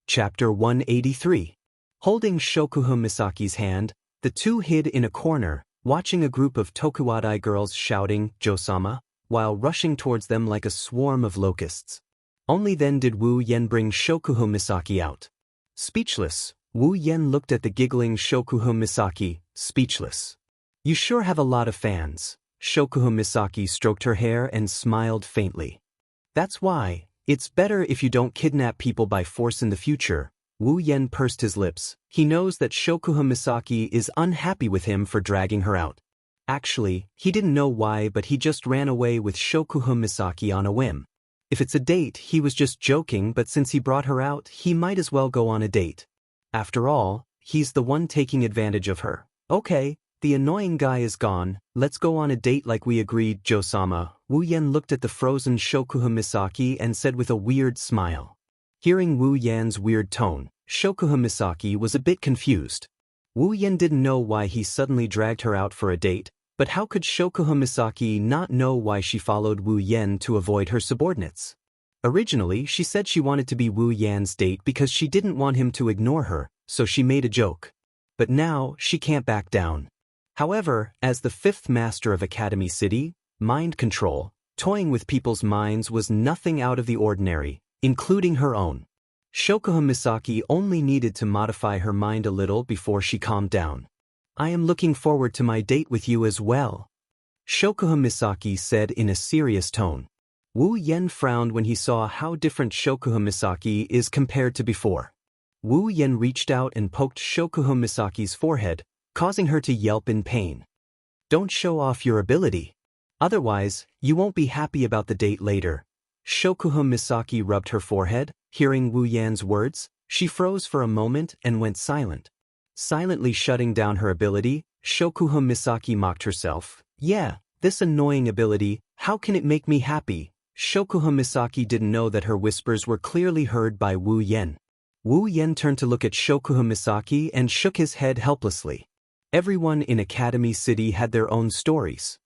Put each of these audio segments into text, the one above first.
Chapter 183. Holding Shokuha Misaki's hand, the two hid in a corner, watching a group of Tokuwadai girls shouting, "Jo-sama," while rushing towards them like a swarm of locusts. Only then did Wu Yen bring Shokuha Misaki out. Speechless, Wu Yen looked at the giggling Shokuha Misaki, speechless. "You sure have a lot of fans." Shokuha Misaki stroked her hair and smiled faintly. "That's why, it's better if you don't kidnap people by force in the future." Wu Yen pursed his lips. He knows that Shokuha Misaki is unhappy with him for dragging her out. Actually, he didn't know why, but he just ran away with Shokuha Misaki on a whim. If it's a date, he was just joking, but since he brought her out, he might as well go on a date. After all, he's the one taking advantage of her. "Okay, the annoying guy is gone, let's go on a date like we agreed, Jo-sama." Wu Yen looked at the frozen Shokuha Misaki and said with a weird smile. Hearing Wu Yan's weird tone, Shokuha Misaki was a bit confused. Wu Yen didn't know why he suddenly dragged her out for a date, but how could Shokuha Misaki not know why she followed Wu Yen to avoid her subordinates? Originally, she said she wanted to be Wu Yan's date because she didn't want him to ignore her, so she made a joke. But now, she can't back down. However, as the fifth master of Academy City, mind control, toying with people's minds was nothing out of the ordinary, including her own. Shokuha Misaki only needed to modify her mind a little before she calmed down. "I am looking forward to my date with you as well," Shokuha Misaki said in a serious tone. Wu Yen frowned when he saw how different Shokuha Misaki is compared to before. Wu Yen reached out and poked Shokuha Misaki's forehead, causing her to yelp in pain. "Don't show off your ability. Otherwise, you won't be happy about the date later." Shokuha Misaki rubbed her forehead. Hearing Wu Yan's words, she froze for a moment and went silent. Silently shutting down her ability, Shokuha Misaki mocked herself. "Yeah, this annoying ability, how can it make me happy?" Shokuha Misaki didn't know that her whispers were clearly heard by Wu Yen. Wu Yen turned to look at Shokuha Misaki and shook his head helplessly. Everyone in Academy City had their own stories.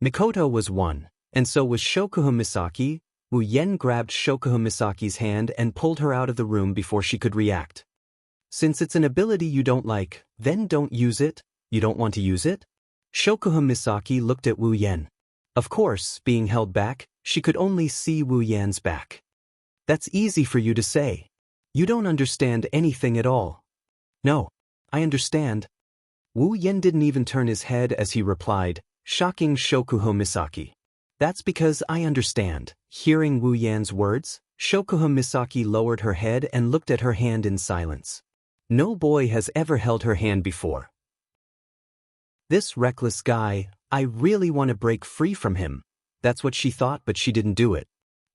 Mikoto was one, and so was Shokuha Misaki. Wu Yen grabbed Shokuha Misaki's hand and pulled her out of the room before she could react. "Since it's an ability you don't like, then don't use it." "You don't want to use it?" Shokuha Misaki looked at Wu Yen. Of course, being held back, she could only see Wu Yan's back. "That's easy for you to say. You don't understand anything at all." "No, I understand." Wu Yen didn't even turn his head as he replied, shocking Shokuha Misaki. "That's because I understand." Hearing Wu Yan's words, Shokuha Misaki lowered her head and looked at her hand in silence. No boy has ever held her hand before. "This reckless guy, I really want to break free from him." That's what she thought, but she didn't do it.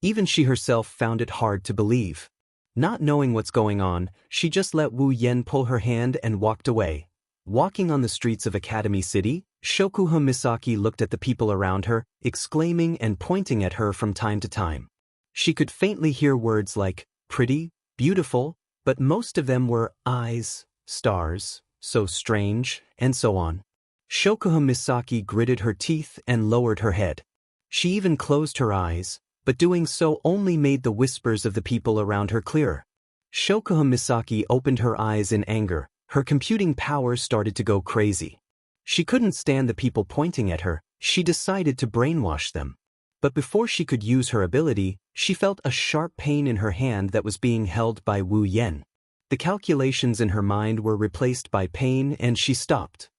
Even she herself found it hard to believe. Not knowing what's going on, she just let Wu Yen pull her hand and walked away. Walking on the streets of Academy City, Shokuha Misaki looked at the people around her, exclaiming and pointing at her from time to time. She could faintly hear words like, pretty, beautiful, but most of them were eyes, stars, so strange, and so on. Shokuha Misaki gritted her teeth and lowered her head. She even closed her eyes, but doing so only made the whispers of the people around her clearer. Shokuha Misaki opened her eyes in anger. Her computing power started to go crazy. She couldn't stand the people pointing at her. She decided to brainwash them. But before she could use her ability, she felt a sharp pain in her hand that was being held by Wu Yen. The calculations in her mind were replaced by pain and she stopped.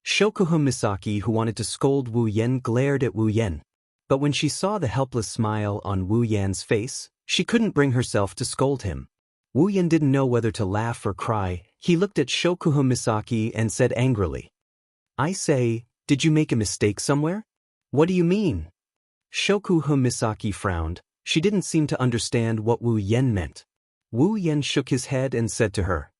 Shokuha Misaki, who wanted to scold Wu Yen, glared at Wu Yen. But when she saw the helpless smile on Wu Yan's face, she couldn't bring herself to scold him. Wu Yen didn't know whether to laugh or cry. He looked at Shokuha Misaki and said angrily, "I say, did you make a mistake somewhere?" "What do you mean?" Shokuha Misaki frowned. She didn't seem to understand what Wu Yen meant. Wu Yen shook his head and said to her,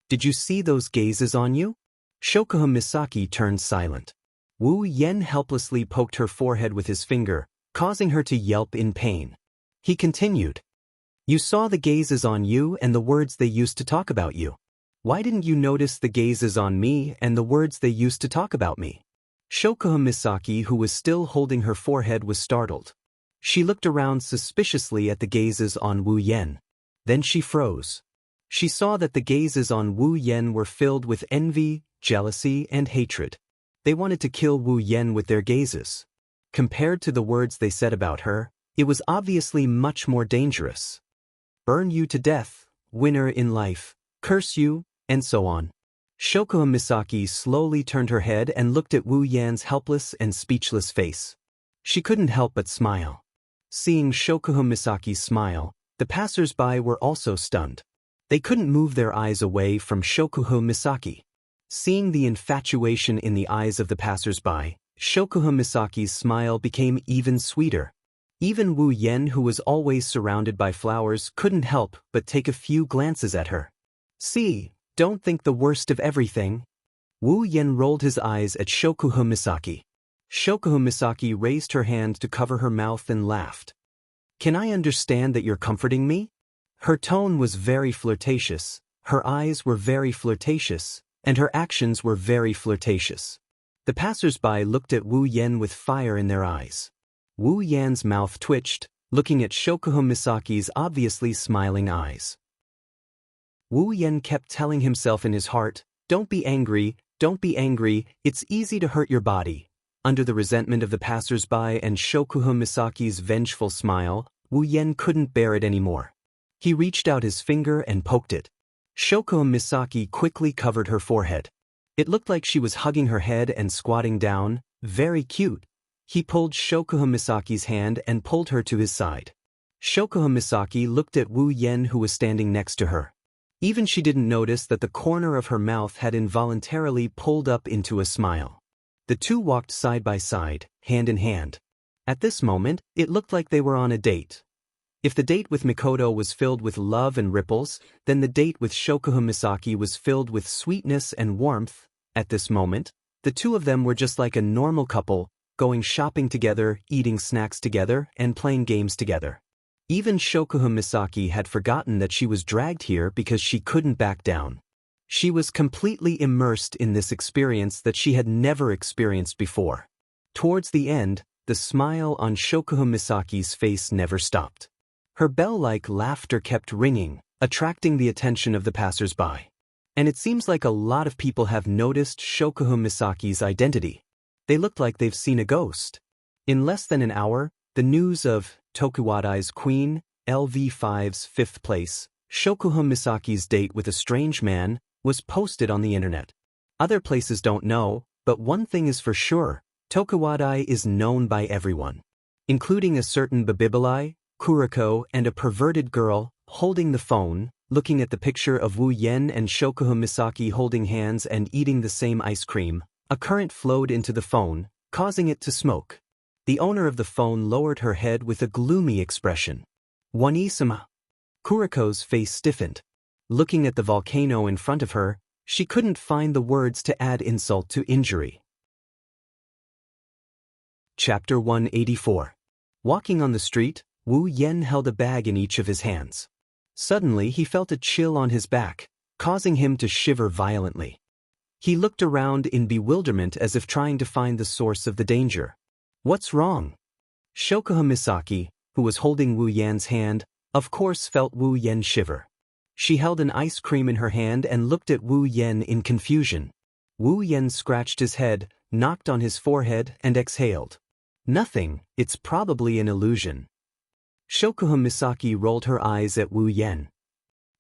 "Did you see those gazes on you?" Shokuha Misaki turned silent. Wu Yen helplessly poked her forehead with his finger, causing her to yelp in pain. He continued, "You saw the gazes on you and the words they used to talk about you. Why didn't you notice the gazes on me and the words they used to talk about me?" Shokuha Misaki, who was still holding her forehead, was startled. She looked around suspiciously at the gazes on Wu Yen. Then she froze. She saw that the gazes on Wu Yen were filled with envy, jealousy, and hatred. They wanted to kill Wu Yen with their gazes. Compared to the words they said about her, it was obviously much more dangerous. Burn you to death, winner in life, curse you, and so on. Shokuha Misaki slowly turned her head and looked at Wu Yan's helpless and speechless face. She couldn't help but smile. Seeing Shokuha Misaki's smile, the passers-by were also stunned. They couldn't move their eyes away from Shokuha Misaki. Seeing the infatuation in the eyes of the passers-by, Shokuha Misaki's smile became even sweeter. Even Wu Yen, who was always surrounded by flowers, couldn't help but take a few glances at her. See, don't think the worst of everything. Wu Yen rolled his eyes at Shokuha Misaki. Shokuha Misaki raised her hand to cover her mouth and laughed. Can I understand that you're comforting me? Her tone was very flirtatious, her eyes were very flirtatious, and her actions were very flirtatious. The passers-by looked at Wu Yen with fire in their eyes. Wu Yan's mouth twitched, looking at Shokuha Misaki's obviously smiling eyes. Wu Yen kept telling himself in his heart, don't be angry, it's easy to hurt your body. Under the resentment of the passers-by and Shokuha Misaki's vengeful smile, Wu Yen couldn't bear it anymore. He reached out his finger and poked it. Shokuha Misaki quickly covered her forehead. It looked like she was hugging her head and squatting down, very cute. He pulled Shokuha Misaki's hand and pulled her to his side. Shokuha Misaki looked at Wu Yen, who was standing next to her. Even she didn't notice that the corner of her mouth had involuntarily pulled up into a smile. The two walked side by side, hand in hand. At this moment, it looked like they were on a date. If the date with Mikoto was filled with love and ripples, then the date with Shokuha Misaki was filled with sweetness and warmth. At this moment, the two of them were just like a normal couple, going shopping together, eating snacks together, and playing games together. Even Shokuha Misaki had forgotten that she was dragged here because she couldn't back down. She was completely immersed in this experience that she had never experienced before. Towards the end, the smile on Shokuha Misaki's face never stopped. Her bell-like laughter kept ringing, attracting the attention of the passers-by. And it seems like a lot of people have noticed Shokuha Misaki's identity. They look like they've seen a ghost. In less than an hour, the news of Tokuwadai's Queen, LV5's 5th place, Shokuha Misaki's date with a strange man, was posted on the internet. Other places don't know, but one thing is for sure, Tokuwadai is known by everyone. Including a certain Babibalai, Kuriko, and a perverted girl, holding the phone, looking at the picture of Wu Yen and Shokuha Misaki holding hands and eating the same ice cream. A current flowed into the phone, causing it to smoke. The owner of the phone lowered her head with a gloomy expression. Wanisama. Kuriko's face stiffened. Looking at the volcano in front of her, she couldn't find the words to add insult to injury. Chapter 184. Walking on the street, Wu Yen held a bag in each of his hands. Suddenly he felt a chill on his back, causing him to shiver violently. He looked around in bewilderment as if trying to find the source of the danger. What's wrong? Shokuha Misaki, who was holding Wu Yan's hand, of course felt Wu Yen shiver. She held an ice cream in her hand and looked at Wu Yen in confusion. Wu Yen scratched his head, knocked on his forehead, and exhaled. Nothing, it's probably an illusion. Shokuha Misaki rolled her eyes at Wu Yen.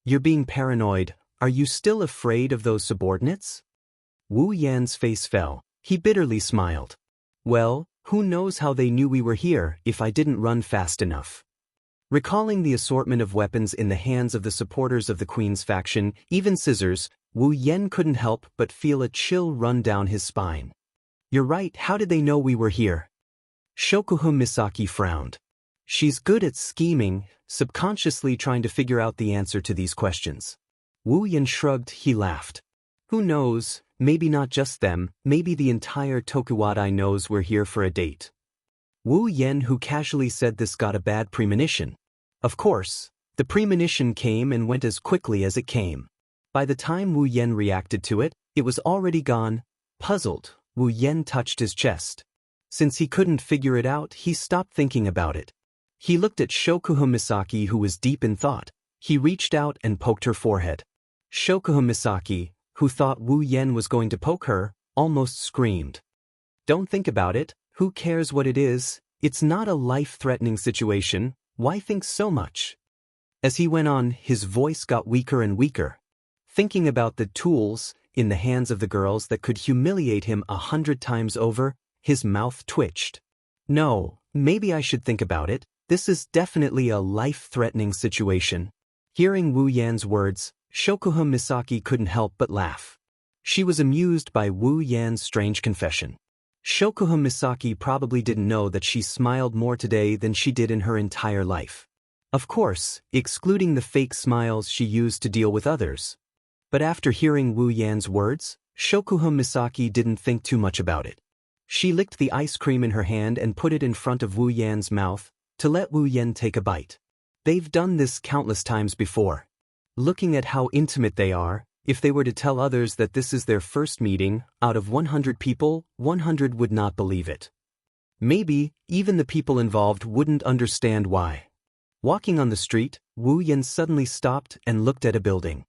You're being paranoid, are you still afraid of those subordinates? Wu Yan's face fell, he bitterly smiled. Well, who knows how they knew we were here if I didn't run fast enough. Recalling the assortment of weapons in the hands of the supporters of the Queen's faction, even scissors, Wu Yen couldn't help but feel a chill run down his spine. You're right, how did they know we were here? Shokuha Misaki frowned. She's good at scheming, subconsciously trying to figure out the answer to these questions. Wu Yen shrugged, he laughed. Who knows, maybe not just them, maybe the entire Tokuwadai knows we're here for a date. Wu Yen, who casually said this, got a bad premonition. Of course, the premonition came and went as quickly as it came. By the time Wu Yen reacted to it, it was already gone. Puzzled, Wu Yen touched his chest. Since he couldn't figure it out, he stopped thinking about it. He looked at Shokuha Misaki, who was deep in thought. He reached out and poked her forehead. Shokuha Misaki, who thought Wu Yen was going to poke her, almost screamed. Don't think about it, who cares what it is, it's not a life-threatening situation, why think so much? As he went on, his voice got weaker and weaker. Thinking about the tools in the hands of the girls that could humiliate him 100 times over, his mouth twitched. No, maybe I should think about it, this is definitely a life-threatening situation. Hearing Wu Yan's words, Shokuha Misaki couldn't help but laugh. She was amused by Wu Yan's strange confession. Shokuha Misaki probably didn't know that she smiled more today than she did in her entire life. Of course, excluding the fake smiles she used to deal with others. But after hearing Wu Yan's words, Shokuha Misaki didn't think too much about it. She licked the ice cream in her hand and put it in front of Wu Yan's mouth, to let Wu Yan take a bite. They've done this countless times before. Looking at how intimate they are, if they were to tell others that this is their first meeting, out of 100 people, 100 would not believe it. Maybe, even the people involved wouldn't understand why. Walking on the street, Wu Yan suddenly stopped and looked at a building.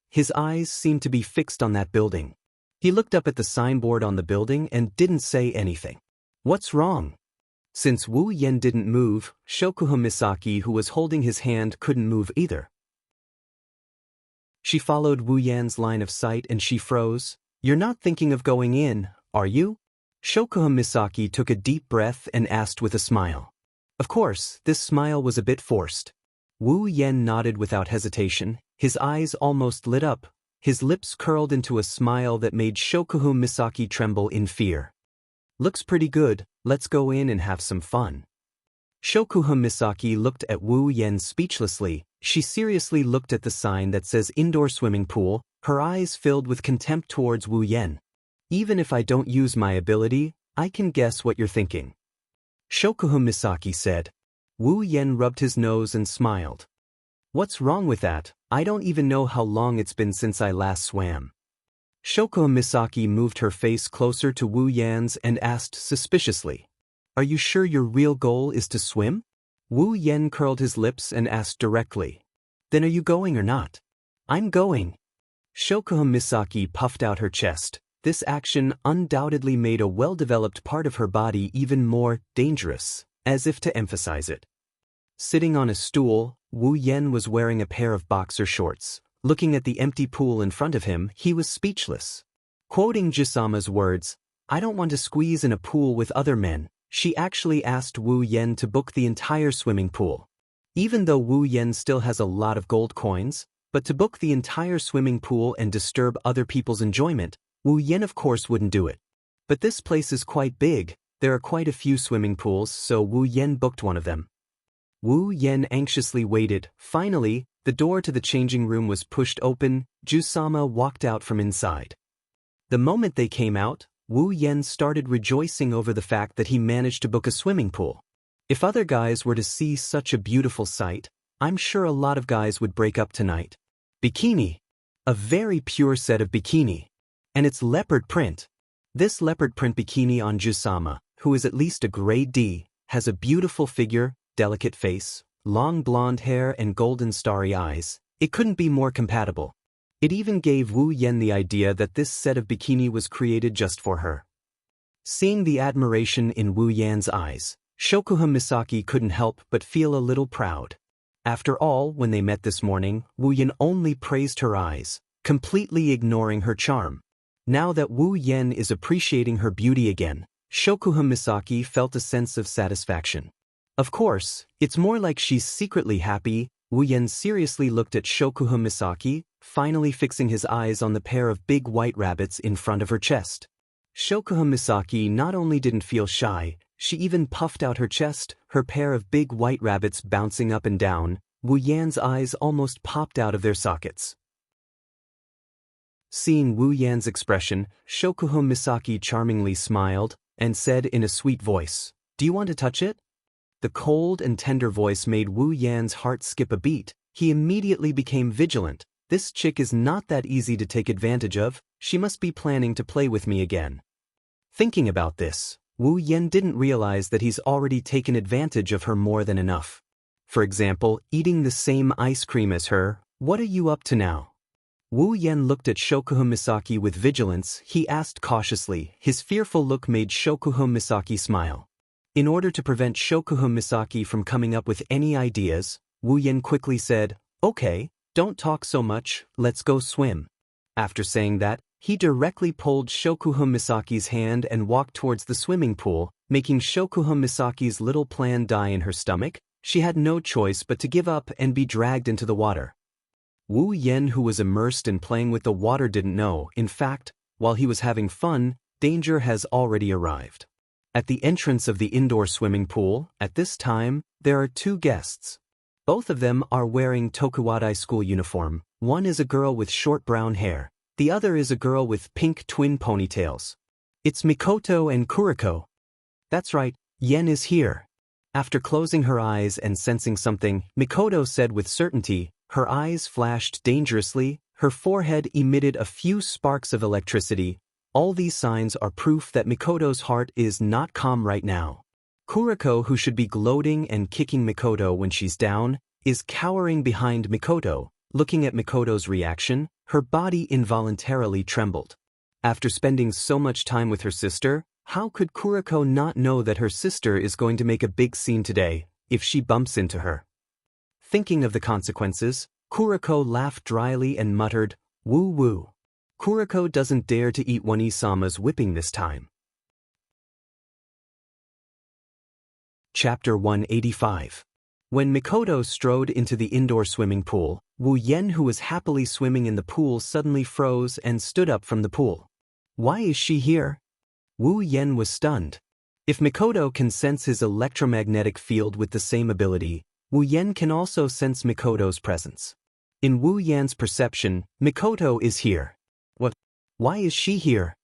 His eyes seemed to be fixed on that building. He looked up at the signboard on the building and didn't say anything. What's wrong? Since Wu Yan didn't move, Shokuha Misaki, who was holding his hand, couldn't move either. She followed Wu Yan's line of sight and she froze. You're not thinking of going in, are you? Shokuha Misaki took a deep breath and asked with a smile. Of course, this smile was a bit forced. Wu Yan nodded without hesitation, his eyes almost lit up, his lips curled into a smile that made Shokuha Misaki tremble in fear. Looks pretty good, let's go in and have some fun. Shokuha Misaki looked at Wu Yan speechlessly. She seriously looked at the sign that says indoor swimming pool, her eyes filled with contempt towards Wu Yan. Even if I don't use my ability, I can guess what you're thinking. Shokuha Misaki said. Wu Yan rubbed his nose and smiled. What's wrong with that? I don't even know how long it's been since I last swam. Shokuha Misaki moved her face closer to Wu Yan's and asked suspiciously. Are you sure your real goal is to swim? Wu Yan curled his lips and asked directly. Then are you going or not? I'm going. Shokuha Misaki puffed out her chest. This action undoubtedly made a well-developed part of her body even more dangerous, as if to emphasize it. Sitting on a stool, Wu Yan was wearing a pair of boxer shorts. Looking at the empty pool in front of him, he was speechless. Quoting Gisama's words, I don't want to squeeze in a pool with other men, she actually asked Wu Yan to book the entire swimming pool. Even though Wu Yan still has a lot of gold coins, but to book the entire swimming pool and disturb other people's enjoyment, Wu Yan of course wouldn't do it. But this place is quite big, there are quite a few swimming pools, so Wu Yan booked one of them. Wu Yan anxiously waited. Finally, the door to the changing room was pushed open. Gisama walked out from inside. The moment they came out, Wu Yan started rejoicing over the fact that he managed to book a swimming pool. If other guys were to see such a beautiful sight, I'm sure a lot of guys would break up tonight. Bikini. A very pure set of bikini. And it's leopard print. This leopard print bikini on Gisama, who is at least a grade D, has a beautiful figure, delicate face, long blonde hair and golden starry eyes. It couldn't be more compatible. It even gave Wu Yan the idea that this set of bikini was created just for her. Seeing the admiration in Wu Yan's eyes, Shokuha Misaki couldn't help but feel a little proud. After all, when they met this morning, Wu Yan only praised her eyes, completely ignoring her charm. Now that Wu Yan is appreciating her beauty again, Shokuha Misaki felt a sense of satisfaction. Of course, it's more like she's secretly happy. Wu Yan seriously looked at Shokuha Misaki, finally fixing his eyes on the pair of big white rabbits in front of her chest. Shokuha Misaki not only didn't feel shy, she even puffed out her chest, her pair of big white rabbits bouncing up and down. Wu Yan's eyes almost popped out of their sockets. Seeing Wu Yan's expression, Shokuha Misaki charmingly smiled and said in a sweet voice, "Do you want to touch it?" The cold and tender voice made Wu Yan's heart skip a beat. He immediately became vigilant. This chick is not that easy to take advantage of, she must be planning to play with me again. Thinking about this, Wu Yan didn't realize that he's already taken advantage of her more than enough. For example, eating the same ice cream as her. What are you up to now? Wu Yan looked at Shokuha Misaki with vigilance. He asked cautiously. His fearful look made Shokuha Misaki smile. In order to prevent Shokuha Misaki from coming up with any ideas, Wu Yan quickly said, "Okay, don't talk so much, let's go swim." After saying that, he directly pulled Shokuha Misaki's hand and walked towards the swimming pool, making Shokuha Misaki's little plan die in her stomach. She had no choice but to give up and be dragged into the water. Wu Yan, who was immersed in playing with the water, didn't know, in fact, while he was having fun, danger has already arrived. At the entrance of the indoor swimming pool, at this time, there are two guests. Both of them are wearing Tokuwadai school uniform. One is a girl with short brown hair. The other is a girl with pink twin ponytails. It's Mikoto and Kuriko. That's right, Yen is here. After closing her eyes and sensing something, Mikoto said with certainty. Her eyes flashed dangerously, her forehead emitted a few sparks of electricity. All these signs are proof that Mikoto's heart is not calm right now. Kuriko, who should be gloating and kicking Mikoto when she's down, is cowering behind Mikoto. Looking at Mikoto's reaction, her body involuntarily trembled. After spending so much time with her sister, how could Kuriko not know that her sister is going to make a big scene today, if she bumps into her? Thinking of the consequences, Kuriko laughed dryly and muttered, "Woo woo." Kuriko doesn't dare to eat One-Isama's whipping this time. Chapter 185. When Mikoto strode into the indoor swimming pool, Wu Yen, who was happily swimming in the pool, suddenly froze and stood up from the pool. Why is she here? Wu Yen was stunned. If Mikoto can sense his electromagnetic field with the same ability, Wu Yen can also sense Mikoto's presence. In Wu Yan's perception, Mikoto is here. What? Why is she here?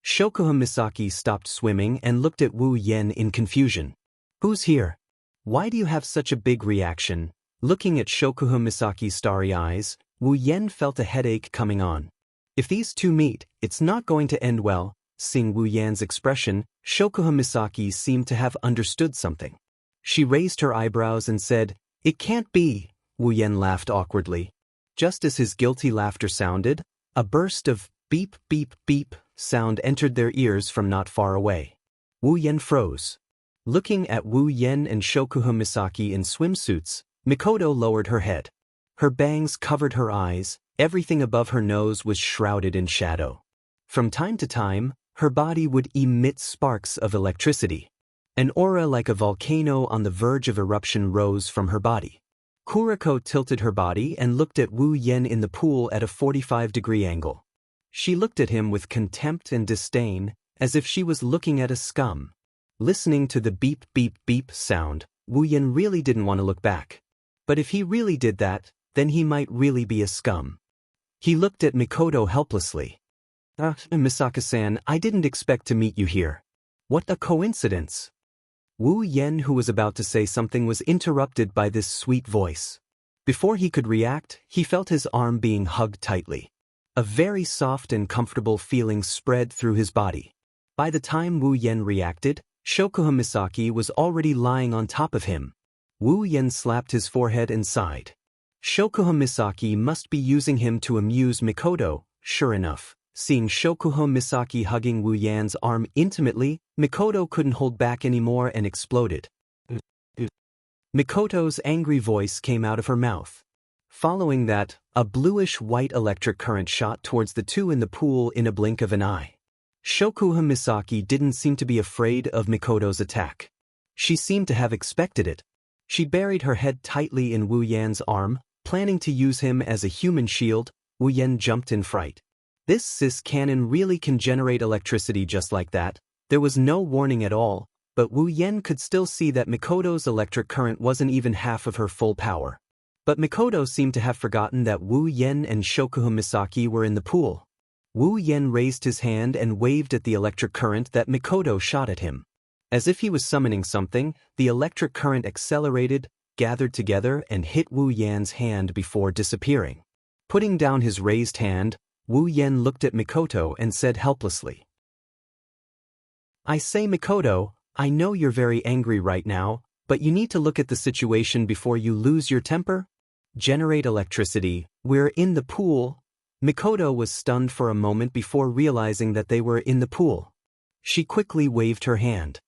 Shokuha Misaki stopped swimming and looked at Wu Yen in confusion. Who's here? Why do you have such a big reaction? Looking at Shokuha Misaki's starry eyes, Wu Yen felt a headache coming on. If these two meet, it's not going to end well. Seeing Wu Yan's expression, Shokuha Misaki seemed to have understood something. She raised her eyebrows and said, "It can't be." Wu Yen laughed awkwardly. Just as his guilty laughter sounded, a burst of beep beep beep sound entered their ears from not far away. Wu Yen froze. Looking at Wu Yen and Shokuha Misaki in swimsuits, Mikoto lowered her head. Her bangs covered her eyes, everything above her nose was shrouded in shadow. From time to time, her body would emit sparks of electricity. An aura like a volcano on the verge of eruption rose from her body. Kuriko tilted her body and looked at Wu Yen in the pool at a 45-degree angle. She looked at him with contempt and disdain, as if she was looking at a scum. Listening to the beep beep beep sound, Wu Yen really didn't want to look back. But if he really did that, then he might really be a scum. He looked at Mikoto helplessly. Misaka-san, I didn't expect to meet you here. What a coincidence. Wu Yen, who was about to say something, was interrupted by this sweet voice. Before he could react, he felt his arm being hugged tightly. A very soft and comfortable feeling spread through his body. By the time Wu Yen reacted, Shokuha Misaki was already lying on top of him. Wu Yen slapped his forehead and sighed. Shokuha Misaki must be using him to amuse Mikoto. Sure enough, seeing Shokuha Misaki hugging Wu Yan's arm intimately, Mikoto couldn't hold back anymore and exploded. Mikoto's angry voice came out of her mouth. Following that, a bluish-white electric current shot towards the two in the pool in a blink of an eye. Shokuha Misaki didn't seem to be afraid of Mikoto's attack. She seemed to have expected it. She buried her head tightly in Wu Yan's arm, planning to use him as a human shield. Wu Yan jumped in fright. This cis cannon really can generate electricity just like that. There was no warning at all, but Wu Yan could still see that Mikoto's electric current wasn't even half of her full power. But Mikoto seemed to have forgotten that Wu Yan and Shokuha Misaki were in the pool. Wu Yen raised his hand and waved at the electric current that Mikoto shot at him. As if he was summoning something, the electric current accelerated, gathered together, and hit Wu Yan's hand before disappearing. Putting down his raised hand, Wu Yen looked at Mikoto and said helplessly, "I say, Mikoto, I know you're very angry right now, But you need to look at the situation before you lose your temper. Generate electricity. We're in the pool. Mikoto was stunned for a moment before realizing that they were in the pool. She quickly waved her hand.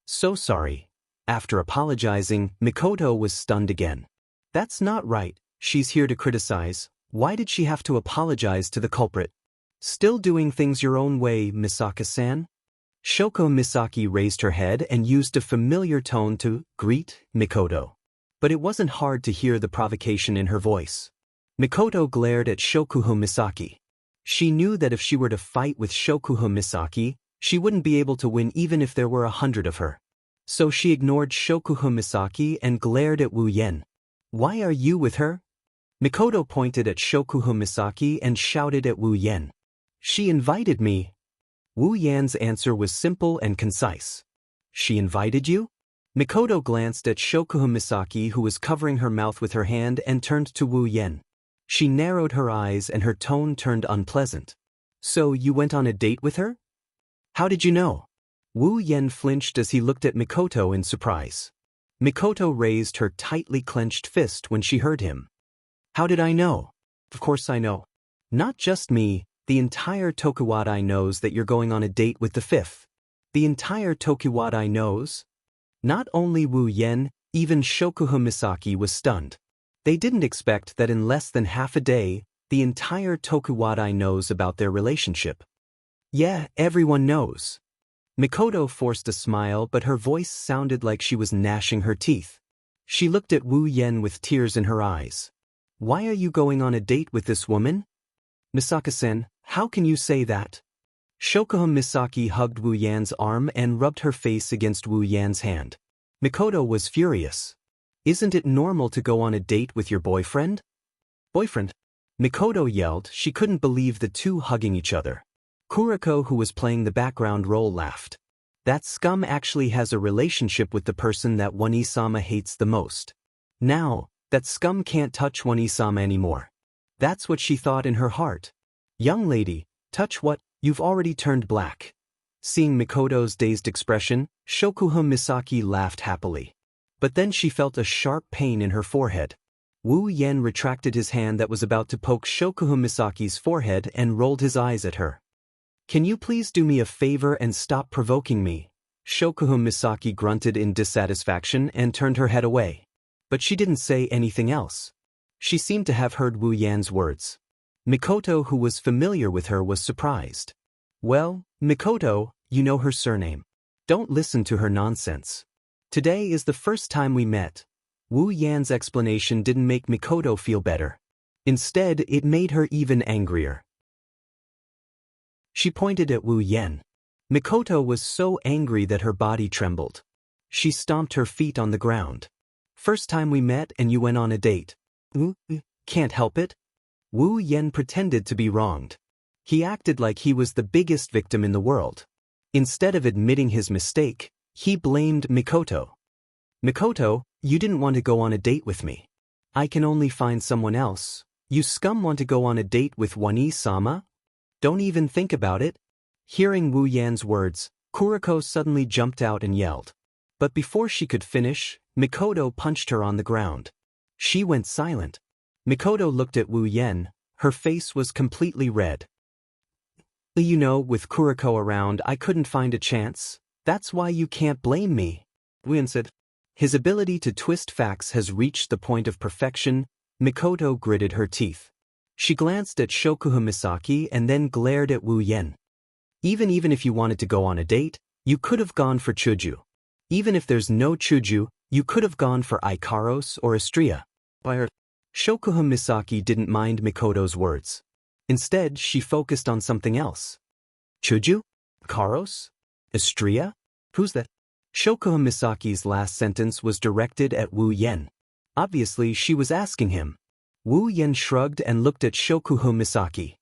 So sorry. After apologizing, Mikoto was stunned again. That's not right. She's here to criticize. Why did she have to apologize to the culprit? Still doing things your own way, Misaka-san? Shoko Misaki raised her head and used a familiar tone to greet Mikoto. But it wasn't hard to hear the provocation in her voice. Mikoto glared at Shokuho Misaki. She knew that if she were to fight with Shokuho Misaki, she wouldn't be able to win even if there were 100 of her. So she ignored Shokuho Misaki and glared at Wu Yen. Why are you with her? Mikoto pointed at Shokuho Misaki and shouted at Wu Yen. She invited me. Wu Yan's answer was simple and concise. She invited you? Mikoto glanced at Shokuho Misaki, who was covering her mouth with her hand, and turned to Wu Yen. She narrowed her eyes and her tone turned unpleasant. So you went on a date with her? How did you know? Wu Yen flinched as he looked at Mikoto in surprise. Mikoto raised her tightly clenched fist when she heard him. How did I know? Of course I know. Not just me, the entire Tokuwadai knows that you're going on a date with the fifth. The entire Tokuwadai knows? Not only Wu Yen, even Shokuho Misaki was stunned. They didn't expect that in less than half a day, the entire Tokuwadai knows about their relationship. Yeah, everyone knows. Mikoto forced a smile, but her voice sounded like she was gnashing her teeth. She looked at Wu Yen with tears in her eyes. Why are you going on a date with this woman? Misaka-sen, how can you say that? Shokuho Misaki hugged Wu Yan's arm and rubbed her face against Wu Yan's hand. Mikoto was furious. Isn't it normal to go on a date with your boyfriend? Boyfriend? Mikoto yelled. She couldn't believe the two hugging each other. Kuriko, who was playing the background role, laughed. That scum actually has a relationship with the person that One-sama hates the most. Now, that scum can't touch One-sama anymore. That's what she thought in her heart. Young lady, touch what? You've already turned black. Seeing Mikoto's dazed expression, Shokuho Misaki laughed happily. But then she felt a sharp pain in her forehead. Wu Yen retracted his hand that was about to poke Shokuho Misaki's forehead and rolled his eyes at her. Can you please do me a favor and stop provoking me? Shokuho Misaki grunted in dissatisfaction and turned her head away. But she didn't say anything else. She seemed to have heard Wu Yan's words. Mikoto, who was familiar with her, was surprised. Well, Mikoto, you know her surname. Don't listen to her nonsense. Today is the first time we met. Wu Yan's explanation didn't make Mikoto feel better. Instead, it made her even angrier. She pointed at Wu Yen. Mikoto was so angry that her body trembled. She stomped her feet on the ground. First time we met and you went on a date. Can't help it. Wu Yen pretended to be wronged. He acted like he was the biggest victim in the world. Instead of admitting his mistake, he blamed Mikoto. Mikoto, you didn't want to go on a date with me. I can only find someone else. You scum want to go on a date with One-sama? Don't even think about it. Hearing Wu Yan's words, Kuriko suddenly jumped out and yelled. But before she could finish, Mikoto punched her on the ground. She went silent. Mikoto looked at Wu Yen. Her face was completely red. You know, with Kuriko around, I couldn't find a chance. That's why you can't blame me. Wu Yen said. His ability to twist facts has reached the point of perfection. Mikoto gritted her teeth. She glanced at Shokuho Misaki and then glared at Wu Yen. Even if you wanted to go on a date, you could have gone for Chuju. Even if there's no Chuju, you could have gone for Ikaros or Astria. Shokuho Misaki didn't mind Mikoto's words. Instead, she focused on something else. Chuju? Ikaros? Astria? Who's that? Shokuho Misaki's last sentence was directed at Wu Yen. Obviously, she was asking him. Wu Yen shrugged and looked at Shokuho Misaki.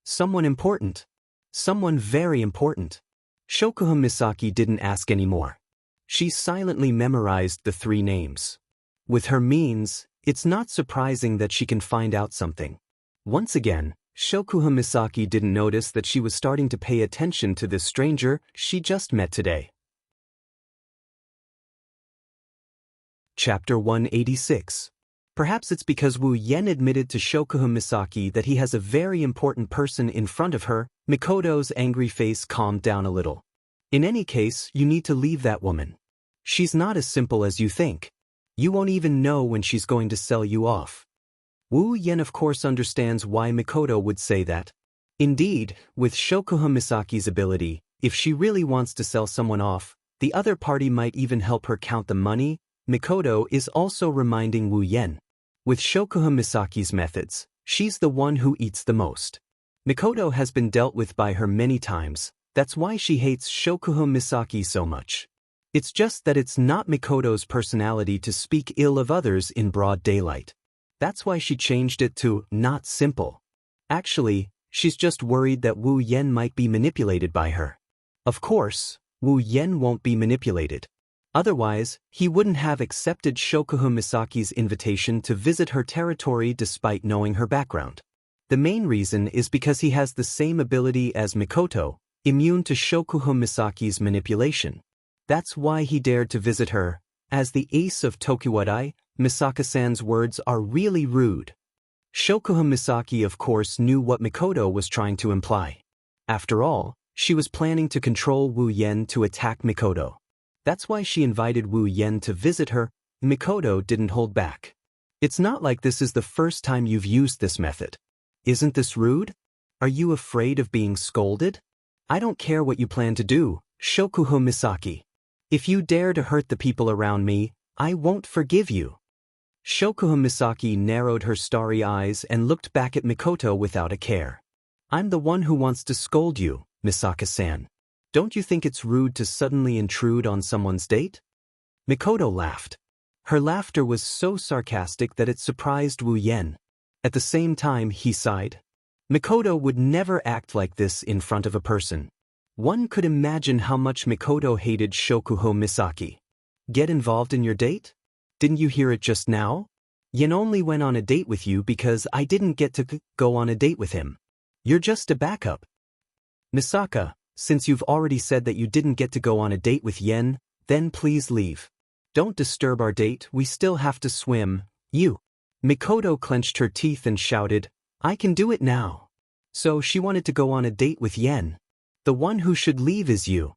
Someone important. Someone very important. Shokuho Misaki didn't ask anymore. She silently memorized the three names. With her means, it's not surprising that she can find out something. Once again, Shokuho Misaki didn't notice that she was starting to pay attention to this stranger she just met today. Chapter 186. Perhaps it's because Wu Yen admitted to Shokuhun Misaki that he has a very important person in front of her. Mikoto's angry face calmed down a little. In any case, you need to leave that woman. She's not as simple as you think. You won't even know when she's going to sell you off. Wu Yen of course understands why Mikoto would say that. Indeed, with Shokuhun Misaki's ability, if she really wants to sell someone off, the other party might even help her count the money. Mikoto is also reminding Wu Yen. With Shokuhun Misaki's methods, she's the one who eats the most. Mikoto has been dealt with by her many times, that's why she hates Shokuhun Misaki so much. It's just that it's not Mikoto's personality to speak ill of others in broad daylight. That's why she changed it to not simple. Actually, she's just worried that Wu Yen might be manipulated by her. Of course, Wu Yen won't be manipulated. Otherwise, he wouldn't have accepted Shokuhun Misaki's invitation to visit her territory despite knowing her background. The main reason is because he has the same ability as Mikoto, immune to Shokuhun Misaki's manipulation. That's why he dared to visit her. As the ace of Tokuwadai, Misaka-san's words are really rude. Shokuhun Misaki of course knew what Mikoto was trying to imply. After all, she was planning to control Wu Yen to attack Mikoto. That's why she invited Wu Yen to visit her. Mikoto didn't hold back. It's not like this is the first time you've used this method. Isn't this rude? Are you afraid of being scolded? I don't care what you plan to do, Shokuhun Misaki. If you dare to hurt the people around me, I won't forgive you. Shokuhun Misaki narrowed her starry eyes and looked back at Mikoto without a care. I'm the one who wants to scold you, Misaka-san. Don't you think it's rude to suddenly intrude on someone's date? Mikoto laughed. Her laughter was so sarcastic that it surprised Wu Yen. At the same time, he sighed. Mikoto would never act like this in front of a person. One could imagine how much Mikoto hated Shokuhun Misaki. Get involved in your date? Didn't you hear it just now? Yen only went on a date with you because I didn't get to go on a date with him. You're just a backup. Misaka, since you've already said that you didn't get to go on a date with Yen, then please leave. Don't disturb our date, we still have to swim. You. Mikoto clenched her teeth and shouted, I can do it now. So she wanted to go on a date with Yen. The one who should leave is you.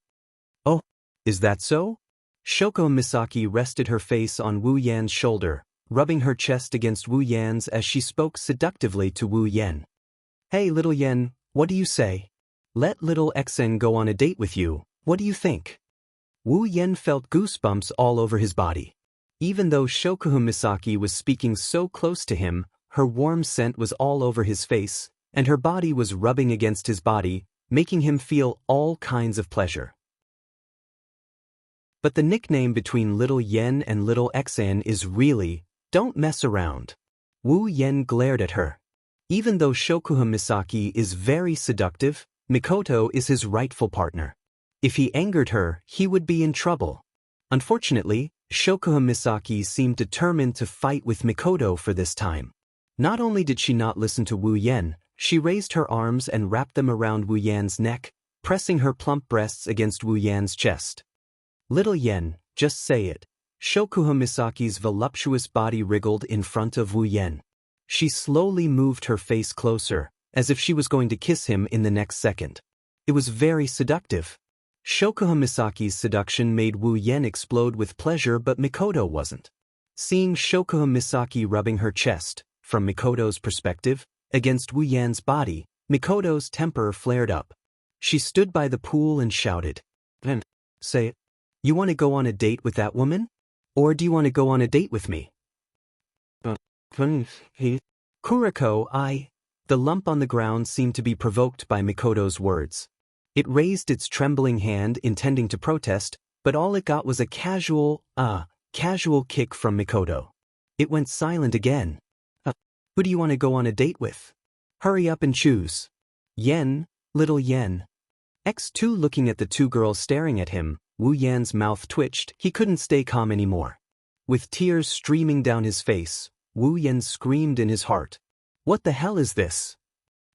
Oh, is that so? Shokuhun Misaki rested her face on Wu Yan's shoulder, rubbing her chest against Wu Yan's as she spoke seductively to Wu Yen. Hey little Yen, what do you say? Let little Xen go on a date with you, what do you think? Wu Yen felt goosebumps all over his body. Even though Shokuhun Misaki was speaking so close to him, her warm scent was all over his face, and her body was rubbing against his body, making him feel all kinds of pleasure. But the nickname between little Yen and little Xen is really, don't mess around. Wu Yen glared at her. Even though Shokuhun Misaki is very seductive, Mikoto is his rightful partner. If he angered her, he would be in trouble. Unfortunately, Shokuhun Misaki seemed determined to fight with Mikoto for this time. Not only did she not listen to Wu Yen, she raised her arms and wrapped them around Wu Yan's neck, pressing her plump breasts against Wu Yan's chest. Little Yen, just say it. Shokuhun Misaki's voluptuous body wriggled in front of Wu Yen. She slowly moved her face closer, as if she was going to kiss him in the next second. It was very seductive. Shokuhun Misaki's seduction made Wu Yen explode with pleasure, but Mikoto wasn't. Seeing Shokuhun Misaki rubbing her chest, from Mikoto's perspective, against Wu Yan's body, Mikoto's temper flared up. She stood by the pool and shouted, "And say it. You want to go on a date with that woman? Or do you want to go on a date with me?" Kuriko, The lump on the ground seemed to be provoked by Mikoto's words. It raised its trembling hand intending to protest, but all it got was a casual kick from Mikoto. It went silent again. Who do you want to go on a date with? Hurry up and choose. Yen, little Yen. X2 looking at the two girls staring at him, Wu Yan's mouth twitched, he couldn't stay calm anymore. With tears streaming down his face, Wu Yen screamed in his heart. What the hell is this?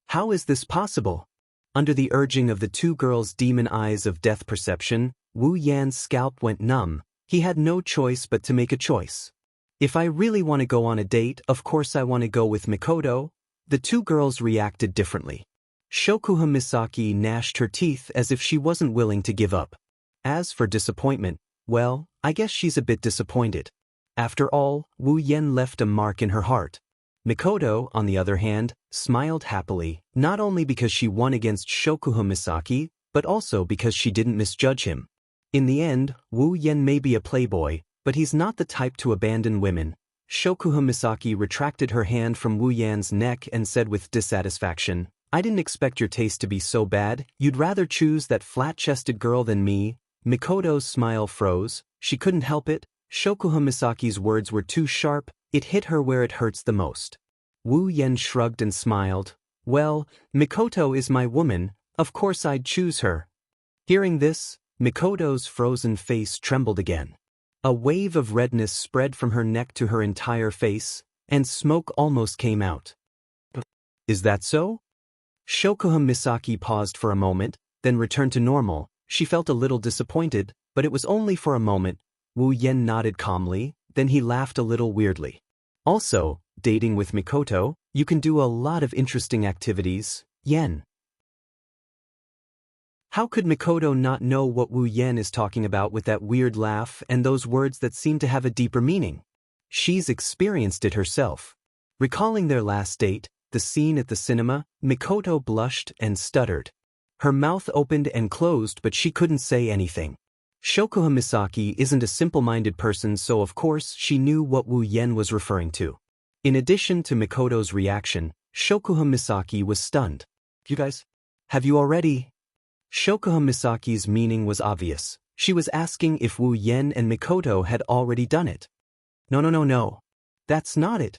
How is this possible? Under the urging of the two girls' demon eyes of death perception, Wu Yan's scalp went numb. He had no choice but to make a choice. If I really want to go on a date, of course I want to go with Mikoto. The two girls reacted differently. Shokuha Misaki gnashed her teeth as if she wasn't willing to give up. As for disappointment, well, I guess she's a bit disappointed. After all, Wu Yen left a mark in her heart. Mikoto, on the other hand, smiled happily, not only because she won against Shokuha Misaki, but also because she didn't misjudge him. In the end, Wu Yen may be a playboy, but he's not the type to abandon women. Shokuha Misaki retracted her hand from Wu Yan's neck and said with dissatisfaction, I didn't expect your taste to be so bad. You'd rather choose that flat-chested girl than me. Mikoto's smile froze. She couldn't help it. Shokuha Misaki's words were too sharp. It hit her where it hurts the most. Wu Yen shrugged and smiled. Well, Mikoto is my woman. Of course I'd choose her. Hearing this, Mikoto's frozen face trembled again. A wave of redness spread from her neck to her entire face, and smoke almost came out. Is that so? Shokuha Misaki paused for a moment, then returned to normal. She felt a little disappointed, but it was only for a moment. Wu Yen nodded calmly, then he laughed a little weirdly. Also, dating with Mikoto, you can do a lot of interesting activities, Yen. How could Mikoto not know what Wu Yen is talking about with that weird laugh and those words that seem to have a deeper meaning? She's experienced it herself. Recalling their last date, the scene at the cinema, Mikoto blushed and stuttered. Her mouth opened and closed, but she couldn't say anything. Shokuha Misaki isn't a simple-minded person, so of course she knew what Wu Yen was referring to. In addition to Mikoto's reaction, Shokuha Misaki was stunned. You guys, have you already? Shokuha Misaki's meaning was obvious. She was asking if Wu Yen and Mikoto had already done it. No. That's not it.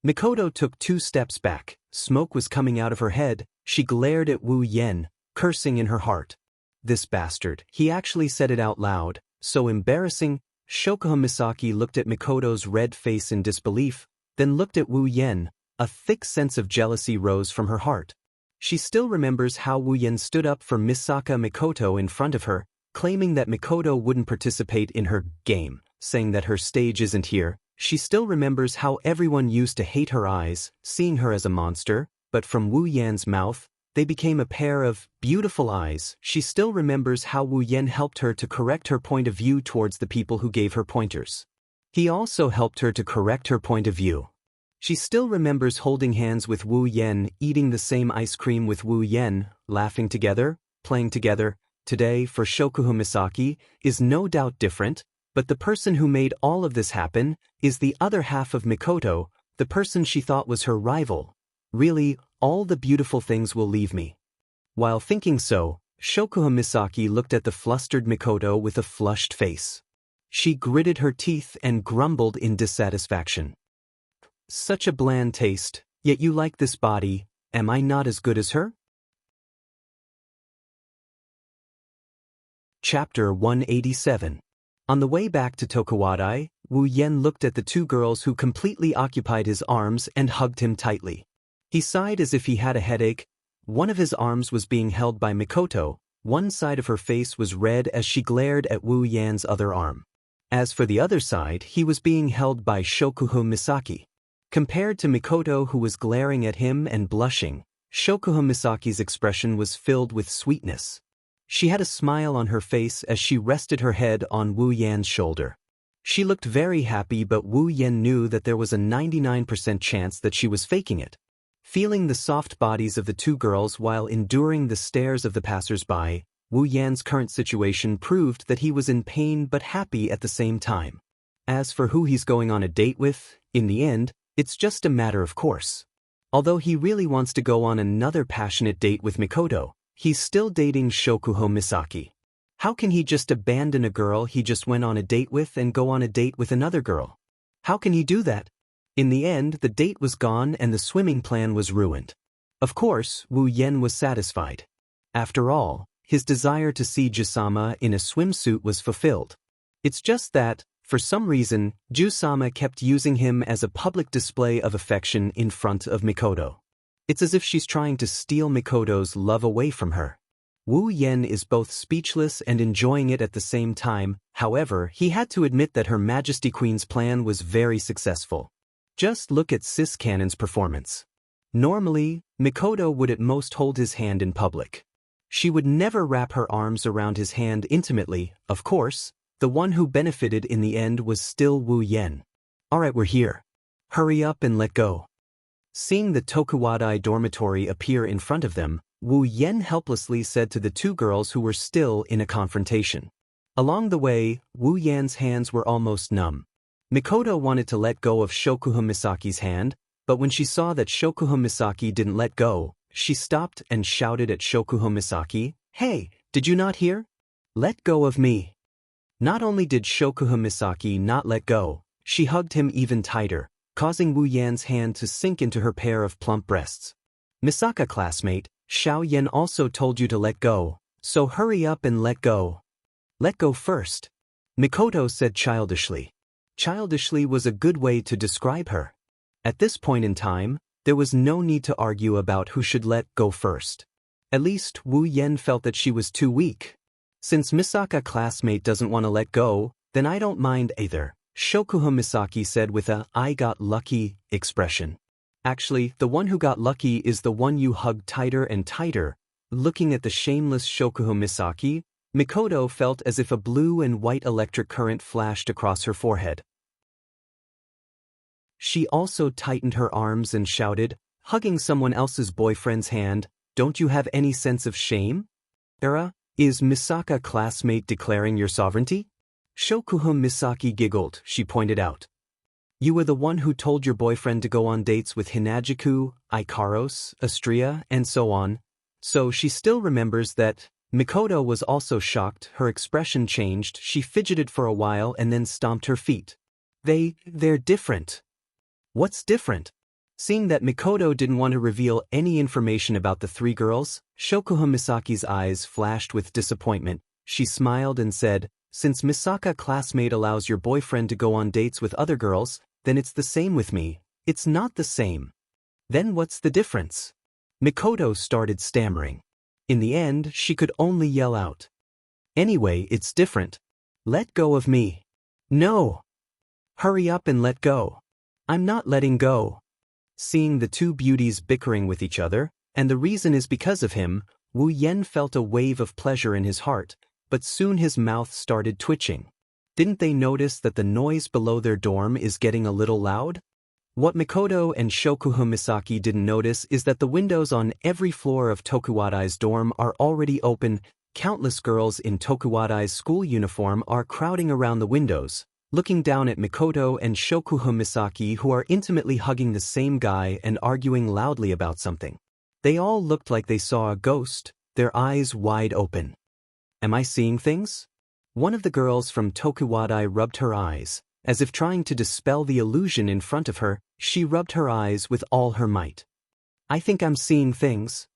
Mikoto took 2 steps back. Smoke was coming out of her head. She glared at Wu Yen, cursing in her heart. This bastard, he actually said it out loud. So embarrassing. Shokuha Misaki looked at Mikoto's red face in disbelief, then looked at Wu Yen. A thick sense of jealousy rose from her heart. She still remembers how Wu Yen stood up for Misaka Mikoto in front of her, claiming that Mikoto wouldn't participate in her game, saying that her stage isn't here. She still remembers how everyone used to hate her eyes, seeing her as a monster, but from Wu Yan's mouth, they became a pair of beautiful eyes. She still remembers how Wu Yen helped her to correct her point of view towards the people who gave her pointers. He also helped her to correct her point of view. She still remembers holding hands with Wu Yen, eating the same ice cream with Wu Yen, laughing together, playing together. Today, for Shokuha Misaki, is no doubt different, but the person who made all of this happen is the other half of Mikoto, the person she thought was her rival. Really, all the beautiful things will leave me. While thinking so, Shokuha Misaki looked at the flustered Mikoto with a flushed face. She gritted her teeth and grumbled in dissatisfaction. Such a bland taste, yet you like this body. Am I not as good as her? Chapter 187. On the way back to Tokuwadai, Wu Yen looked at the 2 girls who completely occupied his arms and hugged him tightly. He sighed as if he had a headache. One of his arms was being held by Mikoto. One side of her face was red as she glared at Wu Yan's other arm. As for the other side, he was being held by Shokuha Misaki. Compared to Mikoto, who was glaring at him and blushing, Shokuha Misaki's expression was filled with sweetness. She had a smile on her face as she rested her head on Wu Yan's shoulder. She looked very happy, but Wu Yen knew that there was a 99% chance that she was faking it. Feeling the soft bodies of the 2 girls while enduring the stares of the passers-by, Wu Yan's current situation proved that he was in pain but happy at the same time. As for who he's going on a date with, in the end, it's just a matter of course. Although he really wants to go on another passionate date with Mikoto, he's still dating Shokuha Misaki. How can he just abandon a girl he just went on a date with and go on a date with another girl? How can he do that? In the end, the date was gone and the swimming plan was ruined. Of course, Wu Yen was satisfied. After all, his desire to see Jusama in a swimsuit was fulfilled. It's just that, for some reason, Jusama kept using him as a public display of affection in front of Mikoto. It's as if she's trying to steal Mikoto's love away from her. Wu Yen is both speechless and enjoying it at the same time. However, he had to admit that Her Majesty Queen's plan was very successful. Just look at Sis Cannon's performance. Normally, Mikoto would at most hold his hand in public. She would never wrap her arms around his hand intimately. Of course, the one who benefited in the end was still Wu Yen. Alright, we're here. Hurry up and let go. Seeing the Tokuwadai dormitory appear in front of them, Wu Yen helplessly said to the two girls who were still in a confrontation. Along the way, Wu Yan's hands were almost numb. Mikoto wanted to let go of Shokuha Misaki's hand, but when she saw that Shokuha Misaki didn't let go, she stopped and shouted at Shokuha Misaki, "Hey, did you not hear? Let go of me." Not only did Shokuha Misaki not let go, she hugged him even tighter, causing Wu Yan's hand to sink into her pair of plump breasts. "Misaka classmate, Xiao Yan also told you to let go, so hurry up and let go." "Let go first," Mikoto said childishly. Childishly was a good way to describe her. At this point in time, there was no need to argue about who should let go first. At least Wu Yen felt that she was too weak. "Since Misaka classmate doesn't want to let go, then I don't mind either," Shokuha Misaki said with a "I got lucky" expression. Actually, the one who got lucky is the one you hug tighter and tighter. Looking at the shameless Shokuha Misaki, Mikoto felt as if a blue and white electric current flashed across her forehead. She also tightened her arms and shouted, hugging someone else's boyfriend's hand, "Don't you have any sense of shame? Is Misaka classmate declaring your sovereignty?" Shokuha Misaki giggled, she pointed out. "You were the one who told your boyfriend to go on dates with Hinajiku, Ikaros, Astria, and so on." So she still remembers that. Mikoto was also shocked, her expression changed, she fidgeted for a while and then stomped her feet. They're different." "What's different?" Seeing that Mikoto didn't want to reveal any information about the three girls, Shokuha Misaki's eyes flashed with disappointment. She smiled and said, "Since Misaka classmate allows your boyfriend to go on dates with other girls, then it's the same with me." "It's not the same." "Then what's the difference?" Mikoto started stammering. In the end, she could only yell out, "Anyway, it's different. Let go of me." "No." "Hurry up and let go." "I'm not letting go." Seeing the two beauties bickering with each other, and the reason is because of him, Wu Yen felt a wave of pleasure in his heart, but soon his mouth started twitching. Didn't they notice that the noise below their dorm is getting a little loud? What Mikoto and Shokuha Misaki didn't notice is that the windows on every floor of Tokuwadai's dorm are already open. Countless girls in Tokuwadai's school uniform are crowding around the windows, looking down at Mikoto and Shokuha Misaki, who are intimately hugging the same guy and arguing loudly about something. They all looked like they saw a ghost, their eyes wide open. "Am I seeing things?" One of the girls from Tokuwadai rubbed her eyes. As if trying to dispel the illusion in front of her, she rubbed her eyes with all her might. "I think I'm seeing things."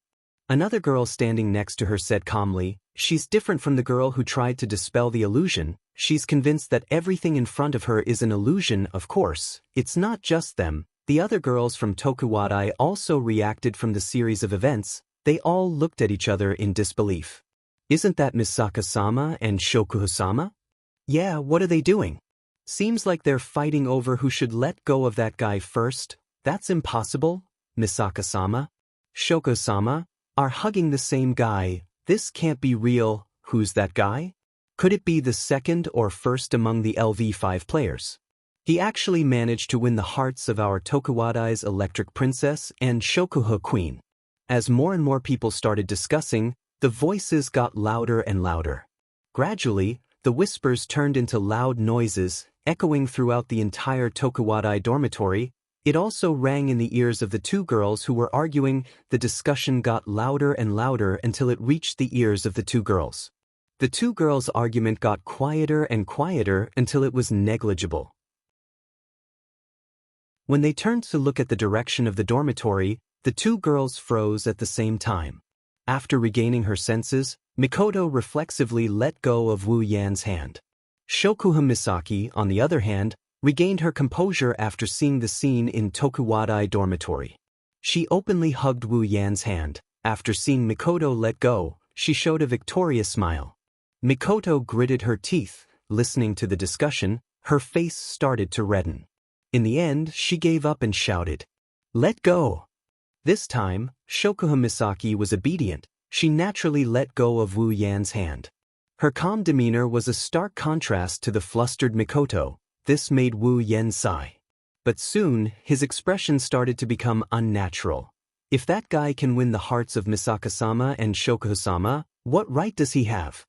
Another girl standing next to her said calmly, "She's different from the girl who tried to dispel the illusion. She's convinced that everything in front of her is an illusion. Of course, it's not just them." The other girls from Tokuwadai also reacted from the series of events. They all looked at each other in disbelief. "Isn't that Misaka-sama and Shokuha-sama?" "Yeah, what are they doing?" "Seems like they're fighting over who should let go of that guy first." "That's impossible." "Misaka-sama, Shoko-sama are hugging the same guy. This can't be real." "Who's that guy? Could it be the second or first among the LV5 players? He actually managed to win the hearts of our Tokuwadai's Electric Princess and Shokuha Queen." As more and more people started discussing, the voices got louder and louder. Gradually, the whispers turned into loud noises, echoing throughout the entire Tokuwadai dormitory. It also rang in the ears of the two girls who were arguing. The discussion got louder and louder until it reached the ears of the two girls. The two girls' argument got quieter and quieter until it was negligible. When they turned to look at the direction of the dormitory, the two girls froze at the same time. After regaining her senses, Mikoto reflexively let go of Wu Yan's hand. Shokuha Misaki, on the other hand, regained her composure after seeing the scene in Tokuwadai dormitory. She openly hugged Wu Yan's hand. After seeing Mikoto let go, she showed a victorious smile. Mikoto gritted her teeth, listening to the discussion. Her face started to redden. In the end, she gave up and shouted, "Let go!" This time, Shokuha Misaki was obedient. She naturally let go of Wu Yan's hand. Her calm demeanor was a stark contrast to the flustered Mikoto. This made Wu Yan sigh. But soon, his expression started to become unnatural. If that guy can win the hearts of Misaka-sama and Shokuha-sama, what right does he have?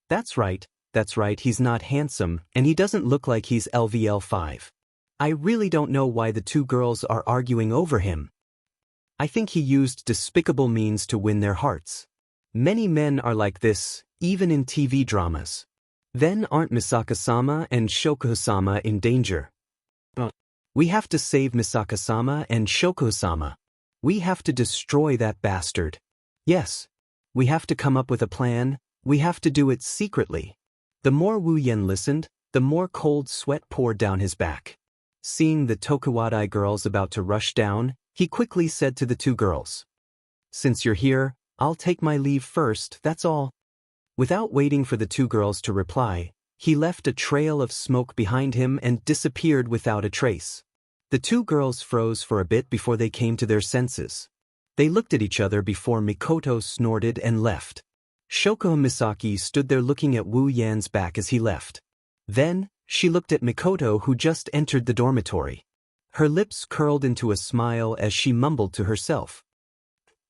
That's right, he's not handsome, and he doesn't look like he's LVL5. I really don't know why the two girls are arguing over him. I think he used despicable means to win their hearts. Many men are like this, even in TV dramas. Then aren't Misaka-sama and Shokuha-sama in danger? We have to save Misaka-sama and Shokuha-sama. We have to destroy that bastard. Yes. We have to come up with a plan. We have to do it secretly. The more Wu Yan listened, the more cold sweat poured down his back. Seeing the Tokuwadai girls about to rush down, he quickly said to the two girls, "Since you're here, I'll take my leave first, that's all." Without waiting for the two girls to reply, he left a trail of smoke behind him and disappeared without a trace. The two girls froze for a bit before they came to their senses. They looked at each other before Mikoto snorted and left. Shokuha Misaki stood there looking at Wu Yan's back as he left. Then, she looked at Mikoto, who just entered the dormitory. Her lips curled into a smile as she mumbled to herself,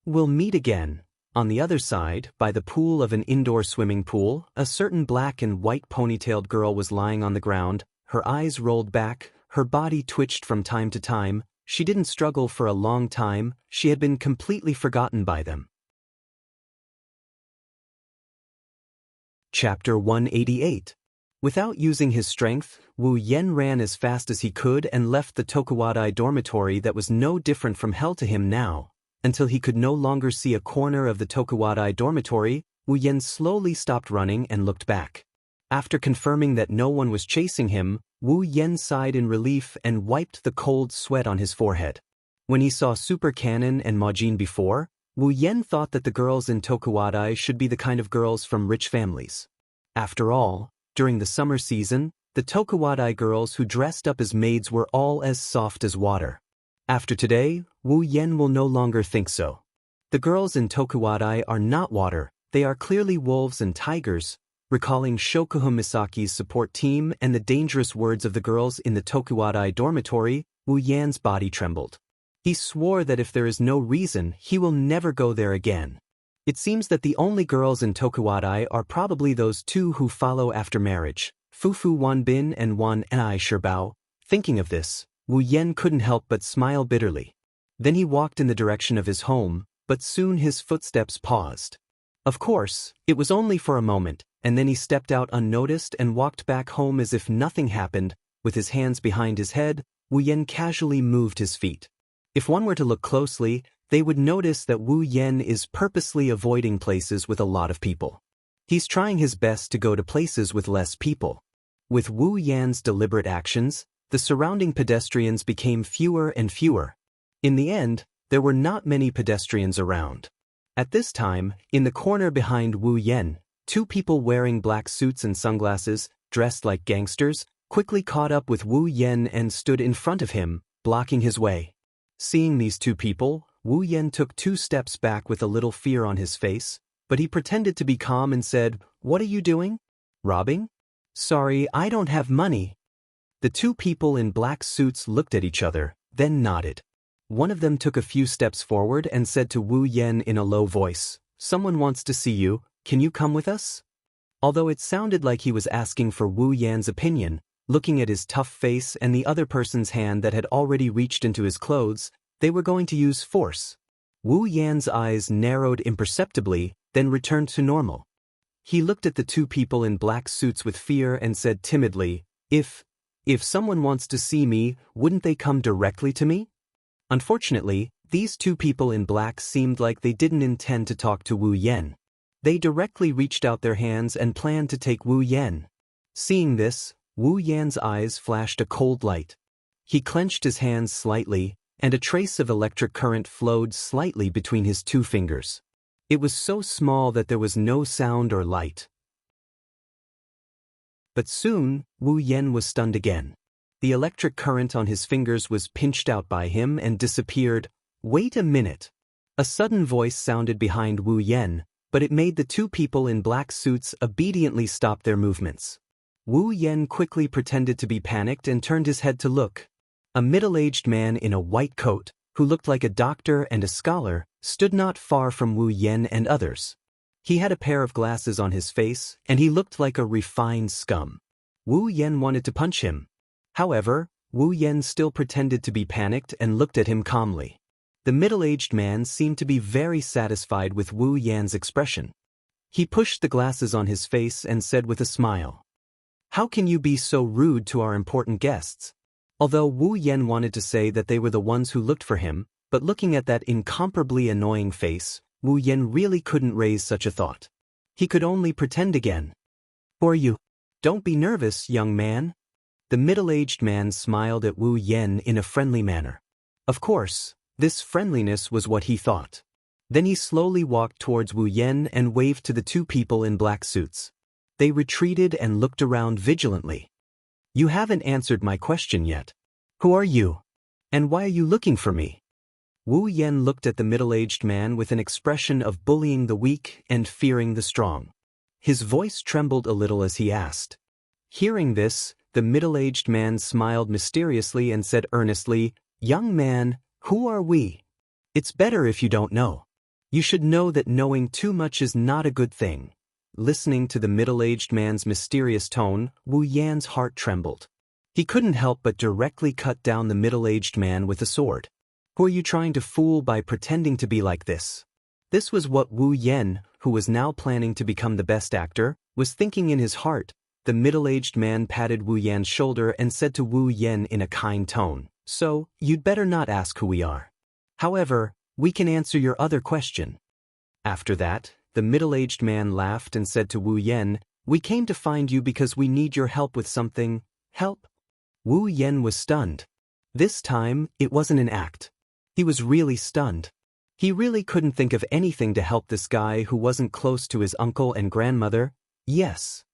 "We'll meet again." On the other side, by the pool of an indoor swimming pool, a certain black and white ponytailed girl was lying on the ground, her eyes rolled back, her body twitched from time to time. She didn't struggle for a long time, she had been completely forgotten by them. Chapter 188. Without using his strength, Wu Yan ran as fast as he could and left the Tokuwadai dormitory that was no different from hell to him now. Until he could no longer see a corner of the Tokuwadai dormitory, Wu Yan slowly stopped running and looked back. After confirming that no one was chasing him, Wu Yan sighed in relief and wiped the cold sweat on his forehead. When he saw Super Cannon and Majin before, Wu Yan thought that the girls in Tokuwadai should be the kind of girls from rich families. After all, during the summer season, the Tokuwadai girls who dressed up as maids were all as soft as water. After today, Wu Yan will no longer think so. The girls in Tokuwadai are not water, they are clearly wolves and tigers. Recalling Shokuha Misaki's support team and the dangerous words of the girls in the Tokuwadai dormitory, Wu Yan's body trembled. He swore that if there is no reason, he will never go there again. It seems that the only girls in Tokuwadai are probably those two who follow after marriage, Fufu Wanbin and Wan Ai Shirbao. Thinking of this, Wu Yan couldn't help but smile bitterly. Then he walked in the direction of his home, but soon his footsteps paused. Of course, it was only for a moment, and then he stepped out unnoticed and walked back home as if nothing happened. With his hands behind his head, Wu Yan casually moved his feet. If one were to look closely, they would notice that Wu Yan is purposely avoiding places with a lot of people. He's trying his best to go to places with less people. With Wu Yan's deliberate actions, the surrounding pedestrians became fewer and fewer. In the end, there were not many pedestrians around. At this time, in the corner behind Wu Yan, two people wearing black suits and sunglasses, dressed like gangsters, quickly caught up with Wu Yan and stood in front of him, blocking his way. Seeing these two people, Wu Yan took 2 steps back with a little fear on his face, but he pretended to be calm and said, "What are you doing? Robbing? Sorry, I don't have money." The two people in black suits looked at each other, then nodded. One of them took a few steps forward and said to Wu Yan in a low voice, "Someone wants to see you, can you come with us?" Although it sounded like he was asking for Wu Yan's opinion, looking at his tough face and the other person's hand that had already reached into his clothes, they were going to use force. Wu Yan's eyes narrowed imperceptibly, then returned to normal. He looked at the two people in black suits with fear and said timidly, If someone wants to see me, wouldn't they come directly to me?" Unfortunately, these two people in black seemed like they didn't intend to talk to Wu Yan. They directly reached out their hands and planned to take Wu Yan. Seeing this, Wu Yan's eyes flashed a cold light. He clenched his hands slightly, and a trace of electric current flowed slightly between his 2 fingers. It was so small that there was no sound or light. But soon, Wu Yan was stunned again. The electric current on his fingers was pinched out by him and disappeared. Wait a minute. A sudden voice sounded behind Wu Yan, but it made the two people in black suits obediently stop their movements. Wu Yan quickly pretended to be panicked and turned his head to look. A middle-aged man in a white coat, who looked like a doctor and a scholar, stood not far from Wu Yan and others. He had a pair of glasses on his face, and he looked like a refined scum. Wu Yan wanted to punch him. However, Wu Yan still pretended to be panicked and looked at him calmly. The middle-aged man seemed to be very satisfied with Wu Yan's expression. He pushed the glasses on his face and said with a smile, "How can you be so rude to our important guests?" Although Wu Yan wanted to say that they were the ones who looked for him, but looking at that incomparably annoying face, Wu Yan really couldn't raise such a thought. He could only pretend again. "Who are you? Don't be nervous, young man." The middle-aged man smiled at Wu Yan in a friendly manner. Of course, this friendliness was what he thought. Then he slowly walked towards Wu Yan and waved to the two people in black suits. They retreated and looked around vigilantly. "You haven't answered my question yet. Who are you? And why are you looking for me?" Wu Yan looked at the middle-aged man with an expression of bullying the weak and fearing the strong. His voice trembled a little as he asked. Hearing this, the middle-aged man smiled mysteriously and said earnestly, "Young man, who are we? It's better if you don't know. You should know that knowing too much is not a good thing." Listening to the middle-aged man's mysterious tone, Wu Yan's heart trembled. He couldn't help but directly cut down the middle-aged man with a sword. Who are you trying to fool by pretending to be like this? This was what Wu Yan, who was now planning to become the best actor, was thinking in his heart. The middle-aged man patted Wu Yan's shoulder and said to Wu Yan in a kind tone, "So, you'd better not ask who we are. However, we can answer your other question." After that, the middle-aged man laughed and said to Wu Yan, "We came to find you because we need your help with something." "Help?" Wu Yan was stunned. This time, it wasn't an act. He was really stunned. He really couldn't think of anything to help this guy who wasn't close to his uncle and grandmother. "Yes."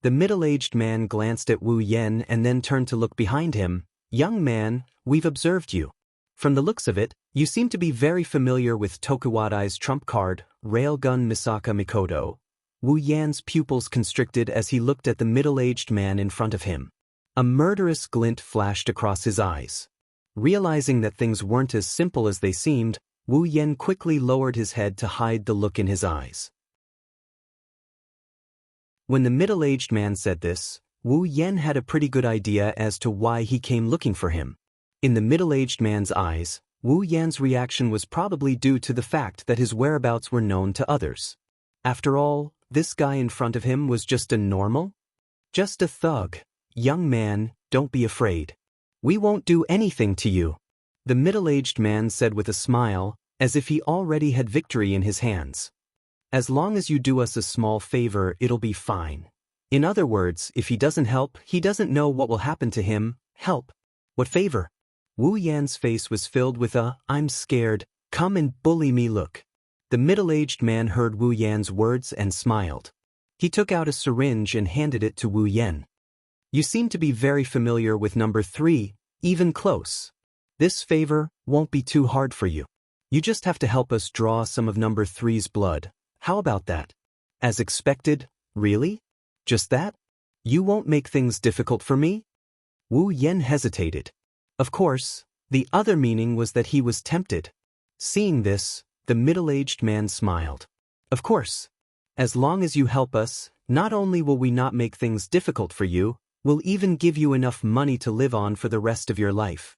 The middle-aged man glanced at Wu Yan and then turned to look behind him. "Young man, we've observed you. From the looks of it, you seem to be very familiar with Tokuwadai's trump card, Railgun Misaka Mikoto." Wu Yan's pupils constricted as he looked at the middle-aged man in front of him. A murderous glint flashed across his eyes. Realizing that things weren't as simple as they seemed, Wu Yan quickly lowered his head to hide the look in his eyes. When the middle-aged man said this, Wu Yan had a pretty good idea as to why he came looking for him. In the middle-aged man's eyes, Wu Yan's reaction was probably due to the fact that his whereabouts were known to others. After all, this guy in front of him was just a thug. "Young man, don't be afraid. We won't do anything to you," the middle-aged man said with a smile, as if he already had victory in his hands. "As long as you do us a small favor, it'll be fine. In other words, if he doesn't help, he doesn't know what will happen to him." "Help? What favor?" Wu Yan's face was filled with a "I'm scared, come and bully me" look. The middle-aged man heard Wu Yan's words and smiled. He took out a syringe and handed it to Wu Yan. "You seem to be very familiar with number 3, even close. This favor won't be too hard for you. You just have to help us draw some of number 3's blood. How about that?" "As expected, really? Just that? You won't make things difficult for me?" Wu Yan hesitated. Of course, the other meaning was that he was tempted. Seeing this, the middle-aged man smiled. "Of course. As long as you help us, not only will we not make things difficult for you, we'll even give you enough money to live on for the rest of your life."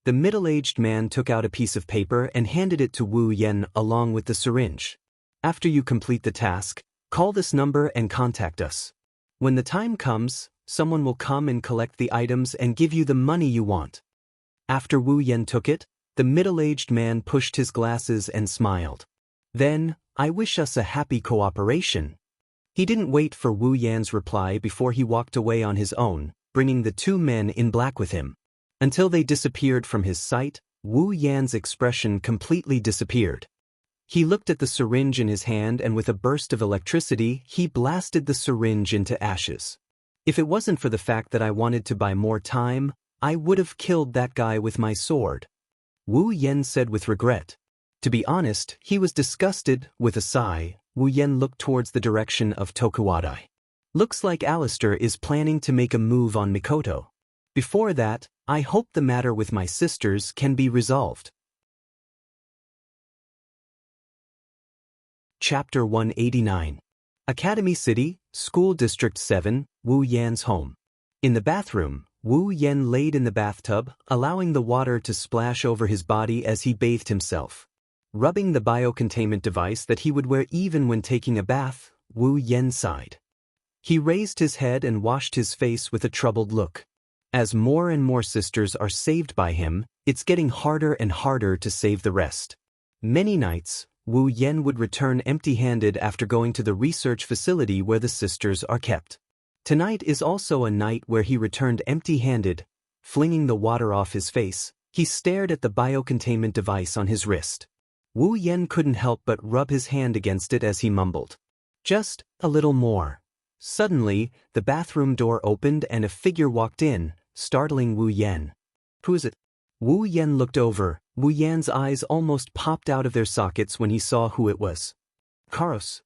The middle-aged man took out a piece of paper and handed it to Wu Yan along with the syringe. "After you complete the task, call this number and contact us. When the time comes, someone will come and collect the items and give you the money you want." After Wu Yan took it, the middle-aged man pushed his glasses and smiled. "Then, I wish us a happy cooperation." He didn't wait for Wu Yan's reply before he walked away on his own, bringing the two men in black with him. Until they disappeared from his sight, Wu Yan's expression completely disappeared. He looked at the syringe in his hand and with a burst of electricity, he blasted the syringe into ashes. If it wasn't for the fact that I wanted to buy more time, I would have killed that guy with my sword. Wu Yen said with regret. To be honest, he was disgusted. With a sigh, Wu Yen looked towards the direction of Tokuwadai. Looks like Alistair is planning to make a move on Mikoto. Before that, I hope the matter with my sisters can be resolved. Chapter 189. Academy City, School District 7, Wu Yan's home. In the bathroom, Wu Yan laid in the bathtub, allowing the water to splash over his body as he bathed himself. Rubbing the biocontainment device that he would wear even when taking a bath, Wu Yan sighed. He raised his head and washed his face with a troubled look. As more and more sisters are saved by him, it's getting harder and harder to save the rest. Many nights, Wu Yan would return empty-handed after going to the research facility where the sisters are kept. Tonight is also a night where he returned empty-handed. Flinging the water off his face, he stared at the biocontainment device on his wrist. Wu Yan couldn't help but rub his hand against it as he mumbled. Just a little more. Suddenly, the bathroom door opened and a figure walked in, startling Wu Yan. Who is it? Wu Yan looked over. Wu Yan's eyes almost popped out of their sockets when he saw who it was. Karos.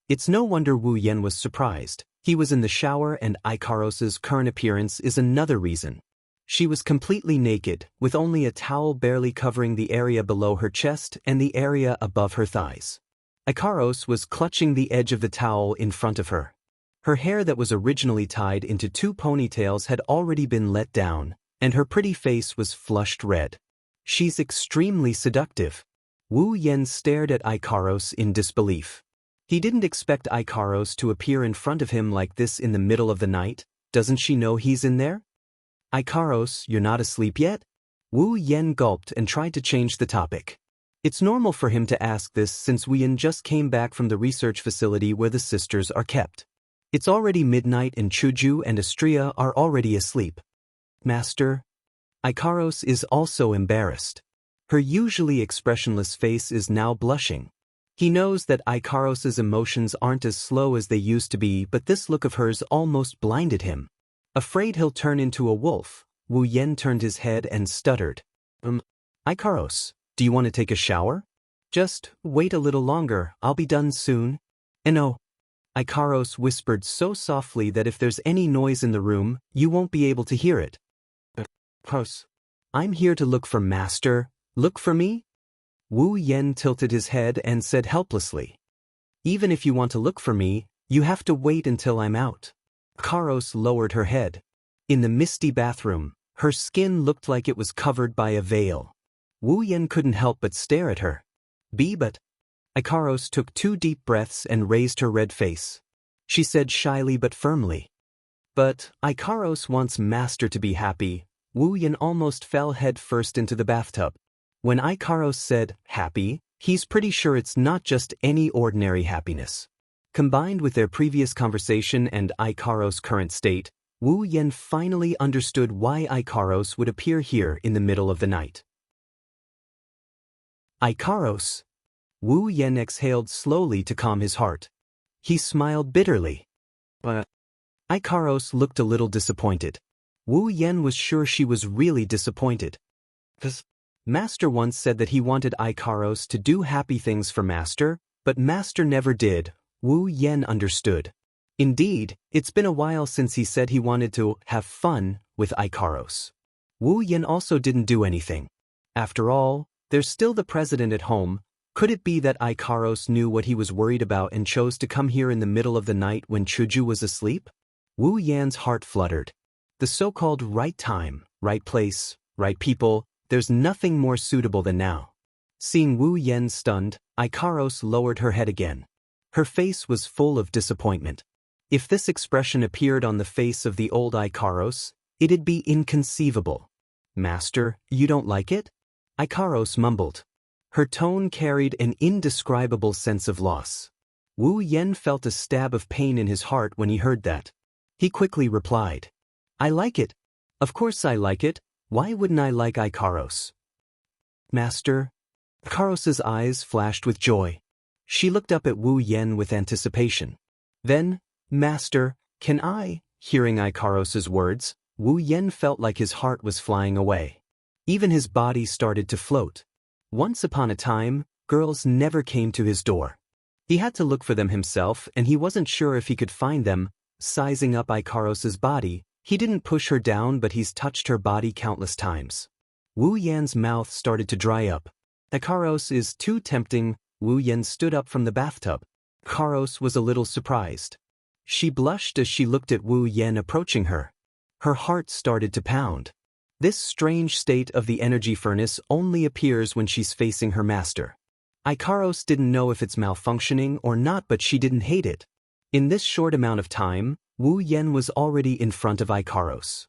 It's no wonder Wu Yan was surprised. He was in the shower and Ikaros's current appearance is another reason. She was completely naked, with only a towel barely covering the area below her chest and the area above her thighs. Ikaros was clutching the edge of the towel in front of her. Her hair that was originally tied into 2 ponytails had already been let down, and her pretty face was flushed red. She's extremely seductive. Wu Yan stared at Ikaros in disbelief. He didn't expect Ikaros to appear in front of him like this in the middle of the night. Doesn't she know he's in there? Ikaros, you're not asleep yet? Wu Yan gulped and tried to change the topic. It's normal for him to ask this since Wu Yan just came back from the research facility where the sisters are kept. It's already midnight and Chuju and Astria are already asleep. Master? Ikaros is also embarrassed. Her usually expressionless face is now blushing. He knows that Ikaros's emotions aren't as slow as they used to be, but this look of hers almost blinded him. Afraid he'll turn into a wolf, Wu Yan turned his head and stuttered. Ikaros, do you want to take a shower? Just wait a little longer, I'll be done soon. No. Ikaros whispered so softly that if there's any noise in the room, you won't be able to hear it. Karos, I'm here to look for Master. Look for me? Wu Yan tilted his head and said helplessly. Even if you want to look for me, you have to wait until I'm out. Karos lowered her head. In the misty bathroom, her skin looked like it was covered by a veil. Wu Yan couldn't help but stare at her. But. Ikaros took 2 deep breaths and raised her red face. She said shyly but firmly. But Ikaros wants Master to be happy. Wu Yan almost fell head first into the bathtub. When Ikaros said happy, he's pretty sure it's not just any ordinary happiness. Combined with their previous conversation and Ikaros' current state, Wu Yan finally understood why Ikaros would appear here in the middle of the night. Ikaros. Wu Yan exhaled slowly to calm his heart. He smiled bitterly. Ikaros looked a little disappointed. Wu Yan was sure she was really disappointed. Master once said that he wanted Ikaros to do happy things for Master, but Master never did. Wu Yan understood. Indeed, it's been a while since he said he wanted to have fun with Ikaros. Wu Yan also didn't do anything. After all, there's still the president at home. Could it be that Ikaros knew what he was worried about and chose to come here in the middle of the night when Chuju was asleep? Wu Yan's heart fluttered. The so-called right time, right place, right people, there's nothing more suitable than now. Seeing Wu Yan stunned, Ikaros lowered her head again. Her face was full of disappointment. If this expression appeared on the face of the old Ikaros, it'd be inconceivable. Master, you don't like it? Ikaros mumbled. Her tone carried an indescribable sense of loss. Wu Yan felt a stab of pain in his heart when he heard that. He quickly replied. I like it. Of course I like it. Why wouldn't I like Ikaros? Master? Ikaros's eyes flashed with joy. She looked up at Wu Yen with anticipation. Then, Master, can I? Hearing Ikaros's words, Wu Yen felt like his heart was flying away. Even his body started to float. Once upon a time, girls never came to his door. He had to look for them himself, and he wasn't sure if he could find them. Sizing up Ikaros's body, he didn't push her down, but he's touched her body countless times. Wu Yan's mouth started to dry up. Ikaros is too tempting. Wu Yan stood up from the bathtub. Ikaros was a little surprised. She blushed as she looked at Wu Yan approaching her. Her heart started to pound. This strange state of the energy furnace only appears when she's facing her master. Ikaros didn't know if it's malfunctioning or not, but she didn't hate it. In this short amount of time, Wu Yan was already in front of Ikaros.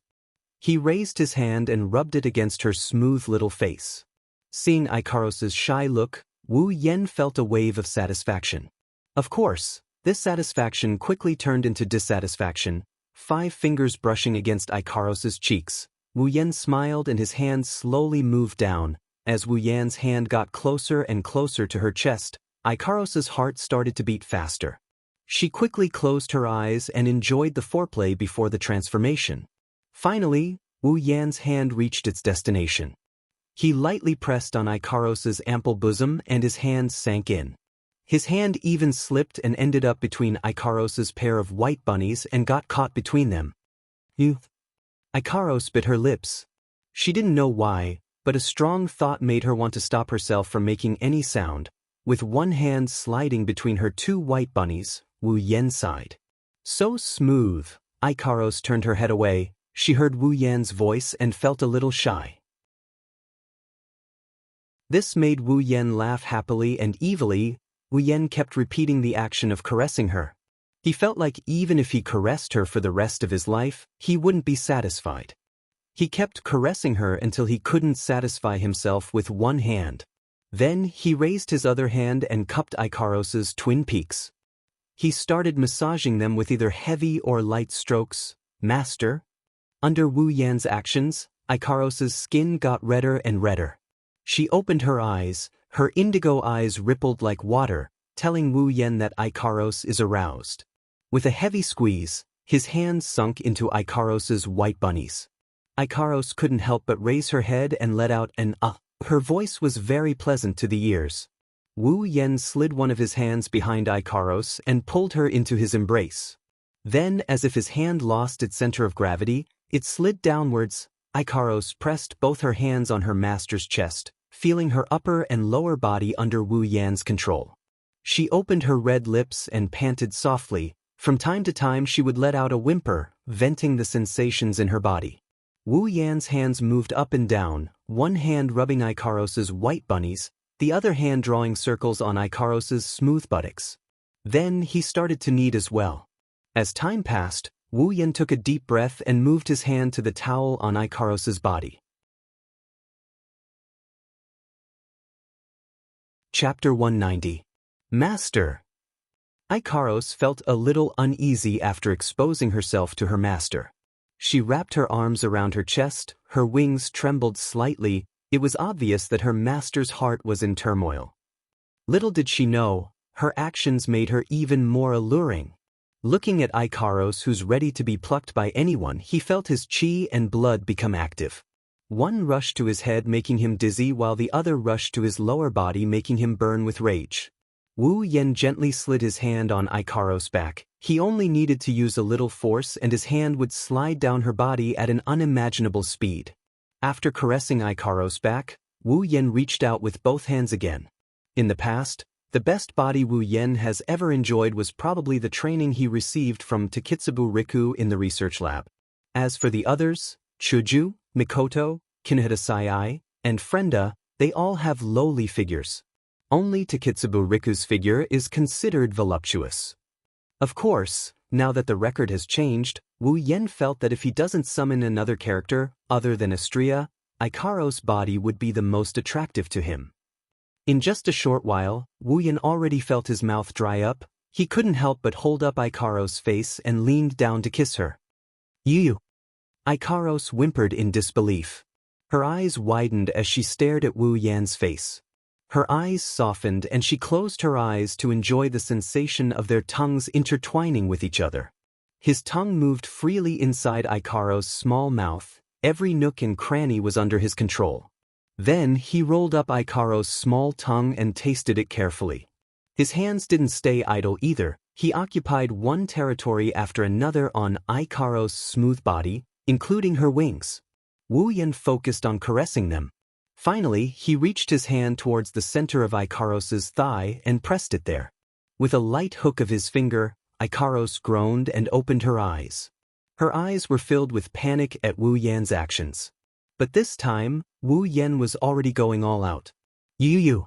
He raised his hand and rubbed it against her smooth little face. Seeing Ikaros's shy look, Wu Yan felt a wave of satisfaction. Of course, this satisfaction quickly turned into dissatisfaction. 5 fingers brushing against Ikaros's cheeks, Wu Yan smiled and his hand slowly moved down. As Wu Yan's hand got closer and closer to her chest, Ikaros's heart started to beat faster. She quickly closed her eyes and enjoyed the foreplay before the transformation. Finally, Wu Yan's hand reached its destination. He lightly pressed on Ikaros's ample bosom and his hand sank in. His hand even slipped and ended up between Ikaros's pair of white bunnies and got caught between them. Ikaros bit her lips. She didn't know why, but a strong thought made her want to stop herself from making any sound. With one hand sliding between her 2 white bunnies, Wu Yan sighed. So smooth. Ikaros turned her head away. She heard Wu Yan's voice and felt a little shy. This made Wu Yan laugh happily and evilly. Wu Yan kept repeating the action of caressing her. He felt like even if he caressed her for the rest of his life, he wouldn't be satisfied. He kept caressing her until he couldn't satisfy himself with one hand. Then he raised his other hand and cupped Ikaros's twin peaks. He started massaging them with either heavy or light strokes. Master? Under Wu Yan's actions, Ikaros's skin got redder and redder. She opened her eyes. Her indigo eyes rippled like water, telling Wu Yan that Ikaros is aroused. With a heavy squeeze, his hands sunk into Ikaros's white bunnies. Ikaros couldn't help but raise her head and let out an ah. Her voice was very pleasant to the ears. Wu Yan slid one of his hands behind Ikaros and pulled her into his embrace. Then, as if his hand lost its center of gravity, it slid downwards. Ikaros pressed both her hands on her master's chest, feeling her upper and lower body under Wu Yan's control. She opened her red lips and panted softly. From time to time she would let out a whimper, venting the sensations in her body. Wu Yan's hands moved up and down, one hand rubbing Ikaros's white bunnies, the other hand drawing circles on Ikaros's smooth buttocks. Then he started to knead as well. As time passed, Wu Yan took a deep breath and moved his hand to the towel on Ikaros's body. Chapter 190. Master. Ikaros felt a little uneasy after exposing herself to her master. She wrapped her arms around her chest, her wings trembled slightly. It was obvious that her master's heart was in turmoil. Little did she know, her actions made her even more alluring. Looking at Ikaros, who's ready to be plucked by anyone, he felt his chi and blood become active. One rushed to his head, making him dizzy, while the other rushed to his lower body, making him burn with rage. Wu Yan gently slid his hand on Ikaros' back. He only needed to use a little force and his hand would slide down her body at an unimaginable speed. After caressing Ikaros' back, Wu Yan reached out with both hands again. In the past, the best body Wu Yan has ever enjoyed was probably the training he received from Takitsubu Riku in the research lab. As for the others, Chuju, Mikoto, Kinohita Sai, and Frenda, they all have lowly figures. Only Takitsubu Riku's figure is considered voluptuous. Of course, now that the record has changed, Wu Yan felt that if he doesn't summon another character, other than Astria, Ikaros' body would be the most attractive to him. In just a short while, Wu Yan already felt his mouth dry up. He couldn't help but hold up Ikaros' face and leaned down to kiss her. You. Ikaros whimpered in disbelief. Her eyes widened as she stared at Wu Yan's face. Her eyes softened and she closed her eyes to enjoy the sensation of their tongues intertwining with each other. His tongue moved freely inside Ikaro's small mouth, every nook and cranny was under his control. Then he rolled up Ikaro's small tongue and tasted it carefully. His hands didn't stay idle either, he occupied one territory after another on Ikaro's smooth body, including her wings. Wu Yan focused on caressing them. Finally, he reached his hand towards the center of Ikaros's thigh and pressed it there. With a light hook of his finger, Ikaros groaned and opened her eyes. Her eyes were filled with panic at Wu Yan's actions. But this time, Wu Yan was already going all out. Yu.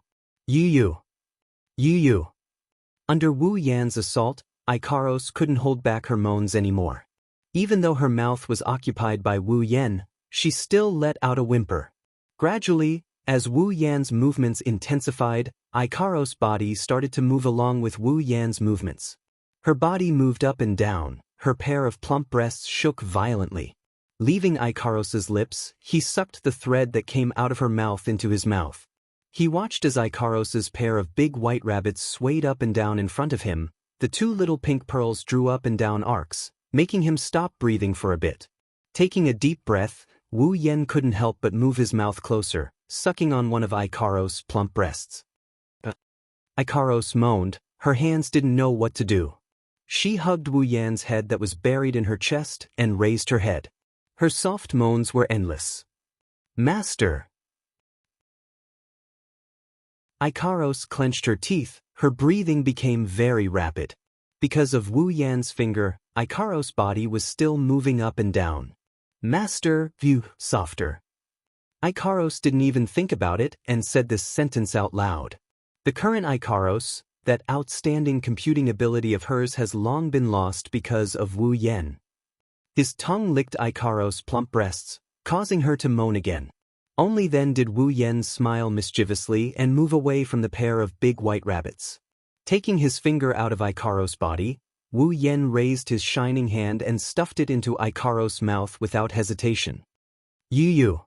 Under Wu Yan's assault, Ikaros couldn't hold back her moans anymore. Even though her mouth was occupied by Wu Yan, she still let out a whimper. Gradually, as Wu Yan's movements intensified, Ikaros' body started to move along with Wu Yan's movements. Her body moved up and down, her pair of plump breasts shook violently. Leaving Ikaros's lips, he sucked the thread that came out of her mouth into his mouth. He watched as Ikaros's pair of big white rabbits swayed up and down in front of him. The two little pink pearls drew up and down arcs, making him stop breathing for a bit. Taking a deep breath, Wu Yan couldn't help but move his mouth closer, sucking on one of Ikaros' plump breasts. Ikaros moaned, her hands didn't know what to do. She hugged Wu Yan's head that was buried in her chest and raised her head. Her soft moans were endless. Master! Ikaros clenched her teeth, her breathing became very rapid. Because of Wu Yan's finger, Ikaros' body was still moving up and down. Master, view, softer. Ikaros didn't even think about it and said this sentence out loud. The current Ikaros, that outstanding computing ability of hers has long been lost because of Wu Yan. His tongue licked Ikaros' plump breasts, causing her to moan again. Only then did Wu Yan smile mischievously and move away from the pair of big white rabbits. Taking his finger out of Ikaros' body, Wu Yan raised his shining hand and stuffed it into Ikaros' mouth without hesitation. Yu.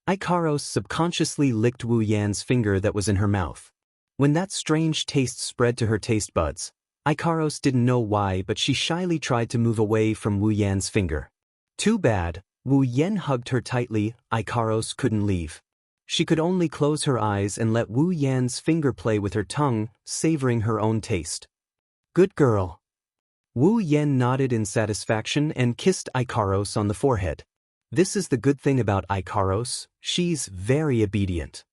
Ikaros subconsciously licked Wu Yan's finger that was in her mouth. When that strange taste spread to her taste buds, Ikaros didn't know why, but she shyly tried to move away from Wu Yan's finger. Too bad, Wu Yan hugged her tightly, Ikaros couldn't leave. She could only close her eyes and let Wu Yan's finger play with her tongue, savoring her own taste. Good girl. Wu Yan nodded in satisfaction and kissed Ikaros on the forehead. This is the good thing about Ikaros, she's very obedient.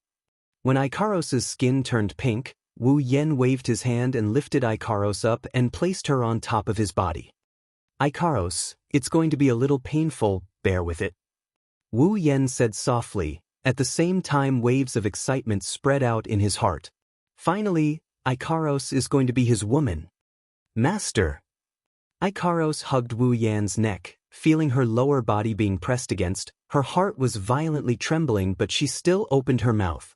When Ikaros's skin turned pink, Wu Yan waved his hand and lifted Ikaros up and placed her on top of his body. Ikaros, it's going to be a little painful, bear with it. Wu Yan said softly, at the same time waves of excitement spread out in his heart. Finally, Ikaros is going to be his woman. Master! Ikaros hugged Wu Yan's neck, feeling her lower body being pressed against. Her heart was violently trembling, but she still opened her mouth.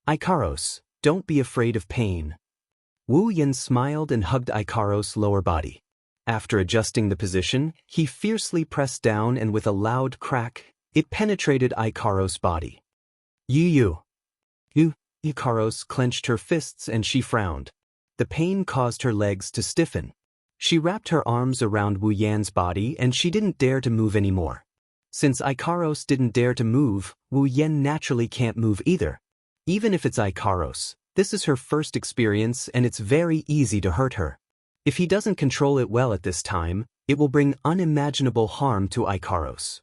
Ikaros, don't be afraid of pain. Wu Yan smiled and hugged Ikaros' lower body. After adjusting the position, he fiercely pressed down and with a loud crack, it penetrated Ikaros' body. You. Ikaros clenched her fists and she frowned. The pain caused her legs to stiffen. She wrapped her arms around Wu Yan's body and she didn't dare to move anymore. Since Ikaros didn't dare to move, Wu Yan naturally can't move either. Even if it's Ikaros, this is her first experience and it's very easy to hurt her. If he doesn't control it well at this time, it will bring unimaginable harm to Ikaros.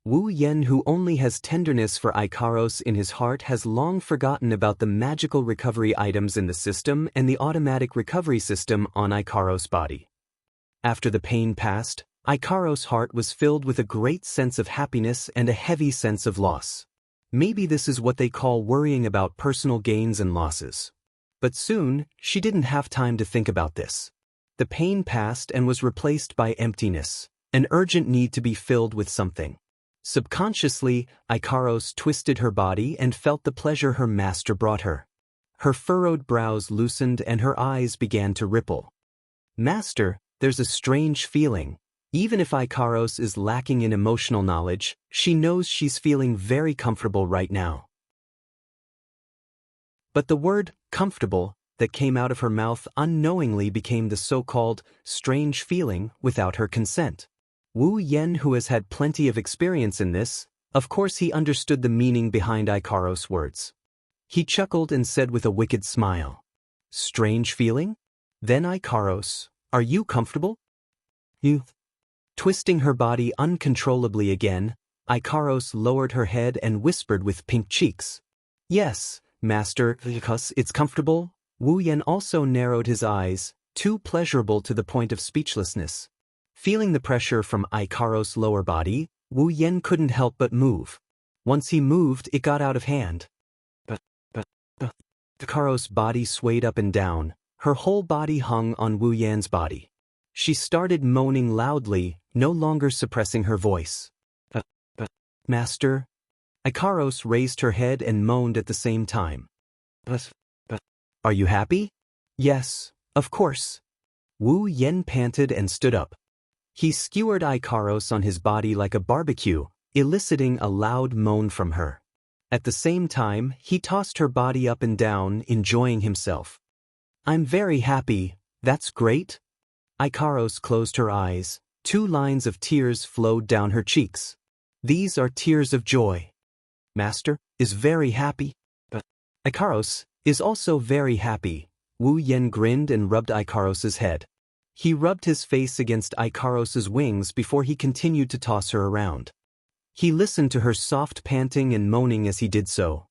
Wu Yan, who only has tenderness for Ikaros in his heart, has long forgotten about the magical recovery items in the system and the automatic recovery system on Ikaros' body. After the pain passed, Ikaros' heart was filled with a great sense of happiness and a heavy sense of loss. Maybe this is what they call worrying about personal gains and losses. But soon, she didn't have time to think about this. The pain passed and was replaced by emptiness, an urgent need to be filled with something. Subconsciously, Ikaros twisted her body and felt the pleasure her master brought her. Her furrowed brows loosened and her eyes began to ripple. Master, there's a strange feeling. Even if Ikaros is lacking in emotional knowledge, she knows she's feeling very comfortable right now. But the word comfortable that came out of her mouth unknowingly became the so-called strange feeling without her consent. Wu Yen, who has had plenty of experience in this, of course he understood the meaning behind Ikaros' words. He chuckled and said with a wicked smile, "Strange feeling? Then Ikaros, are you comfortable?" You. Twisting her body uncontrollably again, Ikaros lowered her head and whispered with pink cheeks, "Yes, master, because it's comfortable." Wu Yen also narrowed his eyes, too pleasurable to the point of speechlessness. Feeling the pressure from Ikaros' lower body, Wu Yen couldn't help but move. Once he moved, it got out of hand. But. Ikaros' body swayed up and down, her whole body hung on Wu Yan's body. She started moaning loudly, no longer suppressing her voice. But, master? Ikaros raised her head and moaned at the same time. But, are you happy? Yes, of course. Wu Yen panted and stood up. He skewered Ikaros on his body like a barbecue, eliciting a loud moan from her. At the same time, he tossed her body up and down, enjoying himself. I'm very happy, that's great. Ikaros closed her eyes. 2 lines of tears flowed down her cheeks. These are tears of joy. Master is very happy. But Ikaros is also very happy. Wu Yen grinned and rubbed Ikaros' head. He rubbed his face against Ikaros' wings before he continued to toss her around. He listened to her soft panting and moaning as he did so.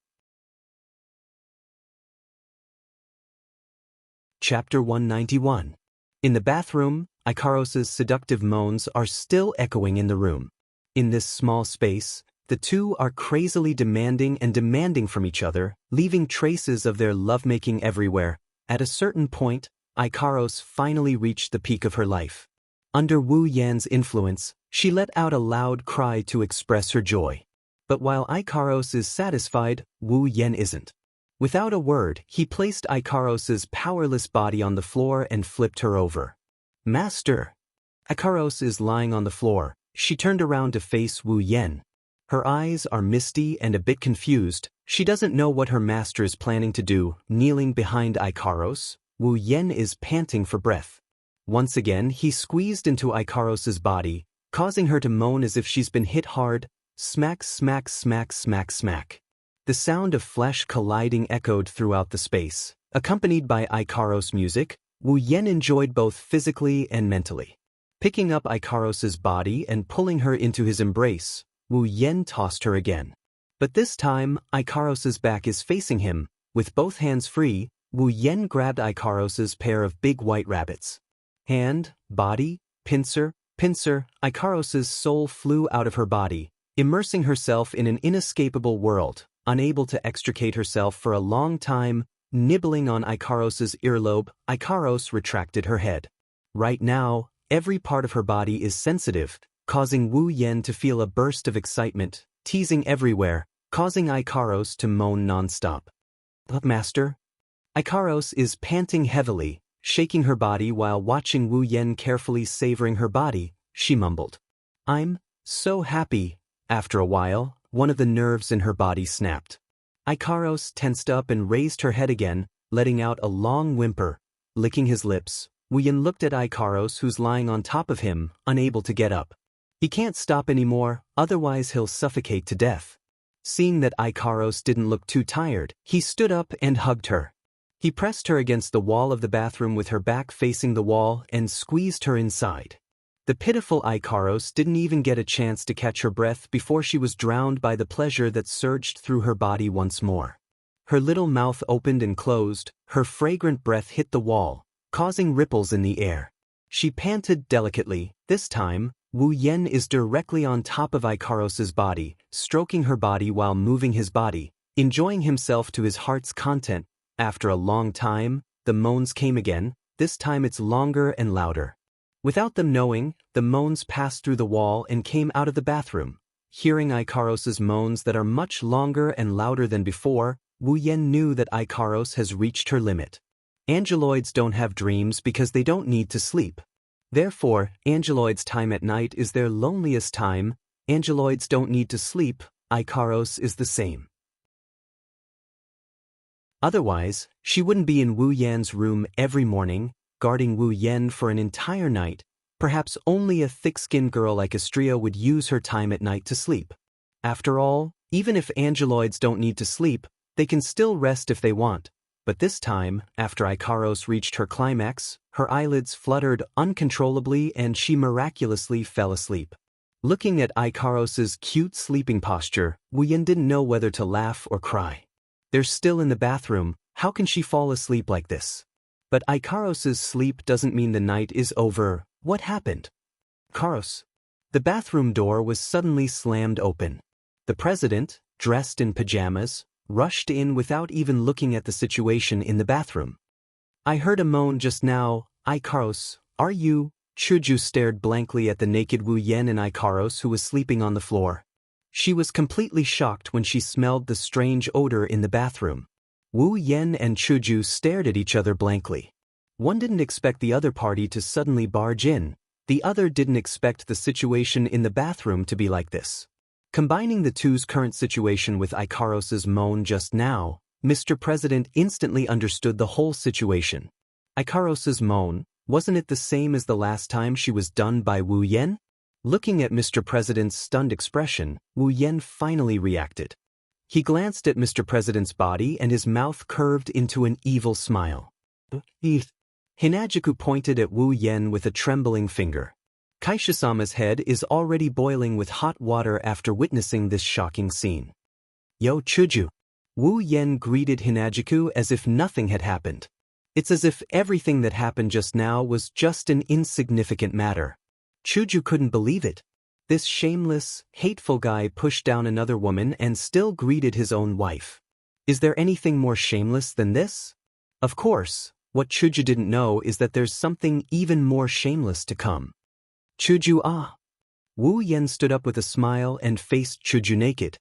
Chapter 191. In the bathroom, Ikaros' seductive moans are still echoing in the room. In this small space, the two are crazily demanding from each other, leaving traces of their lovemaking everywhere. At a certain point, Ikaros finally reached the peak of her life. Under Wu Yan's influence, she let out a loud cry to express her joy. But while Ikaros is satisfied, Wu Yan isn't. Without a word, he placed Ikaros' powerless body on the floor and flipped her over. Master! Ikaros is lying on the floor. She turned around to face Wu Yan. Her eyes are misty and a bit confused. She doesn't know what her master is planning to do. Kneeling behind Ikaros, Wu Yan is panting for breath. Once again, he squeezed into Ikaros' body, causing her to moan as if she's been hit hard. Smack, smack, smack, smack, smack. The sound of flesh colliding echoed throughout the space. Accompanied by Ikaros' music, Wu Yan enjoyed both physically and mentally. Picking up Ikaros' body and pulling her into his embrace, Wu Yan tossed her again. But this time, Ikaros' back is facing him. With both hands free, Wu Yan grabbed Ikaros' pair of big white rabbits. Hand, body, pincer. Ikaros' soul flew out of her body, immersing herself in an inescapable world, unable to extricate herself for a long time. Nibbling on Ikaros' earlobe, Ikaros retracted her head. Right now, every part of her body is sensitive, causing Wu Yan to feel a burst of excitement, teasing everywhere, causing Ikaros to moan non-stop. But master? Ikaros is panting heavily, shaking her body while watching Wu Yan carefully savoring her body. She mumbled, I'm so happy. After a while, one of the nerves in her body snapped. Ikaros tensed up and raised her head again, letting out a long whimper. Licking his lips, Wu Yan looked at Ikaros, who's lying on top of him, unable to get up. He can't stop anymore, otherwise he'll suffocate to death. Seeing that Ikaros didn't look too tired, he stood up and hugged her. He pressed her against the wall of the bathroom with her back facing the wall and squeezed her inside. The pitiful Ikaros didn't even get a chance to catch her breath before she was drowned by the pleasure that surged through her body once more. Her little mouth opened and closed, her fragrant breath hit the wall, causing ripples in the air. She panted delicately. This time, Wu Yan is directly on top of Ikaros' body, stroking her body while moving his body, enjoying himself to his heart's content. After a long time, the moans came again. This time it's longer and louder. Without them knowing, the moans passed through the wall and came out of the bathroom. Hearing Ikaros' moans that are much longer and louder than before, Wu Yan knew that Ikaros has reached her limit. Angeloids don't have dreams because they don't need to sleep. Therefore, Angeloids' time at night is their loneliest time. Angeloids don't need to sleep. Ikaros is the same. Otherwise, she wouldn't be in Wu Yan's room every morning, guarding Wu Yan for an entire night. Perhaps only a thick-skinned girl like Astria would use her time at night to sleep. After all, even if angeloids don't need to sleep, they can still rest if they want. But this time, after Ikaros reached her climax, her eyelids fluttered uncontrollably and she miraculously fell asleep. Looking at Ikaros's cute sleeping posture, Wu Yan didn't know whether to laugh or cry. They're still in the bathroom, how can she fall asleep like this? But Ikaros's sleep doesn't mean the night is over. What happened? Ikaros. The bathroom door was suddenly slammed open. The president, dressed in pajamas, rushed in without even looking at the situation in the bathroom. I heard a moan just now. Ikaros, are you? Chuju stared blankly at the naked Wu Yan and Ikaros, who was sleeping on the floor. She was completely shocked when she smelled the strange odor in the bathroom. Wu Yan and Chuju stared at each other blankly. One didn't expect the other party to suddenly barge in. The other didn't expect the situation in the bathroom to be like this. Combining the two's current situation with Ikaros's moan just now, Mr. President instantly understood the whole situation. Ikaros's moan, wasn't it the same as the last time she was done by Wu Yan? Looking at Mr. President's stunned expression, Wu Yan finally reacted. He glanced at Mr. President's body and his mouth curved into an evil smile. Hinajuku pointed at Wu Yan with a trembling finger. Kaisha-sama's head is already boiling with hot water after witnessing this shocking scene. Yo Chuju. Wu Yan greeted Hinajuku as if nothing had happened. It's as if everything that happened just now was just an insignificant matter. Chuju couldn't believe it. This shameless, hateful guy pushed down another woman and still greeted his own wife. Is there anything more shameless than this? Of course, what Chuju didn't know is that there's something even more shameless to come. Chuju ah. Wu Yan stood up with a smile and faced Chuju naked.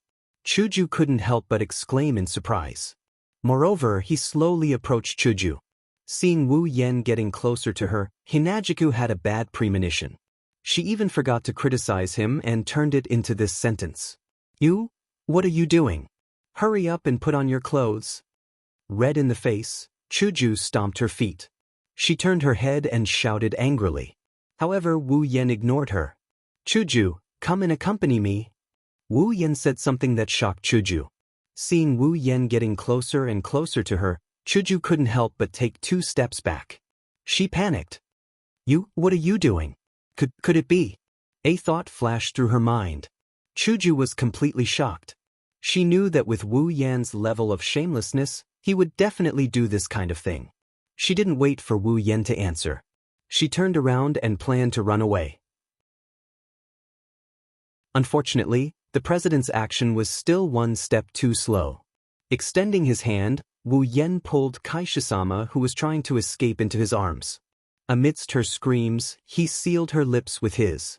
Chuju couldn't help but exclaim in surprise. Moreover, he slowly approached Chuju. Seeing Wu Yan getting closer to her, Hinajuku had a bad premonition. She even forgot to criticize him and turned it into this sentence. You? What are you doing? Hurry up and put on your clothes. Red in the face, Chuju stomped her feet. She turned her head and shouted angrily. However, Wu Yan ignored her. Chuju, come and accompany me. Wu Yan said something that shocked Chuju. Seeing Wu Yan getting closer and closer to her, Chuju couldn't help but take 2 steps back. She panicked. What are you doing? Could it be? A thought flashed through her mind. Chuju was completely shocked. She knew that with Wu Yan's level of shamelessness, he would definitely do this kind of thing. She didn't wait for Wu Yan to answer. She turned around and planned to run away. Unfortunately, the president's action was still one step too slow. Extending his hand, Wu Yan pulled Kaisha-sama, who was trying to escape, into his arms. Amidst her screams, he sealed her lips with his.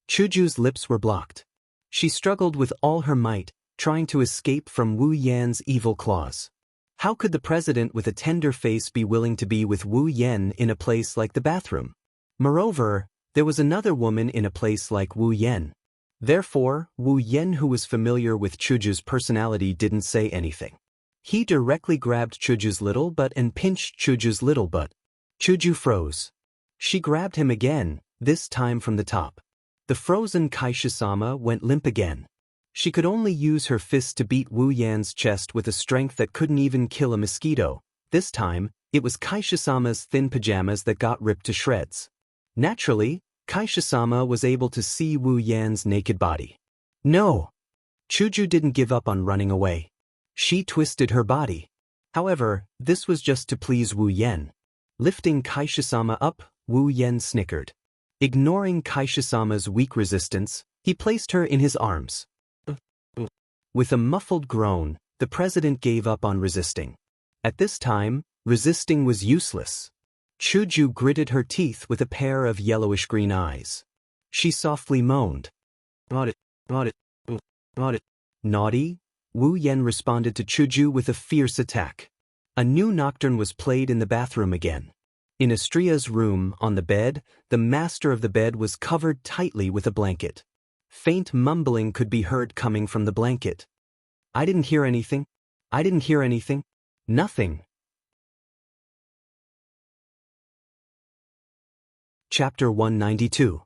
Chuju's lips were blocked. She struggled with all her might, trying to escape from Wu Yan's evil claws. How could the president with a tender face be willing to be with Wu Yan in a place like the bathroom? Moreover, there was another woman in a place like Wu Yan. Therefore, Wu Yan, who was familiar with Chuju's personality, didn't say anything. He directly grabbed Chuju's little butt and pinched Chuju's little butt. Chuju froze. She grabbed him again, this time from the top. The frozen Kaisha-sama went limp again. She could only use her fists to beat Wu Yan's chest with a strength that couldn't even kill a mosquito. This time, it was Kaisha-sama's thin pajamas that got ripped to shreds. Naturally, Kaisha-sama was able to see Wu Yan's naked body. No! Chuju didn't give up on running away. She twisted her body. However, this was just to please Wu Yan. Lifting Kaisha-sama up, Wu Yan snickered. Ignoring Kaisha-sama's weak resistance, he placed her in his arms. With a muffled groan, the president gave up on resisting. At this time, resisting was useless. Chuju gritted her teeth with a pair of yellowish-green eyes. She softly moaned. Naughty? Wu Yan responded to Chuju with a fierce attack. A new nocturne was played in the bathroom again. In Astria's room, on the bed, the master of the bed was covered tightly with a blanket. Faint mumbling could be heard coming from the blanket. I didn't hear anything. I didn't hear anything. Nothing. Chapter 192.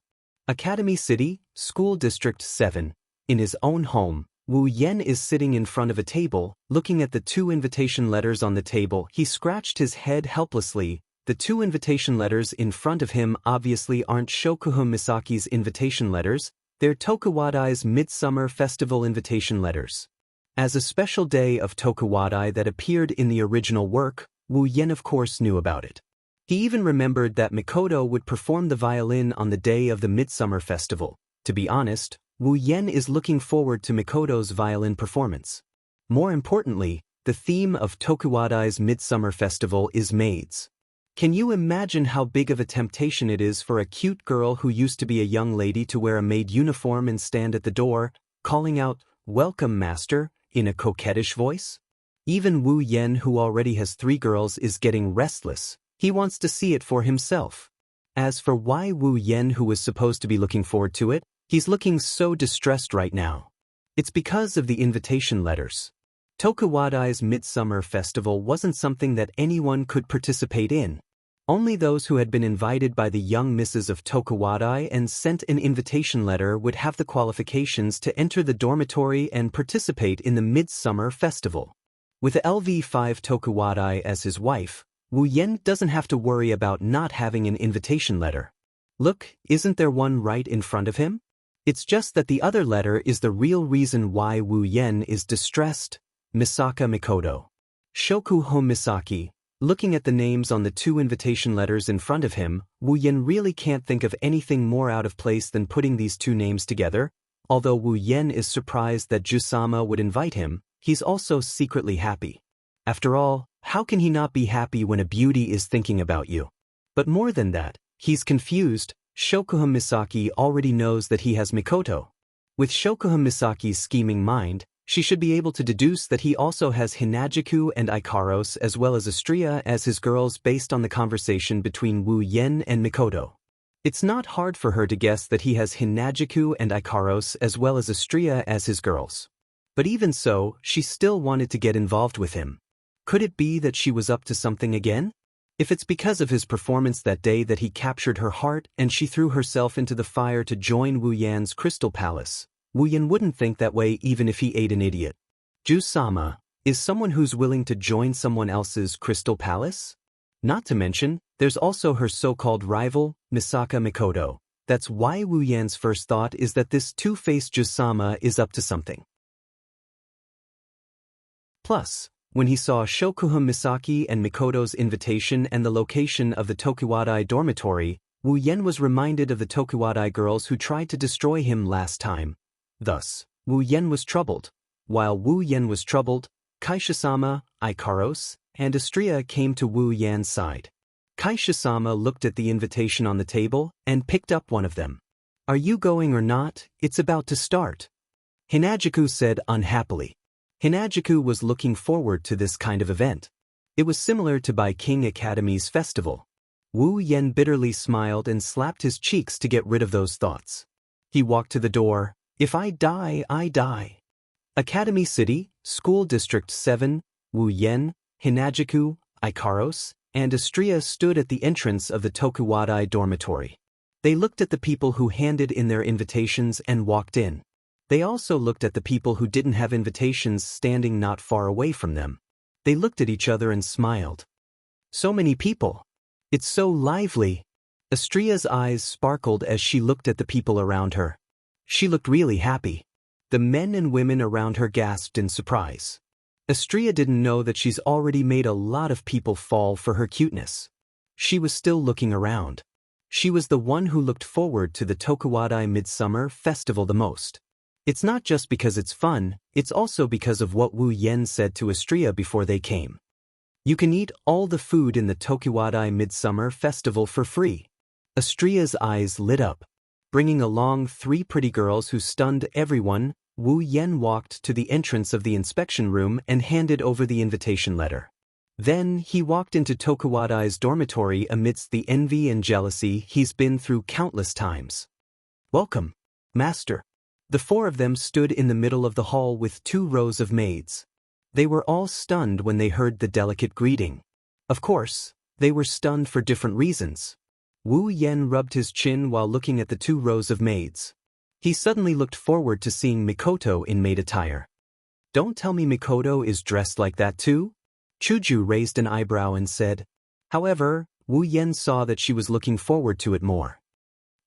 Academy City, School District 7. In his own home, Wu Yan is sitting in front of a table, looking at the 2 invitation letters on the table. He scratched his head helplessly. The 2 invitation letters in front of him obviously aren't Shokuhun Misaki's invitation letters, they're Tokuwadai's Midsummer Festival invitation letters. As a special day of Tokuwadai that appeared in the original work, Wu Yan of course knew about it. He even remembered that Mikoto would perform the violin on the day of the Midsummer Festival. To be honest, Wu Yan is looking forward to Mikoto's violin performance. More importantly, the theme of Tokuwadai's Midsummer Festival is maids. Can you imagine how big of a temptation it is for a cute girl who used to be a young lady to wear a maid uniform and stand at the door, calling out, "Welcome, master," in a coquettish voice? Even Wu Yan, who already has 3 girls, is getting restless. He wants to see it for himself. As for why Wu Yan, who was supposed to be looking forward to it, he's looking so distressed right now. It's because of the invitation letters. Tokuwadai's Midsummer Festival wasn't something that anyone could participate in. Only those who had been invited by the young misses of Tokuwadai and sent an invitation letter would have the qualifications to enter the dormitory and participate in the Midsummer Festival. With LV5 Tokuwadai as his wife, Wu Yan doesn't have to worry about not having an invitation letter. Look, isn't there one right in front of him? It's just that the other letter is the real reason why Wu Yan is distressed. Misaka Mikoto. Shokuhun Misaki. Looking at the names on the 2 invitation letters in front of him, Wu Yan really can't think of anything more out of place than putting these 2 names together. Although Wu Yan is surprised that Jusama would invite him, he's also secretly happy. After all, how can he not be happy when a beauty is thinking about you? But more than that, he's confused. Shokuhun Misaki already knows that he has Mikoto. With Shokuhun Misaki's scheming mind, she should be able to deduce that he also has Hinajuku and Ikaros as well as Astria as his girls based on the conversation between Wu Yan and Mikoto. It's not hard for her to guess that he has Hinajuku and Ikaros as well as Astria as his girls. But even so, she still wanted to get involved with him. Could it be that she was up to something again? If it's because of his performance that day that he captured her heart and she threw herself into the fire to join Wu Yan's Crystal Palace, Wu Yan wouldn't think that way even if he ate an idiot. Jusama is someone who's willing to join someone else's Crystal Palace? Not to mention, there's also her so-called rival, Misaka Mikoto. That's why Wu Yan's first thought is that this two-faced Jusama is up to something. Plus, when he saw Shokuhun Misaki and Mikoto's invitation and the location of the Tokuwadai dormitory, Wu Yan was reminded of the Tokuwadai girls who tried to destroy him last time. Thus, Wu Yan was troubled. While Wu Yan was troubled, Kaisha-sama, Ikaros, and Astria came to Wu Yan's side. Kaisha-sama looked at the invitation on the table and picked up one of them. "Are you going or not? It's about to start," Hinajuku said unhappily. Hinajuku was looking forward to this kind of event. It was similar to Bai King Academy's festival. Wu Yan bitterly smiled and slapped his cheeks to get rid of those thoughts. He walked to the door. "If I die, I die." Academy City, School District 7, Wu Yan, Hinajuku, Ikaros, and Astria stood at the entrance of the Tokuwadai dormitory. They looked at the people who handed in their invitations and walked in. They also looked at the people who didn't have invitations standing not far away from them. They looked at each other and smiled. So many people. It's so lively. Astria's eyes sparkled as she looked at the people around her. She looked really happy. The men and women around her gasped in surprise. Astria didn't know that she's already made a lot of people fall for her cuteness. She was still looking around. She was the one who looked forward to the Tokuwadai Midsummer Festival the most. It's not just because it's fun, it's also because of what Wu Yan said to Astria before they came. You can eat all the food in the Tokuwadai Midsummer Festival for free. Astria's eyes lit up. Bringing along 3 pretty girls who stunned everyone, Wu Yan walked to the entrance of the inspection room and handed over the invitation letter. Then he walked into Tokuwadai's dormitory amidst the envy and jealousy he's been through countless times. "Welcome, master." The 4 of them stood in the middle of the hall with 2 rows of maids. They were all stunned when they heard the delicate greeting. Of course, they were stunned for different reasons. Wu Yen rubbed his chin while looking at the 2 rows of maids. He suddenly looked forward to seeing Mikoto in maid attire. Don't tell me Mikoto is dressed like that too? Chuju raised an eyebrow and said. However, Wu Yen saw that she was looking forward to it more.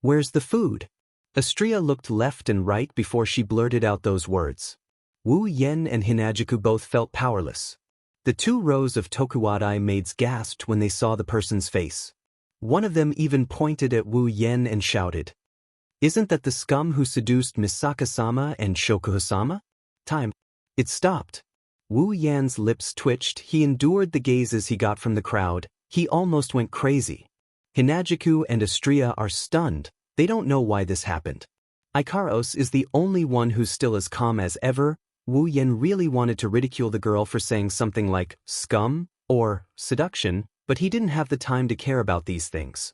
Where's the food? Astria looked left and right before she blurted out those words. Wu Yen and Hinajiku both felt powerless. The 2 rows of Tokuwadai maids gasped when they saw the person's face. One of them even pointed at Wu Yen and shouted. Isn't that the scum who seduced Misaka-sama and Shokuho-sama? Time. It stopped. Wu Yan's lips twitched. He endured the gazes he got from the crowd. He almost went crazy. Hinajiku and Astria are stunned. They don't know why this happened. Ikaros is the only one who's still as calm as ever. Wu Yen really wanted to ridicule the girl for saying something like scum or seduction, but he didn't have the time to care about these things.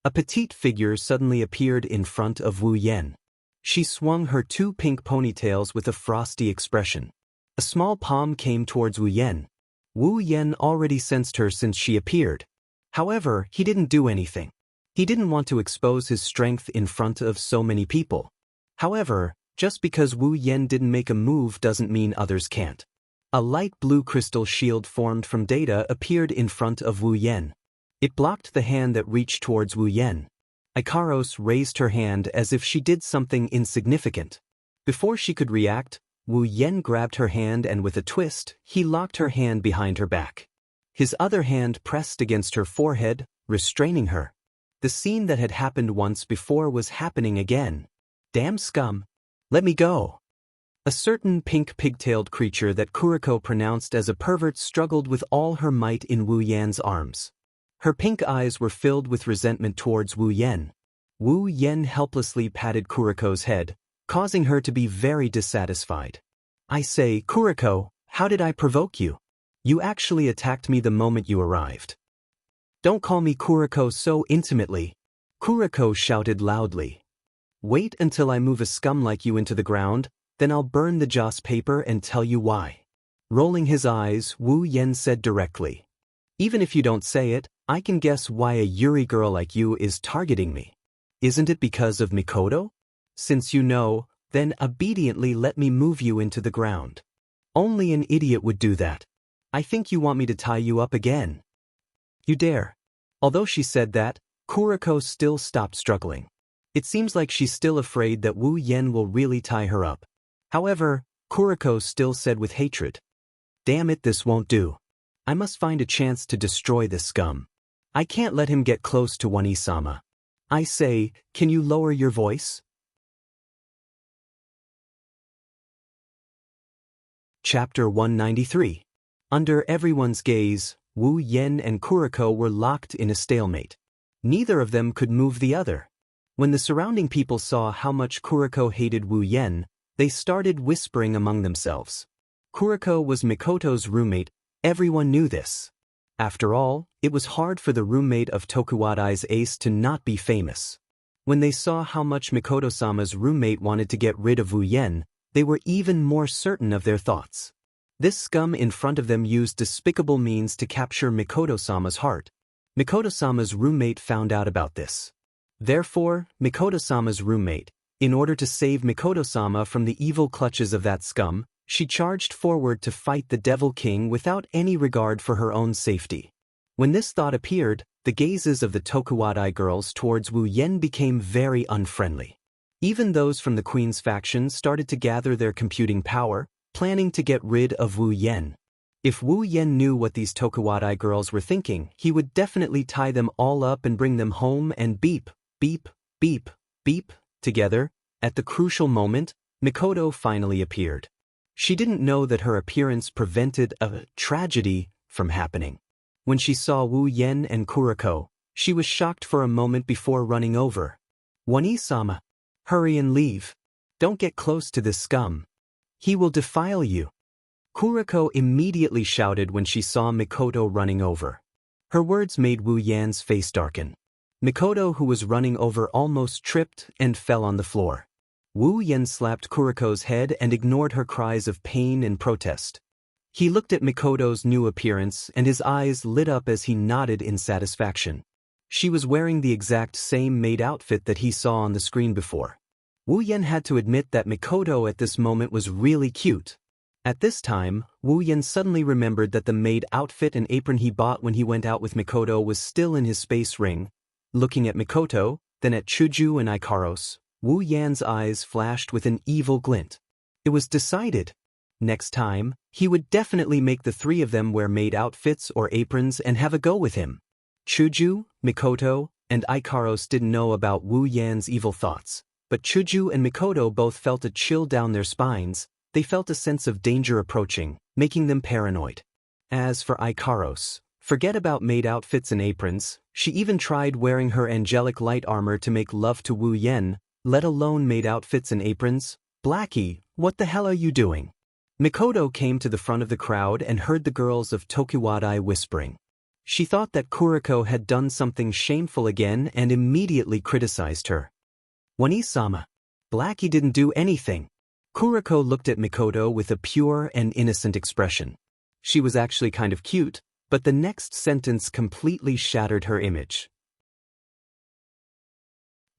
A petite figure suddenly appeared in front of Wu Yen. She swung her 2 pink ponytails with a frosty expression. A small palm came towards Wu Yen. Wu Yen already sensed her since she appeared. However, he didn't do anything. He didn't want to expose his strength in front of so many people. However, just because Wu Yen didn't make a move doesn't mean others can't. A light blue crystal shield formed from data appeared in front of Wu Yen. It blocked the hand that reached towards Wu Yen. Ikaros raised her hand as if she did something insignificant. Before she could react, Wu Yen grabbed her hand and with a twist, he locked her hand behind her back. His other hand pressed against her forehead, restraining her. The scene that had happened once before was happening again. Damn scum. Let me go. A certain pink pigtailed creature that Kuriko pronounced as a pervert struggled with all her might in Wu Yan's arms. Her pink eyes were filled with resentment towards Wu Yen. Wu Yen helplessly patted Kuriko's head, causing her to be very dissatisfied. I say, Kuriko, how did I provoke you? You actually attacked me the moment you arrived. Don't call me Kuriko so intimately. Kuriko shouted loudly. Wait until I move a scum like you into the ground, then I'll burn the joss paper and tell you why. Rolling his eyes, Wu Yen said directly. Even if you don't say it, I can guess why a Yuri girl like you is targeting me. Isn't it because of Mikoto? Since you know, then obediently let me move you into the ground. Only an idiot would do that. I think you want me to tie you up again. You dare. Although she said that, Kuriko still stopped struggling. It seems like she's still afraid that Wu Yen will really tie her up. However, Kuriko still said with hatred. Damn it, this won't do. I must find a chance to destroy this scum. I can't let him get close to Wani-sama. I say, can you lower your voice? Chapter 193. Under everyone's gaze, Wu Yen and Kuriko were locked in a stalemate. Neither of them could move the other. When the surrounding people saw how much Kuriko hated Wu Yen, they started whispering among themselves. Kuriko was Mikoto's roommate. Everyone knew this. After all, it was hard for the roommate of Tokuwadai's ace to not be famous. When they saw how much Mikoto-sama's roommate wanted to get rid of Wu Yen, they were even more certain of their thoughts. This scum in front of them used despicable means to capture Mikoto-sama's heart. Mikoto-sama's roommate found out about this. Therefore, Mikoto-sama's roommate, in order to save Mikoto-sama from the evil clutches of that scum, she charged forward to fight the Devil King without any regard for her own safety. When this thought appeared, the gazes of the Tokuwadai girls towards Wu Yen became very unfriendly. Even those from the Queen's faction started to gather their computing power, planning to get rid of Wu Yen. If Wu Yen knew what these Tokuwadai girls were thinking, he would definitely tie them all up and bring them home and beep, beep, beep, beep, together. At the crucial moment, Mikoto finally appeared. She didn't know that her appearance prevented a tragedy from happening. When she saw Wu Yen and Kuriko, she was shocked for a moment before running over. Wani-sama, hurry and leave. Don't get close to this scum. He will defile you. Kuriko immediately shouted when she saw Mikoto running over. Her words made Wu Yan's face darken. Mikoto, who was running over, almost tripped and fell on the floor. Wu Yan slapped Kuriko's head and ignored her cries of pain and protest. He looked at Mikoto's new appearance and his eyes lit up as he nodded in satisfaction. She was wearing the exact same maid outfit that he saw on the screen before. Wu Yan had to admit that Mikoto at this moment was really cute. At this time, Wu Yan suddenly remembered that the maid outfit and apron he bought when he went out with Mikoto was still in his space ring. Looking at Mikoto, then at Chuju and Ikaros, Wu Yan's eyes flashed with an evil glint. It was decided. Next time, he would definitely make the three of them wear maid outfits or aprons and have a go with him. Chuju, Mikoto, and Ikaros didn't know about Wu Yan's evil thoughts, but Chuju and Mikoto both felt a chill down their spines. They felt a sense of danger approaching, making them paranoid. As for Ikaros, forget about maid outfits and aprons, she even tried wearing her angelic light armor to make love to Wu Yan, let alone maid outfits and aprons. Blackie, what the hell are you doing? Mikoto came to the front of the crowd and heard the girls of Tokiwadai whispering. She thought that Kuriko had done something shameful again and immediately criticized her. Wani-sama. Blackie didn't do anything. Kuriko looked at Mikoto with a pure and innocent expression. She was actually kind of cute, but the next sentence completely shattered her image.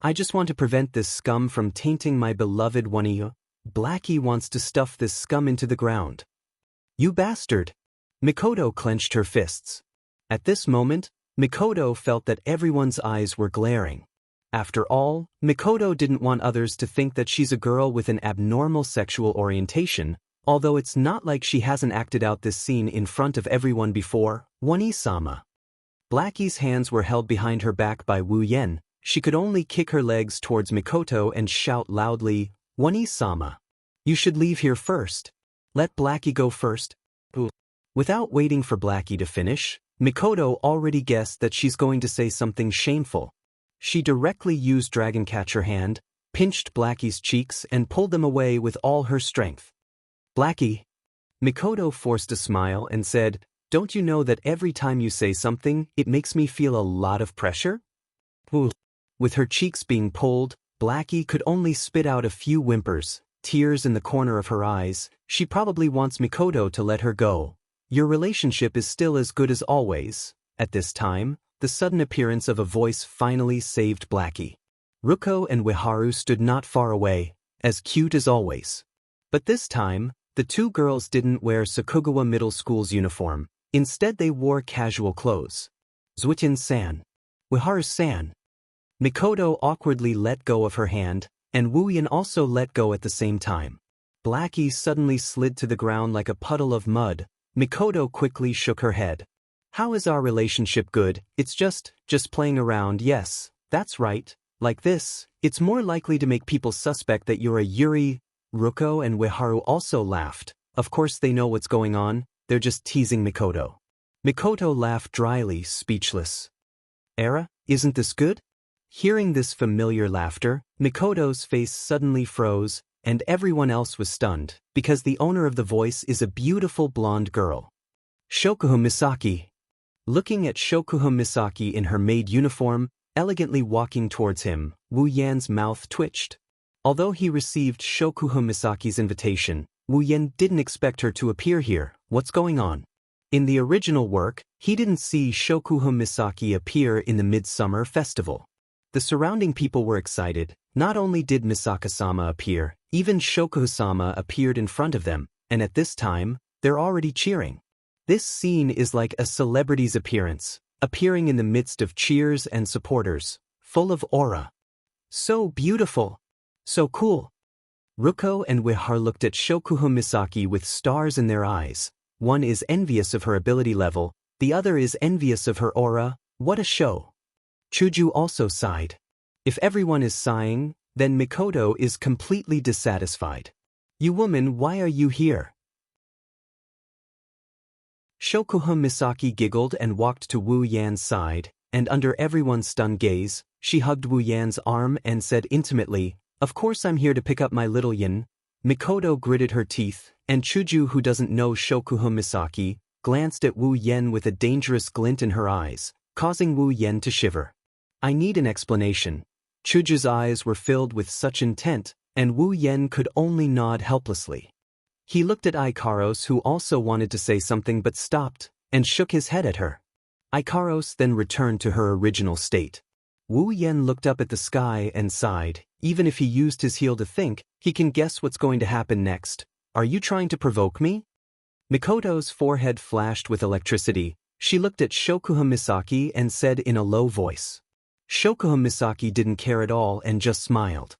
I just want to prevent this scum from tainting my beloved Wani. Blackie wants to stuff this scum into the ground. You bastard! Mikoto clenched her fists. At this moment, Mikoto felt that everyone's eyes were glaring. After all, Mikoto didn't want others to think that she's a girl with an abnormal sexual orientation, although it's not like she hasn't acted out this scene in front of everyone before. Wani-sama. Blackie's hands were held behind her back by Wu Yan. She could only kick her legs towards Mikoto and shout loudly, Wani-sama. You should leave here first. Let Blackie go first. Without waiting for Blackie to finish, Mikoto already guessed that she's going to say something shameful. She directly used Dragon Catcher Hand, pinched Blackie's cheeks and pulled them away with all her strength. Blackie. Mikoto forced a smile and said, don't you know that every time you say something, it makes me feel a lot of pressure? With her cheeks being pulled, Blackie could only spit out a few whimpers, tears in the corner of her eyes. She probably wants Mikoto to let her go. Your relationship is still as good as always. At this time, the sudden appearance of a voice finally saved Blackie. Ruko and Ueharu stood not far away, as cute as always. But this time, the two girls didn't wear Sakugawa Middle School's uniform. Instead they wore casual clothes. Zuitin-san. Ueharu-san. Mikoto awkwardly let go of her hand, and Wu Yan also let go at the same time. Blackie suddenly slid to the ground like a puddle of mud. Mikoto quickly shook her head. How is our relationship good? It's just playing around. Yes, that's right. Like this, it's more likely to make people suspect that you're a Yuri. Ruko and Ueharu also laughed. Of course they know what's going on, they're just teasing Mikoto. Mikoto laughed dryly, speechless. Era, isn't this good? Hearing this familiar laughter, Mikoto's face suddenly froze, and everyone else was stunned, because the owner of the voice is a beautiful blonde girl. Shokuha Misaki. Looking at Shokuha Misaki in her maid uniform, elegantly walking towards him, Wu Yan's mouth twitched. Although he received Shokuha Misaki's invitation, Wu Yan didn't expect her to appear here. What's going on? In the original work, he didn't see Shokuha Misaki appear in the Midsummer Festival. The surrounding people were excited. Not only did Misaka-sama appear, even Shokuha-sama appeared in front of them, and at this time, they're already cheering. This scene is like a celebrity's appearance, appearing in the midst of cheers and supporters, full of aura. So beautiful. So cool. Ruko and Ueharu looked at Shokuha Misaki with stars in their eyes. One is envious of her ability level, the other is envious of her aura. What a show. Chuju also sighed. If everyone is sighing, then Mikoto is completely dissatisfied. You woman, why are you here? Shokuha Misaki giggled and walked to Wu Yan's side, and under everyone's stunned gaze, she hugged Wu Yan's arm and said intimately, of course I'm here to pick up my little yin. Mikoto gritted her teeth, and Chuju, who doesn't know Shokuha Misaki, glanced at Wu Yan with a dangerous glint in her eyes, causing Wu Yan to shiver. I need an explanation. Chuju's eyes were filled with such intent, and Wu Yen could only nod helplessly. He looked at Ikaros, who also wanted to say something but stopped, and shook his head at her. Ikaros then returned to her original state. Wu Yen looked up at the sky and sighed. Even if he used his heel to think, he can guess what's going to happen next. Are you trying to provoke me? Mikoto's forehead flashed with electricity. She looked at Shokuha Misaki and said in a low voice. Shokuha Misaki didn't care at all and just smiled.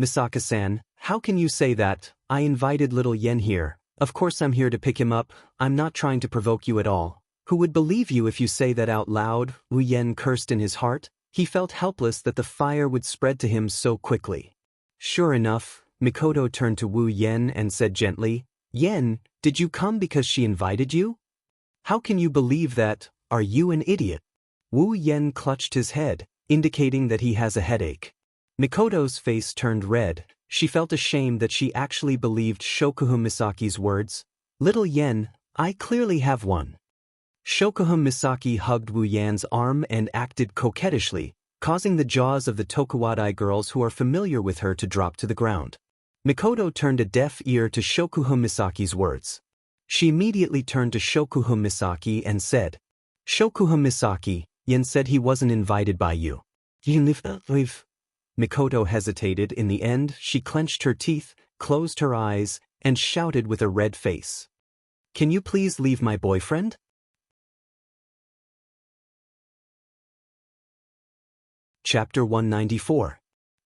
Misaka-san, how can you say that? I invited little Yen here. Of course I'm here to pick him up. I'm not trying to provoke you at all. Who would believe you if you say that out loud? Wu Yen cursed in his heart. He felt helpless that the fire would spread to him so quickly. Sure enough, Mikoto turned to Wu Yen and said gently, Yen, did you come because she invited you? How can you believe that? Are you an idiot? Wu Yen clutched his head, indicating that he has a headache. Mikoto's face turned red. She felt ashamed that she actually believed Shokuha Misaki's words. Little Yen, I clearly have one. Shokuha Misaki hugged Wu Yan's arm and acted coquettishly, causing the jaws of the Tokuwadai girls who are familiar with her to drop to the ground. Mikoto turned a deaf ear to Shokuha Misaki's words. She immediately turned to Shokuha Misaki and said, Shokuha Misaki, Yen said he wasn't invited by you. Mikoto hesitated. In the end, she clenched her teeth, closed her eyes, and shouted with a red face. Can you please leave my boyfriend? Chapter 194.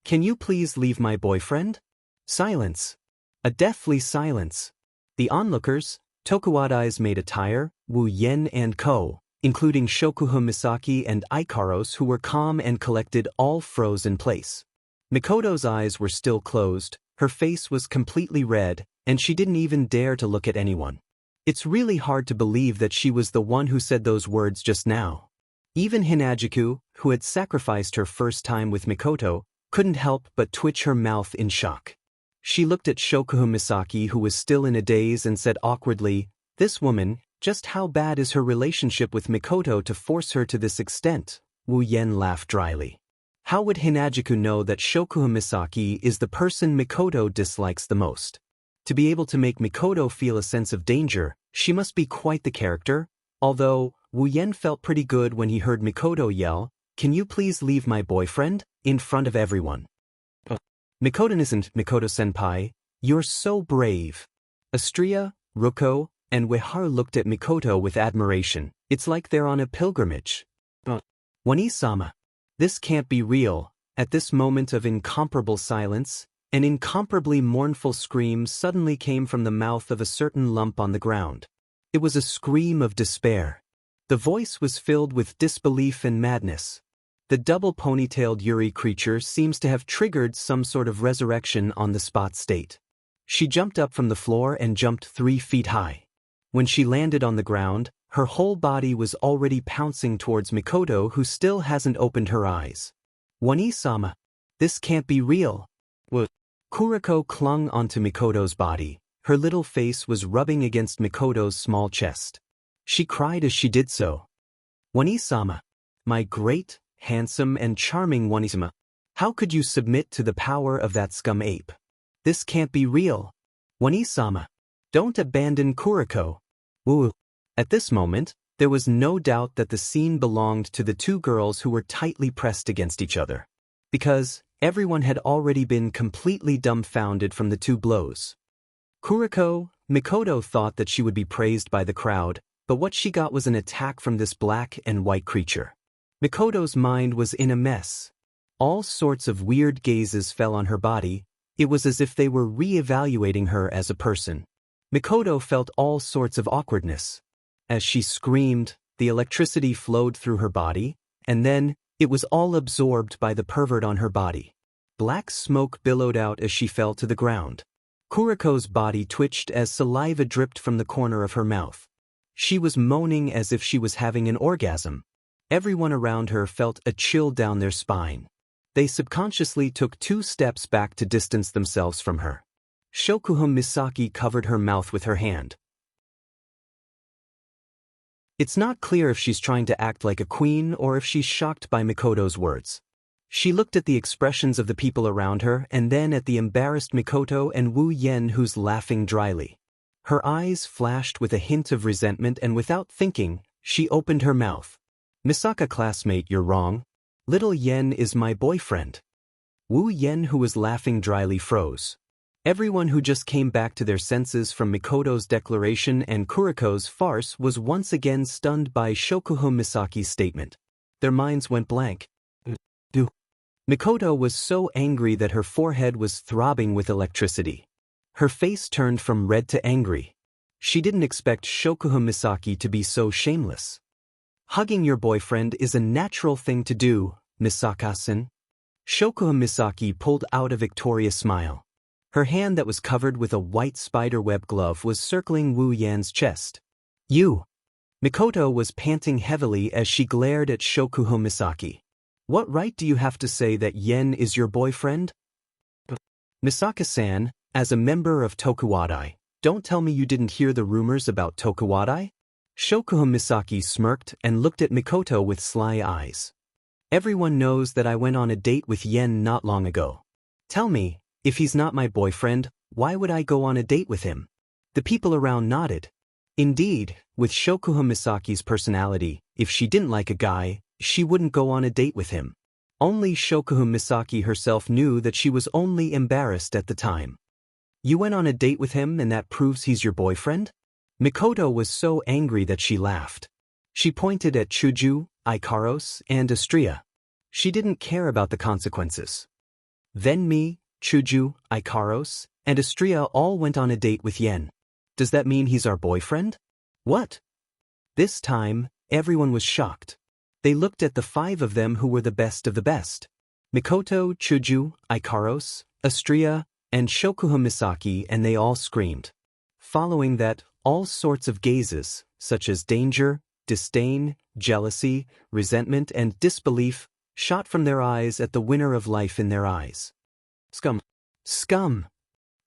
Can you please leave my boyfriend? Silence. A deathly silence. The onlookers, Tokuwadai's maid attire, Wu Yen and Co., including Shokuha Misaki and Ikaros, who were calm and collected, all froze in place. Mikoto's eyes were still closed, her face was completely red, and she didn't even dare to look at anyone. It's really hard to believe that she was the one who said those words just now. Even Hinajiku, who had sacrificed her first time with Mikoto, couldn't help but twitch her mouth in shock. She looked at Shokuha Misaki, who was still in a daze, and said awkwardly, This woman, just how bad is her relationship with Mikoto to force her to this extent? Wu Yen laughed dryly. How would Hinajiku know that Shokuha Misaki is the person Mikoto dislikes the most? To be able to make Mikoto feel a sense of danger, she must be quite the character. Although, Wu Yen felt pretty good when he heard Mikoto yell, Can you please leave my boyfriend? In front of everyone. Mikoto isn't, Mikoto-senpai. You're so brave. Astria, Ruko, and Ueharu looked at Mikoto with admiration. It's like they're on a pilgrimage. Wani-sama. This can't be real. At this moment of incomparable silence, an incomparably mournful scream suddenly came from the mouth of a certain lump on the ground. It was a scream of despair. The voice was filled with disbelief and madness. The double ponytailed Yuri creature seems to have triggered some sort of resurrection on the spot state. She jumped up from the floor and jumped 3 feet high. When she landed on the ground, her whole body was already pouncing towards Mikoto, who still hasn't opened her eyes. Wani-sama. This can't be real. Kuriko clung onto Mikoto's body. Her little face was rubbing against Mikoto's small chest. She cried as she did so. Wani-sama. My great, handsome and charming Wani-sama. How could you submit to the power of that scum ape? This can't be real. Wani-sama. Don't abandon Kuriko. Woo. At this moment, there was no doubt that the scene belonged to the two girls who were tightly pressed against each other. Because everyone had already been completely dumbfounded from the 2 blows. Kuriko, Mikoto thought that she would be praised by the crowd, but what she got was an attack from this black and white creature. Mikoto's mind was in a mess. All sorts of weird gazes fell on her body. It was as if they were re-evaluating her as a person. Mikoto felt all sorts of awkwardness. As she screamed, the electricity flowed through her body, and then, it was all absorbed by the pervert on her body. Black smoke billowed out as she fell to the ground. Kuriko's body twitched as saliva dripped from the corner of her mouth. She was moaning as if she was having an orgasm. Everyone around her felt a chill down their spine. They subconsciously took 2 steps back to distance themselves from her. Shokuha Misaki covered her mouth with her hand. It's not clear if she's trying to act like a queen or if she's shocked by Mikoto's words. She looked at the expressions of the people around her and then at the embarrassed Mikoto and Wu Yen, who's laughing dryly. Her eyes flashed with a hint of resentment, and without thinking, she opened her mouth. "Misaka classmate, you're wrong. Little Yen is my boyfriend." Wu Yen, who was laughing dryly, froze. Everyone who just came back to their senses from Mikoto's declaration and Kuriko's farce was once again stunned by Shokuho Misaki's statement. Their minds went blank. Mikoto was so angry that her forehead was throbbing with electricity. Her face turned from red to angry. She didn't expect Shokuho Misaki to be so shameless. "Hugging your boyfriend is a natural thing to do, Misaka-san." Shokuho Misaki pulled out a victorious smile. Her hand that was covered with a white spiderweb glove was circling Wu Yan's chest. "You." Mikoto was panting heavily as she glared at Shokuho Misaki. "What right do you have to say that Yen is your boyfriend?" "Misaka-san, as a member of Tokuwadai, don't tell me you didn't hear the rumors about Tokuwadai?" Shokuho Misaki smirked and looked at Mikoto with sly eyes. "Everyone knows that I went on a date with Yen not long ago. Tell me, if he's not my boyfriend, why would I go on a date with him?" The people around nodded. Indeed, with Shokuho Misaki's personality, if she didn't like a guy, she wouldn't go on a date with him. Only Shokuho Misaki herself knew that she was only embarrassed at the time. "You went on a date with him and that proves he's your boyfriend?" Mikoto was so angry that she laughed. She pointed at Chuju, Ikaros, and Astria. She didn't care about the consequences. "Then me, Chuju, Ikaros, and Astria all went on a date with Yen. Does that mean he's our boyfriend?" "What?" This time, everyone was shocked. They looked at the five of them who were the best of the best. Mikoto, Chuju, Ikaros, Astria, and Shokuho Misaki, and they all screamed. Following that, all sorts of gazes, such as danger, disdain, jealousy, resentment, and disbelief, shot from their eyes at the winner of life in their eyes. "Scum. Scum.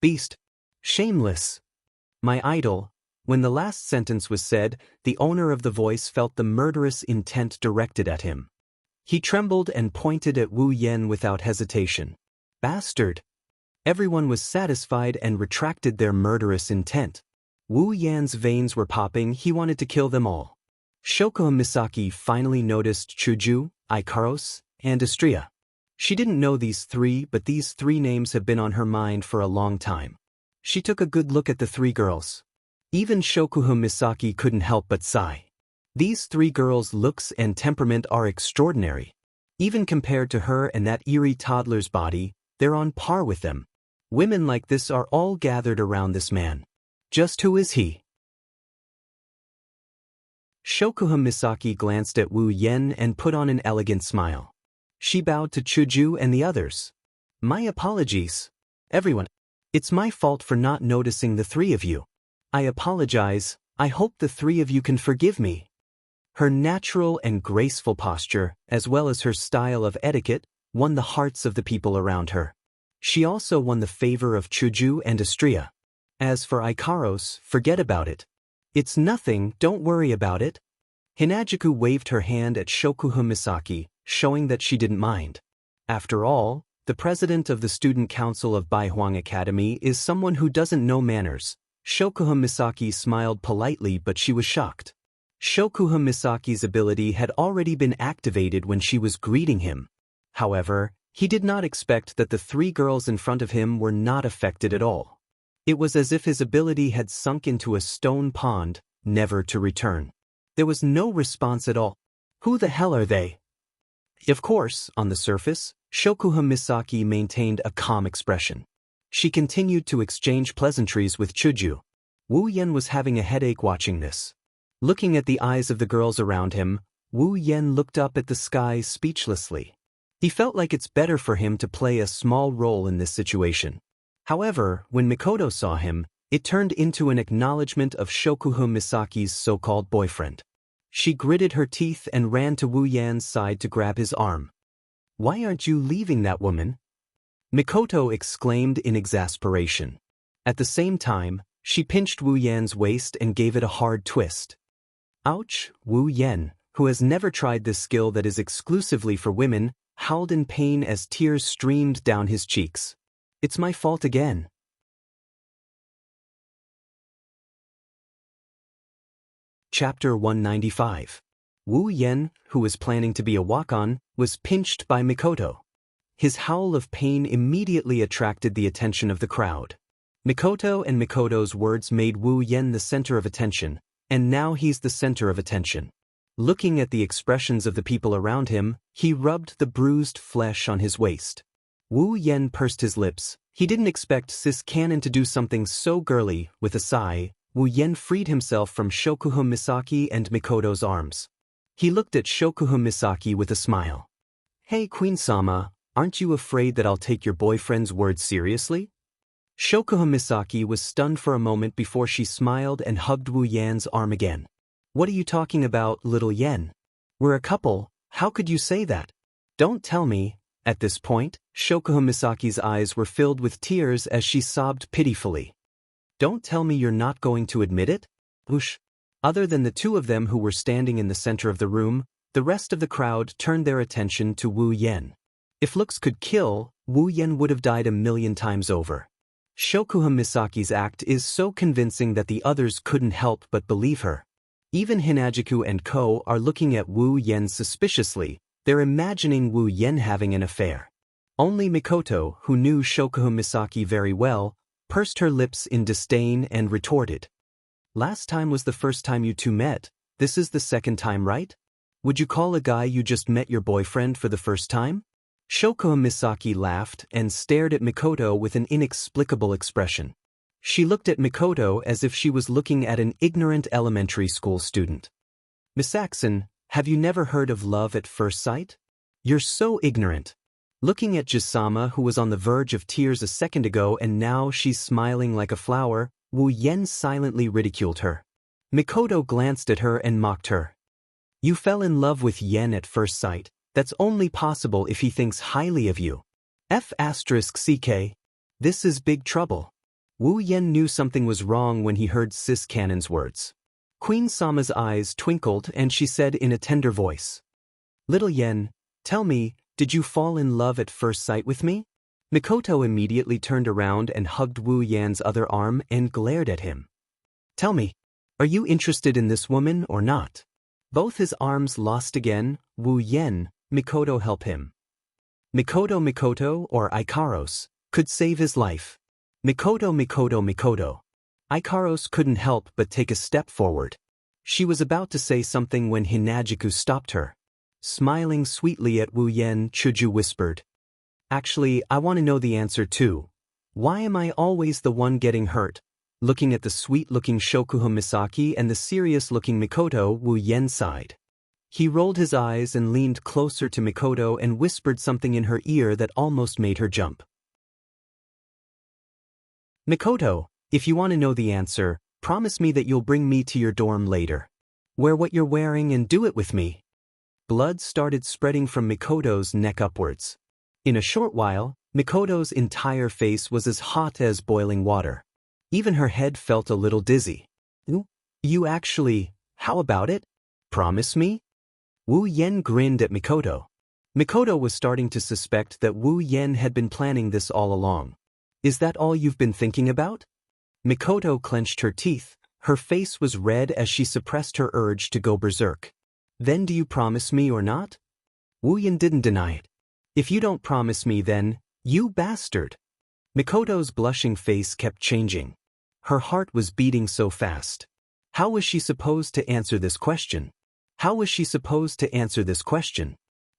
Beast. Shameless. My idol." When the last sentence was said, the owner of the voice felt the murderous intent directed at him. He trembled and pointed at Wu Yen without hesitation. "Bastard." Everyone was satisfied and retracted their murderous intent. Wu Yan's veins were popping. He wanted to kill them all. Shokuho Misaki finally noticed Chuju, Ikaros, and Astria. She didn't know these three, but these three names have been on her mind for a long time. She took a good look at the three girls. Even Shokuho Misaki couldn't help but sigh. These three girls' looks and temperament are extraordinary. Even compared to her and that eerie toddler's body, they're on par with them. Women like this are all gathered around this man. Just who is he? Shokuho Misaki glanced at Wu Yen and put on an elegant smile. She bowed to Chuju and the others. "My apologies. Everyone. It's my fault for not noticing the three of you. I apologize. I hope the three of you can forgive me." Her natural and graceful posture, as well as her style of etiquette, won the hearts of the people around her. She also won the favor of Chuju and Astria. As for Ikaros, forget about it. "It's nothing, don't worry about it." Hinajuku waved her hand at Shokuho Misaki, showing that she didn't mind. After all, the president of the student council of Baihuang Academy is someone who doesn't know manners. Shokuho Misaki smiled politely, but she was shocked. Shokuho Misaki's ability had already been activated when she was greeting him. However, he did not expect that the three girls in front of him were not affected at all. It was as if his ability had sunk into a stone pond, never to return. There was no response at all. Who the hell are they? Of course, on the surface, Shokuho Misaki maintained a calm expression. She continued to exchange pleasantries with Chuju. Wu Yen was having a headache watching this. Looking at the eyes of the girls around him, Wu Yen looked up at the sky speechlessly. He felt like it's better for him to play a small role in this situation. However, when Mikoto saw him, it turned into an acknowledgement of Shokuho Misaki's so-called boyfriend. She gritted her teeth and ran to Wu Yan's side to grab his arm. "Why aren't you leaving that woman?" Mikoto exclaimed in exasperation. At the same time, she pinched Wu Yan's waist and gave it a hard twist. Ouch! Wu Yan, who has never tried this skill that is exclusively for women, howled in pain as tears streamed down his cheeks. It's my fault again. Chapter 195. Wu Yen, who was planning to be a walk-on, was pinched by Mikoto. His howl of pain immediately attracted the attention of the crowd. Mikoto and Mikoto's words made Wu Yen the center of attention, and now he's the center of attention. Looking at the expressions of the people around him, he rubbed the bruised flesh on his waist. Wu Yen pursed his lips. He didn't expect Sis Cannon to do something so girly. With a sigh, Wu Yen freed himself from Shokuhun Misaki and Mikoto's arms. He looked at Shokuhun Misaki with a smile. Hey Queen-sama, aren't you afraid that I'll take your boyfriend's words seriously? Shokuhun Misaki was stunned for a moment before she smiled and hugged Wu Yan's arm again. What are you talking about, little Yen? We're a couple, how could you say that? Don't tell me. At this point, Shokuhun Misaki's eyes were filled with tears as she sobbed pitifully. Don't tell me you're not going to admit it? Whoosh. Other than the two of them who were standing in the center of the room, the rest of the crowd turned their attention to Wu Yen. If looks could kill, Wu Yen would have died 1,000,000 times over. Shokuhun Misaki's act is so convincing that the others couldn't help but believe her. Even Hinajuku and Ko are looking at Wu Yen suspiciously. They're imagining Wu Yen having an affair. Only Mikoto, who knew Shokuhun Misaki very well, pursed her lips in disdain and retorted. Last time was the first time you two met. This is the second time, right? Would you call a guy you just met your boyfriend for the first time? Shokuhun Misaki laughed and stared at Mikoto with an inexplicable expression. She looked at Mikoto as if she was looking at an ignorant elementary school student. Misaki, have you never heard of love at first sight? You're so ignorant. Looking at Jisama, who was on the verge of tears a second ago and now she's smiling like a flower, Wu Yen silently ridiculed her. Mikoto glanced at her and mocked her. You fell in love with Yen at first sight. That's only possible if he thinks highly of you. F***ck. This is big trouble. Wu Yen knew something was wrong when he heard Sis Cannon's words. Queen Sama's eyes twinkled and she said in a tender voice. Little Yen, tell me, did you fall in love at first sight with me? Mikoto immediately turned around and hugged Wu Yan's other arm and glared at him. Tell me, are you interested in this woman or not? Both his arms lost again. Wu Yen, Mikoto help him. Mikoto or Ikaros could save his life. Mikoto. Ikaros couldn't help but take a step forward. She was about to say something when Hinajuku stopped her. Smiling sweetly at Wu Yen, Chuju whispered. Actually, I want to know the answer too. Why am I always the one getting hurt? Looking at the sweet-looking Shokuhun Misaki and the serious-looking Mikoto, Wu Yen sighed. He rolled his eyes and leaned closer to Mikoto and whispered something in her ear that almost made her jump. Mikoto, if you want to know the answer, promise me that you'll bring me to your dorm later. Wear what you're wearing and do it with me. Blood started spreading from Mikoto's neck upwards. In a short while, Mikoto's entire face was as hot as boiling water. Even her head felt a little dizzy. You actually, how about it? Promise me? Wu Yen grinned at Mikoto. Mikoto was starting to suspect that Wu Yen had been planning this all along. Is that all you've been thinking about? Mikoto clenched her teeth. Her face was red as she suppressed her urge to go berserk. Then do you promise me or not? Wu Yen didn't deny it. If you don't promise me then, you bastard. Mikoto's blushing face kept changing. Her heart was beating so fast. How was she supposed to answer this question?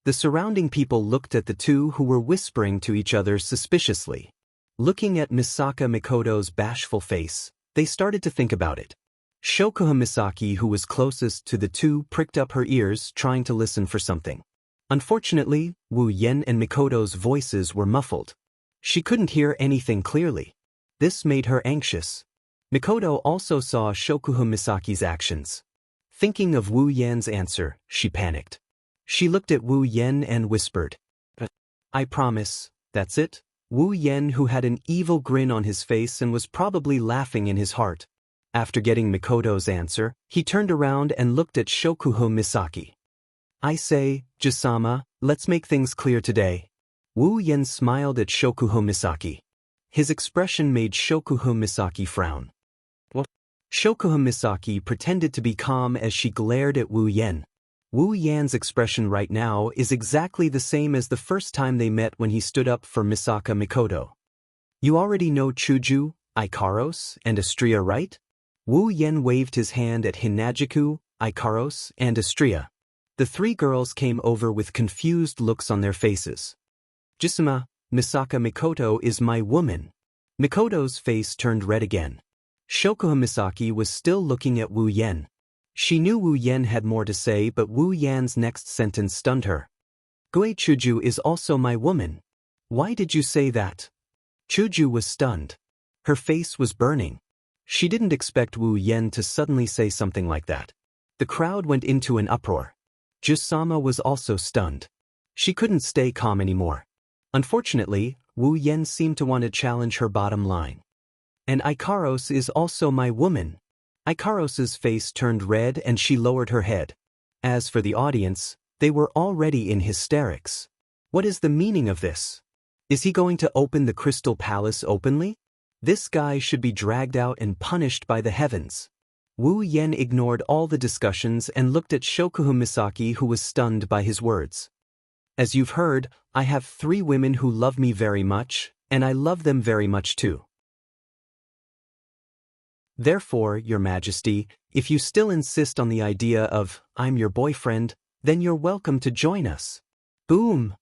The surrounding people looked at the two who were whispering to each other suspiciously. Looking at Misaka Mikoto's bashful face, they started to think about it. Shokuhun Misaki, who was closest to the two, pricked up her ears, trying to listen for something. Unfortunately, Wu Yen and Mikoto's voices were muffled. She couldn't hear anything clearly. This made her anxious. Mikoto also saw Shokuhun Misaki's actions. Thinking of Wu Yen's answer, she panicked. She looked at Wu Yen and whispered, I promise, that's it? Wu Yen, who had an evil grin on his face and was probably laughing in his heart. After getting Mikoto's answer, he turned around and looked at Shokuhun Misaki. I say, Jisama, Let's make things clear today. Wu Yen smiled at Shokuho Misaki. His expression made Shokuho Misaki frown. What? Shokuho Misaki pretended to be calm as she glared at Wu Yen. Wu Yan's expression right now is exactly the same as the first time they met when he stood up for Misaka Mikoto. You already know Chuju, Ikaros, and Astria, right? Wu Yen waved his hand at Hinajiku, Ikaros, and Astria. The three girls came over with confused looks on their faces. Jisuma, Misaka Mikoto is my woman. Mikoto's face turned red again. Shokuho Misaki was still looking at Wu Yen. She knew Wu Yen had more to say, but Wu Yan's next sentence stunned her. Gue Chuju is also my woman. Why did you say that? Chuju was stunned. Her face was burning. She didn't expect Wu Yen to suddenly say something like that. The crowd went into an uproar. Jusama was also stunned. She couldn't stay calm anymore. Unfortunately, Wu Yen seemed to want to challenge her bottom line. And Ikaros is also my woman. Ikaros's face turned red and she lowered her head. As for the audience, they were already in hysterics. What is the meaning of this? Is he going to open the Crystal Palace openly? This guy should be dragged out and punished by the heavens. Wu Yen ignored all the discussions and looked at Shokuho Misaki, who was stunned by his words. As you've heard, I have 3 women who love me very much, and I love them very much too. Therefore, Your Majesty, if you still insist on the idea of, I'm your boyfriend, then you're welcome to join us. Boom!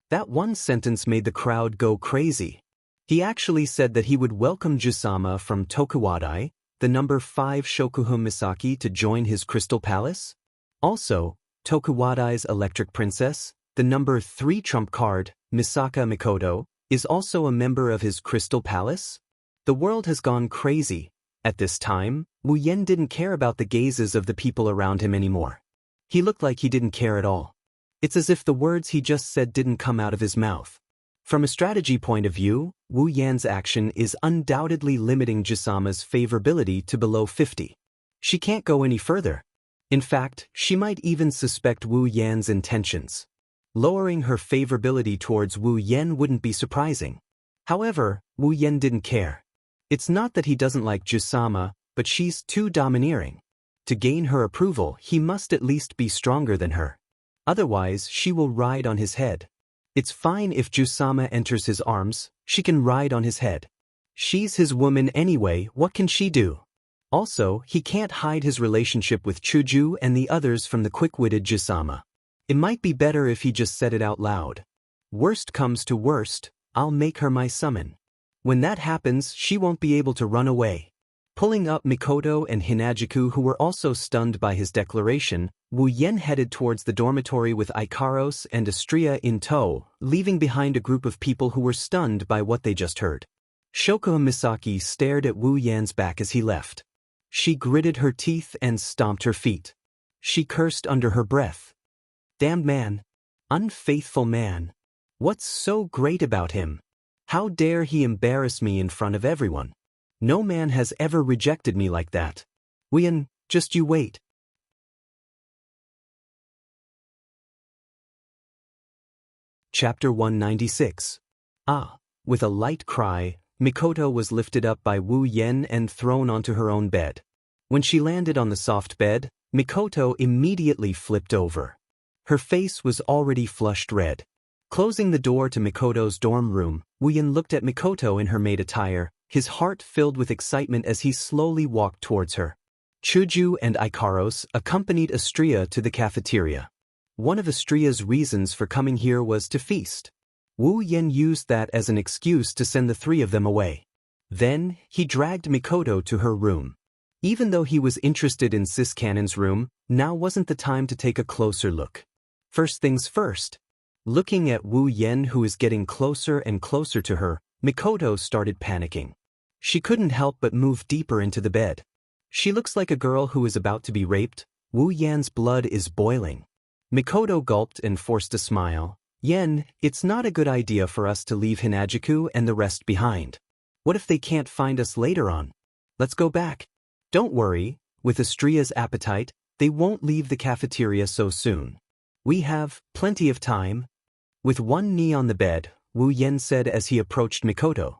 That one sentence made the crowd go crazy. He actually said that he would welcome Jusama from Tokuwadai, the number 5 Shokuho Misaki, to join his Crystal Palace. Also, Tokuwadai's Electric Princess, the number 3 trump card, Misaka Mikoto, is also a member of his Crystal Palace. The world has gone crazy. At this time, Wu Yen didn't care about the gazes of the people around him anymore. He looked like he didn't care at all. It's as if the words he just said didn't come out of his mouth. From a strategy point of view, Wu Yan's action is undoubtedly limiting Jusama's favorability to below 50. She can't go any further. In fact, she might even suspect Wu Yan's intentions. Lowering her favorability towards Wu Yen wouldn't be surprising. However, Wu Yen didn't care. It's not that he doesn't like Jusama, but she's too domineering. To gain her approval, he must at least be stronger than her. Otherwise, she will ride on his head. It's fine if Jusama enters his arms, she can ride on his head. She's his woman anyway, what can she do? Also, he can't hide his relationship with Chuju and the others from the quick-witted Jusama. It might be better if he just said it out loud. Worst comes to worst, I'll make her my summon. When that happens, she won't be able to run away. Pulling up Mikoto and Hinajiku, who were also stunned by his declaration, Wu Yen headed towards the dormitory with Ikaros and Astria in tow, leaving behind a group of people who were stunned by what they just heard. Shokuho Misaki stared at Wu Yan's back as he left. She gritted her teeth and stomped her feet. She cursed under her breath. Damned man. Unfaithful man. What's so great about him? How dare he embarrass me in front of everyone? No man has ever rejected me like that. Wu Yen, just you wait. Chapter 196. With a light cry, Mikoto was lifted up by Wu Yen and thrown onto her own bed. When she landed on the soft bed, Mikoto immediately flipped over. Her face was already flushed red. Closing the door to Mikoto's dorm room, Wu Yen looked at Mikoto in her maid attire, his heart filled with excitement as he slowly walked towards her. Chuju and Ikaros accompanied Astria to the cafeteria. One of Astria's reasons for coming here was to feast. Wu Yen used that as an excuse to send the 3 of them away. Then, he dragged Mikoto to her room. Even though he was interested in Sis Cannon's room, now wasn't the time to take a closer look. First things first. Looking at Wu Yen, who is getting closer and closer to her, Mikoto started panicking. She couldn't help but move deeper into the bed. She looks like a girl who is about to be raped. Wu Yan's blood is boiling. Mikoto gulped and forced a smile. Yen, it's not a good idea for us to leave Hinajiku and the rest behind. What if they can't find us later on? Let's go back. Don't worry, with Astria's appetite, they won't leave the cafeteria so soon. We have plenty of time, With one knee on the bed, Wu Yen said as he approached Mikoto.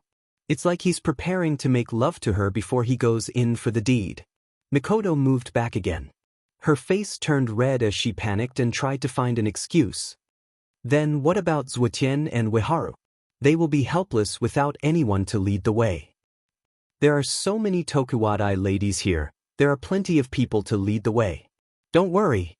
It's like he's preparing to make love to her before he goes in for the deed. Mikoto moved back again. Her face turned red as she panicked and tried to find an excuse. Then what about Zuotian and Ueharu? They will be helpless without anyone to lead the way. There are so many Tokuwadai ladies here, there are plenty of people to lead the way. Don't worry.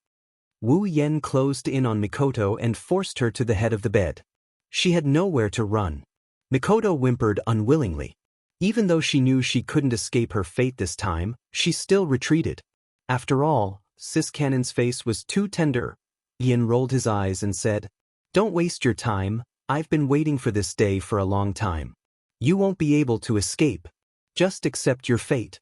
Wu Yen closed in on Mikoto and forced her to the head of the bed. She had nowhere to run. Mikoto whimpered unwillingly. Even though she knew she couldn't escape her fate this time, she still retreated. After all, Sis Cannon's face was too tender. Yen rolled his eyes and said, "Don't waste your time, I've been waiting for this day for a long time. You won't be able to escape. Just accept your fate."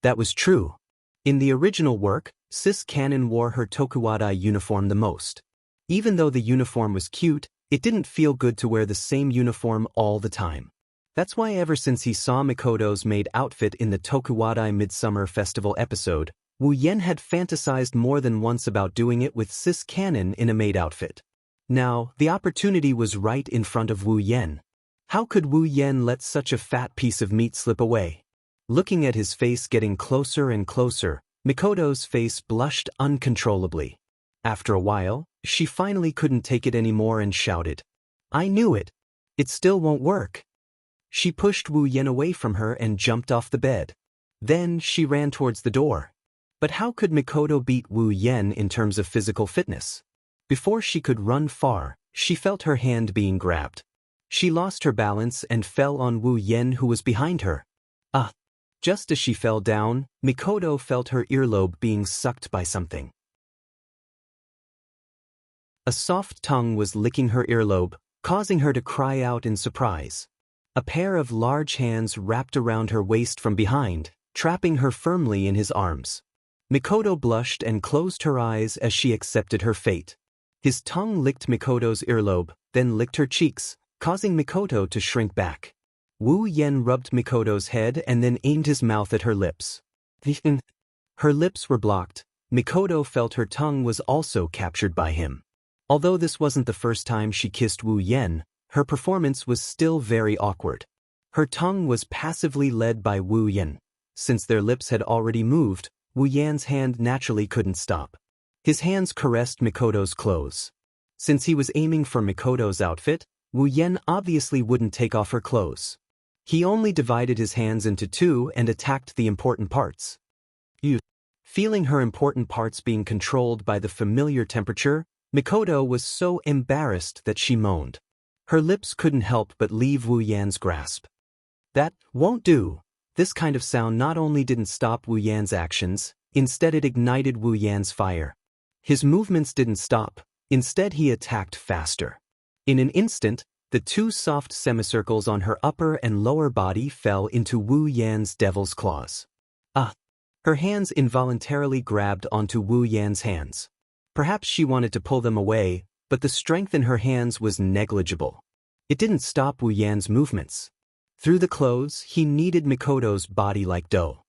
That was true. In the original work, Sis Cannon wore her Tokuwadai uniform the most. Even though the uniform was cute, it didn't feel good to wear the same uniform all the time. That's why ever since he saw Mikoto's maid outfit in the Tokuwadai Midsummer Festival episode, Wu Yen had fantasized more than once about doing it with Sis Cannon in a maid outfit. Now, the opportunity was right in front of Wu Yen. How could Wu Yen let such a fat piece of meat slip away? Looking at his face getting closer and closer, Mikoto's face blushed uncontrollably. After a while, she finally couldn't take it anymore and shouted, "I knew it! It still won't work!" She pushed Wu Yen away from her and jumped off the bed. Then she ran towards the door. But how could Mikoto beat Wu Yen in terms of physical fitness? Before she could run far, she felt her hand being grabbed. She lost her balance and fell on Wu Yen, who was behind her. Just as she fell down, Mikoto felt her earlobe being sucked by something. A soft tongue was licking her earlobe, causing her to cry out in surprise. A pair of large hands wrapped around her waist from behind, trapping her firmly in his arms. Mikoto blushed and closed her eyes as she accepted her fate. His tongue licked Mikoto's earlobe, then licked her cheeks, causing Mikoto to shrink back. Wu Yen rubbed Mikoto's head and then aimed his mouth at her lips. Her lips were blocked. Mikoto felt her tongue was also captured by him. Although this wasn't the first time she kissed Wu Yen, her performance was still very awkward. Her tongue was passively led by Wu Yen. Since their lips had already moved, Wu Yan's hand naturally couldn't stop. His hands caressed Mikoto's clothes. Since he was aiming for Mikoto's outfit, Wu Yen obviously wouldn't take off her clothes. He only divided his hands into two and attacked the important parts. Feeling her important parts being controlled by the familiar temperature, Mikoto was so embarrassed that she moaned. Her lips couldn't help but leave Wu Yan's grasp. That won't do. This kind of sound not only didn't stop Wu Yan's actions, instead it ignited Wu Yan's fire. His movements didn't stop, instead he attacked faster. In an instant, the two soft semicircles on her upper and lower body fell into Wu Yan's devil's claws. Her hands involuntarily grabbed onto Wu Yan's hands. Perhaps she wanted to pull them away, but the strength in her hands was negligible. It didn't stop Wu Yan's movements. Through the clothes, he kneaded Mikoto's body like dough.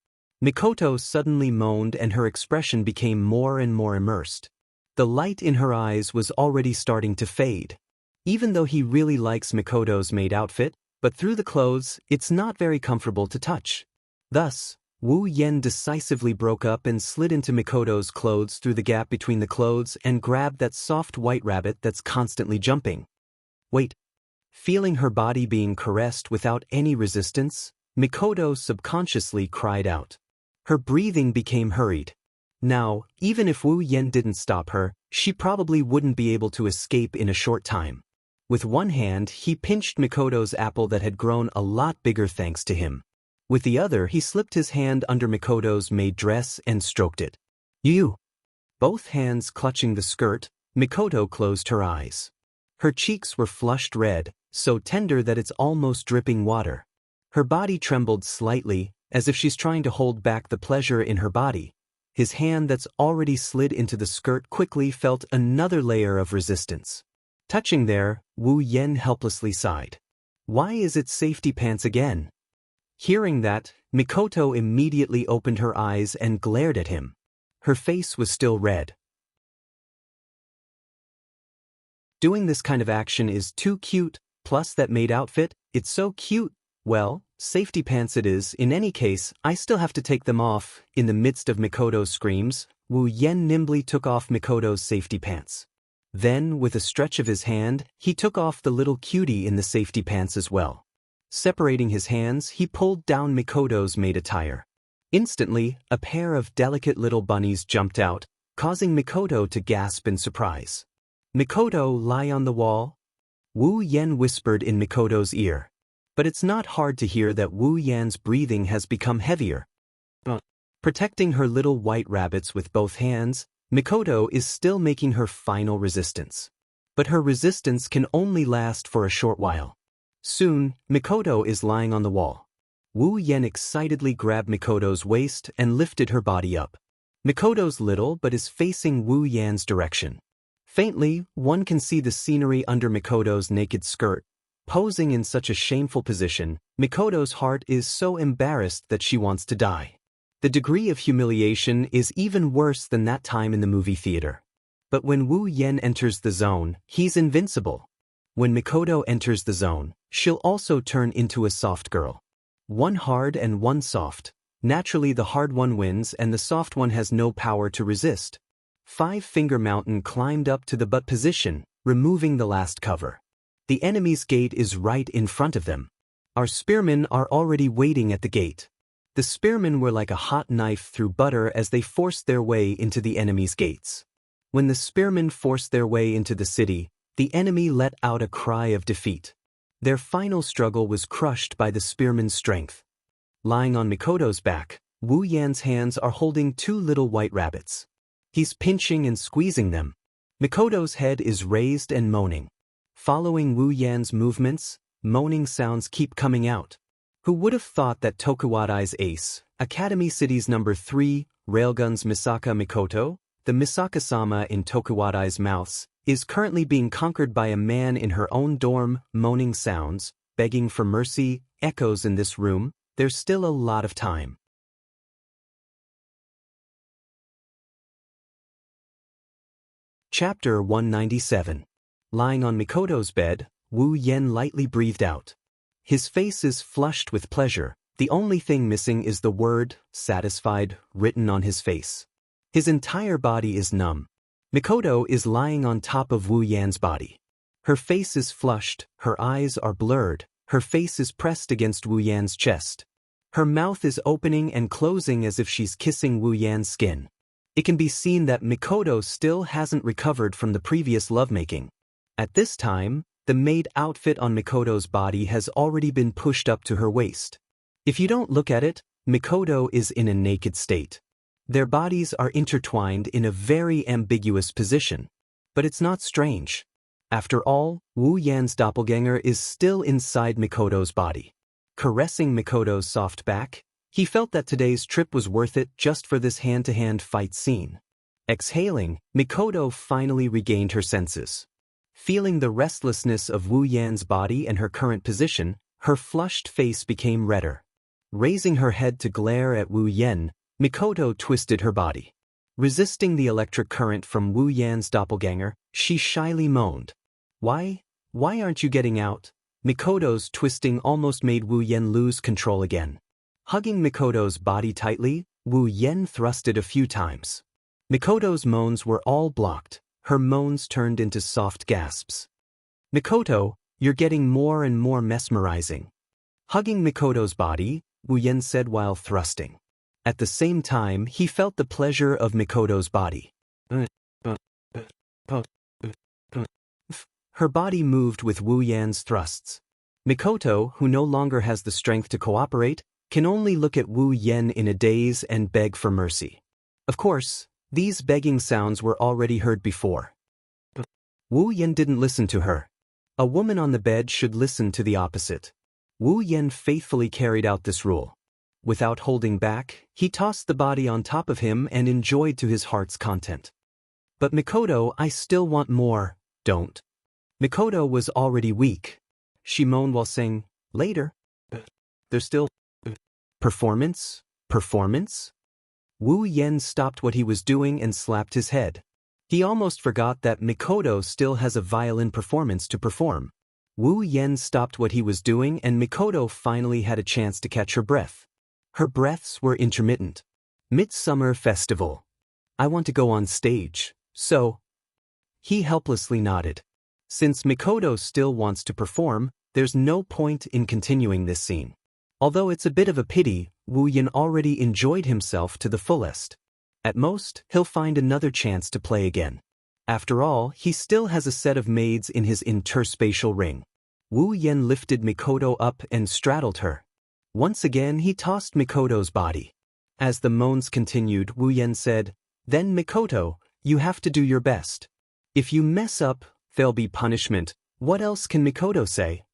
Mikoto suddenly moaned and her expression became more and more immersed. The light in her eyes was already starting to fade. Even though he really likes Mikoto's maid outfit, but through the clothes, it's not very comfortable to touch. Thus, Wu Yen decisively broke up and slid into Mikoto's clothes through the gap between the clothes and grabbed that soft white rabbit that's constantly jumping. Wait. Feeling her body being caressed without any resistance, Mikoto subconsciously cried out. Her breathing became hurried. Now, even if Wu Yen didn't stop her, she probably wouldn't be able to escape in a short time. With one hand, he pinched Mikoto's apple that had grown a lot bigger thanks to him. With the other, he slipped his hand under Mikoto's maid dress and stroked it. Both hands clutching the skirt, Mikoto closed her eyes. Her cheeks were flushed red, so tender that it's almost dripping water. Her body trembled slightly, as if she's trying to hold back the pleasure in her body. His hand that's already slid into the skirt quickly felt another layer of resistance. Touching there, Wu Yen helplessly sighed. Why is it safety pants again? Hearing that, Mikoto immediately opened her eyes and glared at him. Her face was still red. Doing this kind of action is too cute, plus that maid outfit, it's so cute. Well, safety pants it is. In any case, I still have to take them off. In the midst of Mikoto's screams, Wu Yan nimbly took off Mikoto's safety pants. Then, with a stretch of his hand, he took off the little cutie in the safety pants as well. Separating his hands, he pulled down Mikoto's maid attire. Instantly, a pair of delicate little bunnies jumped out, causing Mikoto to gasp in surprise. "Mikoto, lie on the wall," Wu Yan whispered in Mikoto's ear. But it's not hard to hear that Wu Yan's breathing has become heavier. Protecting her little white rabbits with both hands, Mikoto is still making her final resistance. But her resistance can only last for a short while. Soon, Mikoto is lying on the wall. Wu Yan excitedly grabbed Mikoto's waist and lifted her body up. Mikoto's little but is facing Wu Yan's direction. Faintly, one can see the scenery under Mikoto's naked skirt. Posing in such a shameful position, Mikoto's heart is so embarrassed that she wants to die. The degree of humiliation is even worse than that time in the movie theater. But when Wu Yan enters the zone, he's invincible. When Mikoto enters the zone, she'll also turn into a soft girl. One hard and one soft. Naturally, the hard one wins and the soft one has no power to resist. Five-Finger Mountain climbed up to the butt position, removing the last cover. The enemy's gate is right in front of them. Our spearmen are already waiting at the gate. The spearmen were like a hot knife through butter as they forced their way into the enemy's gates. When the spearmen forced their way into the city, the enemy let out a cry of defeat. Their final struggle was crushed by the spearmen's strength. Lying on Mikoto's back, Wu Yan's hands are holding two little white rabbits. He's pinching and squeezing them. Mikoto's head is raised and moaning. Following Wu Yan's movements, moaning sounds keep coming out. Who would have thought that Tokuwadai's ace, Academy City's number 3, Railgun's Misaka Mikoto, the Misaka-sama in Tokuwadai's mouths, is currently being conquered by a man in her own dorm. Moaning sounds, begging for mercy, echoes in this room. There's still a lot of time. Chapter 197. Lying on Mikoto's bed, Wu Yan lightly breathed out. His face is flushed with pleasure. The only thing missing is the word, satisfied, written on his face. His entire body is numb. Mikoto is lying on top of Wu Yan's body. Her face is flushed, her eyes are blurred, her face is pressed against Wu Yan's chest. Her mouth is opening and closing as if she's kissing Wu Yan's skin. It can be seen that Mikoto still hasn't recovered from the previous lovemaking. At this time, the maid outfit on Mikoto's body has already been pushed up to her waist. If you don't look at it, Mikoto is in a naked state. Their bodies are intertwined in a very ambiguous position. But it's not strange. After all, Wu Yan's doppelganger is still inside Mikoto's body. Caressing Mikoto's soft back, he felt that today's trip was worth it just for this hand-to-hand fight scene. Exhaling, Mikoto finally regained her senses. Feeling the restlessness of Wu Yan's body and her current position, her flushed face became redder. Raising her head to glare at Wu Yan, Mikoto twisted her body. Resisting the electric current from Wu Yan's doppelganger, she shyly moaned. Why aren't you getting out?" Mikoto's twisting almost made Wu Yan lose control again. Hugging Mikoto's body tightly, Wu Yan thrusted a few times. Mikoto's moans were all blocked. Her moans turned into soft gasps. "Mikoto, you're getting more and more mesmerizing." Hugging Mikoto's body, Wu Yan said while thrusting. At the same time, he felt the pleasure of Mikoto's body. Her body moved with Wu Yan's thrusts. Mikoto, who no longer has the strength to cooperate, can only look at Wu Yan in a daze and beg for mercy. Of course, these begging sounds were already heard before. Wu Yan didn't listen to her. A woman on the bed should listen to the opposite. Wu Yan faithfully carried out this rule. Without holding back, he tossed the body on top of him and enjoyed to his heart's content. "But Mikoto, I still want more, don't." Mikoto was already weak. She moaned while saying, "Later." "There's still performance? Performance?" Wu Yan stopped what he was doing and slapped his head. He almost forgot that Mikoto still has a violin performance to perform. Wu Yen stopped what he was doing and Mikoto finally had a chance to catch her breath. Her breaths were intermittent. Midsummer Festival. I want to go on stage, so. He helplessly nodded. Since Mikoto still wants to perform, there's no point in continuing this scene. Although it's a bit of a pity, Wu Yen already enjoyed himself to the fullest. At most, he'll find another chance to play again. After all, he still has a set of maids in his interspatial ring. Wu Yen lifted Mikoto up and straddled her. Once again, he tossed Mikoto's body. As the moans continued, Wu Yen said, "Then Mikoto, you have to do your best. If you mess up, there'll be punishment." What else can Mikoto say?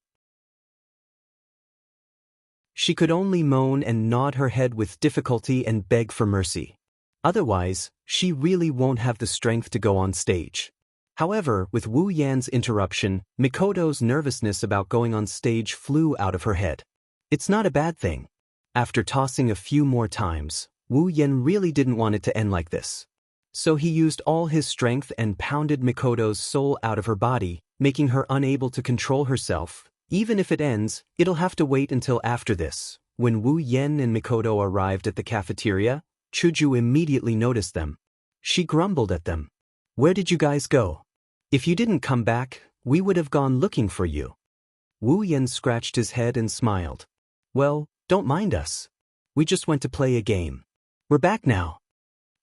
She could only moan and nod her head with difficulty and beg for mercy. Otherwise, she really won't have the strength to go on stage. However, with Wu Yan's interruption, Mikoto's nervousness about going on stage flew out of her head. It's not a bad thing. After tossing a few more times, Wu Yan really didn't want it to end like this. So he used all his strength and pounded Mikoto's soul out of her body, making her unable to control herself. Even if it ends, it'll have to wait until after this. When Wu Yan and Mikoto arrived at the cafeteria, Chuju immediately noticed them. She grumbled at them. "Where did you guys go? If you didn't come back, we would have gone looking for you." Wu Yan scratched his head and smiled. "Well, don't mind us. We just went to play a game. We're back now."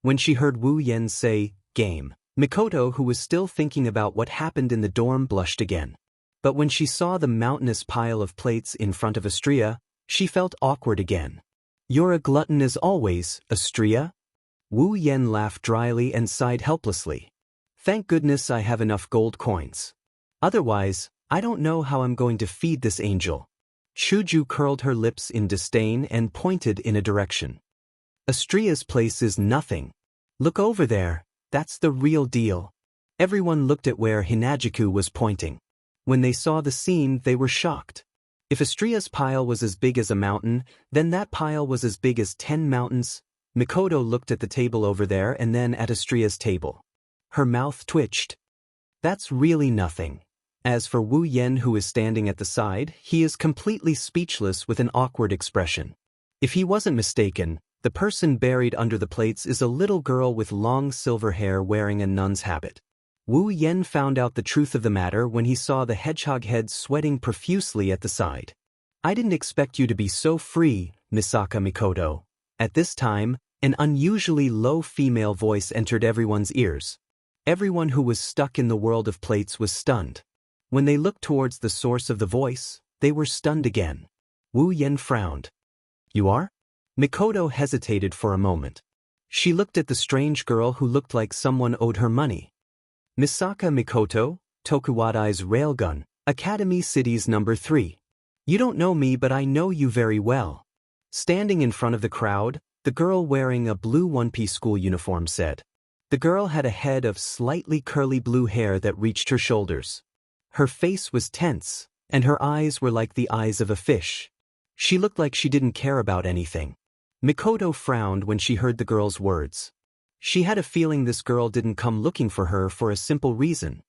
When she heard Wu Yan say, "game," Mikoto, who was still thinking about what happened in the dorm, blushed again. But when she saw the mountainous pile of plates in front of Astria, she felt awkward again. "You're a glutton as always, Astria?" Wu Yan laughed dryly and sighed helplessly. "Thank goodness I have enough gold coins. Otherwise, I don't know how I'm going to feed this angel." Chuju curled her lips in disdain and pointed in a direction. "Astria's place is nothing. Look over there, that's the real deal." Everyone looked at where Hinajiku was pointing. When they saw the scene, they were shocked. If Astria's pile was as big as a mountain, then that pile was as big as 10 mountains. Mikoto looked at the table over there and then at Astria's table. Her mouth twitched. "That's really nothing." As for Wu Yan, who is standing at the side, he is completely speechless with an awkward expression. If he wasn't mistaken, the person buried under the plates is a little girl with long silver hair wearing a nun's habit. Wu Yan found out the truth of the matter when he saw the hedgehog head sweating profusely at the side. "I didn't expect you to be so free, Misaka Mikoto." At this time, an unusually low female voice entered everyone's ears. Everyone who was stuck in the world of plates was stunned. When they looked towards the source of the voice, they were stunned again. Wu Yan frowned. "You are?" Mikoto hesitated for a moment. She looked at the strange girl who looked like someone owed her money. "Misaka Mikoto, Tokuwadai's Railgun, Academy Cities No. 3. You don't know me, but I know you very well." Standing in front of the crowd, the girl wearing a blue one-piece school uniform said. The girl had a head of slightly curly blue hair that reached her shoulders. Her face was tense, and her eyes were like the eyes of a fish. She looked like she didn't care about anything. Mikoto frowned when she heard the girl's words. She had a feeling this girl didn't come looking for her for a simple reason.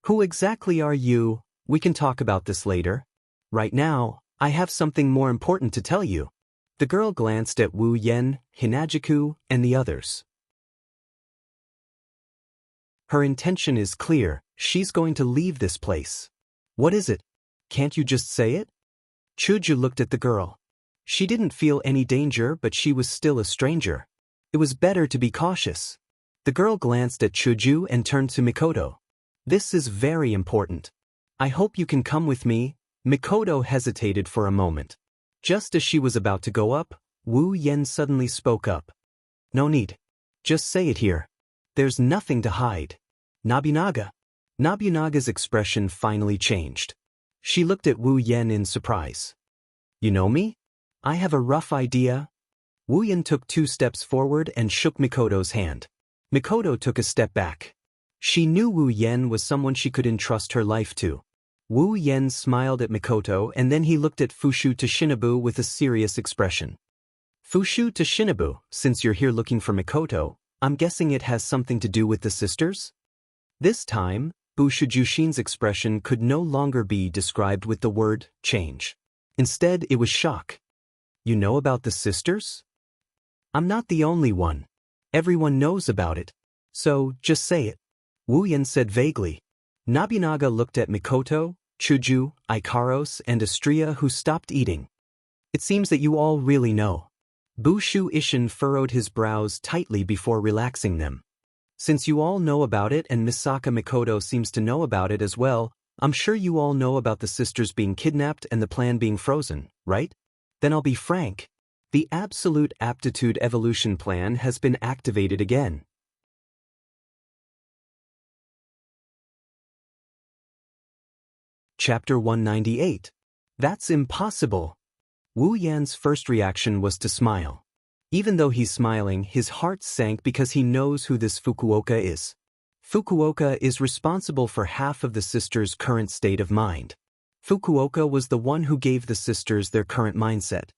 "Who exactly are you? We can talk about this later. Right now, I have something more important to tell you." The girl glanced at Wu Yan, Hinajiku, and the others. Her intention is clear. She's going to leave this place. "What is it? Can't you just say it?" Chuju looked at the girl. She didn't feel any danger, but she was still a stranger. It was better to be cautious. The girl glanced at Chuju and turned to Mikoto. "This is very important. I hope you can come with me." Mikoto hesitated for a moment. Just as she was about to go up, Wu Yan suddenly spoke up. "No need. Just say it here. There's nothing to hide." "Nobunaga." Nobunaga's expression finally changed. She looked at Wu Yan in surprise. "You know me? I have a rough idea." Wu Yan took 2 steps forward and shook Mikoto's hand. Mikoto took a step back. She knew Wu Yan was someone she could entrust her life to. Wu Yan smiled at Mikoto and then he looked at Fushu to Shinobu with a serious expression. "Fushu to Shinobu, since you're here looking for Mikoto, I'm guessing it has something to do with the sisters?" This time, Bu Shijushin's expression could no longer be described with the word change. Instead, it was shock. You know about the sisters? I'm not the only one. Everyone knows about it. So, just say it. Wu Yan said vaguely. Nobunaga looked at Mikoto, Chuju, Ikaros, and Astria, who stopped eating. It seems that you all really know. Bushu Ishin furrowed his brows tightly before relaxing them. Since you all know about it and Misaka Mikoto seems to know about it as well, I'm sure you all know about the sisters being kidnapped and the plan being frozen, right? Then I'll be frank. The Absolute Aptitude Evolution Plan has been activated again. Chapter 198. That's impossible. Wu Yan's first reaction was to smile. Even though he's smiling, his heart sank because he knows who this Fukuoka is. Fukuoka is responsible for half of the sisters' current state of mind. Fukuoka was the one who gave the sisters their current mindset.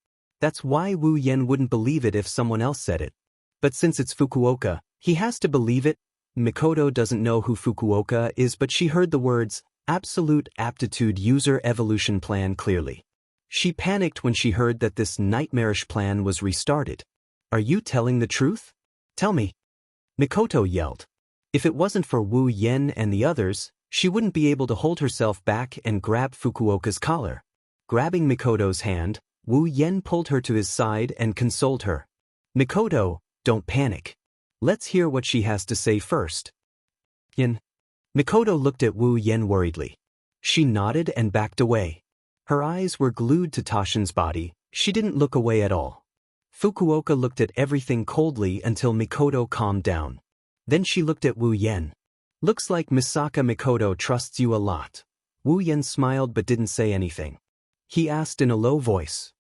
That's why Wu Yan wouldn't believe it if someone else said it. But since it's Fukuoka, he has to believe it. Mikoto doesn't know who Fukuoka is, but she heard the words, Absolute Aptitude User Evolution Plan clearly. She panicked when she heard that this nightmarish plan was restarted. Are you telling the truth? Tell me. Mikoto yelled. If it wasn't for Wu Yan and the others, she wouldn't be able to hold herself back and grab Fukuoka's collar. Grabbing Mikoto's hand, Wu Yan pulled her to his side and consoled her. Mikoto, don't panic. Let's hear what she has to say first. Yan. Mikoto looked at Wu Yan worriedly. She nodded and backed away. Her eyes were glued to Tashin's body. She didn't look away at all. Fukuoka looked at everything coldly until Mikoto calmed down. Then she looked at Wu Yan. Looks like Misaka Mikoto trusts you a lot. Wu Yan smiled but didn't say anything. He asked in a low voice.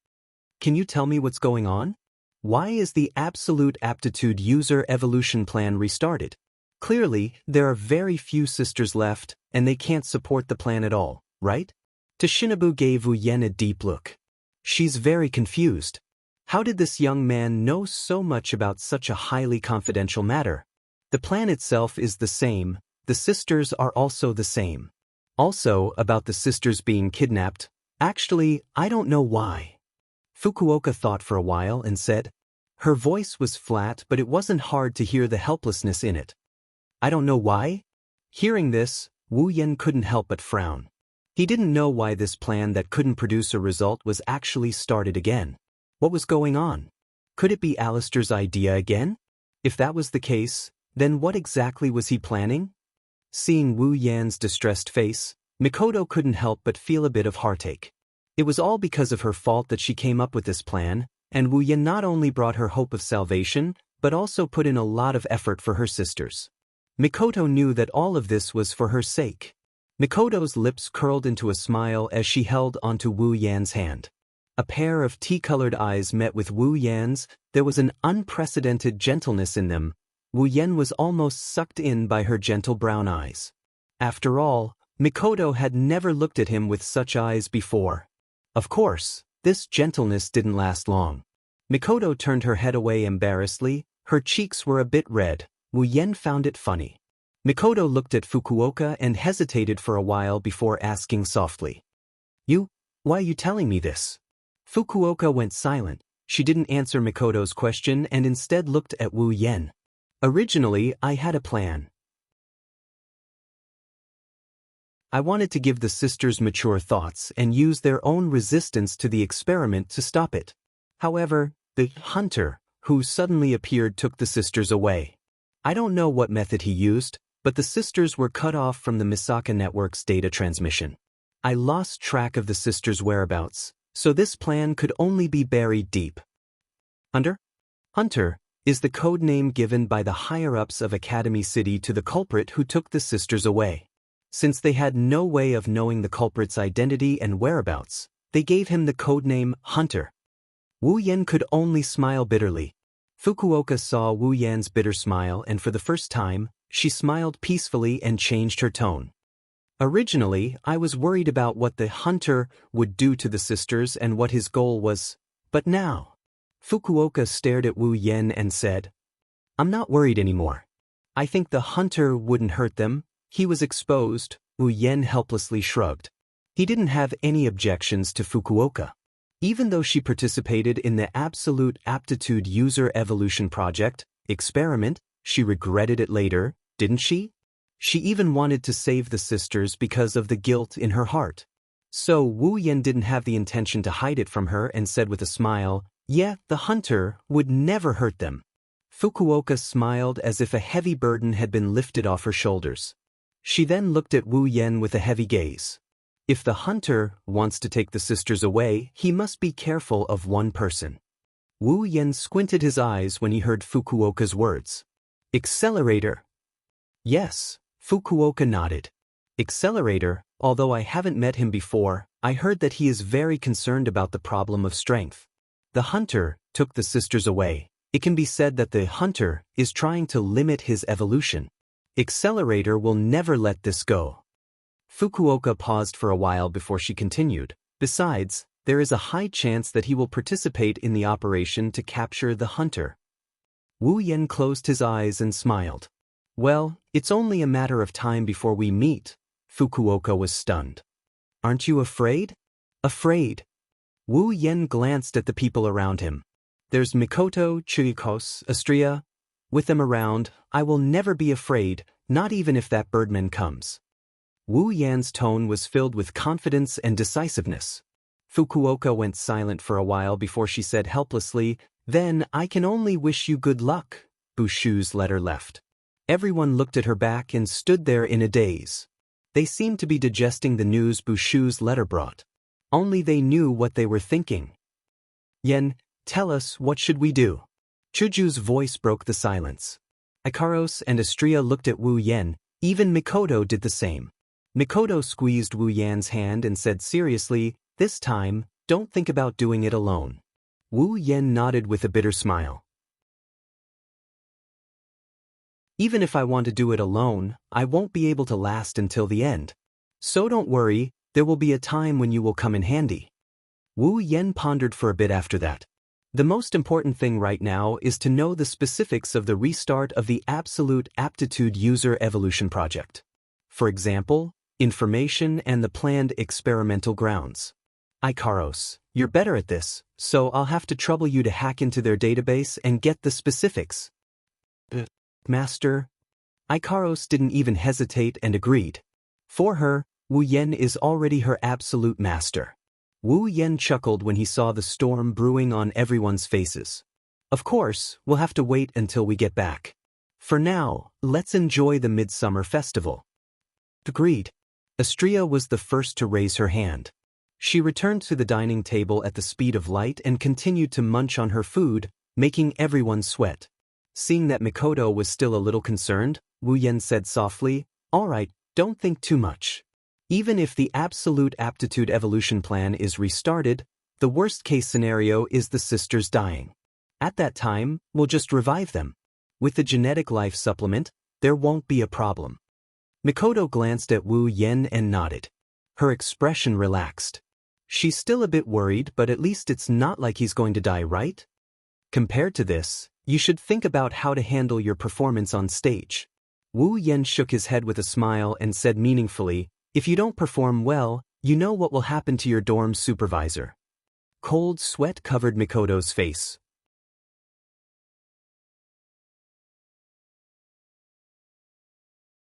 Can you tell me what's going on? Why is the Absolute Aptitude User Evolution Plan restarted? Clearly, there are very few sisters left, and they can't support the plan at all, right? Toshinobu gave Wu Yan a deep look. She's very confused. How did this young man know so much about such a highly confidential matter? The plan itself is the same, the sisters are also the same. Also, about the sisters being kidnapped, actually, I don't know why. Fukuoka thought for a while and said, her voice was flat but it wasn't hard to hear the helplessness in it. I don't know why? Hearing this, Wu Yan couldn't help but frown. He didn't know why this plan that couldn't produce a result was actually started again. What was going on? Could it be Alistair's idea again? If that was the case, then what exactly was he planning? Seeing Wu Yan's distressed face, Mikoto couldn't help but feel a bit of heartache. It was all because of her fault that she came up with this plan, and Wu Yan not only brought her hope of salvation, but also put in a lot of effort for her sisters. Mikoto knew that all of this was for her sake. Mikoto's lips curled into a smile as she held onto Wu Yan's hand. A pair of tea-colored eyes met with Wu Yan's. There was an unprecedented gentleness in them. Wu Yan was almost sucked in by her gentle brown eyes. After all, Mikoto had never looked at him with such eyes before. Of course, this gentleness didn't last long. Mikoto turned her head away embarrassedly. Her cheeks were a bit red. Wu Yan found it funny. Mikoto looked at Fukuoka and hesitated for a while before asking softly. Why are you telling me this? Fukuoka went silent. She didn't answer Mikoto's question and instead looked at Wu Yan. Originally, I had a plan. I wanted to give the sisters mature thoughts and use their own resistance to the experiment to stop it. However, the hunter, who suddenly appeared, took the sisters away. I don't know what method he used, but the sisters were cut off from the Misaka network's data transmission. I lost track of the sisters' whereabouts, so this plan could only be buried deep. Hunter is the code name given by the higher-ups of Academy City to the culprit who took the sisters away. Since they had no way of knowing the culprit's identity and whereabouts, they gave him the codename Hunter. Wu Yan could only smile bitterly. Fukuoka saw Wu Yan's bitter smile and for the first time, she smiled peacefully and changed her tone. Originally, I was worried about what the hunter would do to the sisters and what his goal was, but now. Fukuoka stared at Wu Yan and said, I'm not worried anymore. I think the hunter wouldn't hurt them, He was exposed. Wu Yen helplessly shrugged. He didn't have any objections to Fukuoka. Even though she participated in the Absolute Aptitude User Evolution Project experiment, she regretted it later, didn't she? She even wanted to save the sisters because of the guilt in her heart. So Wu Yen didn't have the intention to hide it from her and said with a smile, "Yeah, the hunter would never hurt them." Fukuoka smiled as if a heavy burden had been lifted off her shoulders. She then looked at Wu Yen with a heavy gaze. If the hunter wants to take the sisters away, he must be careful of one person. Wu Yen squinted his eyes when he heard Fukuoka's words. Accelerator. Yes, Fukuoka nodded. Accelerator, although I haven't met him before, I heard that he is very concerned about the problem of strength. The hunter took the sisters away. It can be said that the hunter is trying to limit his evolution. Accelerator will never let this go. Fukuoka paused for a while before she continued. Besides, there is a high chance that he will participate in the operation to capture the hunter. Wu Yen closed his eyes and smiled. Well, it's only a matter of time before we meet. Fukuoka was stunned. Aren't you afraid? Afraid. Wu Yen glanced at the people around him. There's Mikoto, Chuyikos, Astria. With them around, I will never be afraid, not even if that birdman comes. Wu Yan's tone was filled with confidence and decisiveness. Fukuoka went silent for a while before she said helplessly, "Then I can only wish you good luck." Bushu's letter left. Everyone looked at her back and stood there in a daze. They seemed to be digesting the news Bushu's letter brought. Only they knew what they were thinking. "Yen, tell us, what should we do?" Chuju's voice broke the silence. Ikaros and Astria looked at Wu Yen. Even Mikoto did the same. Mikoto squeezed Wu Yan's hand and said seriously, "This time, don't think about doing it alone." Wu Yen nodded with a bitter smile. "Even if I want to do it alone, I won't be able to last until the end. So don't worry, there will be a time when you will come in handy." Wu Yen pondered for a bit after that. The most important thing right now is to know the specifics of the restart of the Absolute Aptitude User Evolution Project. For example, information and the planned experimental grounds. Ikaros, you're better at this, so I'll have to trouble you to hack into their database and get the specifics. Master? Ikaros didn't even hesitate and agreed. For her, Wu Yen is already her absolute master. Wu Yen chuckled when he saw the storm brewing on everyone's faces. Of course, we'll have to wait until we get back. For now, let's enjoy the Midsummer Festival. Agreed. Astria was the first to raise her hand. She returned to the dining table at the speed of light and continued to munch on her food, making everyone sweat. Seeing that Mikoto was still a little concerned, Wu Yen said softly, "All right, don't think too much. Even if the Absolute Aptitude Evolution Plan is restarted, the worst-case scenario is the sisters dying. At that time, we'll just revive them. With the genetic life supplement, there won't be a problem." Mikoto glanced at Wu Yen and nodded. Her expression relaxed. She's still a bit worried, but at least it's not like he's going to die, right? Compared to this, you should think about how to handle your performance on stage. Wu Yen shook his head with a smile and said meaningfully, "If you don't perform well, you know what will happen to your dorm supervisor." Cold sweat covered Mikoto's face.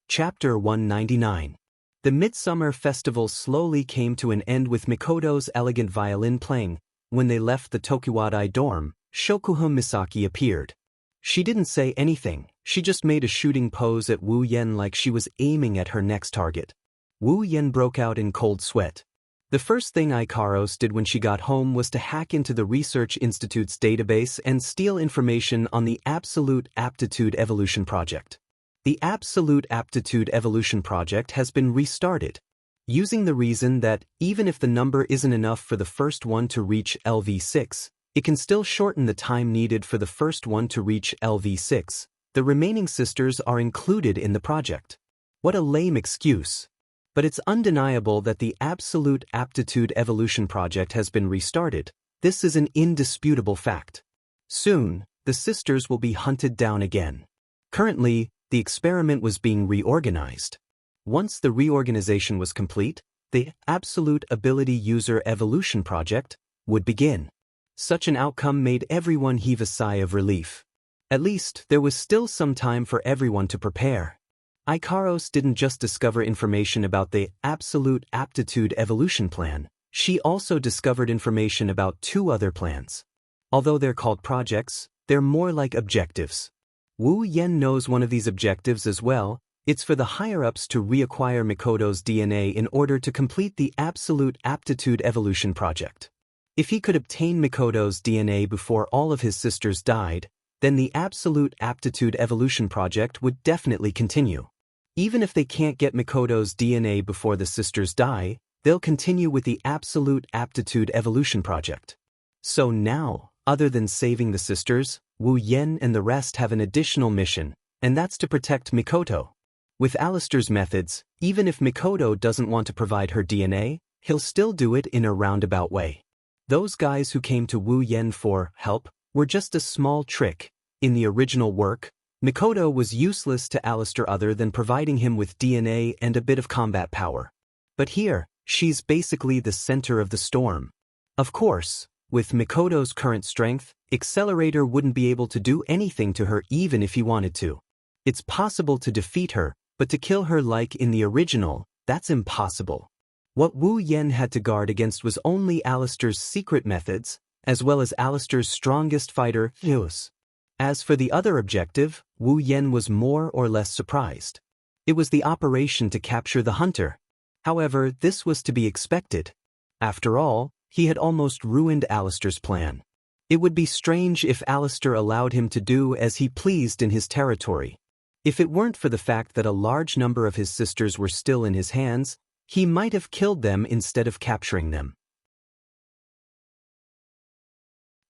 Chapter 199. The Midsummer Festival slowly came to an end with Mikoto's elegant violin playing. When they left the Tokiwadai dorm, Shokuha Misaki appeared. She didn't say anything, she just made a shooting pose at Wu Yen like she was aiming at her next target. Wu Yen broke out in cold sweat. The first thing Ikaros did when she got home was to hack into the Research Institute's database and steal information on the Absolute Aptitude Evolution Project. The Absolute Aptitude Evolution Project has been restarted, using the reason that even if the number isn't enough for the first one to reach LV6, it can still shorten the time needed for the first one to reach LV6. The remaining sisters are included in the project. What a lame excuse. But it's undeniable that the Absolute Aptitude Evolution Project has been restarted. This is an indisputable fact. Soon, the sisters will be hunted down again. Currently, the experiment was being reorganized. Once the reorganization was complete, the Absolute Ability User Evolution Project would begin. Such an outcome made everyone heave a sigh of relief. At least, there was still some time for everyone to prepare. Ikaros didn't just discover information about the Absolute Aptitude Evolution Plan, she also discovered information about 2 other plans. Although they're called projects, they're more like objectives. Wu Yen knows one of these objectives as well. It's for the higher-ups to reacquire Mikoto's DNA in order to complete the Absolute Aptitude Evolution Project. If he could obtain Mikoto's DNA before all of his sisters died, then the Absolute Aptitude Evolution Project would definitely continue. Even if they can't get Mikoto's DNA before the sisters die, they'll continue with the Absolute Aptitude Evolution Project. So now, other than saving the sisters, Wu Yen and the rest have an additional mission, and that's to protect Mikoto. With Alistair's methods, even if Mikoto doesn't want to provide her DNA, he'll still do it in a roundabout way. Those guys who came to Wu Yen for help were just a small trick. In the original work, Mikoto was useless to Alistair other than providing him with DNA and a bit of combat power. But here, she's basically the center of the storm. Of course, with Mikoto's current strength, Accelerator wouldn't be able to do anything to her even if he wanted to. It's possible to defeat her, but to kill her like in the original, that's impossible. What Wu Yen had to guard against was only Alistair's secret methods, as well as Alistair's strongest fighter, Zeus. As for the other objective, Wu Yen was more or less surprised. It was the operation to capture the hunter. However, this was to be expected. After all, he had almost ruined Alistair's plan. It would be strange if Alistair allowed him to do as he pleased in his territory. If it weren't for the fact that a large number of his sisters were still in his hands, he might have killed them instead of capturing them.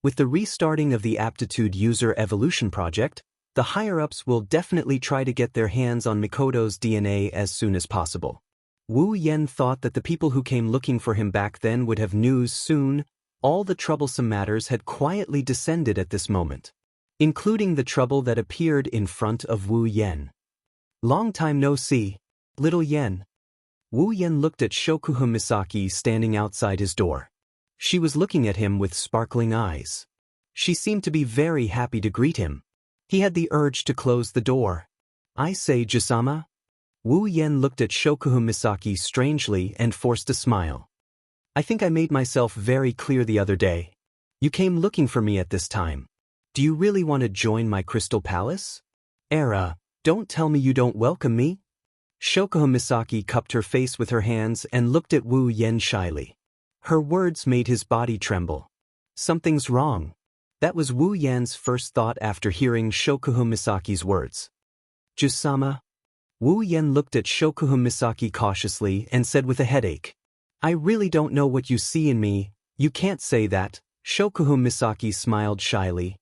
With the restarting of the Aptitude User Evolution Project, the higher-ups will definitely try to get their hands on Mikoto's DNA as soon as possible. Wu Yen thought that the people who came looking for him back then would have news soon. All the troublesome matters had quietly descended at this moment, including the trouble that appeared in front of Wu Yen. Long time no see, little Yen. Wu Yen looked at Shokuha Misaki standing outside his door. She was looking at him with sparkling eyes. She seemed to be very happy to greet him. He had the urge to close the door. I say, Jusama? Wu Yen looked at Shokuha Misaki strangely and forced a smile. I think I made myself very clear the other day. You came looking for me at this time. Do you really want to join my Crystal Palace? Era, don't tell me you don't welcome me. Shokuha Misaki cupped her face with her hands and looked at Wu Yen shyly. Her words made his body tremble. Something's wrong. That was Wu Yen's first thought after hearing Shokuha Misaki's words. Jusama? Wu Yen looked at Shokuha Misaki cautiously and said with a headache. I really don't know what you see in me. You can't say that. Shokuha Misaki smiled shyly.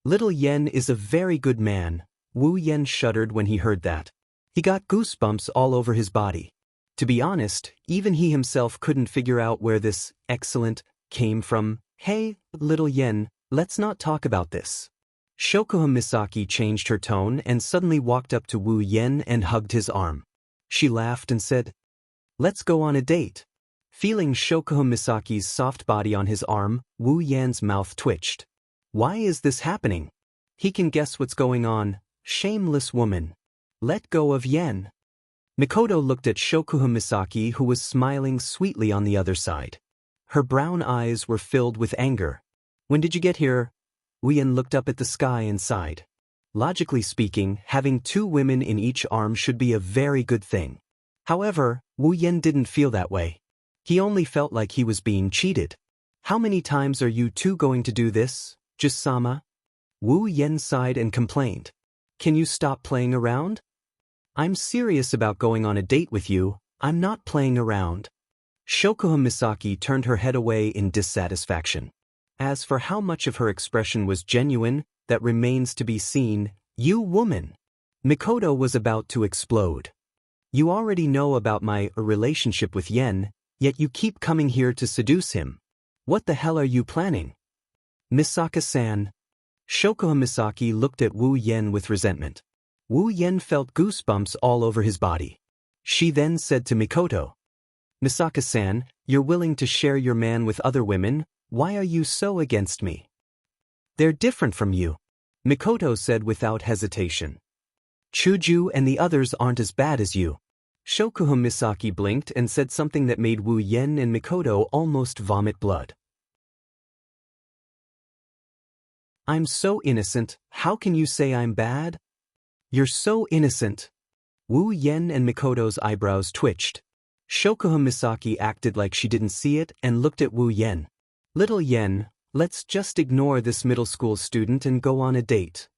Little Yen is a very good man. Wu Yen shuddered when he heard that. He got goosebumps all over his body. To be honest, even he himself couldn't figure out where this excellent came from. Hey, little Yen, let's not talk about this. Shokuha Misaki changed her tone and suddenly walked up to Wu Yen and hugged his arm. She laughed and said, Let's go on a date. Feeling Shokuha Misaki's soft body on his arm, Wu Yan's mouth twitched. Why is this happening? He can guess what's going on. Shameless woman. Let go of Yen. Mikoto looked at Shokuha Misaki, who was smiling sweetly on the other side. Her brown eyes were filled with anger. When did you get here? Wu Yen looked up at the sky and sighed. Logically speaking, having 2 women in each arm should be a very good thing. However, Wu Yen didn't feel that way. He only felt like he was being cheated. How many times are you 2 going to do this, Jusama? Wu Yen sighed and complained. Can you stop playing around? I'm serious about going on a date with you. I'm not playing around. Shokuha Misaki turned her head away in dissatisfaction. As for how much of her expression was genuine, that remains to be seen. You woman! Mikoto was about to explode. You already know about my relationship with Yen, yet you keep coming here to seduce him. What the hell are you planning? Misaka-san. Shokuha Misaki looked at Wu Yen with resentment. Wu Yen felt goosebumps all over his body. She then said to Mikoto, "Misaka-san, you're willing to share your man with other women, why are you so against me?" "They're different from you," Mikoto said without hesitation. "Chuju and the others aren't as bad as you." Shokuhun Misaki blinked and said something that made Wu Yen and Mikoto almost vomit blood. "I'm so innocent, how can you say I'm bad?" "You're so innocent." Wu Yen and Mikoto's eyebrows twitched. Shokuhun Misaki acted like she didn't see it and looked at Wu Yen. "Little Yen, let's just ignore this middle school student and go on a date."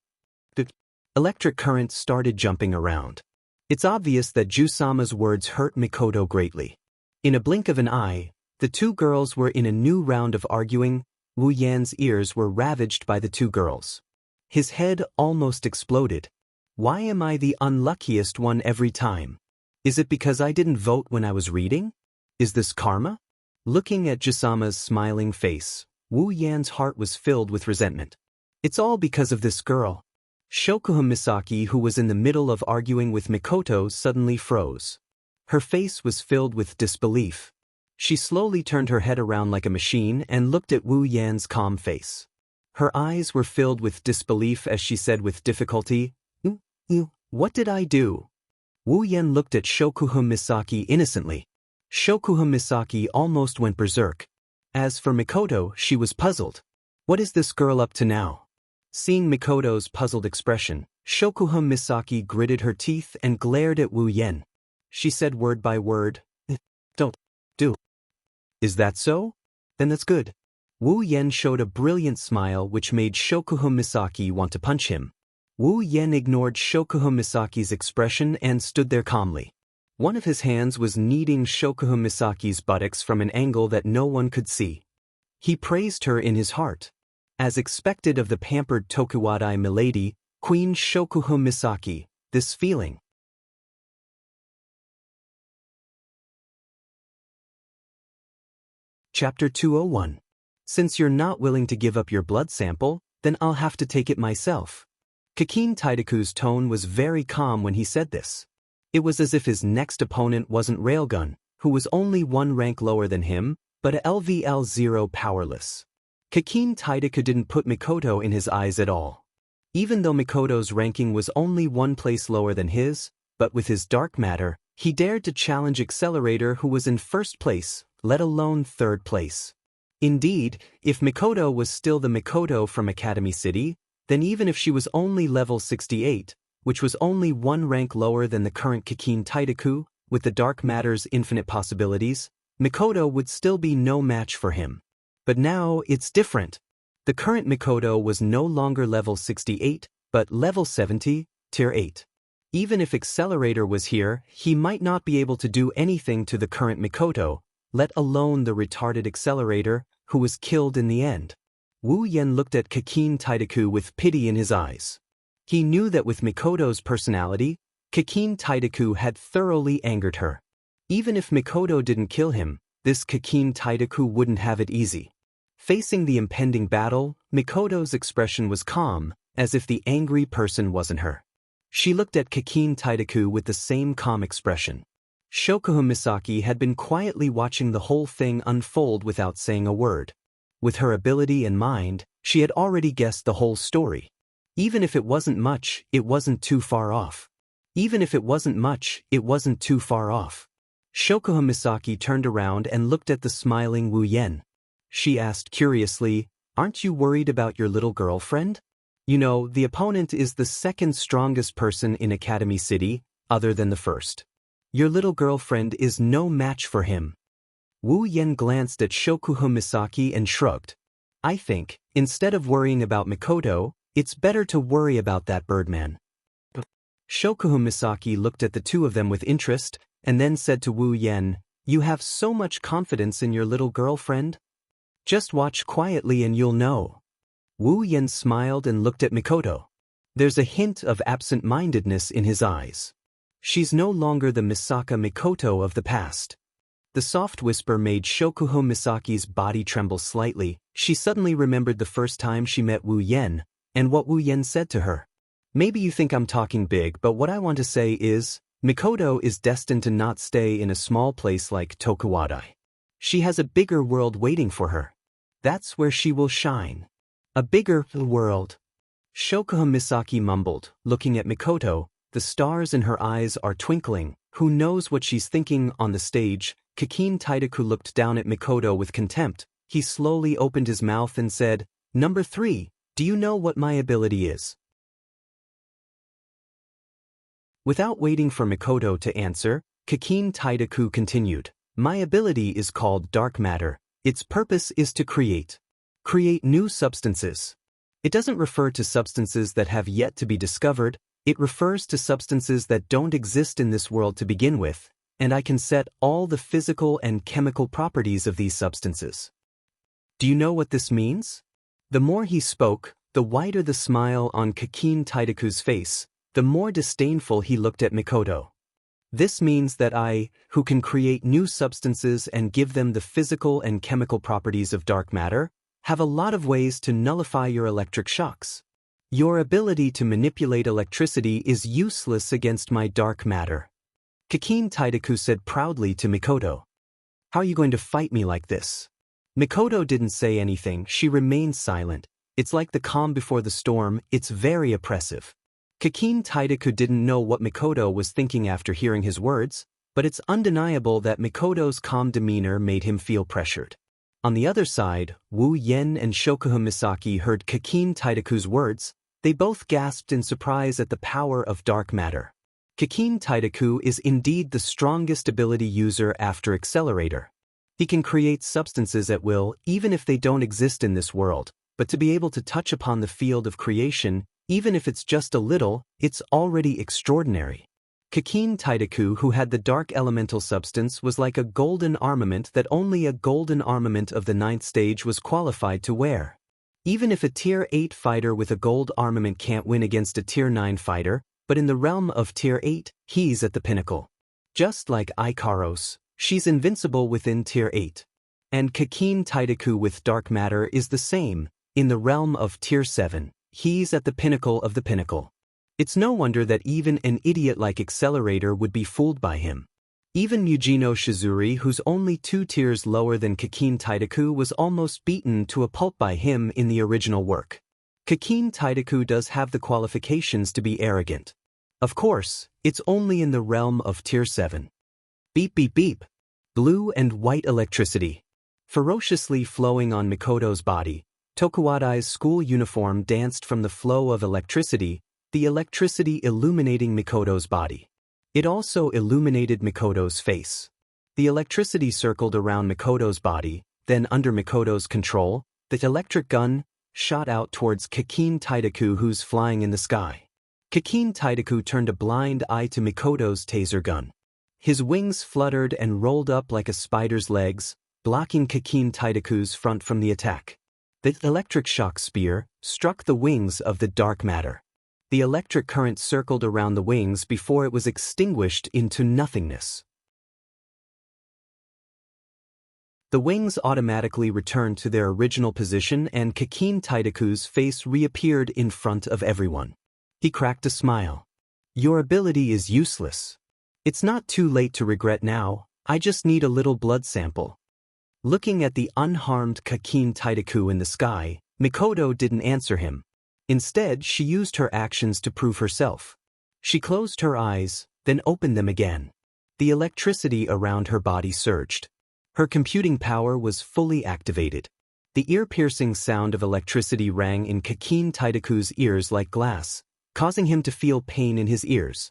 The electric current started jumping around. It's obvious that Jusama's words hurt Mikoto greatly. In a blink of an eye, the two girls were in a new round of arguing. Wu Yan's ears were ravaged by the two girls. His head almost exploded. Why am I the unluckiest one every time? Is it because I didn't vote when I was reading? Is this karma? Looking at Jusama's smiling face, Wu Yan's heart was filled with resentment. It's all because of this girl. Shokuhun Misaki, who was in the middle of arguing with Mikoto, suddenly froze. Her face was filled with disbelief. She slowly turned her head around like a machine and looked at Wu Yan's calm face. Her eyes were filled with disbelief as she said with difficulty, "What did I do?" Wu Yan looked at Shokuhun Misaki innocently. Shokuhun Misaki almost went berserk. As for Mikoto, she was puzzled. What is this girl up to now? Seeing Mikoto's puzzled expression, Shokuhun Misaki gritted her teeth and glared at Wu Yen. She said word by word, "Don't do." "Is that so? Then that's good." Wu Yen showed a brilliant smile which made Shokuhun Misaki want to punch him. Wu Yen ignored Shokuhun Misaki's expression and stood there calmly. One of his hands was kneading Shokuhun Misaki's buttocks from an angle that no one could see. He praised her in his heart. As expected of the pampered Tokuwadai milady, Queen Shokuhun Misaki, this feeling. Chapter 201. Since you're not willing to give up your blood sample, then I'll have to take it myself. Kakin Taidaku's tone was very calm when he said this. It was as if his next opponent wasn't Railgun, who was only one rank lower than him, but a LVL0 powerless. Kakin Taidaku didn't put Mikoto in his eyes at all. Even though Mikoto's ranking was only one place lower than his, but with his dark matter, he dared to challenge Accelerator, who was in first place, let alone third place. Indeed, if Mikoto was still the Mikoto from Academy City, then even if she was only level 68, which was only one rank lower than the current Kakin Taidaku, with the dark matter's infinite possibilities, Mikoto would still be no match for him. But now it's different. The current Mikoto was no longer level 68, but level 70, tier 8. Even if Accelerator was here, he might not be able to do anything to the current Mikoto, let alone the retarded Accelerator, who was killed in the end. Wu Yen looked at Kakin Taidaku with pity in his eyes. He knew that with Mikoto's personality, Kakin Taidaku had thoroughly angered her. Even if Mikoto didn't kill him, this Kakin Taidaku wouldn't have it easy. Facing the impending battle, Mikoto's expression was calm, as if the angry person wasn't her. She looked at Kakin Taidaku with the same calm expression. Shokuhun Misaki had been quietly watching the whole thing unfold without saying a word. With her ability and mind, she had already guessed the whole story. Even if it wasn't much, it wasn't too far off. Even if it wasn't much, it wasn't too far off. Shokuhun Misaki turned around and looked at the smiling Wu Yen. She asked curiously, "Aren't you worried about your little girlfriend? You know, the opponent is the second strongest person in Academy City, other than the first. Your little girlfriend is no match for him." Wu Yen glanced at Shokuhun Misaki and shrugged. "I think, instead of worrying about Mikoto, it's better to worry about that Birdman." Shokuhun Misaki looked at the two of them with interest, and then said to Wu Yen, "You have so much confidence in your little girlfriend? Just watch quietly and you'll know." Wu Yen smiled and looked at Mikoto. There's a hint of absent-mindedness in his eyes. She's no longer the Misaka Mikoto of the past. The soft whisper made Shokuhun Misaki's body tremble slightly. She suddenly remembered the first time she met Wu Yen, and what Wu Yen said to her. "Maybe you think I'm talking big, but what I want to say is, Mikoto is destined to not stay in a small place like Tokuwadai. She has a bigger world waiting for her. That's where she will shine. A bigger world. Shokuha Misaki mumbled, looking at Mikoto. The stars in her eyes are twinkling. Who knows what she's thinking on the stage? Kakin Taidaku looked down at Mikoto with contempt. He slowly opened his mouth and said, "Number 3, do you know what my ability is?" Without waiting for Mikoto to answer, Kakin Taidaku continued, "My ability is called dark matter. Its purpose is to create new substances. It doesn't refer to substances that have yet to be discovered, it refers to substances that don't exist in this world to begin with, and I can set all the physical and chemical properties of these substances." Do you know what this means? The more he spoke, the wider the smile on Kakin Taidaku's face, the more disdainful he looked at Mikoto. This means that I, who can create new substances and give them the physical and chemical properties of dark matter, have a lot of ways to nullify your electric shocks. Your ability to manipulate electricity is useless against my dark matter. Kakin Taidaku said proudly to Mikoto. How are you going to fight me like this? Mikoto didn't say anything, she remained silent. It's like the calm before the storm, it's very oppressive. Kakin Taidaku didn't know what Mikoto was thinking after hearing his words, but it's undeniable that Mikoto's calm demeanor made him feel pressured. On the other side, Wu Yen and Shokuha Misaki heard Kakin Taidaku's words. They both gasped in surprise at the power of dark matter. Kakin Taidaku is indeed the strongest ability user after Accelerator. He can create substances at will even if they don't exist in this world, but to be able to touch upon the field of creation, even if it's just a little, it's already extraordinary. Kakin Taidaku, who had the dark elemental substance, was like a golden armament that only a golden armament of the 9th stage was qualified to wear. Even if a Tier 8 fighter with a gold armament can't win against a Tier 9 fighter, but in the realm of Tier 8, he's at the pinnacle. Just like Ikaros, she's invincible within Tier 8. And Kakin Taidaku with dark matter is the same, in the realm of Tier 7. He's at the pinnacle of the pinnacle. It's no wonder that even an idiot like Accelerator would be fooled by him. Even Mujino Shizuri, who's only 2 tiers lower than Kakin Taidaku, was almost beaten to a pulp by him in the original work. Kakin Taidaku does have the qualifications to be arrogant. Of course, it's only in the realm of Tier 7. Beep beep beep. Blue and white electricity. Ferociously flowing on Mikoto's body, Tokuwadai's school uniform danced from the flow of electricity, the electricity illuminating Mikoto's body. It also illuminated Mikoto's face. The electricity circled around Mikoto's body, then under Mikoto's control, the electric gun shot out towards Kakin Taidaku, who's flying in the sky. Kakin Taidaku turned a blind eye to Mikoto's taser gun. His wings fluttered and rolled up like a spider's legs, blocking Kakin Taidaku's front from the attack. The electric shock spear struck the wings of the dark matter. The electric current circled around the wings before it was extinguished into nothingness. The wings automatically returned to their original position and Kakin Taidaku's face reappeared in front of everyone. He cracked a smile. Your ability is useless. It's not too late to regret now, I just need a little blood sample. Looking at the unharmed Kakin Taidaku in the sky, Mikoto didn't answer him. Instead, she used her actions to prove herself. She closed her eyes, then opened them again. The electricity around her body surged. Her computing power was fully activated. The ear-piercing sound of electricity rang in Kakin Taidaku's ears like glass, causing him to feel pain in his ears.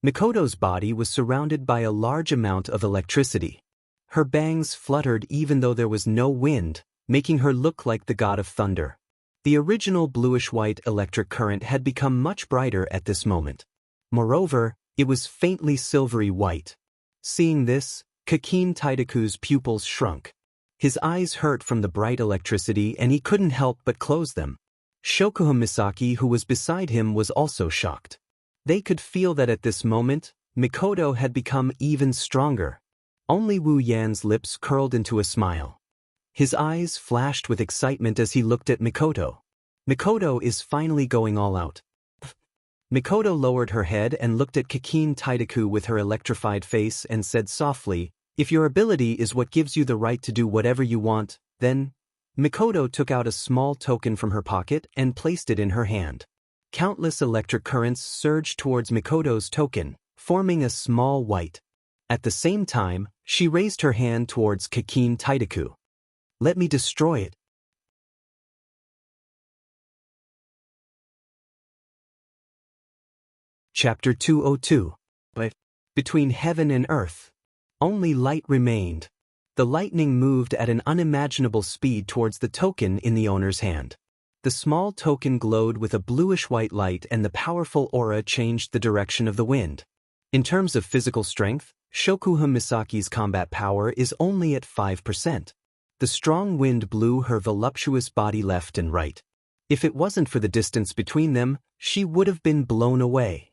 Mikoto's body was surrounded by a large amount of electricity. Her bangs fluttered even though there was no wind, making her look like the god of thunder. The original bluish-white electric current had become much brighter at this moment. Moreover, it was faintly silvery white. Seeing this, Kakin Taidaku's pupils shrunk. His eyes hurt from the bright electricity and he couldn't help but close them. Shokuha Misaki, who was beside him, was also shocked. They could feel that at this moment, Mikoto had become even stronger. Only Wu Yan's lips curled into a smile. His eyes flashed with excitement as he looked at Mikoto. Mikoto is finally going all out. Mikoto lowered her head and looked at Kikin Taidaku with her electrified face and said softly, "If your ability is what gives you the right to do whatever you want, then—" Mikoto took out a small token from her pocket and placed it in her hand. Countless electric currents surged towards Mikoto's token, forming a small white. At the same time, she raised her hand towards Kikin Taidaku. "Let me destroy it." Chapter 202. Between heaven and earth. Only light remained. The lightning moved at an unimaginable speed towards the token in the owner's hand. The small token glowed with a bluish-white light and the powerful aura changed the direction of the wind. In terms of physical strength, Shokuhun Misaki's combat power is only at 5%. The strong wind blew her voluptuous body left and right. If it wasn't for the distance between them, she would have been blown away.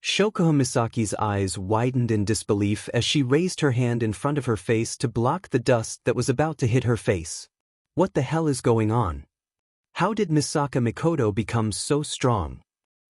Shokuhun Misaki's eyes widened in disbelief as she raised her hand in front of her face to block the dust that was about to hit her face. What the hell is going on? How did Misaka Mikoto become so strong?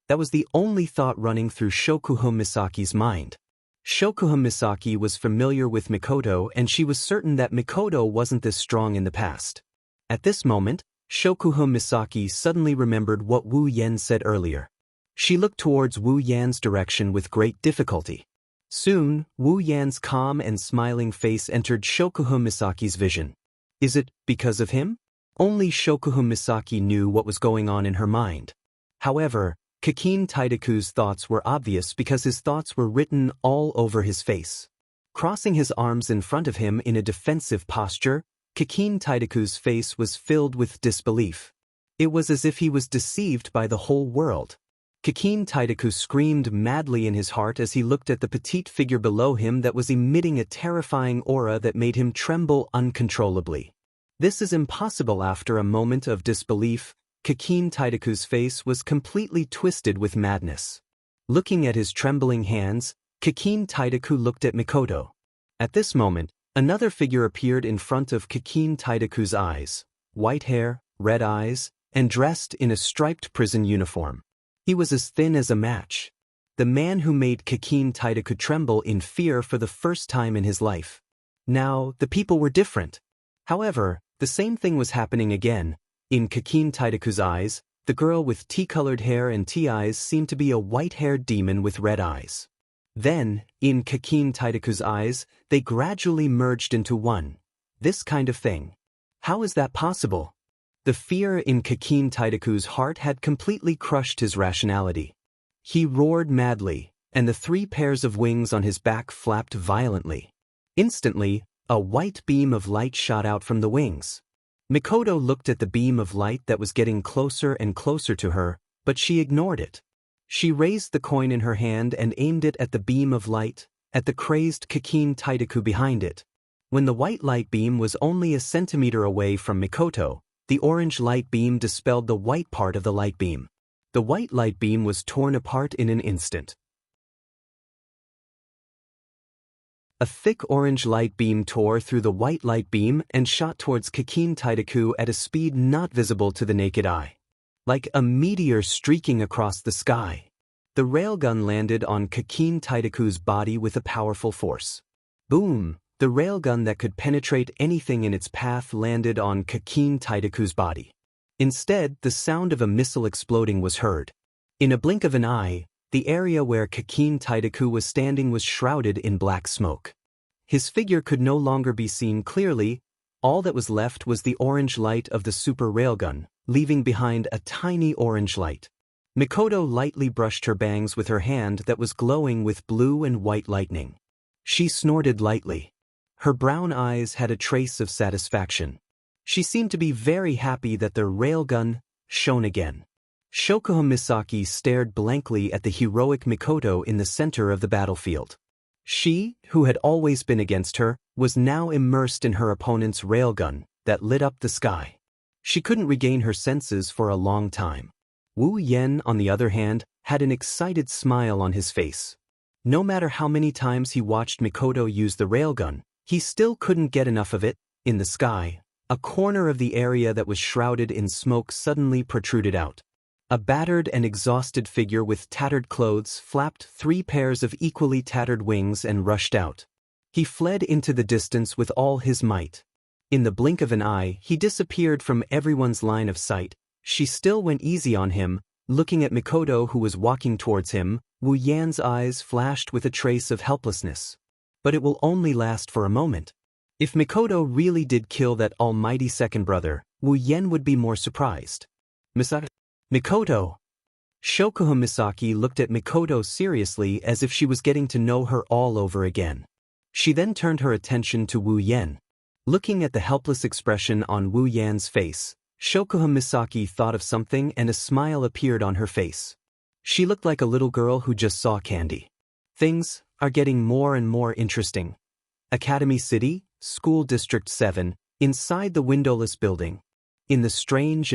That was the only thought running through Shokuhun Misaki's mind. Shokuhun Misaki was familiar with Mikoto and she was certain that Mikoto wasn't this strong in the past. At this moment, Shokuhun Misaki suddenly remembered what Wu Yen said earlier. She looked towards Wu Yan's direction with great difficulty. Soon, Wu Yan's calm and smiling face entered Shokuhun Misaki's vision. Is it because of him? Only Shokuhun Misaki knew what was going on in her mind. However, Kikin Taidaku's thoughts were obvious because his thoughts were written all over his face. Crossing his arms in front of him in a defensive posture, Kikin Taidaku's face was filled with disbelief. It was as if he was deceived by the whole world. Kikin Taidaku screamed madly in his heart as he looked at the petite figure below him that was emitting a terrifying aura that made him tremble uncontrollably. This is impossible. After a moment of disbelief, Kikin Taidaku's face was completely twisted with madness. Looking at his trembling hands, Kikin Taidaku looked at Mikoto. At this moment, another figure appeared in front of Kikin Taidaku's eyes, white hair, red eyes, and dressed in a striped prison uniform. He was as thin as a match. The man who made Kikin Taidaku tremble in fear for the first time in his life. Now, the people were different. However, the same thing was happening again. In Kikin Taidaku's eyes, the girl with tea-colored hair and tea eyes seemed to be a white-haired demon with red eyes. Then, in Kikin Taidaku's eyes, they gradually merged into one. This kind of thing. How is that possible? The fear in Kikin Taidaku's heart had completely crushed his rationality. He roared madly, and the 3 pairs of wings on his back flapped violently. Instantly, a white beam of light shot out from the wings. Mikoto looked at the beam of light that was getting closer and closer to her, but she ignored it. She raised the coin in her hand and aimed it at the beam of light, at the crazed Kikin Taidaku behind it. When the white light beam was only a centimeter away from Mikoto, the orange light beam dispelled the white part of the light beam. The white light beam was torn apart in an instant. A thick orange light beam tore through the white light beam and shot towards Kikin Taidaku at a speed not visible to the naked eye. Like a meteor streaking across the sky. The railgun landed on Kikin Taidaku's body with a powerful force. Boom! The railgun that could penetrate anything in its path landed on Kikin Taidaku's body. Instead, the sound of a missile exploding was heard. In a blink of an eye, the area where Kikin Taidaku was standing was shrouded in black smoke. His figure could no longer be seen clearly. All that was left was the orange light of the super railgun, leaving behind a tiny orange light. Mikoto lightly brushed her bangs with her hand that was glowing with blue and white lightning. She snorted lightly. Her brown eyes had a trace of satisfaction. She seemed to be very happy that the railgun shone again. Shokuhun Misaki stared blankly at the heroic Mikoto in the center of the battlefield. She, who had always been against her, was now immersed in her opponent's railgun that lit up the sky. She couldn't regain her senses for a long time. Wu Yen, on the other hand, had an excited smile on his face. No matter how many times he watched Mikoto use the railgun, he still couldn't get enough of it. In the sky, a corner of the area that was shrouded in smoke suddenly protruded out. A battered and exhausted figure with tattered clothes flapped 3 pairs of equally tattered wings and rushed out. He fled into the distance with all his might. In the blink of an eye, he disappeared from everyone's line of sight. She still went easy on him, looking at Mikoto who was walking towards him. Wu Yan's eyes flashed with a trace of helplessness. But it will only last for a moment. If Mikoto really did kill that almighty second brother, Wu Yan would be more surprised. Mikoto! Shokuha Misaki looked at Mikoto seriously as if she was getting to know her all over again. She then turned her attention to Wu Yan. Looking at the helpless expression on Wu Yan's face, Shokuha Misaki thought of something and a smile appeared on her face. She looked like a little girl who just saw candy. Things are getting more and more interesting. Academy City, School District 7, inside the windowless building. In the strange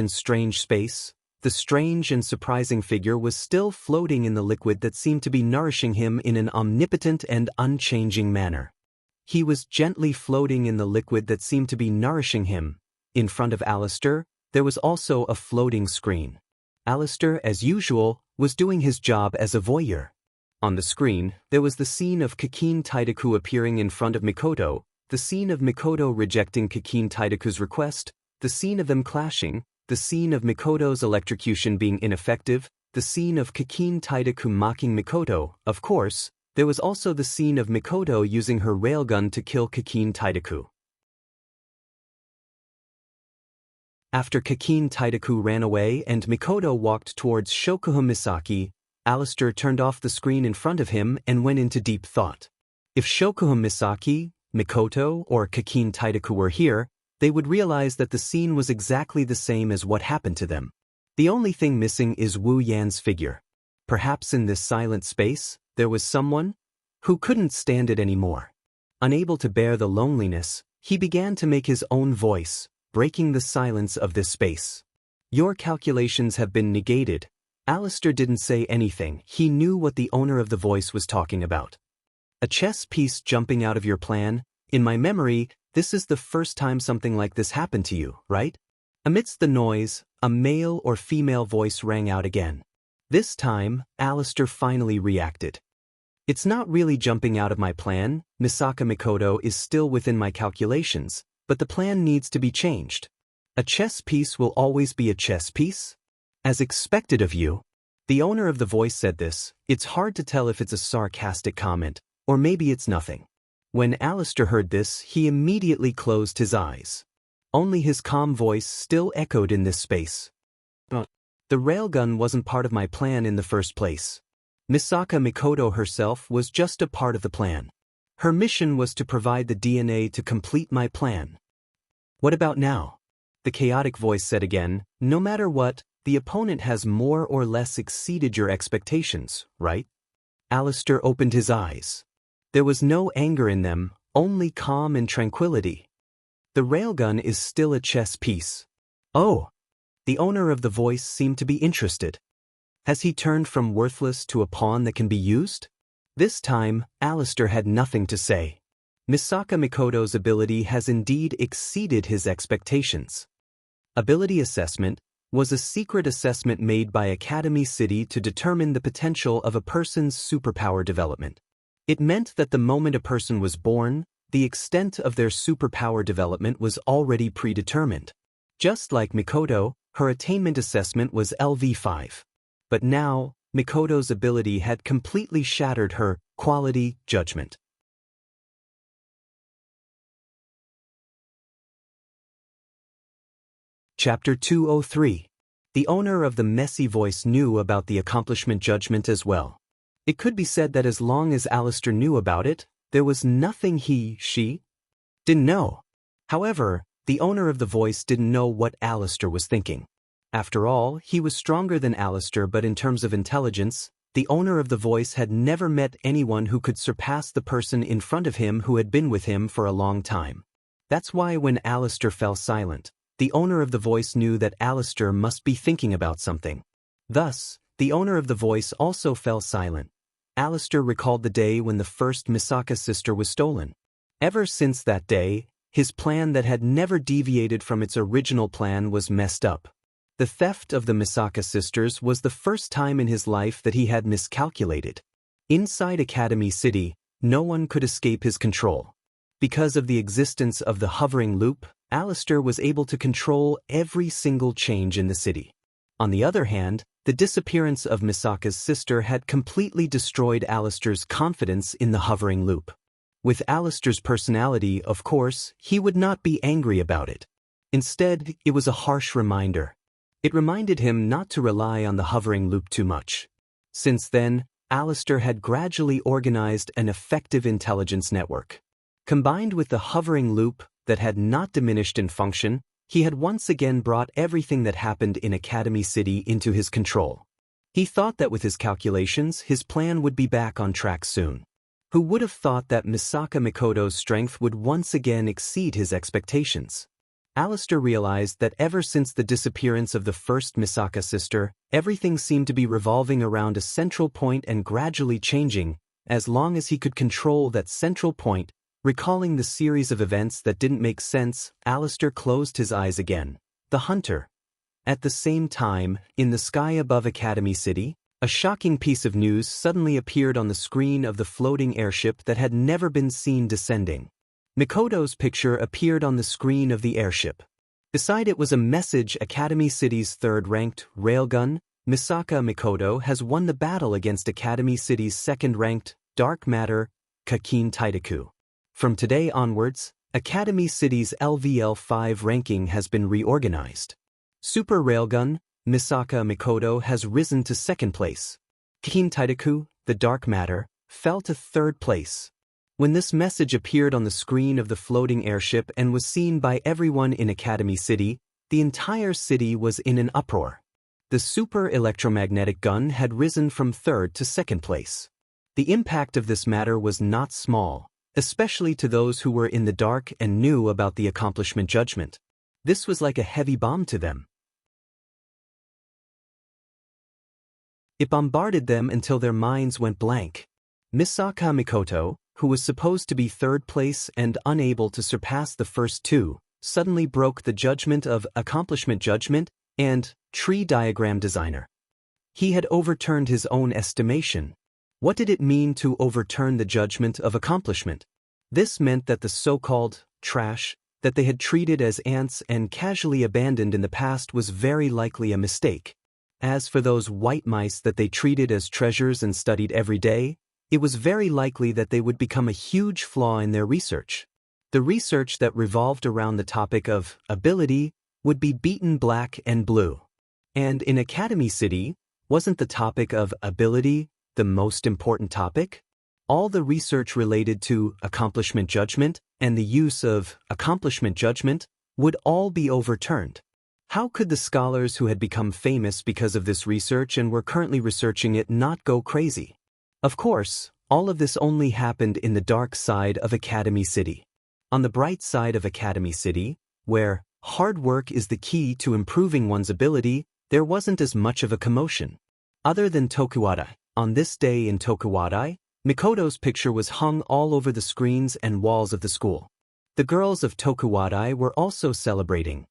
space, the strange and surprising figure was still floating in the liquid that seemed to be nourishing him in an omnipotent and unchanging manner. He was gently floating in the liquid that seemed to be nourishing him. In front of Alistair, there was also a floating screen. Alistair, as usual, was doing his job as a voyeur. On the screen, there was the scene of Kakin Taidaku appearing in front of Mikoto, the scene of Mikoto rejecting Kakin Taidaku's request, the scene of them clashing, the scene of Mikoto's electrocution being ineffective, the scene of Kakin Taidaku mocking Mikoto. Of course, there was also the scene of Mikoto using her railgun to kill Kakin Taidaku. After Kakin Taidaku ran away and Mikoto walked towards Shokuha Misaki, Alistair turned off the screen in front of him and went into deep thought. If Shokuha Misaki, Mikoto, or Kakin Taidaku were here, they would realize that the scene was exactly the same as what happened to them. The only thing missing is Wu Yan's figure. Perhaps in this silent space, there was someone who couldn't stand it anymore. Unable to bear the loneliness, he began to make his own voice, breaking the silence of this space. Your calculations have been negated. Alistair didn't say anything. He knew what the owner of the voice was talking about. A chess piece jumping out of your plan? In my memory, this is the first time something like this happened to you, right? Amidst the noise, a male or female voice rang out again. This time, Alistair finally reacted. It's not really jumping out of my plan. Misaka Mikoto is still within my calculations, but the plan needs to be changed. A chess piece will always be a chess piece? As expected of you. The owner of the voice said this. It's hard to tell if it's a sarcastic comment, or maybe it's nothing. When Alistair heard this, he immediately closed his eyes. Only his calm voice still echoed in this space. The railgun wasn't part of my plan in the first place. Misaka Mikoto herself was just a part of the plan. Her mission was to provide the DNA to complete my plan. What about now? The chaotic voice said again, no matter what, the opponent has more or less exceeded your expectations, right? Alistair opened his eyes. There was no anger in them, only calm and tranquility. The railgun is still a chess piece. Oh! The owner of the voice seemed to be interested. Has he turned from worthless to a pawn that can be used? This time, Alistair had nothing to say. Misaka Mikoto's ability has indeed exceeded his expectations. Ability assessment was a secret assessment made by Academy City to determine the potential of a person's superpower development. It meant that the moment a person was born, the extent of their superpower development was already predetermined. Just like Mikoto, her attainment assessment was LV5. But now, Mikoto's ability had completely shattered her quality judgment. Chapter 203. The owner of the messy voice knew about the accomplishment judgment as well. It could be said that as long as Alistair knew about it, there was nothing she didn't know. However, the owner of the voice didn't know what Alistair was thinking. After all, he was stronger than Alistair, but in terms of intelligence, the owner of the voice had never met anyone who could surpass the person in front of him who had been with him for a long time. That's why when Alistair fell silent, the owner of the voice knew that Alistair must be thinking about something. Thus, the owner of the voice also fell silent. Alistair recalled the day when the first Misaka sister was stolen. Ever since that day, his plan that had never deviated from its original plan was messed up. The theft of the Misaka sisters was the first time in his life that he had miscalculated. Inside Academy City, no one could escape his control. Because of the existence of the hovering loop, Alistair was able to control every single change in the city. On the other hand, the disappearance of Misaka's sister had completely destroyed Alistair's confidence in the hovering loop. With Alistair's personality, of course, he would not be angry about it. Instead, it was a harsh reminder. It reminded him not to rely on the hovering loop too much. Since then, Alistair had gradually organized an effective intelligence network. Combined with the hovering loop that had not diminished in function, he had once again brought everything that happened in Academy City into his control. He thought that with his calculations, his plan would be back on track soon. Who would have thought that Misaka Mikoto's strength would once again exceed his expectations? Alistair realized that ever since the disappearance of the first Misaka sister, everything seemed to be revolving around a central point and gradually changing. As long as he could control that central point, recalling the series of events that didn't make sense, Alistair closed his eyes again. The hunter. At the same time, in the sky above Academy City, a shocking piece of news suddenly appeared on the screen of the floating airship that had never been seen descending. Mikoto's picture appeared on the screen of the airship. Beside it was a message: Academy City's third-ranked railgun, Misaka Mikoto, has won the battle against Academy City's second-ranked dark matter, Kakin Taitaku. From today onwards, Academy City's LVL5 ranking has been reorganized. Super Railgun, Misaka Mikoto, has risen to second place. Kakin Taitaku, the dark matter, fell to third place. When this message appeared on the screen of the floating airship and was seen by everyone in Academy City, the entire city was in an uproar. The super electromagnetic gun had risen from third to second place. The impact of this matter was not small, especially to those who were in the dark and knew about the accomplishment judgment. This was like a heavy bomb to them. It bombarded them until their minds went blank. Misaka Mikoto, who was supposed to be third place and unable to surpass the first two, suddenly broke the judgment of accomplishment judgment and tree diagram designer. He had overturned his own estimation. What did it mean to overturn the judgment of accomplishment? This meant that the so-called trash that they had treated as ants and casually abandoned in the past was very likely a mistake. As for those white mice that they treated as treasures and studied every day, it was very likely that they would become a huge flaw in their research. The research that revolved around the topic of ability would be beaten black and blue. And in Academy City, wasn't the topic of ability the most important topic? All the research related to accomplishment judgment and the use of accomplishment judgment would all be overturned. How could the scholars who had become famous because of this research and were currently researching it not go crazy? Of course, all of this only happened in the dark side of Academy City. On the bright side of Academy City, where hard work is the key to improving one's ability, there wasn't as much of a commotion. Other than Tokuwadai, on this day in Tokuwadai, Mikoto's picture was hung all over the screens and walls of the school. The girls of Tokuwadai were also celebrating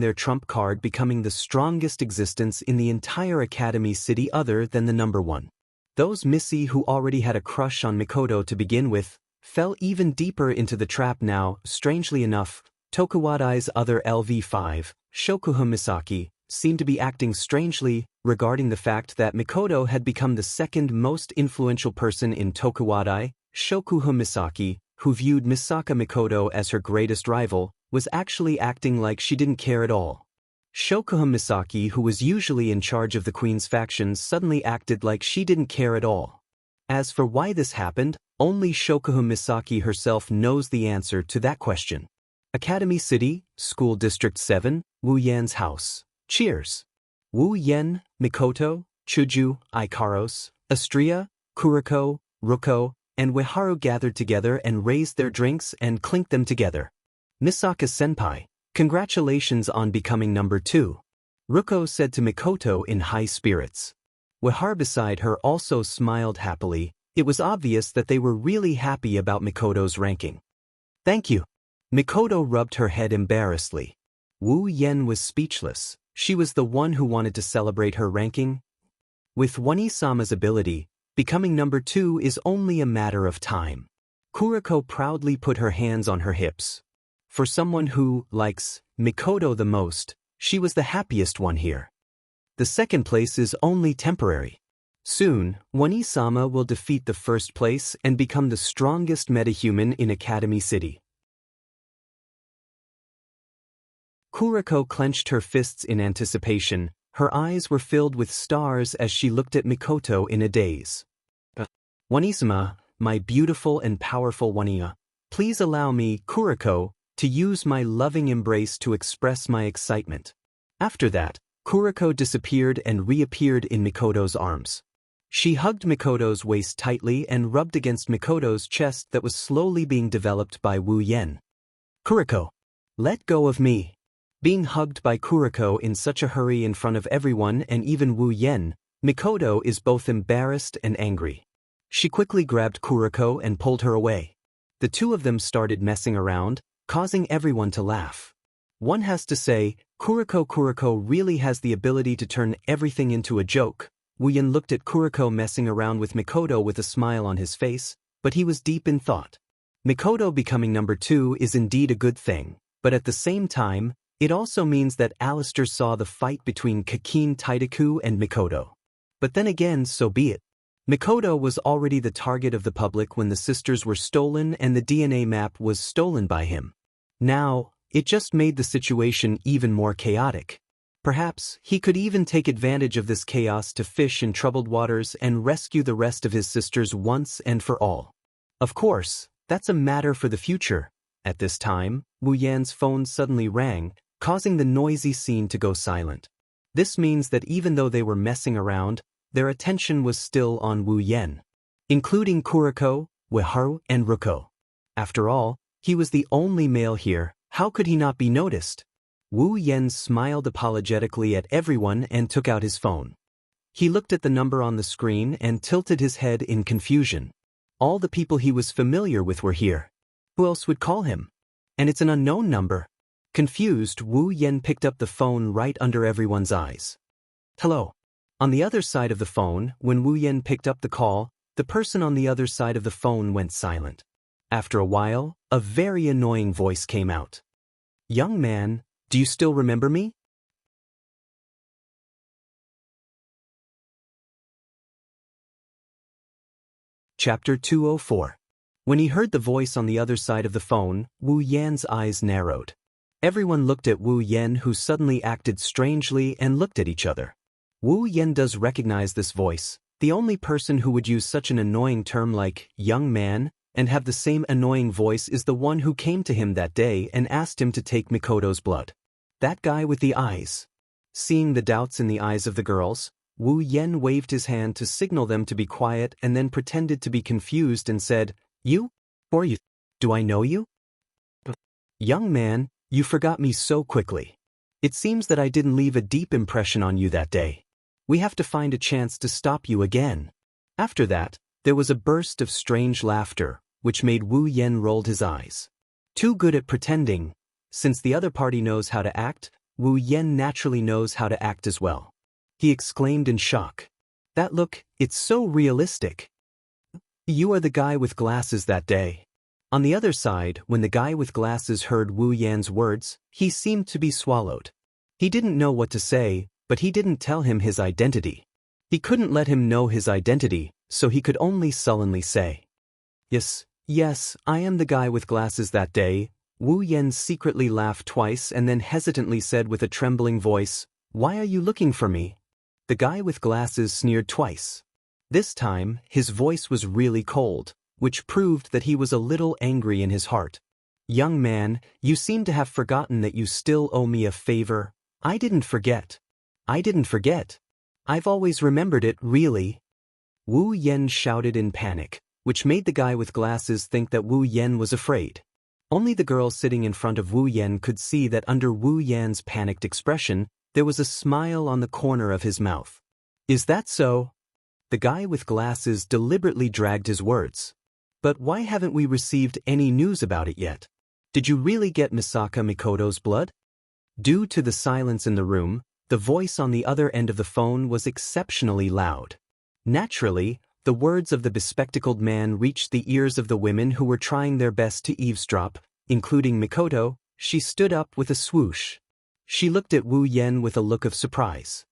their trump card becoming the strongest existence in the entire Academy City other than the number one. Those Missy who already had a crush on Mikoto to begin with fell even deeper into the trap now. Strangely enough, Tokuwadai's other LV5, Shokuha Misaki, seemed to be acting strangely regarding the fact that Mikoto had become the second most influential person in Tokuwadai. Shokuha Misaki, who viewed Misaka Mikoto as her greatest rival, was actually acting like she didn't care at all. Shokuha Misaki, who was usually in charge of the Queen's factions, suddenly acted like she didn't care at all. As for why this happened, only Shokuha Misaki herself knows the answer to that question. Academy City, School District 7, Wu Yan's house. Cheers! Wu Yan, Mikoto, Chuju, Ikaros, Astria, Kuriko, Ruko, and Ueharu gathered together and raised their drinks and clinked them together. Misaka-senpai, congratulations on becoming number 2. Ruko said to Mikoto in high spirits. Ueharu beside her also smiled happily. It was obvious that they were really happy about Mikoto's ranking. Thank you. Mikoto rubbed her head embarrassedly. Wu Yan was speechless. She was the one who wanted to celebrate her ranking. With Wani-sama's ability, becoming number 2 is only a matter of time. Kuriko proudly put her hands on her hips. For someone who likes Mikoto the most, she was the happiest one here. The second place is only temporary. Soon, Wani-sama will defeat the first place and become the strongest metahuman in Academy City. Kuriko clenched her fists in anticipation. Her eyes were filled with stars as she looked at Mikoto in a daze. Wani-sama, my beautiful and powerful Wania, please allow me, Kuriko, to use my loving embrace to express my excitement. After that, Kuriko disappeared and reappeared in Mikoto's arms. She hugged Mikoto's waist tightly and rubbed against Mikoto's chest that was slowly being developed by Wu Yen. Kuriko, let go of me. Being hugged by Kuriko in such a hurry in front of everyone and even Wu Yen, Mikoto is both embarrassed and angry. She quickly grabbed Kuriko and pulled her away. The two of them started messing around, causing everyone to laugh. One has to say, Kuriko really has the ability to turn everything into a joke. Wu Yen looked at Kuriko messing around with Mikoto with a smile on his face, but he was deep in thought. Mikoto becoming number 2 is indeed a good thing, but at the same time, it also means that Alistair saw the fight between Kakin Taidaku and Mikoto. But then again, so be it. Mikoto was already the target of the public when the sisters were stolen and the DNA map was stolen by him. Now, it just made the situation even more chaotic. Perhaps he could even take advantage of this chaos to fish in troubled waters and rescue the rest of his sisters once and for all. Of course, that's a matter for the future. At this time, Wu Yan's phone suddenly rang, causing the noisy scene to go silent. This means that even though they were messing around, their attention was still on Wu Yan, including Kuriko, Ueharu, and Ruko. After all, he was the only male here. How could he not be noticed? Wu Yan smiled apologetically at everyone and took out his phone. He looked at the number on the screen and tilted his head in confusion. All the people he was familiar with were here. Who else would call him? And it's an unknown number. Confused, Wu Yan picked up the phone right under everyone's eyes. Hello. On the other side of the phone, when Wu Yan picked up the call, the person on the other side of the phone went silent. After a while, a very annoying voice came out. Young man, do you still remember me? Chapter 204. When he heard the voice on the other side of the phone, Wu Yan's eyes narrowed. Everyone looked at Wu Yan, who suddenly acted strangely, and looked at each other. Wu Yan does recognize this voice, the only person who would use such an annoying term like young man and have the same annoying voice is the one who came to him that day and asked him to take Mikoto's blood. That guy with the eyes. Seeing the doubts in the eyes of the girls, Wu Yan waved his hand to signal them to be quiet and then pretended to be confused and said, You? Or you? Do I know you? Young man, you forgot me so quickly. It seems that I didn't leave a deep impression on you that day. We have to find a chance to stop you again. After that, there was a burst of strange laughter, which made Wu Yan roll his eyes. Too good at pretending. Since the other party knows how to act, Wu Yan naturally knows how to act as well. He exclaimed in shock. That look, it's so realistic. You are the guy with glasses that day. On the other side, when the guy with glasses heard Wu Yan's words, he seemed to be swallowed. He didn't know what to say, but he didn't tell him his identity. He couldn't let him know his identity, so he could only sullenly say, Yes, I am the guy with glasses that day. Wu Yan secretly laughed twice and then hesitantly said with a trembling voice, Why are you looking for me? The guy with glasses sneered twice. This time, his voice was really cold, which proved that he was a little angry in his heart. Young man, you seem to have forgotten that you still owe me a favor. I didn't forget. I've always remembered it, really. Wu Yan shouted in panic, which made the guy with glasses think that Wu Yan was afraid. Only the girl sitting in front of Wu Yan could see that under Wu Yan's panicked expression, there was a smile on the corner of his mouth. Is that so? The guy with glasses deliberately dragged his words. But why haven't we received any news about it yet? Did you really get Misaka Mikoto's blood? Due to the silence in the room, The voice on the other end of the phone was exceptionally loud. Naturally, the words of the bespectacled man reached the ears of the women who were trying their best to eavesdrop, including Mikoto. She stood up with a swoosh. She looked at Wu Yen with a look of surprise.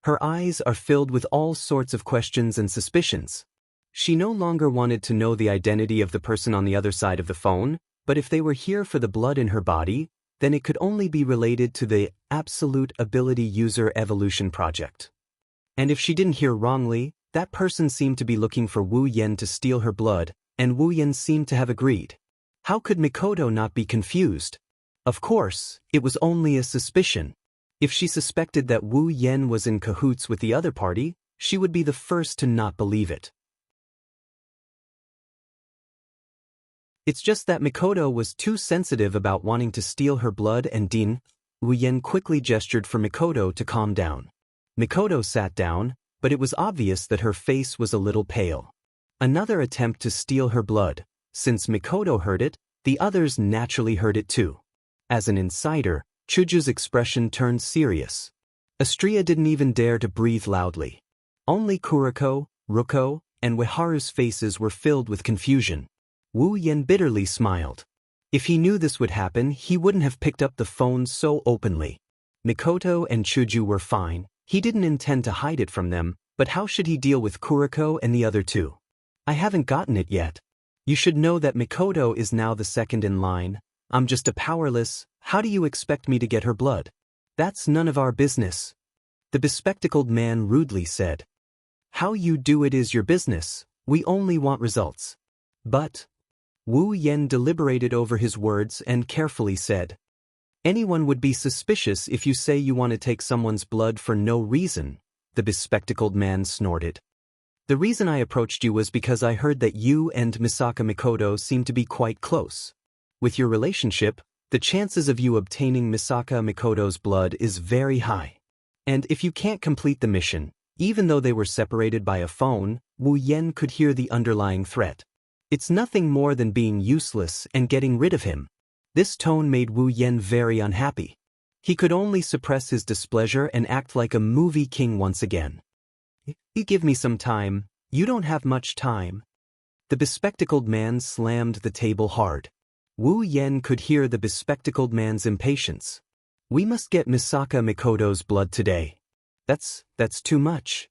Her eyes are filled with all sorts of questions and suspicions. She no longer wanted to know the identity of the person on the other side of the phone, but if they were here for the blood in her body, then it could only be related to the Absolute Ability User Evolution Project. And if she didn't hear wrongly, that person seemed to be looking for Wu Yen to steal her blood, and Wu Yen seemed to have agreed. How could Mikoto not be confused? Of course, it was only a suspicion. If she suspected that Wu Yen was in cahoots with the other party, she would be the first to not believe it. It's just that Mikoto was too sensitive about wanting to steal her blood and Wu Yen quickly gestured for Mikoto to calm down. Mikoto sat down, but it was obvious that her face was a little pale. Another attempt to steal her blood. Since Mikoto heard it, the others naturally heard it too. As an insider, Chuju's expression turned serious. Astria didn't even dare to breathe loudly. Only Kuriko, Ruko, and Ueharu's faces were filled with confusion. Wu Yen bitterly smiled. If he knew this would happen, he wouldn't have picked up the phone so openly. Mikoto and Chuju were fine. He didn't intend to hide it from them, but how should he deal with Kuriko and the other two? I haven't gotten it yet. You should know that Mikoto is now the second in line. I'm just a powerless. How do you expect me to get her blood? That's none of our business. The bespectacled man rudely said. How you do it is your business. We only want results. But Wu Yen deliberated over his words and carefully said, anyone would be suspicious if you say you want to take someone's blood for no reason, the bespectacled man snorted. The reason I approached you was because I heard that you and Misaka Mikoto seem to be quite close. With your relationship, the chances of you obtaining Misaka Mikoto's blood is very high. And if you can't complete the mission, even though they were separated by a phone, Wu Yen could hear the underlying threat. It's nothing more than being useless and getting rid of him. This tone made Wu Yen very unhappy. He could only suppress his displeasure and act like a movie king once again. You give me some time. You don't have much time. The bespectacled man slammed the table hard. Wu Yen could hear the bespectacled man's impatience. We must get Misaka Mikoto's blood today. That's too much.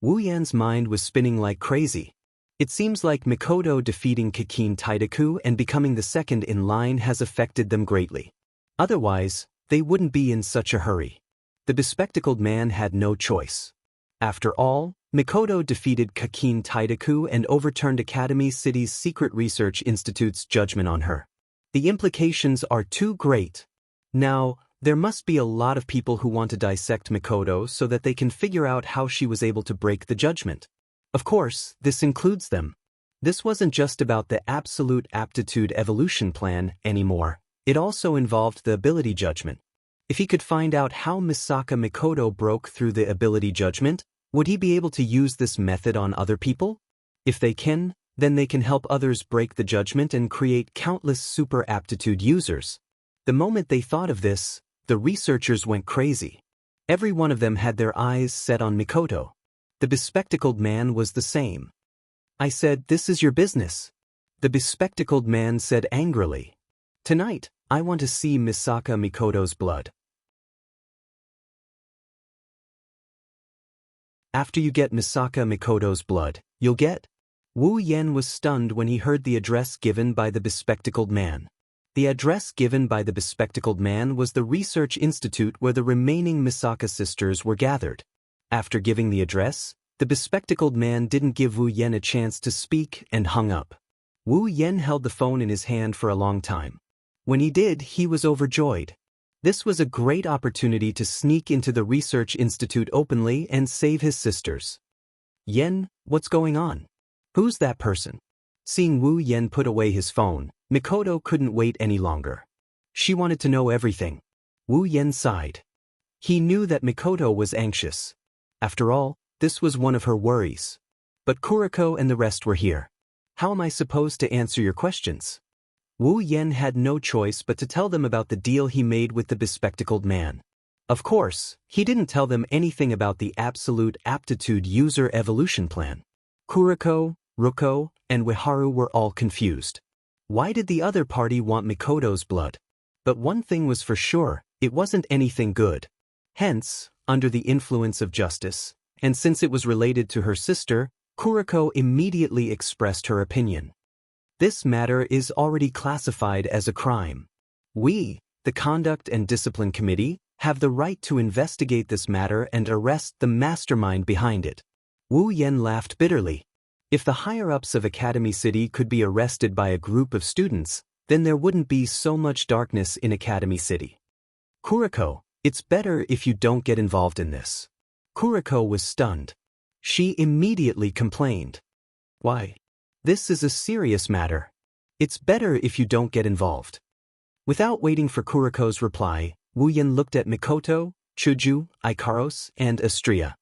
Wu Yan's mind was spinning like crazy. It seems like Mikoto defeating Kakin Taidaku and becoming the second in line has affected them greatly. Otherwise, they wouldn't be in such a hurry. The bespectacled man had no choice. After all, Mikoto defeated Kakin Taidaku and overturned Academy City's Secret Research Institute's judgment on her. The implications are too great. Now, there must be a lot of people who want to dissect Mikoto so that they can figure out how she was able to break the judgment. Of course, this includes them. This wasn't just about the Absolute Aptitude Evolution Plan anymore. It also involved the ability judgment. If he could find out how Misaka Mikoto broke through the ability judgment, would he be able to use this method on other people? If they can, then they can help others break the judgment and create countless super aptitude users. The moment they thought of this, the researchers went crazy. Every one of them had their eyes set on Mikoto. The bespectacled man was the same. I said, this is your business. The bespectacled man said angrily. Tonight, I want to see Misaka Mikoto's blood. After you get Misaka Mikoto's blood, you'll get? Wu Yen was stunned when he heard the address given by the bespectacled man. The address given by the bespectacled man was the research institute where the remaining Misaka sisters were gathered. After giving the address, the bespectacled man didn't give Wu Yen a chance to speak and hung up. Wu Yen held the phone in his hand for a long time. When he did, he was overjoyed. This was a great opportunity to sneak into the research institute openly and save his sisters. Yen, what's going on? Who's that person? Seeing Wu Yen put away his phone, Mikoto couldn't wait any longer. She wanted to know everything. Wu Yen sighed. He knew that Mikoto was anxious. After all, this was one of her worries. But Kuriko and the rest were here. How am I supposed to answer your questions? Wu Yen had no choice but to tell them about the deal he made with the bespectacled man. Of course, he didn't tell them anything about the absolute aptitude user evolution plan. Kuriko, Ruko, and Ueharu were all confused. Why did the other party want Mikoto's blood? But one thing was for sure, it wasn't anything good. Hence, under the influence of justice, and since it was related to her sister, Kuriko immediately expressed her opinion. This matter is already classified as a crime. We, the Conduct and Discipline Committee, have the right to investigate this matter and arrest the mastermind behind it. Wu Yen laughed bitterly. If the higher-ups of Academy City could be arrested by a group of students, then there wouldn't be so much darkness in Academy City. Kuriko, it's better if you don't get involved in this. Kuriko was stunned. She immediately complained. Why? This is a serious matter. It's better if you don't get involved. Without waiting for Kuriko's reply, Wu Yen looked at Mikoto, Chuju, Ikaros, and Astria.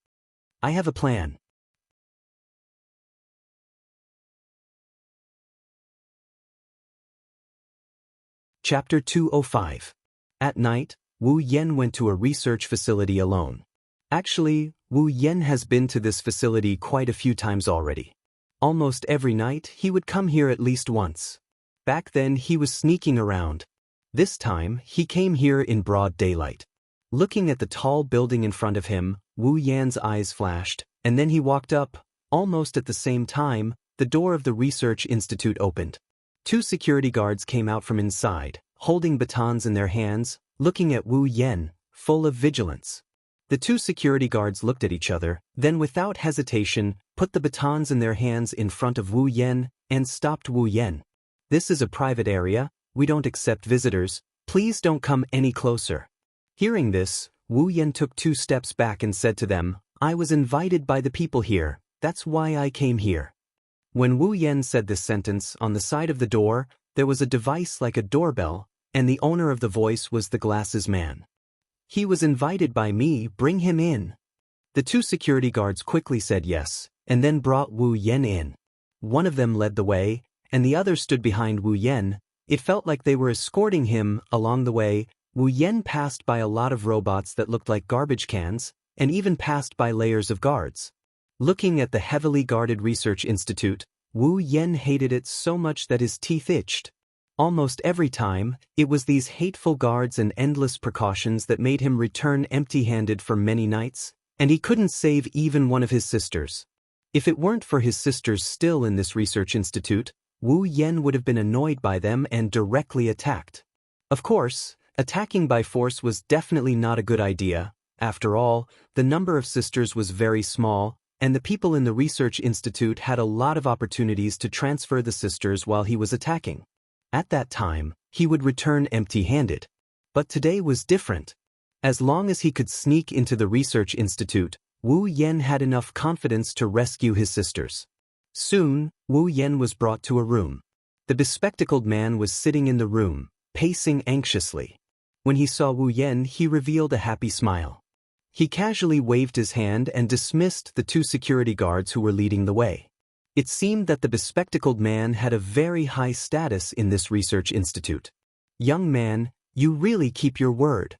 I have a plan. Chapter 205. At night, Wu Yen went to a research facility alone. Actually, Wu Yen has been to this facility quite a few times already. Almost every night, he would come here at least once. Back then, he was sneaking around. This time, he came here in broad daylight. Looking at the tall building in front of him, Wu Yan's eyes flashed, and then he walked up. Almost at the same time, the door of the research institute opened. 2 security guards came out from inside, holding batons in their hands, looking at Wu Yen, full of vigilance. The 2 security guards looked at each other, then without hesitation, put the batons in their hands in front of Wu Yen, and stopped Wu Yen. This is a private area, we don't accept visitors, please don't come any closer. Hearing this, Wu Yen took 2 steps back and said to them, I was invited by the people here, that's why I came here. When Wu Yen said this sentence, on the side of the door, there was a device like a doorbell, and the owner of the voice was the glasses man. He was invited by me, bring him in. The 2 security guards quickly said yes, and then brought Wu Yen in. One of them led the way, and the other stood behind Wu Yen. It felt like they were escorting him. Along the way, Wu Yen passed by a lot of robots that looked like garbage cans, and even passed by layers of guards. Looking at the heavily guarded research institute, Wu Yen hated it so much that his teeth itched. Almost every time, it was these hateful guards and endless precautions that made him return empty-handed for many nights, and he couldn't save even one of his sisters. If it weren't for his sisters still in this research institute, Wu Yen would have been annoyed by them and directly attacked. Of course, attacking by force was definitely not a good idea. After all, the number of sisters was very small, and the people in the research institute had a lot of opportunities to transfer the sisters while he was attacking. At that time, he would return empty-handed. But today was different. As long as he could sneak into the research institute, Wu Yen had enough confidence to rescue his sisters. Soon, Wu Yen was brought to a room. The bespectacled man was sitting in the room, pacing anxiously. When he saw Wu Yen, he revealed a happy smile. He casually waved his hand and dismissed the 2 security guards who were leading the way. It seemed that the bespectacled man had a very high status in this research institute. Young man, you really keep your word.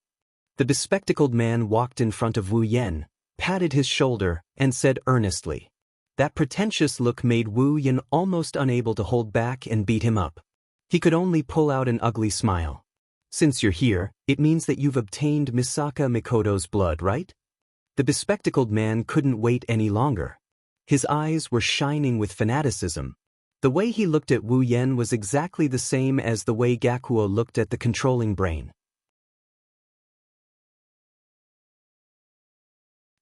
The bespectacled man walked in front of Wu Yen, patted his shoulder, and said earnestly. That pretentious look made Wu Yen almost unable to hold back and beat him up. He could only pull out an ugly smile. Since you're here, it means that you've obtained Misaka Mikoto's blood, right? The bespectacled man couldn't wait any longer. His eyes were shining with fanaticism. The way he looked at Wu Yen was exactly the same as the way Gakuo looked at the controlling brain.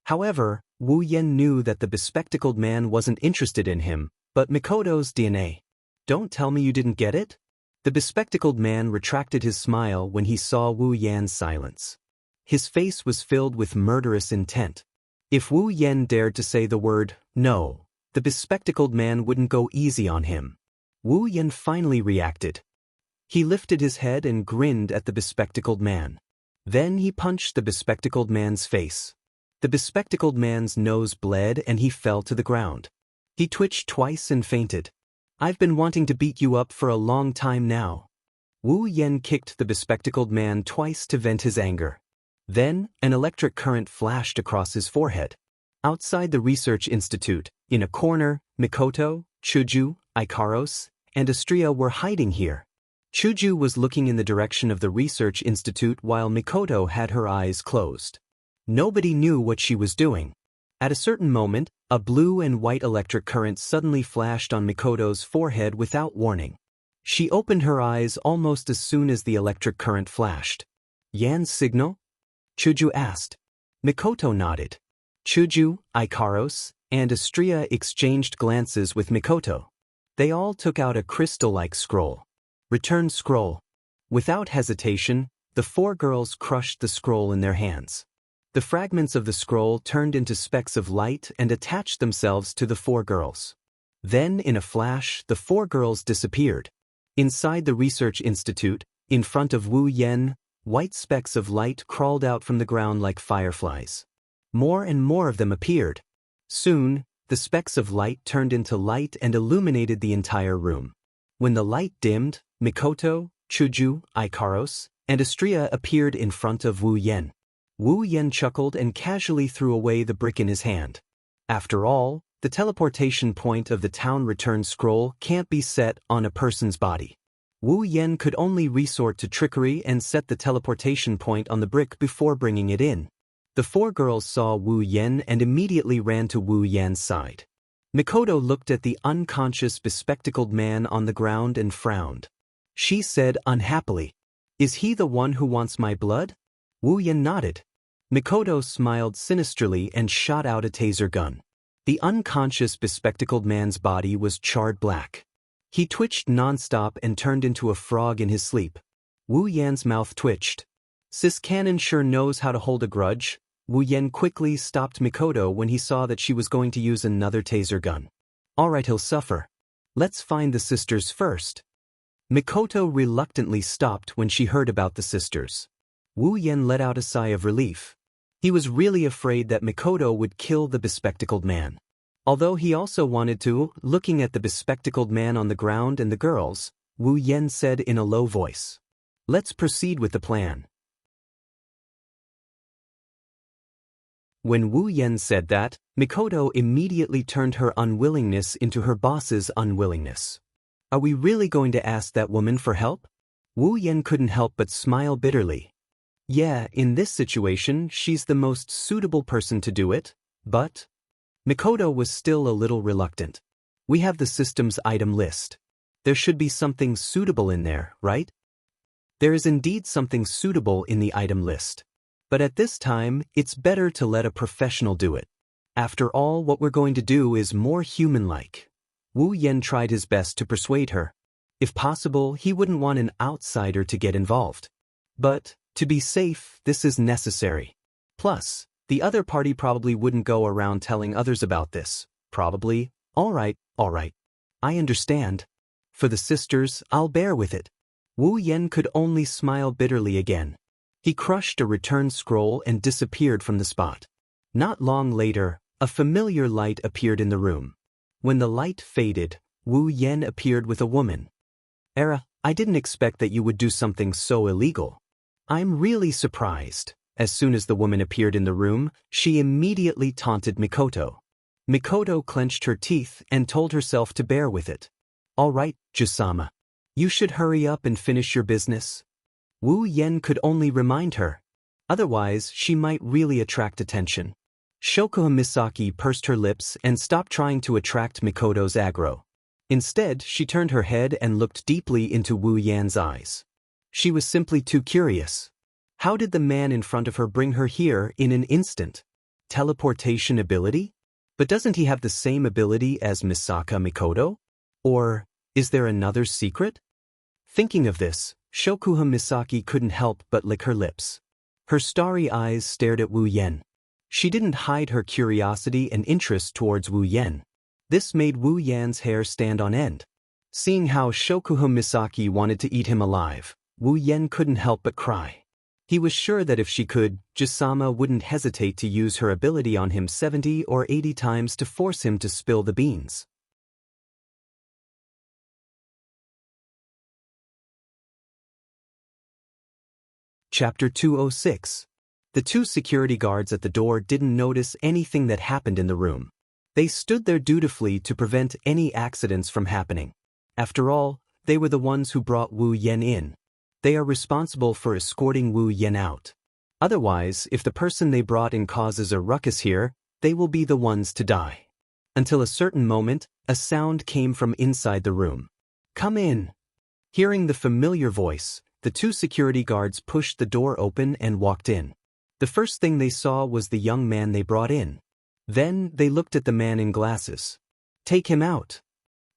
However, Wu Yen knew that the bespectacled man wasn't interested in him, but Mikoto's DNA. Don't tell me you didn't get it? The bespectacled man retracted his smile when he saw Wu Yan's silence. His face was filled with murderous intent. If Wu Yen dared to say the word, no, the bespectacled man wouldn't go easy on him. Wu Yen finally reacted. He lifted his head and grinned at the bespectacled man. Then he punched the bespectacled man's face. The bespectacled man's nose bled and he fell to the ground. He twitched twice and fainted. I've been wanting to beat you up for a long time now. Wu Yen kicked the bespectacled man twice to vent his anger. Then, an electric current flashed across his forehead. Outside the research institute, in a corner, Mikoto, Chuju, Ikaros, and Astria were hiding here. Chuju was looking in the direction of the research institute while Mikoto had her eyes closed. Nobody knew what she was doing. At a certain moment, a blue and white electric current suddenly flashed on Mikoto's forehead without warning. She opened her eyes almost as soon as the electric current flashed. "Yan's signal?" Chuju asked. Mikoto nodded. Chuju, Ikaros, and Astria exchanged glances with Mikoto. They all took out a crystal-like scroll. Return scroll. Without hesitation, the four girls crushed the scroll in their hands. The fragments of the scroll turned into specks of light and attached themselves to the four girls. Then, in a flash, the four girls disappeared. Inside the research institute, in front of Wu Yan, white specks of light crawled out from the ground like fireflies. More and more of them appeared. Soon, the specks of light turned into light and illuminated the entire room. When the light dimmed, Mikoto, Chuju, Ikaros, and Astria appeared in front of Wu Yan. Wu Yan chuckled and casually threw away the brick in his hand. After all, the teleportation point of the town return scroll can't be set on a person's body. Wu Yan could only resort to trickery and set the teleportation point on the brick before bringing it in. The four girls saw Wu Yan and immediately ran to Wu Yan's side. Mikoto looked at the unconscious bespectacled man on the ground and frowned. She said unhappily, "Is he the one who wants my blood?" Wu Yan nodded. Mikoto smiled sinisterly and shot out a taser gun. The unconscious bespectacled man's body was charred black. He twitched nonstop and turned into a frog in his sleep. Wu Yan's mouth twitched. "Sis Cannon sure knows how to hold a grudge." Wu Yan quickly stopped Mikoto when he saw that she was going to use another taser gun. "All right, he'll suffer. Let's find the sisters first." Mikoto reluctantly stopped when she heard about the sisters. Wu Yan let out a sigh of relief. He was really afraid that Mikoto would kill the bespectacled man. Although he also wanted to, looking at the bespectacled man on the ground and the girls, Wu Yan said in a low voice, "Let's proceed with the plan." When Wu Yan said that, Mikoto immediately turned her unwillingness into her boss's unwillingness. "Are we really going to ask that woman for help?" Wu Yan couldn't help but smile bitterly. "Yeah, in this situation, she's the most suitable person to do it, but..." Mikoto was still a little reluctant. "We have the system's item list. There should be something suitable in there, right?" There is indeed something suitable in the item list. But at this time, it's better to let a professional do it. After all, what we're going to do is more human-like. Wu Yan tried his best to persuade her. If possible, he wouldn't want an outsider to get involved. But, to be safe, this is necessary. Plus, the other party probably wouldn't go around telling others about this. Probably, all right. I understand. For the sisters, I'll bear with it." Wu Yan could only smile bitterly again. He crushed a return scroll and disappeared from the spot. Not long later, a familiar light appeared in the room. When the light faded, Wu Yan appeared with a woman. "Era, I didn't expect that you would do something so illegal. I'm really surprised." As soon as the woman appeared in the room, she immediately taunted Mikoto. Mikoto clenched her teeth and told herself to bear with it. "All right, Jusama. You should hurry up and finish your business." Wu Yan could only remind her. Otherwise, she might really attract attention. Shokuha Misaki pursed her lips and stopped trying to attract Mikoto's aggro. Instead, she turned her head and looked deeply into Wu Yan's eyes. She was simply too curious. How did the man in front of her bring her here in an instant? Teleportation ability? But doesn't he have the same ability as Misaka Mikoto? Or, is there another secret? Thinking of this, Shokuha Misaki couldn't help but lick her lips. Her starry eyes stared at Wu Yan. She didn't hide her curiosity and interest towards Wu Yan. This made Wu Yan's hair stand on end. Seeing how Shokuha Misaki wanted to eat him alive, Wu Yan couldn't help but cry. He was sure that if she could, Jusama wouldn't hesitate to use her ability on him 70 or 80 times to force him to spill the beans. Chapter 206. The two security guards at the door didn't notice anything that happened in the room. They stood there dutifully to prevent any accidents from happening. After all, they were the ones who brought Wu Yan in. They are responsible for escorting Wu Yan out. Otherwise, if the person they brought in causes a ruckus here, they will be the ones to die. Until a certain moment, a sound came from inside the room. "Come in." Hearing the familiar voice, the two security guards pushed the door open and walked in. The first thing they saw was the young man they brought in. Then they looked at the man in glasses. "Take him out."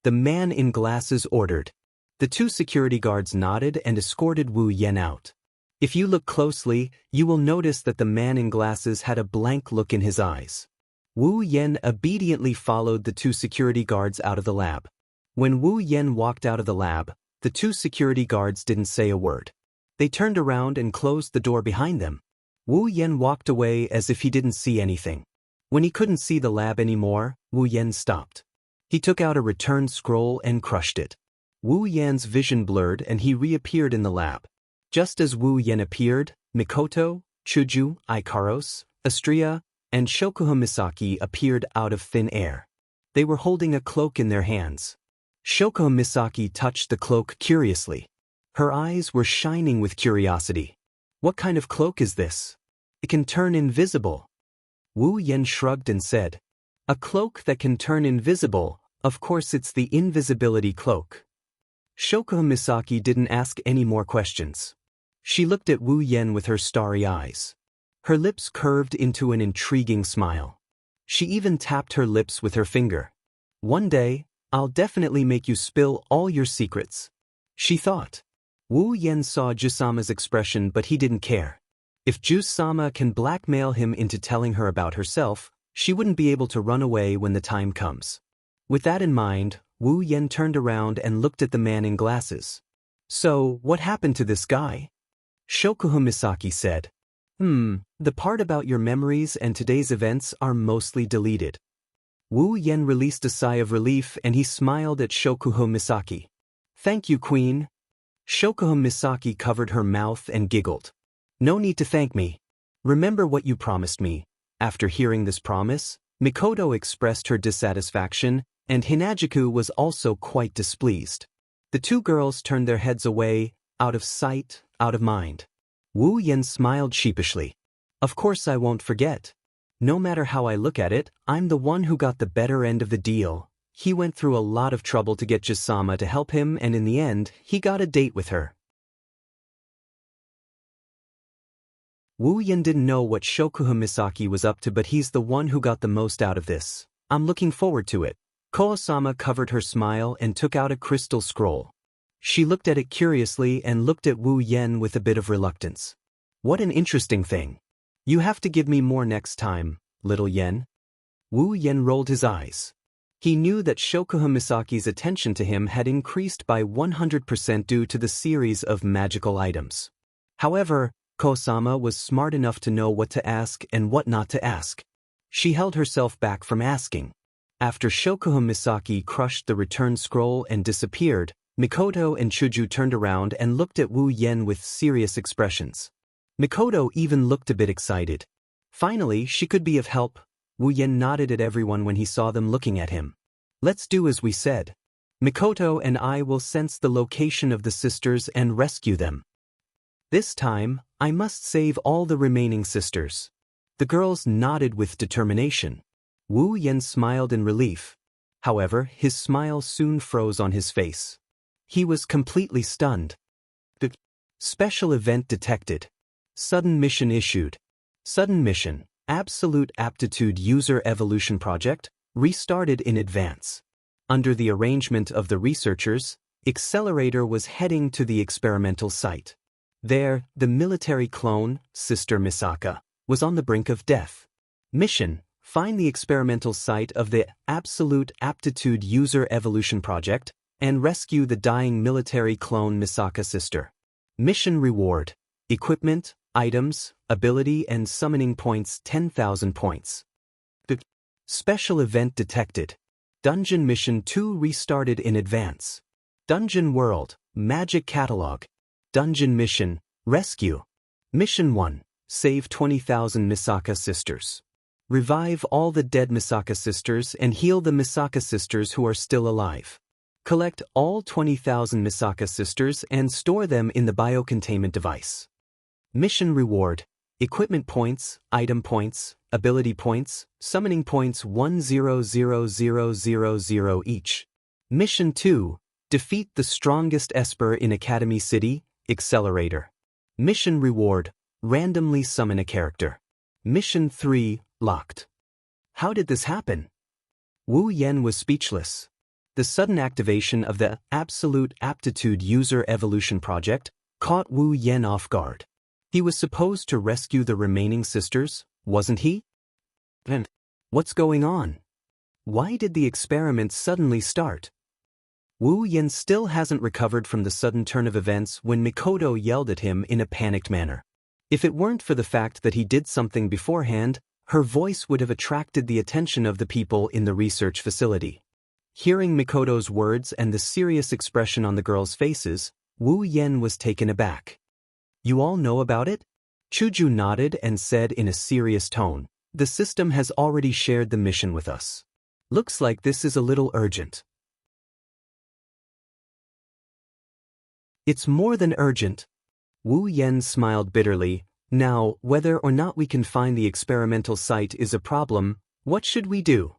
The man in glasses ordered. The two security guards nodded and escorted Wu Yan out. If you look closely, you will notice that the man in glasses had a blank look in his eyes. Wu Yan obediently followed the two security guards out of the lab. When Wu Yan walked out of the lab, the two security guards didn't say a word. They turned around and closed the door behind them. Wu Yan walked away as if he didn't see anything. When he couldn't see the lab anymore, Wu Yan stopped. He took out a return scroll and crushed it. Wu Yan's vision blurred and he reappeared in the lab. Just as Wu Yan appeared, Mikoto, Chuju, Ikaros, Astria, and Shokuha Misaki appeared out of thin air. They were holding a cloak in their hands. Shokuha Misaki touched the cloak curiously. Her eyes were shining with curiosity. "What kind of cloak is this? It can turn invisible." Wu Yan shrugged and said, "A cloak that can turn invisible, of course it's the invisibility cloak." Shokuha Misaki didn't ask any more questions. She looked at Wu Yan with her starry eyes. Her lips curved into an intriguing smile. She even tapped her lips with her finger. "One day, I'll definitely make you spill all your secrets," she thought. Wu Yan saw Jusama's expression, but he didn't care. If Jusama can blackmail him into telling her about herself, she wouldn't be able to run away when the time comes. With that in mind, Wu Yan turned around and looked at the man in glasses. "So, what happened to this guy?" Shokuha Misaki said, The part about your memories and today's events are mostly deleted." Wu Yan released a sigh of relief and he smiled at Shokuha Misaki. "Thank you, Queen." Shokuha Misaki covered her mouth and giggled. "No need to thank me. Remember what you promised me." After hearing this promise, Mikoto expressed her dissatisfaction, and Hinajiku was also quite displeased. The two girls turned their heads away, out of sight, out of mind. Wu Yan smiled sheepishly. "Of course I won't forget. No matter how I look at it, I'm the one who got the better end of the deal. He went through a lot of trouble to get Jusama to help him, and in the end, he got a date with her." Wu Yan didn't know what Shokuha Misaki was up to, but he's the one who got the most out of this. "I'm looking forward to it." Koasama covered her smile and took out a crystal scroll. She looked at it curiously and looked at Wu Yan with a bit of reluctance. "What an interesting thing. You have to give me more next time, little Yen." Wu Yan rolled his eyes. He knew that Shokuha Misaki's attention to him had increased by 100% due to the series of magical items. However, Koasama was smart enough to know what to ask and what not to ask. She held herself back from asking. After Shokuha Misaki crushed the return scroll and disappeared, Mikoto and Chuju turned around and looked at Wu Yan with serious expressions. Mikoto even looked a bit excited. Finally, she could be of help. Wu Yan nodded at everyone when he saw them looking at him. "Let's do as we said. Mikoto and I will sense the location of the sisters and rescue them. This time, I must save all the remaining sisters." The girls nodded with determination. Wu Yan smiled in relief. However, his smile soon froze on his face. He was completely stunned. The special event detected. Sudden mission issued. Sudden mission, Absolute Aptitude User Evolution Project, restarted in advance. Under the arrangement of the researchers, Accelerator was heading to the experimental site. There, the military clone, Sister Misaka, was on the brink of death. Mission: find the experimental site of the Absolute Aptitude User Evolution Project and rescue the dying military clone Misaka sister. Mission reward: equipment, items, ability and summoning points 10,000 points. The special event detected. Dungeon Mission 2 restarted in advance. Dungeon World, Magic Catalog. Dungeon Mission, Rescue. Mission 1, Save 20,000 Misaka sisters. Revive all the dead Misaka sisters and heal the Misaka sisters who are still alive. Collect all 20,000 Misaka sisters and store them in the biocontainment device. Mission reward: equipment points, item points, ability points, summoning points 100,000 each. Mission 2: defeat the strongest Esper in Academy City, Accelerator. Mission reward: randomly summon a character. Mission 3, locked. How did this happen? Wu Yen was speechless. The sudden activation of the Absolute Aptitude User Evolution Project caught Wu Yen off guard. He was supposed to rescue the remaining sisters, wasn't he? And what's going on? Why did the experiment suddenly start? Wu Yen still hasn't recovered from the sudden turn of events when Mikoto yelled at him in a panicked manner. If it weren't for the fact that he did something beforehand, her voice would have attracted the attention of the people in the research facility. Hearing Mikoto's words and the serious expression on the girls' faces, Wu Yen was taken aback. You all know about it? Chuju nodded and said in a serious tone, the system has already shared the mission with us. Looks like this is a little urgent. It's more than urgent. Wu Yen smiled bitterly. Now, whether or not we can find the experimental site is a problem, what should we do?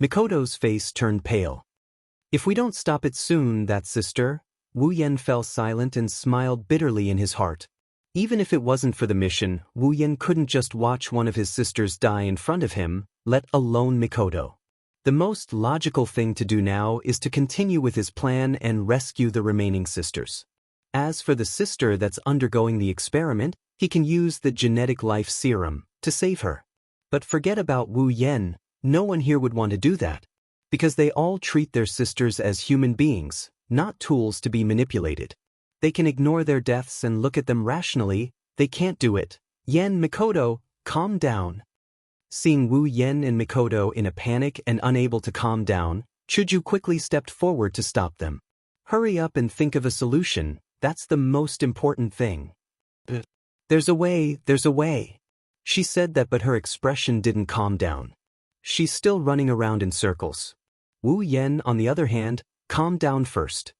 Mikoto's face turned pale. If we don't stop it soon, that sister. Wu Yen fell silent and smiled bitterly in his heart. Even if it wasn't for the mission, Wu Yen couldn't just watch one of his sisters die in front of him, let alone Mikoto. The most logical thing to do now is to continue with his plan and rescue the remaining sisters. As for the sister that's undergoing the experiment, he can use the genetic life serum to save her. But forget about Wu Yen, no one here would want to do that. Because they all treat their sisters as human beings, not tools to be manipulated. They can ignore their deaths and look at them rationally, they can't do it. Yen, Mikoto, calm down. Seeing Wu Yen and Mikoto in a panic and unable to calm down, Chuju quickly stepped forward to stop them. Hurry up and think of a solution, that's the most important thing. There's a way. She said that, but her expression didn't calm down. She's still running around in circles. Wu Yen, on the other hand, calmed down first.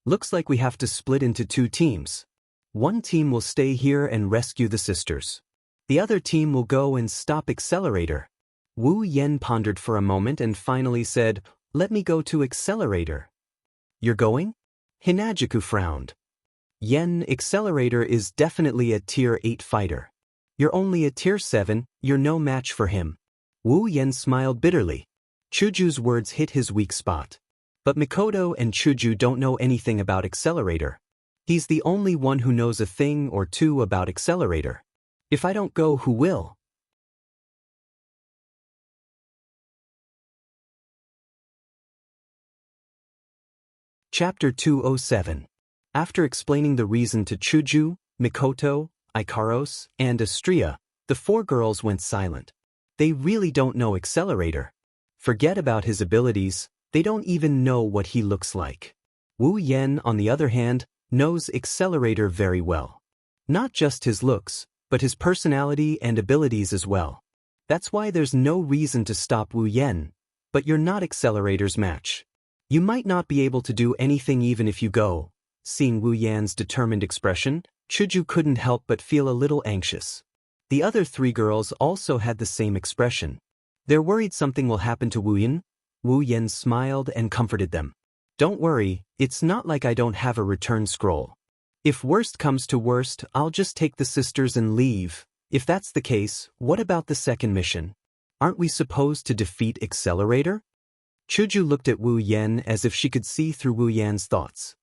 Looks like we have to split into two teams. One team will stay here and rescue the sisters. The other team will go and stop Accelerator. Wu Yen pondered for a moment and finally said, let me go to Accelerator. You're going? Hinajuku frowned. Yen, Accelerator is definitely a Tier 8 fighter. You're only a Tier 7, you're no match for him. Wu Yen smiled bitterly. Chuju's words hit his weak spot. But Mikoto and Chuju don't know anything about Accelerator. He's the only one who knows a thing or two about Accelerator. If I don't go, who will? Chapter 207. After explaining the reason to Chuju, Mikoto, Ikaros, and Astria, the four girls went silent. They really don't know Accelerator. Forget about his abilities, they don't even know what he looks like. Wu Yen, on the other hand, knows Accelerator very well. Not just his looks, but his personality and abilities as well. That's why there's no reason to stop Wu Yen, but you're not Accelerator's match. You might not be able to do anything even if you go. Seeing Wu Yan's determined expression, Chuju couldn't help but feel a little anxious. The other three girls also had the same expression. They're worried something will happen to Wu Yen. Wu Yen smiled and comforted them. Don't worry, it's not like I don't have a return scroll. If worst comes to worst, I'll just take the sisters and leave. If that's the case, what about the second mission? Aren't we supposed to defeat Accelerator? Chuju looked at Wu Yen as if she could see through Wu Yan's thoughts.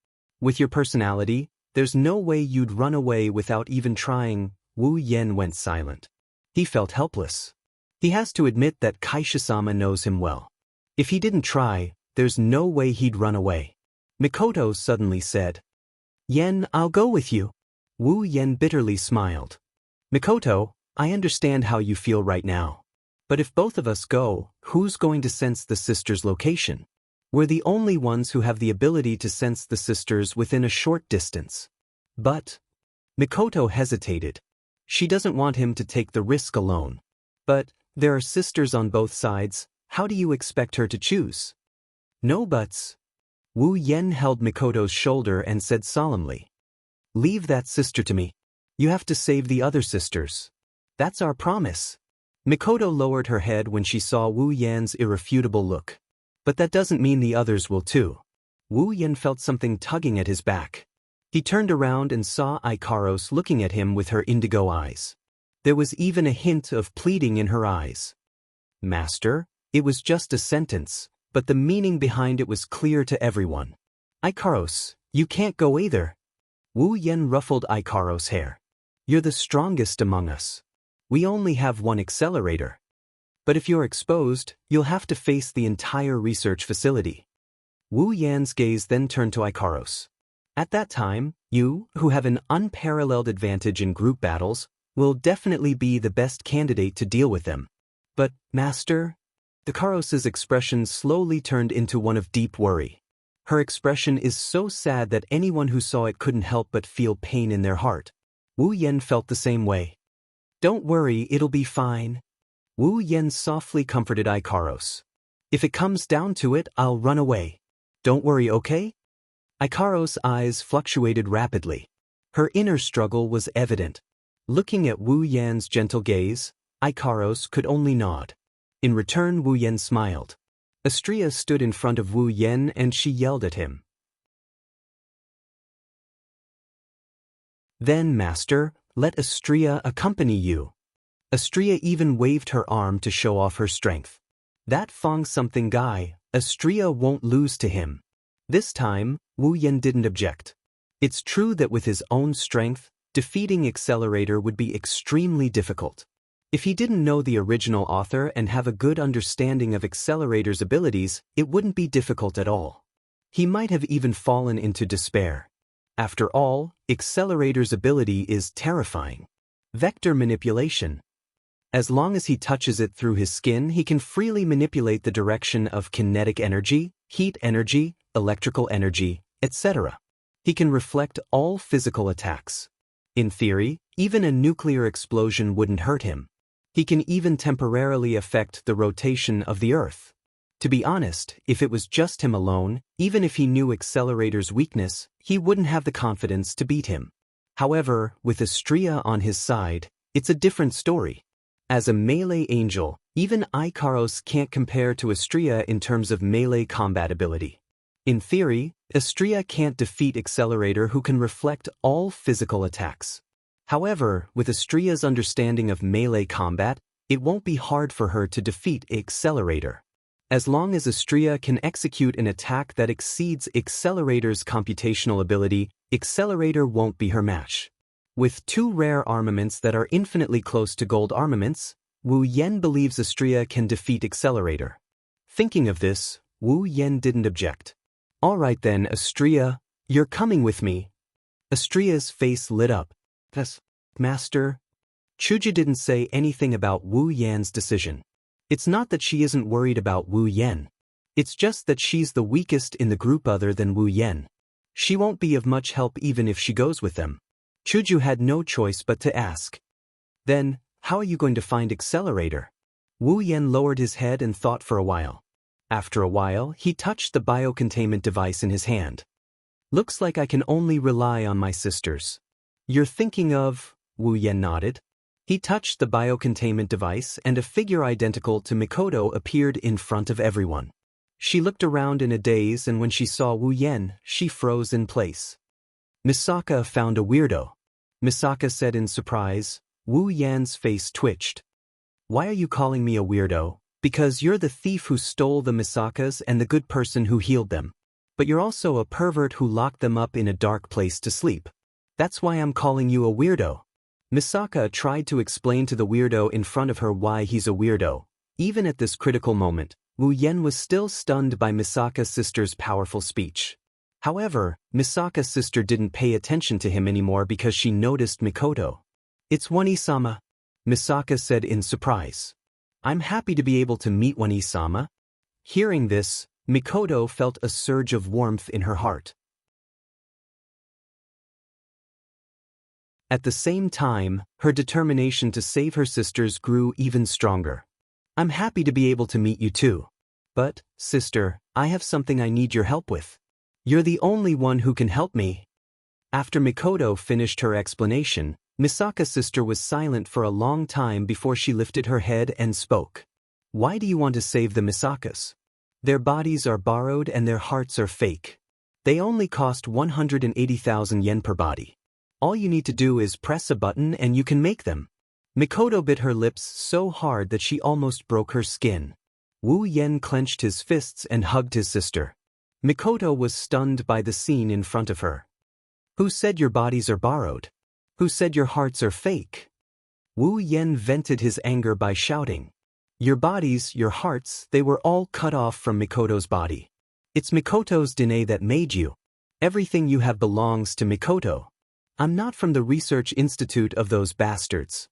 With your personality, there's no way you'd run away without even trying. Wu Yen went silent. He felt helpless. He has to admit that Kaisha-sama knows him well. If he didn't try, there's no way he'd run away. Mikoto suddenly said, Yen, I'll go with you. Wu Yen bitterly smiled. Mikoto, I understand how you feel right now. But if both of us go, who's going to sense the sisters' location? We're the only ones who have the ability to sense the sisters within a short distance. But... Mikoto hesitated. She doesn't want him to take the risk alone. But there are sisters on both sides. How do you expect her to choose? No buts. Wu Yen held Mikoto's shoulder and said solemnly. Leave that sister to me. You have to save the other sisters. That's our promise. Mikoto lowered her head when she saw Wu Yan's irrefutable look. But that doesn't mean the others will too. Wu Yan felt something tugging at his back. He turned around and saw Ikaros looking at him with her indigo eyes. There was even a hint of pleading in her eyes. Master, it was just a sentence, but the meaning behind it was clear to everyone. Ikaros, you can't go either. Wu Yan ruffled Ikaros' hair. You're the strongest among us. We only have one accelerator. But if you're exposed, you'll have to face the entire research facility. Wu Yan's gaze then turned to Ikaros. At that time, you, who have an unparalleled advantage in group battles, will definitely be the best candidate to deal with them. But, Master? Ikaros' expression slowly turned into one of deep worry. Her expression is so sad that anyone who saw it couldn't help but feel pain in their heart. Wu Yan felt the same way. Don't worry, it'll be fine. Wu Yan softly comforted Ikaros. If it comes down to it, I'll run away. Don't worry, okay? Ikaros' eyes fluctuated rapidly. Her inner struggle was evident. Looking at Wu Yan's gentle gaze, Ikaros could only nod. In return, Wu Yan smiled. Astria stood in front of Wu Yan and she yelled at him. Then, Master, let Astria accompany you. Astria even waved her arm to show off her strength. That Fong-something guy, Astria won't lose to him. This time, Wu Yan didn't object. It's true that with his own strength, defeating Accelerator would be extremely difficult. If he didn't know the original author and have a good understanding of Accelerator's abilities, it wouldn't be difficult at all. He might have even fallen into despair. After all, Accelerator's ability is terrifying. Vector manipulation. As long as he touches it through his skin, he can freely manipulate the direction of kinetic energy, heat energy, electrical energy, etc. He can reflect all physical attacks. In theory, even a nuclear explosion wouldn't hurt him. He can even temporarily affect the rotation of the Earth. To be honest, if it was just him alone, even if he knew Accelerator's weakness, he wouldn't have the confidence to beat him. However, with Astria on his side, it's a different story. As a melee angel, even Ikaros can't compare to Astria in terms of melee combat ability. In theory, Astria can't defeat Accelerator, who can reflect all physical attacks. However, with Astria's understanding of melee combat, it won't be hard for her to defeat Accelerator. As long as Astria can execute an attack that exceeds Accelerator's computational ability, Accelerator won't be her match. With two rare armaments that are infinitely close to gold armaments, Wu Yan believes Astria can defeat Accelerator. Thinking of this, Wu Yan didn't object. All right then, Astria, you're coming with me. Astria's face lit up. Yes, Master. Chuja didn't say anything about Wu Yan's decision. It's not that she isn't worried about Wu Yan. It's just that she's the weakest in the group other than Wu Yan. She won't be of much help even if she goes with them. Chuju had no choice but to ask. Then, how are you going to find Accelerator? Wu Yan lowered his head and thought for a while. After a while, he touched the biocontainment device in his hand. Looks like I can only rely on my sisters. You're thinking of... Wu Yan nodded. He touched the biocontainment device and a figure identical to Mikoto appeared in front of everyone. She looked around in a daze and when she saw Wu Yan, she froze in place. Misaka found a weirdo. Misaka said in surprise. Wu Yan's face twitched. Why are you calling me a weirdo? Because you're the thief who stole the Misakas and the good person who healed them. But you're also a pervert who locked them up in a dark place to sleep. That's why I'm calling you a weirdo. Misaka tried to explain to the weirdo in front of her why he's a weirdo. Even at this critical moment, Wu Yan was still stunned by Misaka's sister's powerful speech. However, Misaka's sister didn't pay attention to him anymore because she noticed Mikoto. It's Wani-sama, Misaka said in surprise. I'm happy to be able to meet Wani-sama. Hearing this, Mikoto felt a surge of warmth in her heart. At the same time, her determination to save her sisters grew even stronger. I'm happy to be able to meet you too. But, sister, I have something I need your help with. You're the only one who can help me. After Mikoto finished her explanation, Misaka's sister was silent for a long time before she lifted her head and spoke. Why do you want to save the Misakas? Their bodies are borrowed and their hearts are fake. They only cost 180,000 yen per body. All you need to do is press a button and you can make them. Mikoto bit her lips so hard that she almost broke her skin. Wu Yen clenched his fists and hugged his sister. Mikoto was stunned by the scene in front of her. Who said your bodies are borrowed? Who said your hearts are fake? Wu Yen vented his anger by shouting. Your bodies, your hearts, they were all cut off from Mikoto's body. It's Mikoto's DNA that made you. Everything you have belongs to Mikoto. I'm not from the research institute of those bastards.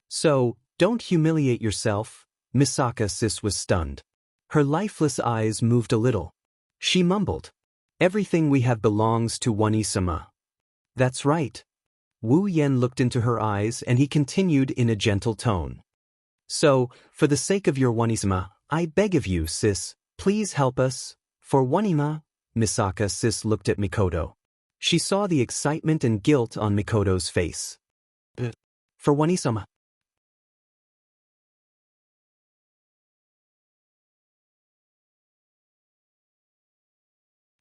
So, don't humiliate yourself. Misaka sis was stunned. Her lifeless eyes moved a little. She mumbled. Everything we have belongs to Wanisama. That's right. Wu Yen looked into her eyes and he continued in a gentle tone. So, for the sake of your Wanisama, I beg of you, sis, please help us. For Wanima, Misaka sis looked at Mikoto. She saw the excitement and guilt on Mikoto's face. For Wanisama.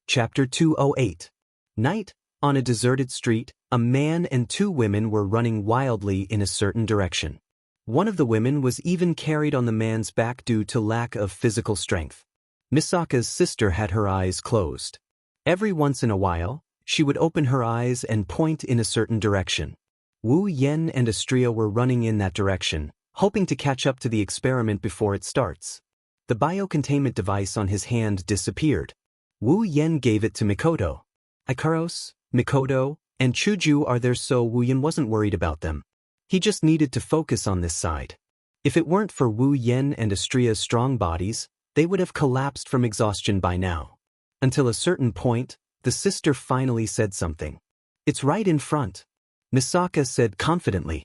Chapter 208. Night. On a deserted street, a man and two women were running wildly in a certain direction. One of the women was even carried on the man's back due to lack of physical strength. Misaka's sister had her eyes closed. Every once in a while, she would open her eyes and point in a certain direction. Wu Yen and Astria were running in that direction, hoping to catch up to the experiment before it starts. The biocontainment device on his hand disappeared. Wu Yen gave it to Mikoto. Ikaros, Mikoto, and Chuju are there, so Wu Yen wasn't worried about them. He just needed to focus on this side. If it weren't for Wu Yen and Astria's strong bodies, they would have collapsed from exhaustion by now. Until a certain point, the sister finally said something. It's right in front, Misaka said confidently.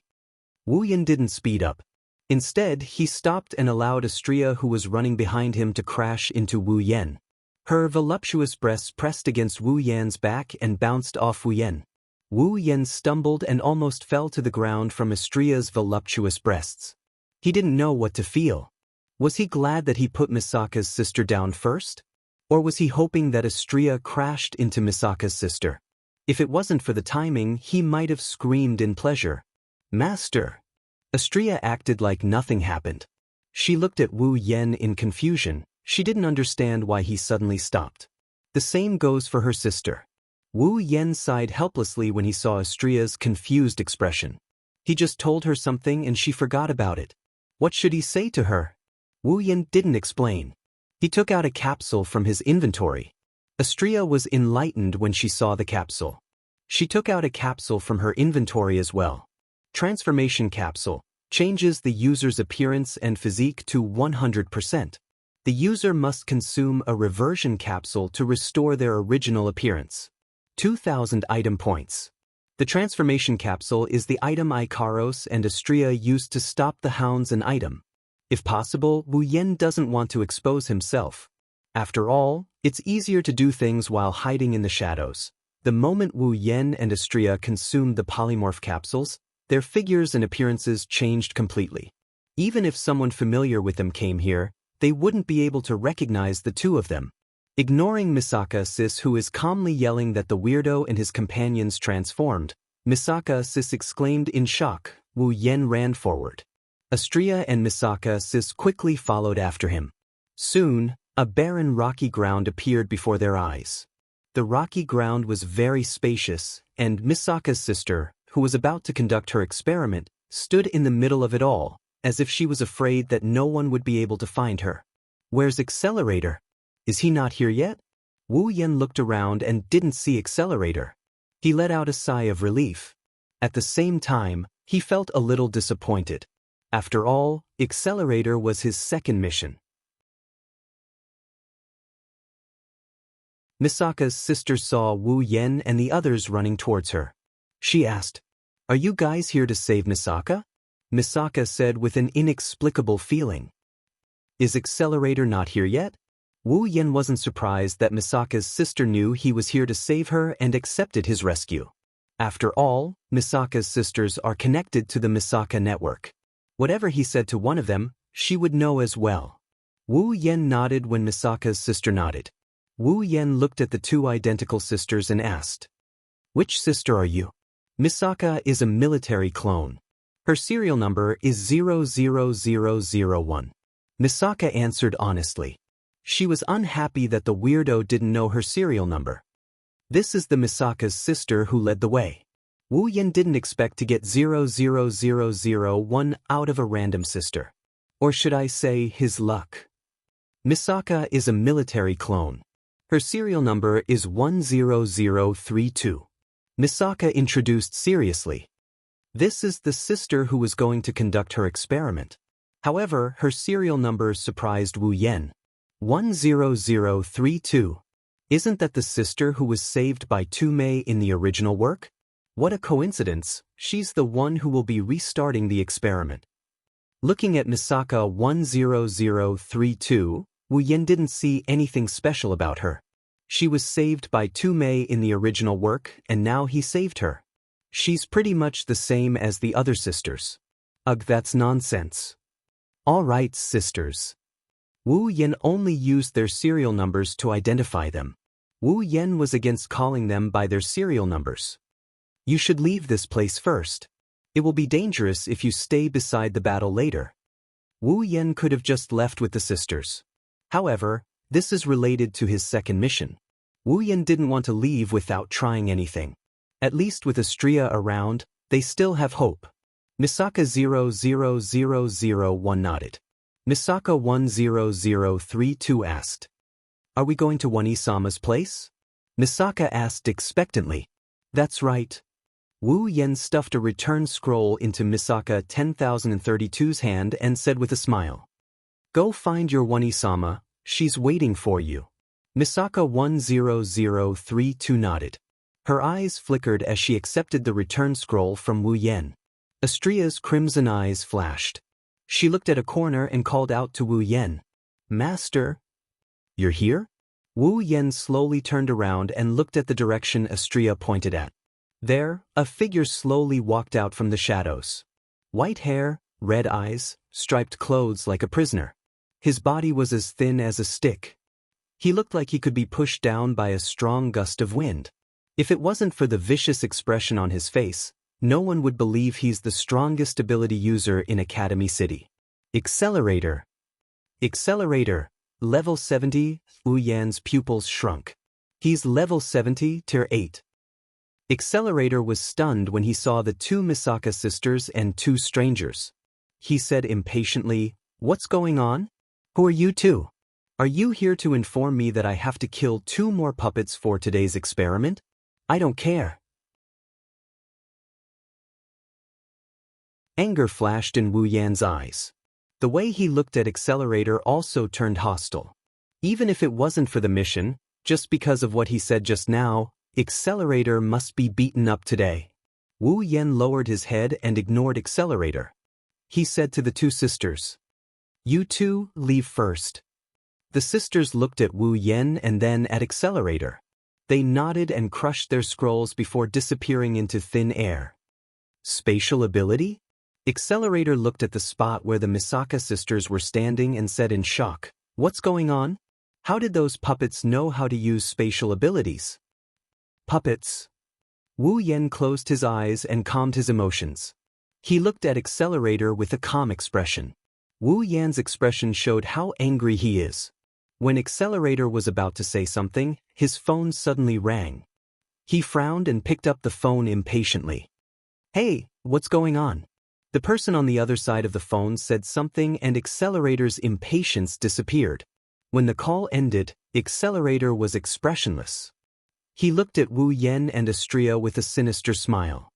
Wu Yen didn't speed up. Instead, he stopped and allowed Astria, who was running behind him, to crash into Wu Yen. Her voluptuous breasts pressed against Wu Yan's back and bounced off Wu Yen. Wu Yen stumbled and almost fell to the ground from Astria's voluptuous breasts. He didn't know what to feel. Was he glad that he put Misaka's sister down first? Or was he hoping that Astria crashed into Misaka's sister? If it wasn't for the timing, he might have screamed in pleasure. Master! Astria acted like nothing happened. She looked at Wu Yen in confusion. She didn't understand why he suddenly stopped. The same goes for her sister. Wu Yen sighed helplessly when he saw Astria's confused expression. He just told her something and she forgot about it. What should he say to her? Wu Yen didn't explain. He took out a capsule from his inventory. Astria was enlightened when she saw the capsule. She took out a capsule from her inventory as well. Transformation capsule changes the user's appearance and physique to 100%. The user must consume a reversion capsule to restore their original appearance. 2,000 item points. The transformation capsule is the item Ikaros and Astria used to stop the hounds an item. If possible, Wu Yen doesn't want to expose himself. After all, it's easier to do things while hiding in the shadows. The moment Wu Yen and Astria consumed the polymorph capsules, their figures and appearances changed completely. Even if someone familiar with them came here, they wouldn't be able to recognize the two of them. Ignoring Misaka sis, who is calmly yelling that the weirdo and his companions transformed, Misaka sis exclaimed in shock. Wu Yen ran forward. Astria and Misaka sis quickly followed after him. Soon, a barren rocky ground appeared before their eyes. The rocky ground was very spacious, and Misaka's sister, who was about to conduct her experiment, stood in the middle of it all, as if she was afraid that no one would be able to find her. Where's Accelerator? Is he not here yet? Wu Yen looked around and didn't see Accelerator. He let out a sigh of relief. At the same time, he felt a little disappointed. After all, Accelerator was his second mission. Misaka's sister saw Wu Yen and the others running towards her. She asked, Are you guys here to save Misaka? Misaka said with an inexplicable feeling. Is Accelerator not here yet? Wu Yan wasn't surprised that Misaka's sister knew he was here to save her and accepted his rescue. After all, Misaka's sisters are connected to the Misaka network. Whatever he said to one of them, she would know as well. Wu Yan nodded when Misaka's sister nodded. Wu Yan looked at the two identical sisters and asked, "Which sister are you?" Misaka is a military clone. Her serial number is 00001. Misaka answered honestly. She was unhappy that the weirdo didn't know her serial number. This is the Misaka's sister who led the way. Wu Yan didn't expect to get 00001 out of a random sister. Or should I say his luck. Misaka is a military clone. Her serial number is 10032. Misaka introduced seriously. This is the sister who was going to conduct her experiment. However, her serial number surprised Wu Yan. 10032. Isn't that the sister who was saved by Mei in the original work? What a coincidence, she's the one who will be restarting the experiment. Looking at Misaka 10032, Wu Yan didn't see anything special about her. She was saved by Mei in the original work, and now he saved her. She's pretty much the same as the other sisters. Ugh, that's nonsense. All right, sisters. Wu Yan only used their serial numbers to identify them. Wu Yan was against calling them by their serial numbers. You should leave this place first. It will be dangerous if you stay beside the battle later. Wu Yan could have just left with the sisters. However, this is related to his second mission. Wu Yan didn't want to leave without trying anything. At least with Xianxia around, they still have hope. Misaka 00001 nodded. Misaka 10032 asked, "Are we going to Wani-sama's place?" Misaka asked expectantly. That's right. Wu Yan stuffed a return scroll into Misaka 10,032's hand and said with a smile, "Go find your Wani-sama, she's waiting for you." Misaka 10032 nodded. Her eyes flickered as she accepted the return scroll from Wu Yan. Xianxia's crimson eyes flashed. She looked at a corner and called out to Wu Yan. "Master? You're here?" Wu Yan slowly turned around and looked at the direction Xianxia pointed at. There, a figure slowly walked out from the shadows. White hair, red eyes, striped clothes like a prisoner. His body was as thin as a stick. He looked like he could be pushed down by a strong gust of wind. If it wasn't for the vicious expression on his face, no one would believe he's the strongest ability user in Academy City. Accelerator. Accelerator. Level 70, Wu Yan's pupils shrunk. He's level 70, tier 8. Accelerator was stunned when he saw the two Misaka sisters and two strangers. He said impatiently, "What's going on? Who are you two? Are you here to inform me that I have to kill 2 more puppets for today's experiment? I don't care." Anger flashed in Wu Yan's eyes. The way he looked at Accelerator also turned hostile. Even if it wasn't for the mission, just because of what he said just now, Accelerator must be beaten up today. Wu Yan lowered his head and ignored Accelerator. He said to the two sisters, "You two, leave first." The sisters looked at Wu Yan and then at Accelerator. They nodded and crushed their scrolls before disappearing into thin air. Spatial ability? Accelerator looked at the spot where the Misaka sisters were standing and said in shock, "What's going on? How did those puppets know how to use spatial abilities?" Puppets. Wu Yan closed his eyes and calmed his emotions. He looked at Accelerator with a calm expression. Wu Yan's expression showed how angry he is. When Accelerator was about to say something, his phone suddenly rang. He frowned and picked up the phone impatiently. "Hey, what's going on?" The person on the other side of the phone said something and Accelerator's impatience disappeared. When the call ended, Accelerator was expressionless. He looked at Wu Yan and Xianxia with a sinister smile.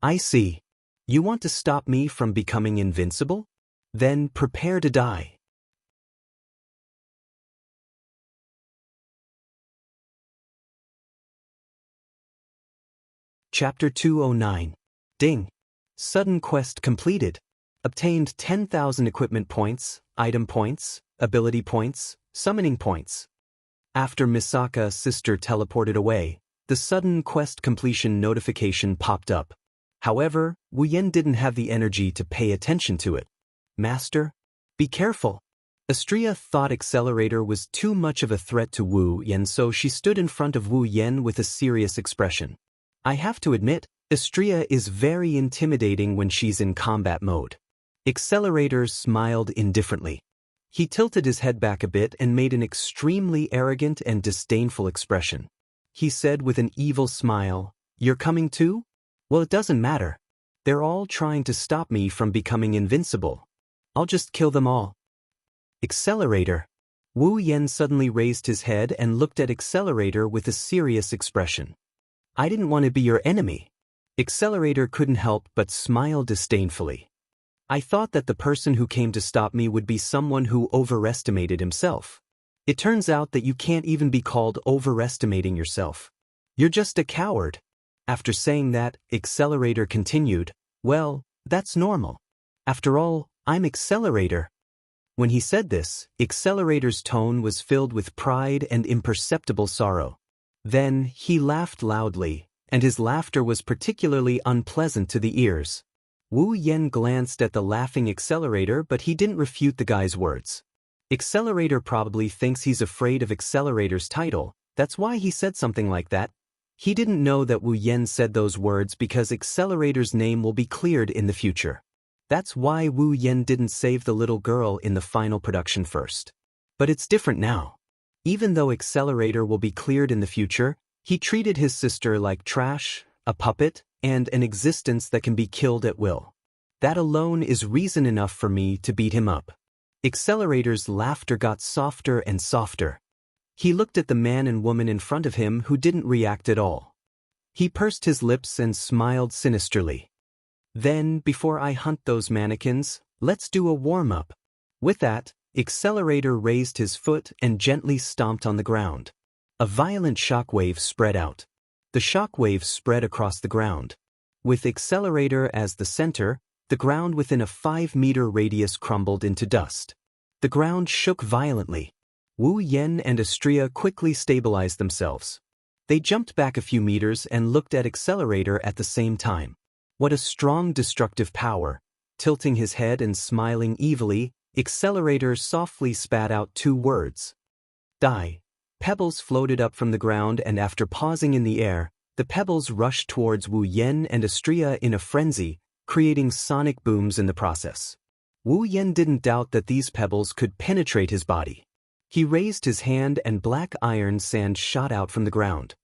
"I see. You want to stop me from becoming invincible? Then prepare to die." Chapter 209. Ding. Sudden quest completed. Obtained 10,000 equipment points, item points, ability points, summoning points. After Misaka's sister teleported away, the sudden quest completion notification popped up. However, Wu Yan didn't have the energy to pay attention to it. Master? Be careful. Xianxia thought Accelerator was too much of a threat to Wu Yan, so she stood in front of Wu Yan with a serious expression. I have to admit, Xianxia is very intimidating when she's in combat mode. Accelerator smiled indifferently. He tilted his head back a bit and made an extremely arrogant and disdainful expression. He said with an evil smile, "You're coming too? Well, it doesn't matter. They're all trying to stop me from becoming invincible. I'll just kill them all." Accelerator. Wu Yan suddenly raised his head and looked at Accelerator with a serious expression. I didn't want to be your enemy. Accelerator couldn't help but smile disdainfully. I thought that the person who came to stop me would be someone who overestimated himself. It turns out that you can't even be called overestimating yourself. You're just a coward. After saying that, Accelerator continued, well, that's normal. After all, I'm Accelerator. When he said this, Accelerator's tone was filled with pride and imperceptible sorrow. Then, he laughed loudly, and his laughter was particularly unpleasant to the ears. Wu Yan glanced at the laughing Accelerator, but he didn't refute the guy's words. Accelerator probably thinks he's afraid of Accelerator's title, that's why he said something like that. He didn't know that Wu Yan said those words because Accelerator's name will be cleared in the future. That's why Wu Yan didn't save the little girl in the final production first. But it's different now. Even though Accelerator will be cleared in the future, he treated his sister like trash, a puppet, and an existence that can be killed at will. That alone is reason enough for me to beat him up. Accelerator's laughter got softer and softer. He looked at the man and woman in front of him who didn't react at all. He pursed his lips and smiled sinisterly. Then, before I hunt those mannequins, let's do a warm-up. With that, Accelerator raised his foot and gently stomped on the ground. A violent shockwave spread out. The shockwave spread across the ground. With Accelerator as the center, the ground within a 5-meter radius crumbled into dust. The ground shook violently. Wu Yan and Xianxia quickly stabilized themselves. They jumped back a few meters and looked at Accelerator at the same time. What a strong destructive power. Tilting his head and smiling evilly, Accelerator softly spat out 2 words. Die. Pebbles floated up from the ground, and after pausing in the air, the pebbles rushed towards Wu Yan and Xianxia in a frenzy, creating sonic booms in the process. Wu Yan didn't doubt that these pebbles could penetrate his body. He raised his hand and black iron sand shot out from the ground.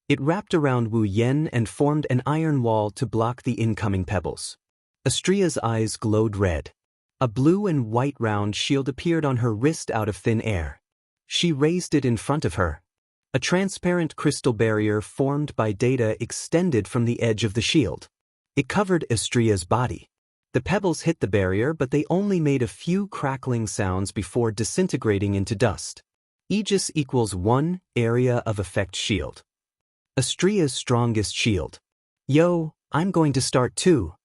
It wrapped around Wu Yan and formed an iron wall to block the incoming pebbles. Xianxia's eyes glowed red. A blue and white round shield appeared on her wrist out of thin air. She raised it in front of her. A transparent crystal barrier formed by data extended from the edge of the shield. It covered Xianxia's body. The pebbles hit the barrier, but they only made a few crackling sounds before disintegrating into dust. Aegis equals 1 area of effect shield. Xianxia's strongest shield. Yo, I'm going to start too.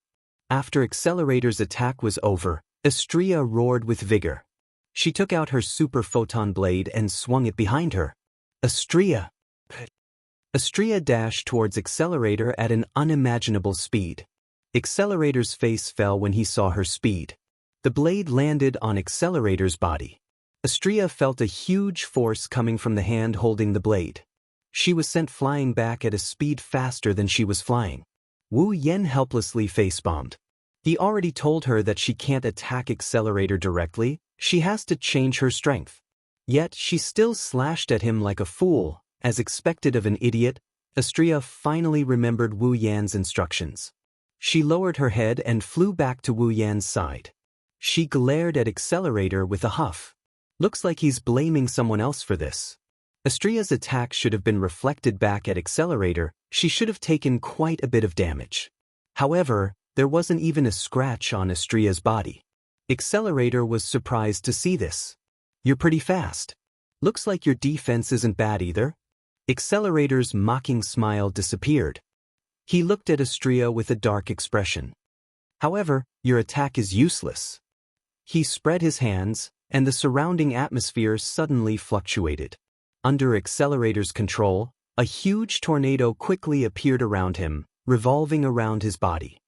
After Accelerator's attack was over, Xianxia roared with vigor. She took out her super photon blade and swung it behind her. Xianxia dashed towards Accelerator at an unimaginable speed. Accelerator's face fell when he saw her speed. The blade landed on Accelerator's body. Xianxia felt a huge force coming from the hand holding the blade. She was sent flying back at a speed faster than she was flying. Wu Yan helplessly facepalmed. He already told her that she can't attack Accelerator directly, she has to change her strength. Yet she still slashed at him like a fool. As expected of an idiot, Xianxia finally remembered Wu Yan's instructions. She lowered her head and flew back to Wu Yan's side. She glared at Accelerator with a huff. Looks like he's blaming someone else for this. Xianxia's attack should have been reflected back at Accelerator. She should have taken quite a bit of damage. However, there wasn't even a scratch on Xianxia's body. Accelerator was surprised to see this. You're pretty fast. Looks like your defense isn't bad either. Accelerator's mocking smile disappeared. He looked at Astria with a dark expression. However, your attack is useless. He spread his hands, and the surrounding atmosphere suddenly fluctuated. Under Accelerator's control, a huge tornado quickly appeared around him, revolving around his body.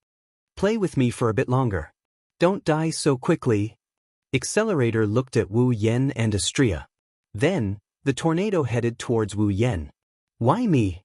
Play with me for a bit longer. Don't die so quickly. Accelerator looked at Wu Yan and Astria. Then, the tornado headed towards Wu Yan. Why me?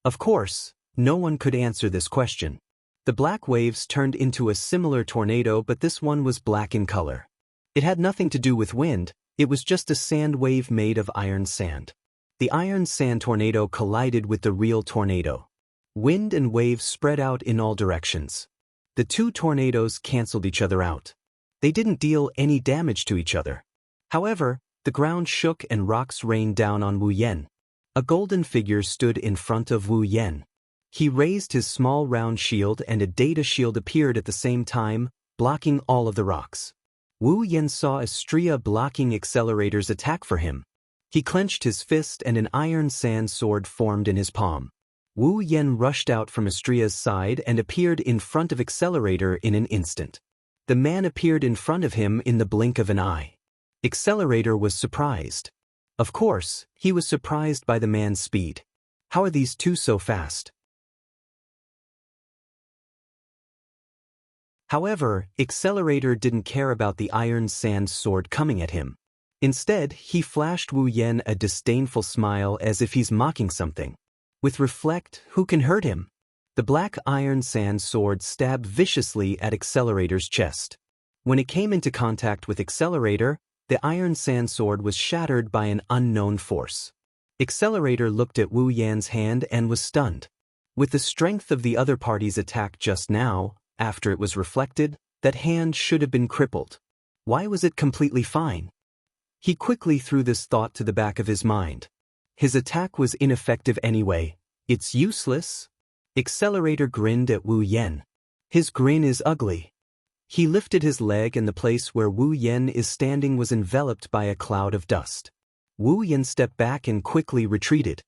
Of course, no one could answer this question. The black waves turned into a similar tornado, but this one was black in color. It had nothing to do with wind, it was just a sand wave made of iron sand. The iron sand tornado collided with the real tornado. Wind and waves spread out in all directions. The two tornadoes canceled each other out. They didn't deal any damage to each other. However, the ground shook and rocks rained down on Wu Yan. A golden figure stood in front of Wu Yan. He raised his small round shield and a data shield appeared at the same time, blocking all of the rocks. Wu Yan saw Astria blocking Accelerator's attack for him. He clenched his fist and an iron sand sword formed in his palm. Wu Yan rushed out from Astria's side and appeared in front of Accelerator in an instant. The man appeared in front of him in the blink of an eye. Accelerator was surprised. Of course, he was surprised by the man's speed. How are these two so fast? However, Accelerator didn't care about the iron sand sword coming at him. Instead, he flashed Wu Yan a disdainful smile as if he's mocking something. With Reflect, who can hurt him? The black iron sand sword stabbed viciously at Accelerator's chest. When it came into contact with Accelerator, the iron sand sword was shattered by an unknown force. Accelerator looked at Wu Yan's hand and was stunned. With the strength of the other party's attack just now, after it was reflected, that hand should have been crippled. Why was it completely fine? He quickly threw this thought to the back of his mind. His attack was ineffective anyway. It's useless. Accelerator grinned at Wu Yan. His grin is ugly. He lifted his leg and the place where Wu Yan is standing was enveloped by a cloud of dust. Wu Yan stepped back and quickly retreated.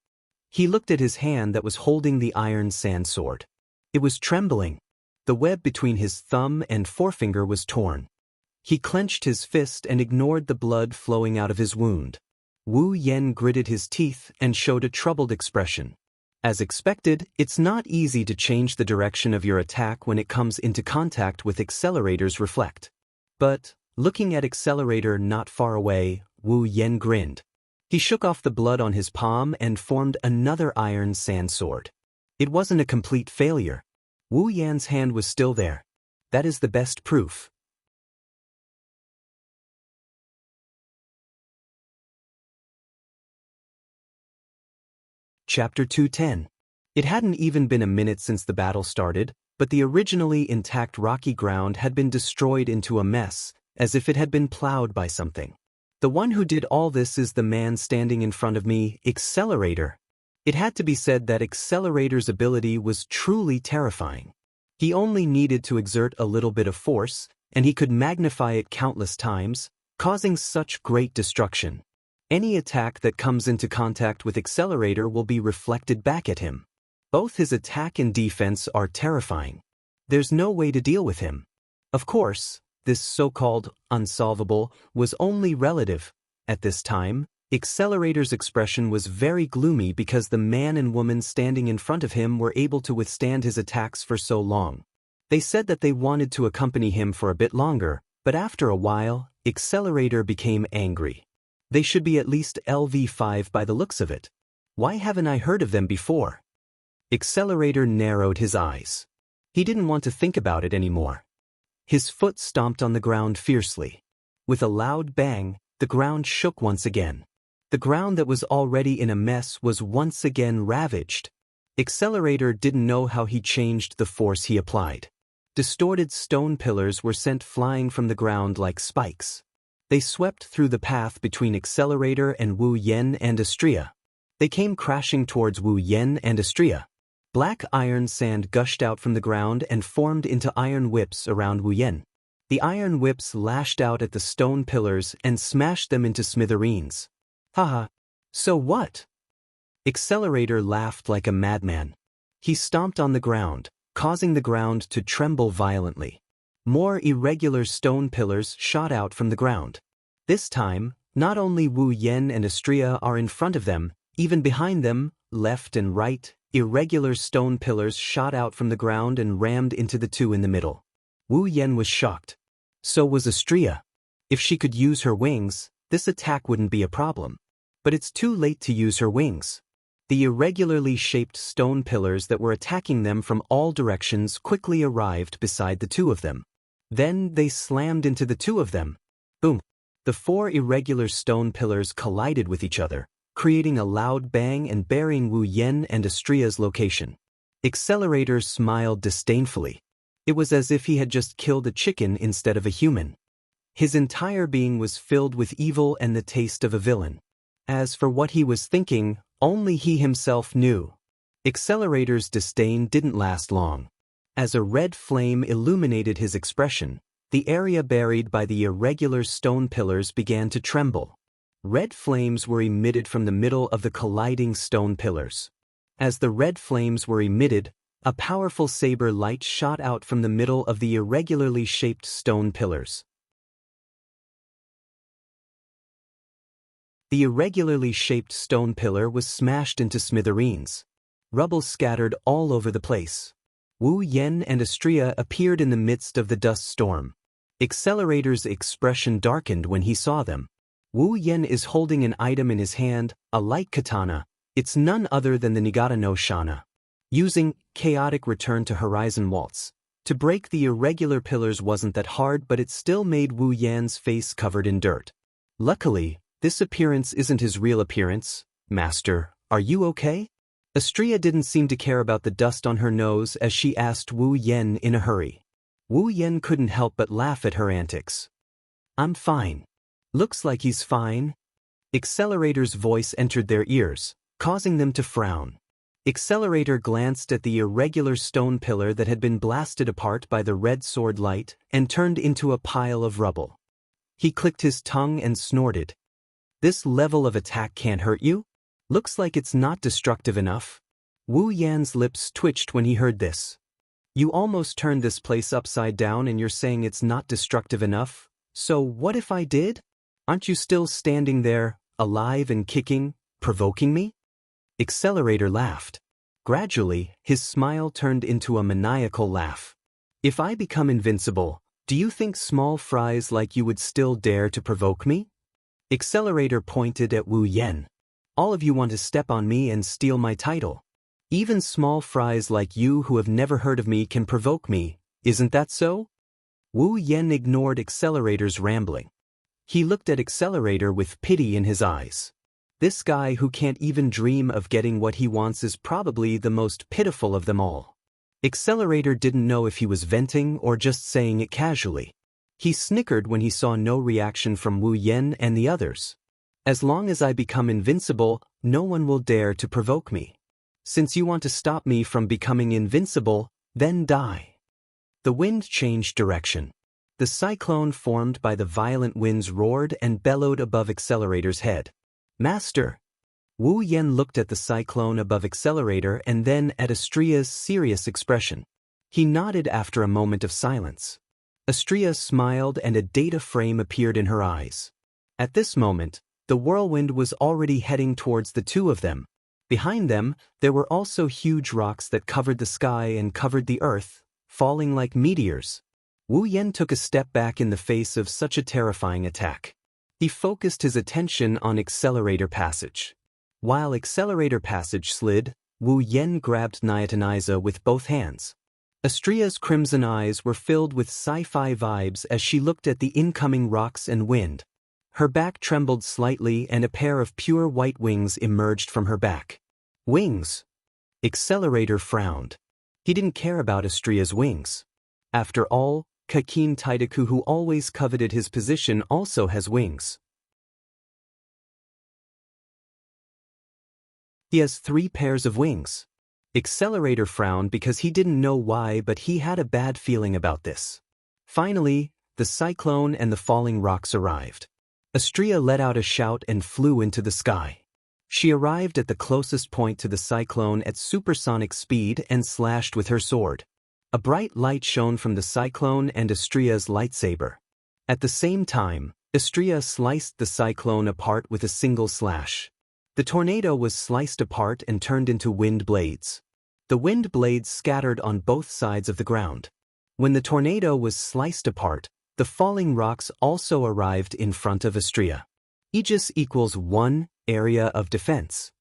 He looked at his hand that was holding the iron sand sword. It was trembling. The web between his thumb and forefinger was torn. He clenched his fist and ignored the blood flowing out of his wound. Wu Yan gritted his teeth and showed a troubled expression. As expected, it's not easy to change the direction of your attack when it comes into contact with Accelerator's Reflect. But, looking at Accelerator not far away, Wu Yan grinned. He shook off the blood on his palm and formed another iron sand sword. It wasn't a complete failure. Wu Yan's hand was still there. That is the best proof. Chapter 210. It hadn't even been a minute since the battle started, but the originally intact rocky ground had been destroyed into a mess, as if it had been plowed by something. The one who did all this is the man standing in front of me, Accelerator. It had to be said that Accelerator's ability was truly terrifying. He only needed to exert a little bit of force, and he could magnify it countless times, causing such great destruction. Any attack that comes into contact with Accelerator will be reflected back at him. Both his attack and defense are terrifying. There's no way to deal with him. Of course, this so-called unsolvable was only relative. At this time, Accelerator's expression was very gloomy because the man and woman standing in front of him were able to withstand his attacks for so long. They said that they wanted to accompany him for a bit longer, but after a while, Accelerator became angry. They should be at least LV5 by the looks of it. Why haven't I heard of them before? Accelerator narrowed his eyes. He didn't want to think about it anymore. His foot stomped on the ground fiercely. With a loud bang, the ground shook once again. The ground that was already in a mess was once again ravaged. Accelerator didn't know how he changed the force he applied. Distorted stone pillars were sent flying from the ground like spikes. They swept through the path between Accelerator and Wu Yan and Astria. They came crashing towards Wu Yan and Astria. Black iron sand gushed out from the ground and formed into iron whips around Wu Yan. The iron whips lashed out at the stone pillars and smashed them into smithereens. Haha. So what? Accelerator laughed like a madman. He stomped on the ground, causing the ground to tremble violently. More irregular stone pillars shot out from the ground. This time, not only Wu Yan and Astria are in front of them, even behind them, left and right, irregular stone pillars shot out from the ground and rammed into the two in the middle. Wu Yan was shocked. So was Astria. If she could use her wings, this attack wouldn't be a problem. But it's too late to use her wings. The irregularly shaped stone pillars that were attacking them from all directions quickly arrived beside the two of them. Then they slammed into the two of them. Boom! The four irregular stone pillars collided with each other, creating a loud bang and burying Wu Yan and Astria's location. Accelerator smiled disdainfully. It was as if he had just killed a chicken instead of a human. His entire being was filled with evil and the taste of a villain. As for what he was thinking, only he himself knew. Accelerator's disdain didn't last long. As a red flame illuminated his expression, the area buried by the irregular stone pillars began to tremble. Red flames were emitted from the middle of the colliding stone pillars. As the red flames were emitted, a powerful saber light shot out from the middle of the irregularly shaped stone pillars. The irregularly shaped stone pillar was smashed into smithereens. Rubble scattered all over the place. Wu Yan and Astria appeared in the midst of the dust storm. Accelerator's expression darkened when he saw them. Wu Yan is holding an item in his hand, a light katana. It's none other than the Nigata no Shana. Using chaotic return to horizon waltz. To break the irregular pillars wasn't that hard, but it still made Wu Yan's face covered in dirt. Luckily, this appearance isn't his real appearance. Master, are you okay? Astria didn't seem to care about the dust on her nose as she asked Wu Yan in a hurry. Wu Yan couldn't help but laugh at her antics. I'm fine. Looks like he's fine. Accelerator's voice entered their ears, causing them to frown. Accelerator glanced at the irregular stone pillar that had been blasted apart by the red sword light and turned into a pile of rubble. He clicked his tongue and snorted. This level of attack can't hurt you? Looks like it's not destructive enough. Wu Yan's lips twitched when he heard this. You almost turned this place upside down and you're saying it's not destructive enough? So what if I did? Aren't you still standing there, alive and kicking, provoking me? Accelerator laughed. Gradually, his smile turned into a maniacal laugh. If I become invincible, do you think small fries like you would still dare to provoke me? Accelerator pointed at Wu Yan. All of you want to step on me and steal my title. Even small fries like you who have never heard of me can provoke me, isn't that so? Wu Yan ignored Accelerator's rambling. He looked at Accelerator with pity in his eyes. This guy who can't even dream of getting what he wants is probably the most pitiful of them all. Accelerator didn't know if he was venting or just saying it casually. He snickered when he saw no reaction from Wu Yan and the others. As long as I become invincible, no one will dare to provoke me. Since you want to stop me from becoming invincible, then die. The wind changed direction. The cyclone formed by the violent winds roared and bellowed above Accelerator's head. Master! Wu Yan looked at the cyclone above Accelerator and then at Astria's serious expression. He nodded after a moment of silence. Astria smiled and a data frame appeared in her eyes. At this moment, the whirlwind was already heading towards the two of them. Behind them, there were also huge rocks that covered the sky and covered the earth, falling like meteors. Wu Yan took a step back in the face of such a terrifying attack. He focused his attention on Accelerator Passage. While Accelerator Passage slid, Wu Yan grabbed Nyatanaiza with both hands. Astria's crimson eyes were filled with sci-fi vibes as she looked at the incoming rocks and wind. Her back trembled slightly and a pair of pure white wings emerged from her back. Wings! Accelerator frowned. He didn't care about Astria's wings. After all, Kakin Taidaku, who always coveted his position, also has wings. He has 3 pairs of wings. Accelerator frowned because he didn't know why, but he had a bad feeling about this. Finally, the cyclone and the falling rocks arrived. Astria let out a shout and flew into the sky. She arrived at the closest point to the cyclone at supersonic speed and slashed with her sword. A bright light shone from the cyclone and Estria's lightsaber. At the same time, Estria sliced the cyclone apart with a single slash. The tornado was sliced apart and turned into wind blades. The wind blades scattered on both sides of the ground. When the tornado was sliced apart, the falling rocks also arrived in front of Estria. Aegis equals 1, area of defense.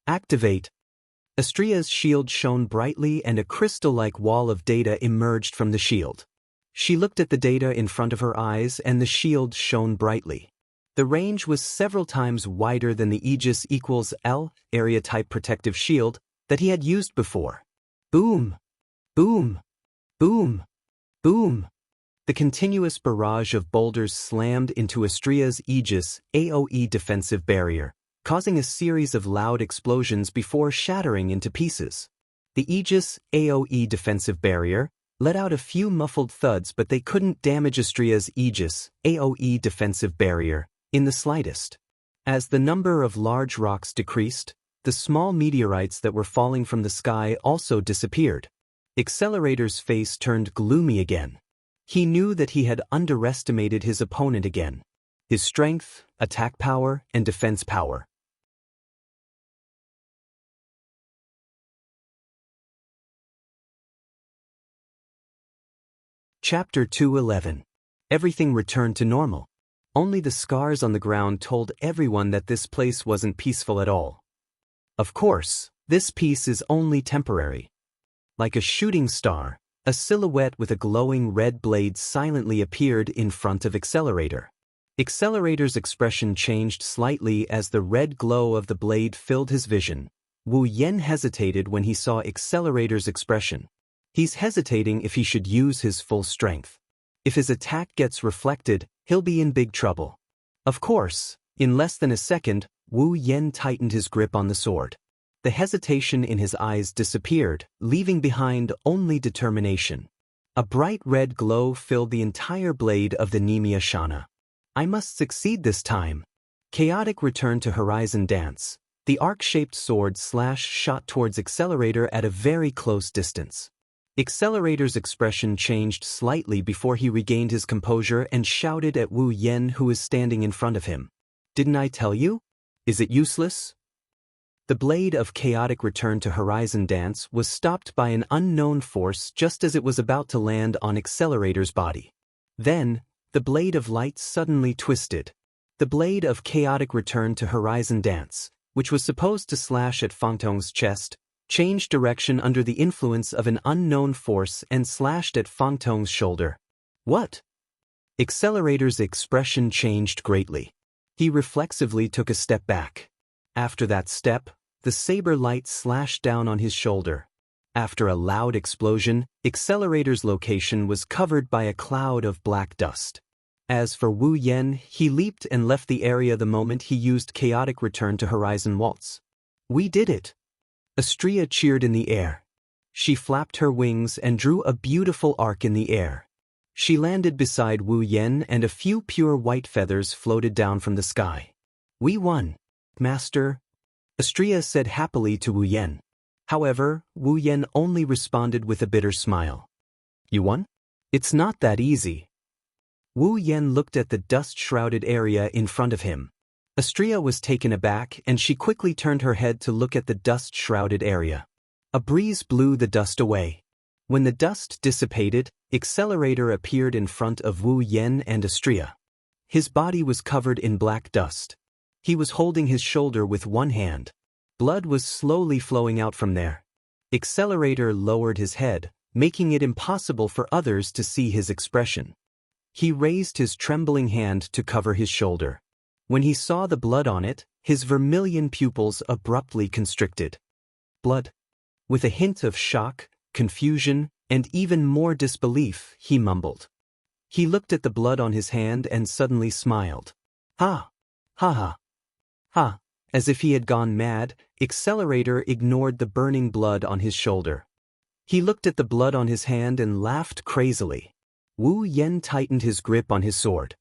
Activate. Estria's shield shone brightly and a crystal-like wall of data emerged from the shield. She looked at the data in front of her eyes and the shield shone brightly. The range was several times wider than the Aegis equals L, area-type protective shield, that he had used before. Boom! Boom! Boom! Boom! The continuous barrage of boulders slammed into Estria's Aegis AoE defensive barrier, causing a series of loud explosions before shattering into pieces. The Aegis AoE defensive barrier let out a few muffled thuds, but they couldn't damage Estria's Aegis AoE defensive barrier in the slightest. As the number of large rocks decreased, the small meteorites that were falling from the sky also disappeared. Accelerator's face turned gloomy again. He knew that he had underestimated his opponent again. His strength, attack power, and defense power. Chapter 211. Everything returned to normal. Only the scars on the ground told everyone that this place wasn't peaceful at all. Of course, this peace is only temporary. Like a shooting star, a silhouette with a glowing red blade silently appeared in front of Accelerator. Accelerator's expression changed slightly as the red glow of the blade filled his vision. Wu Yen hesitated when he saw Accelerator's expression. He's hesitating if he should use his full strength. If his attack gets reflected, he'll be in big trouble. Of course, in less than a second, Wu Yen tightened his grip on the sword. The hesitation in his eyes disappeared, leaving behind only determination. A bright red glow filled the entire blade of the Nemia Shana. I must succeed this time. Chaotic returned to Horizon Dance. The arc-shaped sword slash shot towards Accelerator at a very close distance. Accelerator's expression changed slightly before he regained his composure and shouted at Wu Yen, who was standing in front of him. Didn't I tell you? Is it useless? The blade of Chaotic Return to Horizon Dance was stopped by an unknown force just as it was about to land on Accelerator's body. Then, the blade of light suddenly twisted. The blade of Chaotic Return to Horizon Dance, which was supposed to slash at Fangtong's chest, changed direction under the influence of an unknown force and slashed at Fangtong's shoulder. What? Accelerator's expression changed greatly. He reflexively took a step back. After that step, the saber light slashed down on his shoulder. After a loud explosion, Accelerator's location was covered by a cloud of black dust. As for Wu Yen, he leaped and left the area the moment he used Chaotic Return to Horizon Waltz. We did it! Estria cheered in the air. She flapped her wings and drew a beautiful arc in the air. She landed beside Wu Yen and a few pure white feathers floated down from the sky. We won, Master, Estria said happily to Wu Yen. However, Wu Yen only responded with a bitter smile. You won? It's not that easy. Wu Yen looked at the dust-shrouded area in front of him. Estria was taken aback and she quickly turned her head to look at the dust-shrouded area. A breeze blew the dust away. When the dust dissipated, Accelerator appeared in front of Wu Yen and Estria. His body was covered in black dust. He was holding his shoulder with one hand. Blood was slowly flowing out from there. Accelerator lowered his head, making it impossible for others to see his expression. He raised his trembling hand to cover his shoulder. When he saw the blood on it, his vermilion pupils abruptly constricted. Blood? With a hint of shock, confusion, and even more disbelief, he mumbled. He looked at the blood on his hand and suddenly smiled. Ha! Ha ha! Ha! As if he had gone mad, Accelerator ignored the burning blood on his shoulder. He looked at the blood on his hand and laughed crazily. Wu Yen tightened his grip on his sword.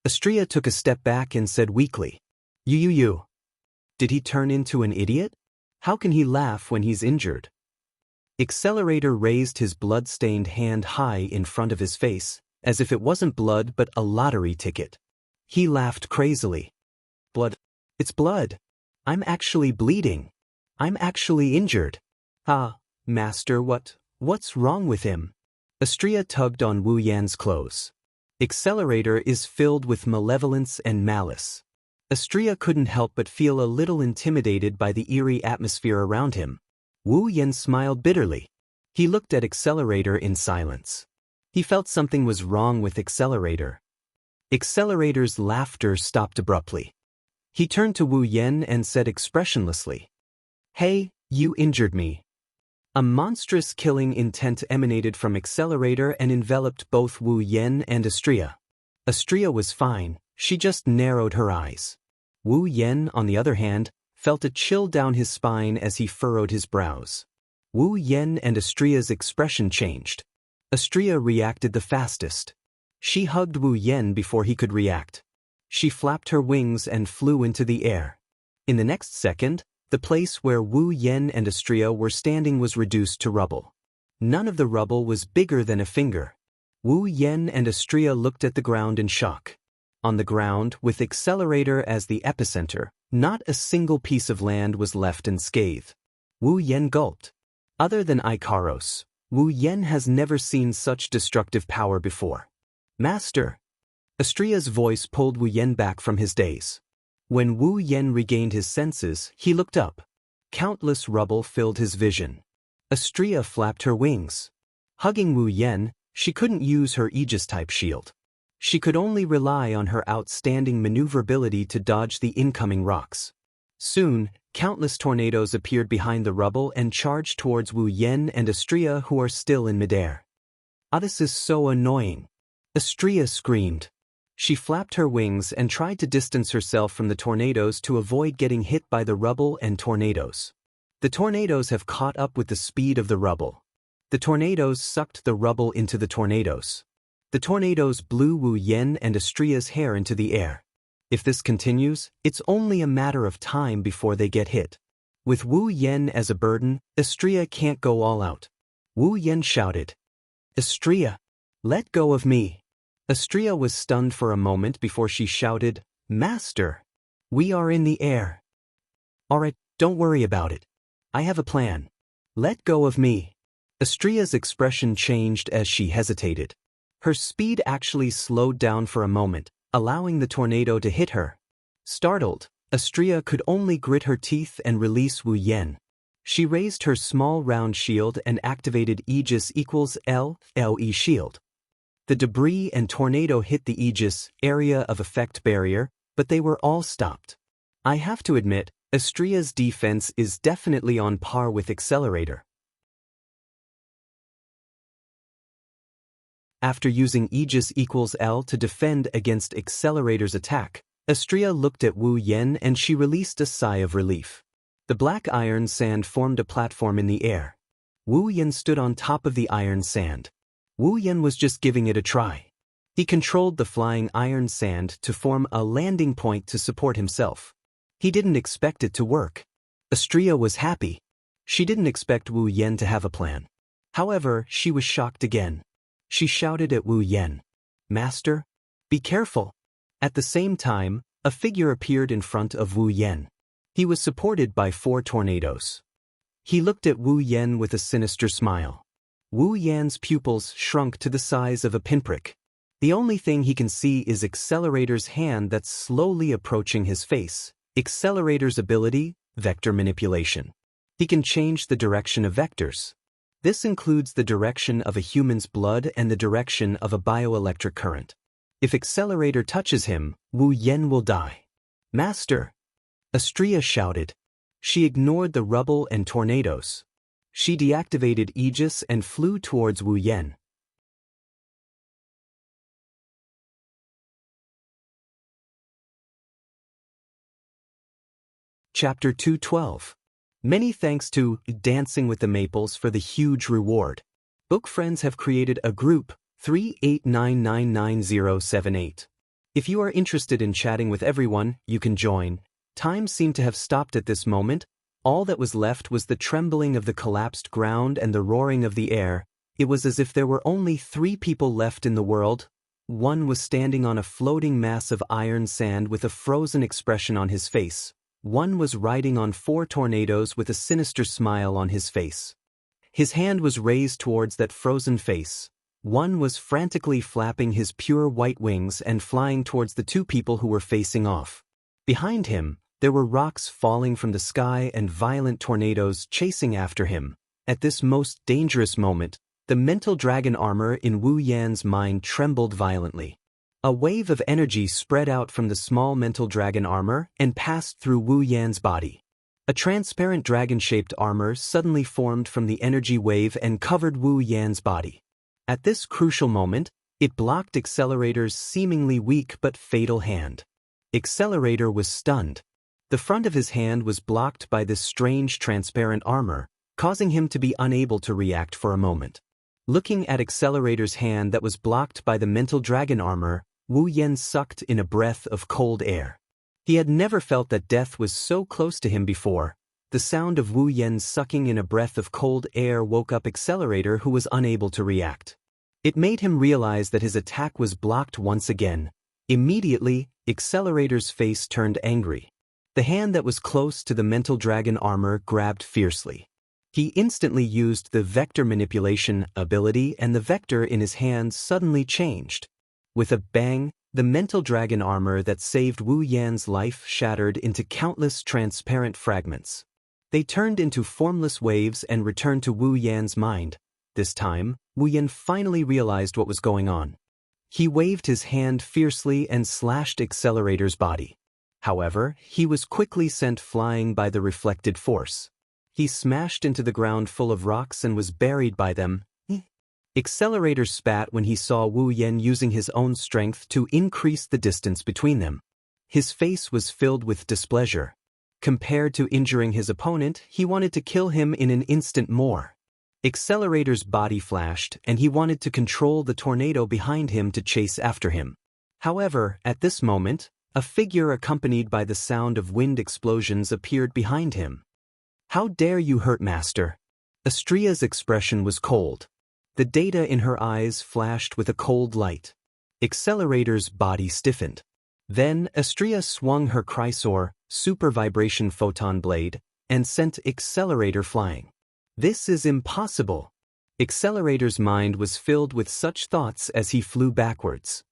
Astria took a step back and said weakly, You. Did he turn into an idiot? How can he laugh when he's injured? Accelerator raised his blood-stained hand high in front of his face, as if it wasn't blood but a lottery ticket. He laughed crazily. Blood. It's blood. I'm actually bleeding. I'm actually injured. Ah, Master, what's wrong with him? Astria tugged on Wu Yan's clothes. Accelerator is filled with malevolence and malice. Astria couldn't help but feel a little intimidated by the eerie atmosphere around him. Wu Yan smiled bitterly. He looked at Accelerator in silence. He felt something was wrong with Accelerator. Accelerator's laughter stopped abruptly. He turned to Wu Yan and said expressionlessly, Hey, you injured me. A monstrous killing intent emanated from Accelerator and enveloped both Wu Yan and Astria. Astria was fine, she just narrowed her eyes. Wu Yan, on the other hand, felt a chill down his spine as he furrowed his brows. Wu Yan and Astria's expression changed. Astria reacted the fastest. She hugged Wu Yan before he could react. She flapped her wings and flew into the air. In the next second, the place where Wu Yan and Astria were standing was reduced to rubble. None of the rubble was bigger than a finger. Wu Yan and Astria looked at the ground in shock. On the ground, with Accelerator as the epicenter, not a single piece of land was left unscathed. Wu Yan gulped. Other than Ikaros, Wu Yan has never seen such destructive power before. Master! Astria's voice pulled Wu Yan back from his daze. When Wu Yan regained his senses, he looked up. Countless rubble filled his vision. Astria flapped her wings. Hugging Wu Yan, she couldn't use her Aegis-type shield. She could only rely on her outstanding maneuverability to dodge the incoming rocks. Soon, countless tornadoes appeared behind the rubble and charged towards Wu Yan and Astria, who are still in midair. Ah, this is so annoying. Astria screamed. She flapped her wings and tried to distance herself from the tornadoes to avoid getting hit by the rubble and tornadoes. The tornadoes have caught up with the speed of the rubble. The tornadoes sucked the rubble into the tornadoes. The tornadoes blew Wu Yan and Astria's hair into the air. If this continues, it's only a matter of time before they get hit. With Wu Yan as a burden, Astria can't go all out. Wu Yan shouted, Astria, let go of me. Astria was stunned for a moment before she shouted, Master, we are in the air. Alright, don't worry about it. I have a plan. Let go of me. Astria's expression changed as she hesitated. Her speed actually slowed down for a moment, allowing the tornado to hit her. Startled, Astria could only grit her teeth and release Wu Yan. She raised her small round shield and activated Aegis equals LE shield. The debris and tornado hit the Aegis area of effect barrier, but they were all stopped. I have to admit, Astria's defense is definitely on par with Accelerator. After using Aegis equals L to defend against Accelerator's attack, Astria looked at Wu Yan and she released a sigh of relief. The black iron sand formed a platform in the air. Wu Yan stood on top of the iron sand. Wu Yan was just giving it a try. He controlled the flying iron sand to form a landing point to support himself. He didn't expect it to work. Astria was happy. She didn't expect Wu Yan to have a plan. However, she was shocked again. She shouted at Wu Yan, Master, be careful. At the same time, a figure appeared in front of Wu Yan. He was supported by 4 tornadoes. He looked at Wu Yan with a sinister smile. Wu Yan's pupils shrunk to the size of a pinprick. The only thing he can see is Accelerator's hand that's slowly approaching his face. Accelerator's ability, vector manipulation. He can change the direction of vectors. This includes the direction of a human's blood and the direction of a bioelectric current. If Accelerator touches him, Wu Yan will die. Master! Astria shouted. She ignored the rubble and tornadoes. She deactivated Aegis and flew towards Wu Yan. Chapter 212. Many thanks to Dancing with the Maples for the huge reward. Book friends have created a group 389999078. If you are interested in chatting with everyone, you can join. Time seemed to have stopped at this moment. All that was left was the trembling of the collapsed ground and the roaring of the air. It was as if there were only 3 people left in the world. One was standing on a floating mass of iron sand with a frozen expression on his face. One was riding on 4 tornadoes with a sinister smile on his face. His hand was raised towards that frozen face. One was frantically flapping his pure white wings and flying towards the 2 people who were facing off. Behind him, there were rocks falling from the sky and violent tornadoes chasing after him. At this most dangerous moment, the mental dragon armor in Wu Yan's mind trembled violently. A wave of energy spread out from the small mental dragon armor and passed through Wu Yan's body. A transparent dragon-shaped armor suddenly formed from the energy wave and covered Wu Yan's body. At this crucial moment, it blocked Accelerator's seemingly weak but fatal hand. Accelerator was stunned. The front of his hand was blocked by this strange transparent armor, causing him to be unable to react for a moment. Looking at Accelerator's hand that was blocked by the mental dragon armor, Wu Yan sucked in a breath of cold air. He had never felt that death was so close to him before. The sound of Wu Yan sucking in a breath of cold air woke up Accelerator, who was unable to react. It made him realize that his attack was blocked once again. Immediately, Accelerator's face turned angry. The hand that was close to the mental dragon armor grabbed fiercely. He instantly used the vector manipulation ability, and the vector in his hand suddenly changed. With a bang, the mental dragon armor that saved Wu Yan's life shattered into countless transparent fragments. They turned into formless waves and returned to Wu Yan's mind. This time, Wu Yan finally realized what was going on. He waved his hand fiercely and slashed Accelerator's body. However, he was quickly sent flying by the reflected force. He smashed into the ground full of rocks and was buried by them. Accelerator spat when he saw Wu Yan using his own strength to increase the distance between them. His face was filled with displeasure. Compared to injuring his opponent, he wanted to kill him in an instant more. Accelerator's body flashed, and he wanted to control the tornado behind him to chase after him. However, at this moment, a figure accompanied by the sound of wind explosions appeared behind him. "How dare you hurt Master?" Astria's expression was cold. The data in her eyes flashed with a cold light. Accelerator's body stiffened. Then Astria swung her Chrysor, super vibration photon blade, and sent Accelerator flying. "This is impossible." Accelerator's mind was filled with such thoughts as he flew backwards.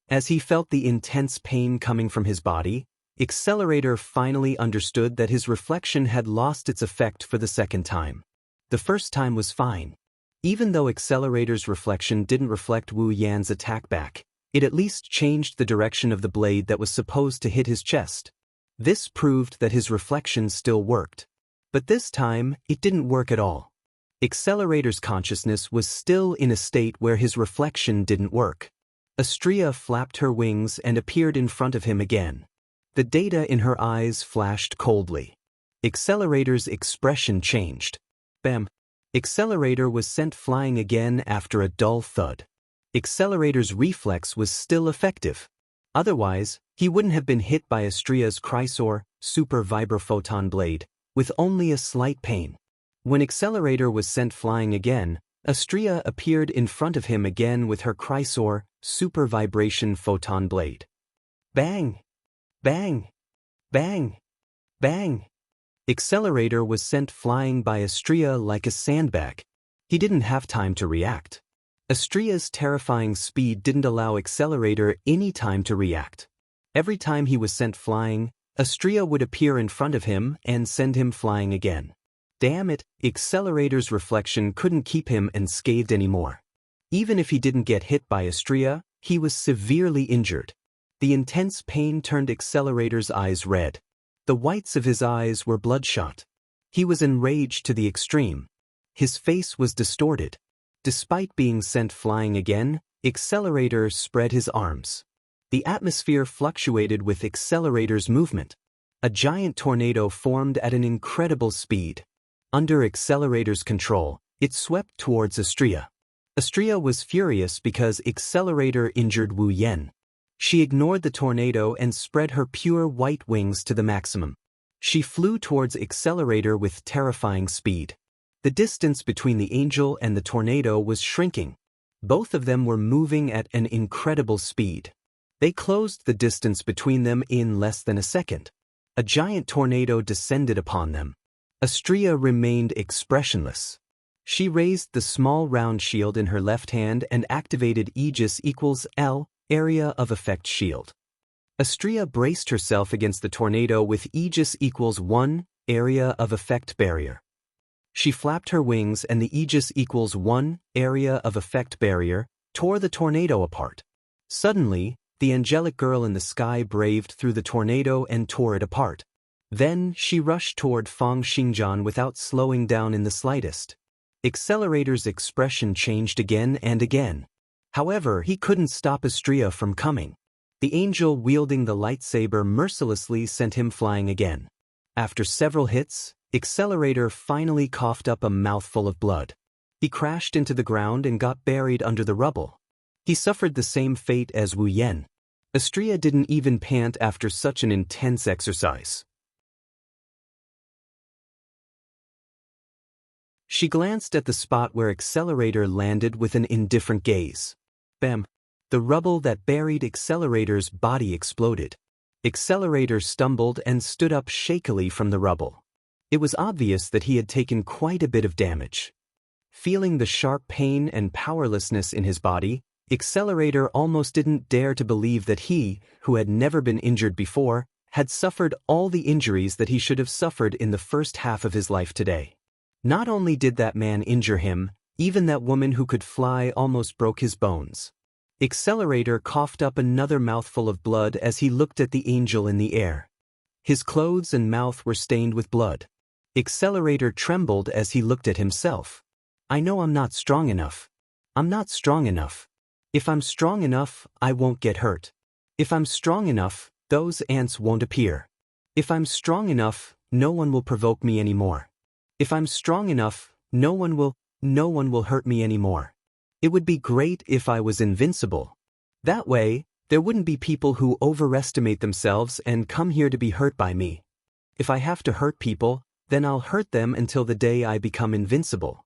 As he felt the intense pain coming from his body, Accelerator finally understood that his reflection had lost its effect for the second time. The first time was fine. Even though Accelerator's reflection didn't reflect Wu Yan's attack back, it at least changed the direction of the blade that was supposed to hit his chest. This proved that his reflection still worked. But this time, it didn't work at all. Accelerator's consciousness was still in a state where his reflection didn't work. Astria flapped her wings and appeared in front of him again. The data in her eyes flashed coldly. Accelerator's expression changed. Bam! Accelerator was sent flying again after a dull thud. Accelerator's reflex was still effective. Otherwise, he wouldn't have been hit by Astria's Chrysor, super vibrophoton blade, with only a slight pain. When Accelerator was sent flying again, Astria appeared in front of him again with her Chrysor, super vibration photon blade. Bang! Bang! Bang! Bang! Accelerator was sent flying by Astria like a sandbag. He didn't have time to react. Astria's terrifying speed didn't allow Accelerator any time to react. Every time he was sent flying, Astria would appear in front of him and send him flying again. Damn it, Accelerator's reflection couldn't keep him unscathed anymore. Even if he didn't get hit by Astria, he was severely injured. The intense pain turned Accelerator's eyes red. The whites of his eyes were bloodshot. He was enraged to the extreme. His face was distorted. Despite being sent flying again, Accelerator spread his arms. The atmosphere fluctuated with Accelerator's movement. A giant tornado formed at an incredible speed. Under Accelerator's control, it swept towards Astria. Astria was furious because Accelerator injured Wu Yan. She ignored the tornado and spread her pure white wings to the maximum. She flew towards Accelerator with terrifying speed. The distance between the angel and the tornado was shrinking. Both of them were moving at an incredible speed. They closed the distance between them in less than a second. A giant tornado descended upon them. Astria remained expressionless. She raised the small round shield in her left hand and activated Aegis equals L, area of effect shield. Astria braced herself against the tornado with Aegis equals 1, area of effect barrier. She flapped her wings and the Aegis equals 1, area of effect barrier, tore the tornado apart. Suddenly, the angelic girl in the sky braved through the tornado and tore it apart. Then, she rushed toward Fang Xingjian without slowing down in the slightest. Accelerator's expression changed again and again. However, he couldn't stop Astria from coming. The angel wielding the lightsaber mercilessly sent him flying again. After several hits, Accelerator finally coughed up a mouthful of blood. He crashed into the ground and got buried under the rubble. He suffered the same fate as Wu Yan. Astria didn't even pant after such an intense exercise. She glanced at the spot where Accelerator landed with an indifferent gaze. Bam! The rubble that buried Accelerator's body exploded. Accelerator stumbled and stood up shakily from the rubble. It was obvious that he had taken quite a bit of damage. Feeling the sharp pain and powerlessness in his body, Accelerator almost didn't dare to believe that he, who had never been injured before, had suffered all the injuries that he should have suffered in the first half of his life today. Not only did that man injure him, even that woman who could fly almost broke his bones. Accelerator coughed up another mouthful of blood as he looked at the angel in the air. His clothes and mouth were stained with blood. Accelerator trembled as he looked at himself. I know I'm not strong enough. I'm not strong enough. If I'm strong enough, I won't get hurt. If I'm strong enough, those ants won't appear. If I'm strong enough, no one will provoke me anymore. If I'm strong enough, no one will hurt me anymore. It would be great if I was invincible. That way, there wouldn't be people who overestimate themselves and come here to be hurt by me. If I have to hurt people, then I'll hurt them until the day I become invincible.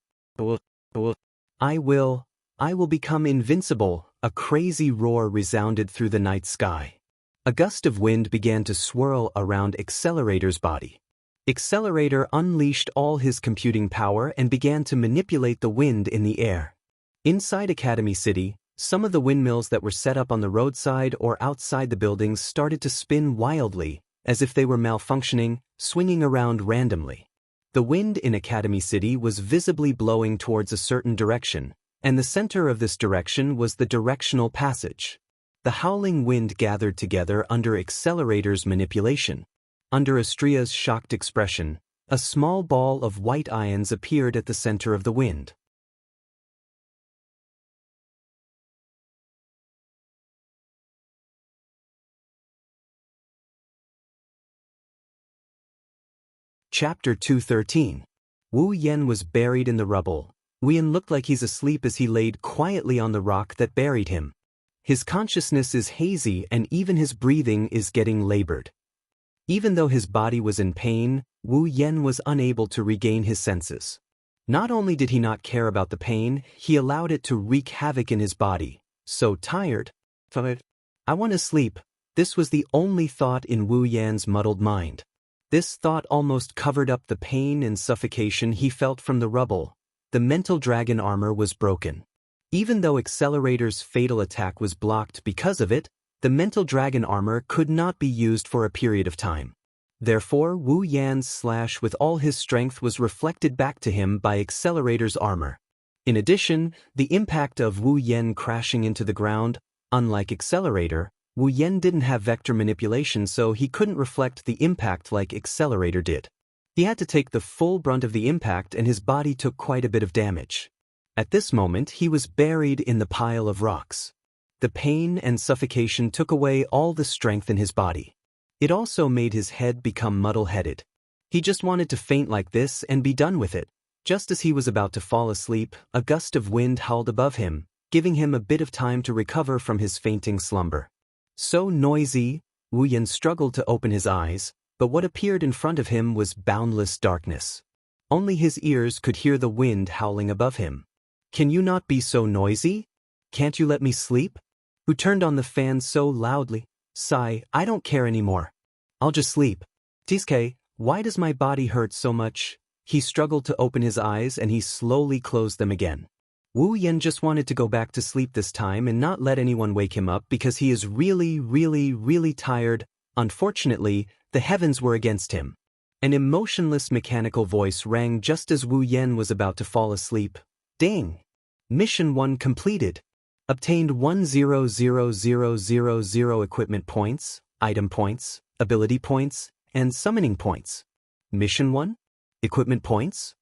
I will become invincible. A crazy roar resounded through the night sky. A gust of wind began to swirl around Accelerator's body. Accelerator unleashed all his computing power and began to manipulate the wind in the air. Inside Academy City, some of the windmills that were set up on the roadside or outside the buildings started to spin wildly, as if they were malfunctioning, swinging around randomly. The wind in Academy City was visibly blowing towards a certain direction, and the center of this direction was the directional passage. The howling wind gathered together under Accelerator's manipulation. Under Astria's shocked expression, a small ball of white ions appeared at the center of the wind. Chapter 213. Wu Yan was buried in the rubble. Wu Yan looked like he's asleep as he laid quietly on the rock that buried him. His consciousness is hazy and even his breathing is getting labored. Even though his body was in pain, Wu Yan was unable to regain his senses. Not only did he not care about the pain, he allowed it to wreak havoc in his body. So tired. I want to sleep. This was the only thought in Wu Yan's muddled mind. This thought almost covered up the pain and suffocation he felt from the rubble. The mental dragon armor was broken. Even though Accelerator's fatal attack was blocked because of it, the mental dragon armor could not be used for a period of time. Therefore, Wu Yan's slash with all his strength was reflected back to him by Accelerator's armor. In addition, the impact of Wu Yan crashing into the ground, unlike Accelerator, Wu Yan didn't have vector manipulation, so he couldn't reflect the impact like Accelerator did. He had to take the full brunt of the impact and his body took quite a bit of damage. At this moment, he was buried in the pile of rocks. The pain and suffocation took away all the strength in his body. It also made his head become muddle-headed. He just wanted to faint like this and be done with it. Just as he was about to fall asleep, a gust of wind howled above him, giving him a bit of time to recover from his fainting slumber. So noisy, Wu Yan struggled to open his eyes, but what appeared in front of him was boundless darkness. Only his ears could hear the wind howling above him. "Can you not be so noisy? Can't you let me sleep?" Who turned on the fan so loudly? "Sigh, I don't care anymore. I'll just sleep." "Tiske, why does my body hurt so much?" He struggled to open his eyes and he slowly closed them again. Wu Yan just wanted to go back to sleep this time and not let anyone wake him up because he is really tired. Unfortunately, the heavens were against him. An emotionless mechanical voice rang just as Wu Yan was about to fall asleep. Ding! Mission 1 completed. Obtained 100,000 equipment points, item points, ability points, and summoning points. Mission 1? Equipment points?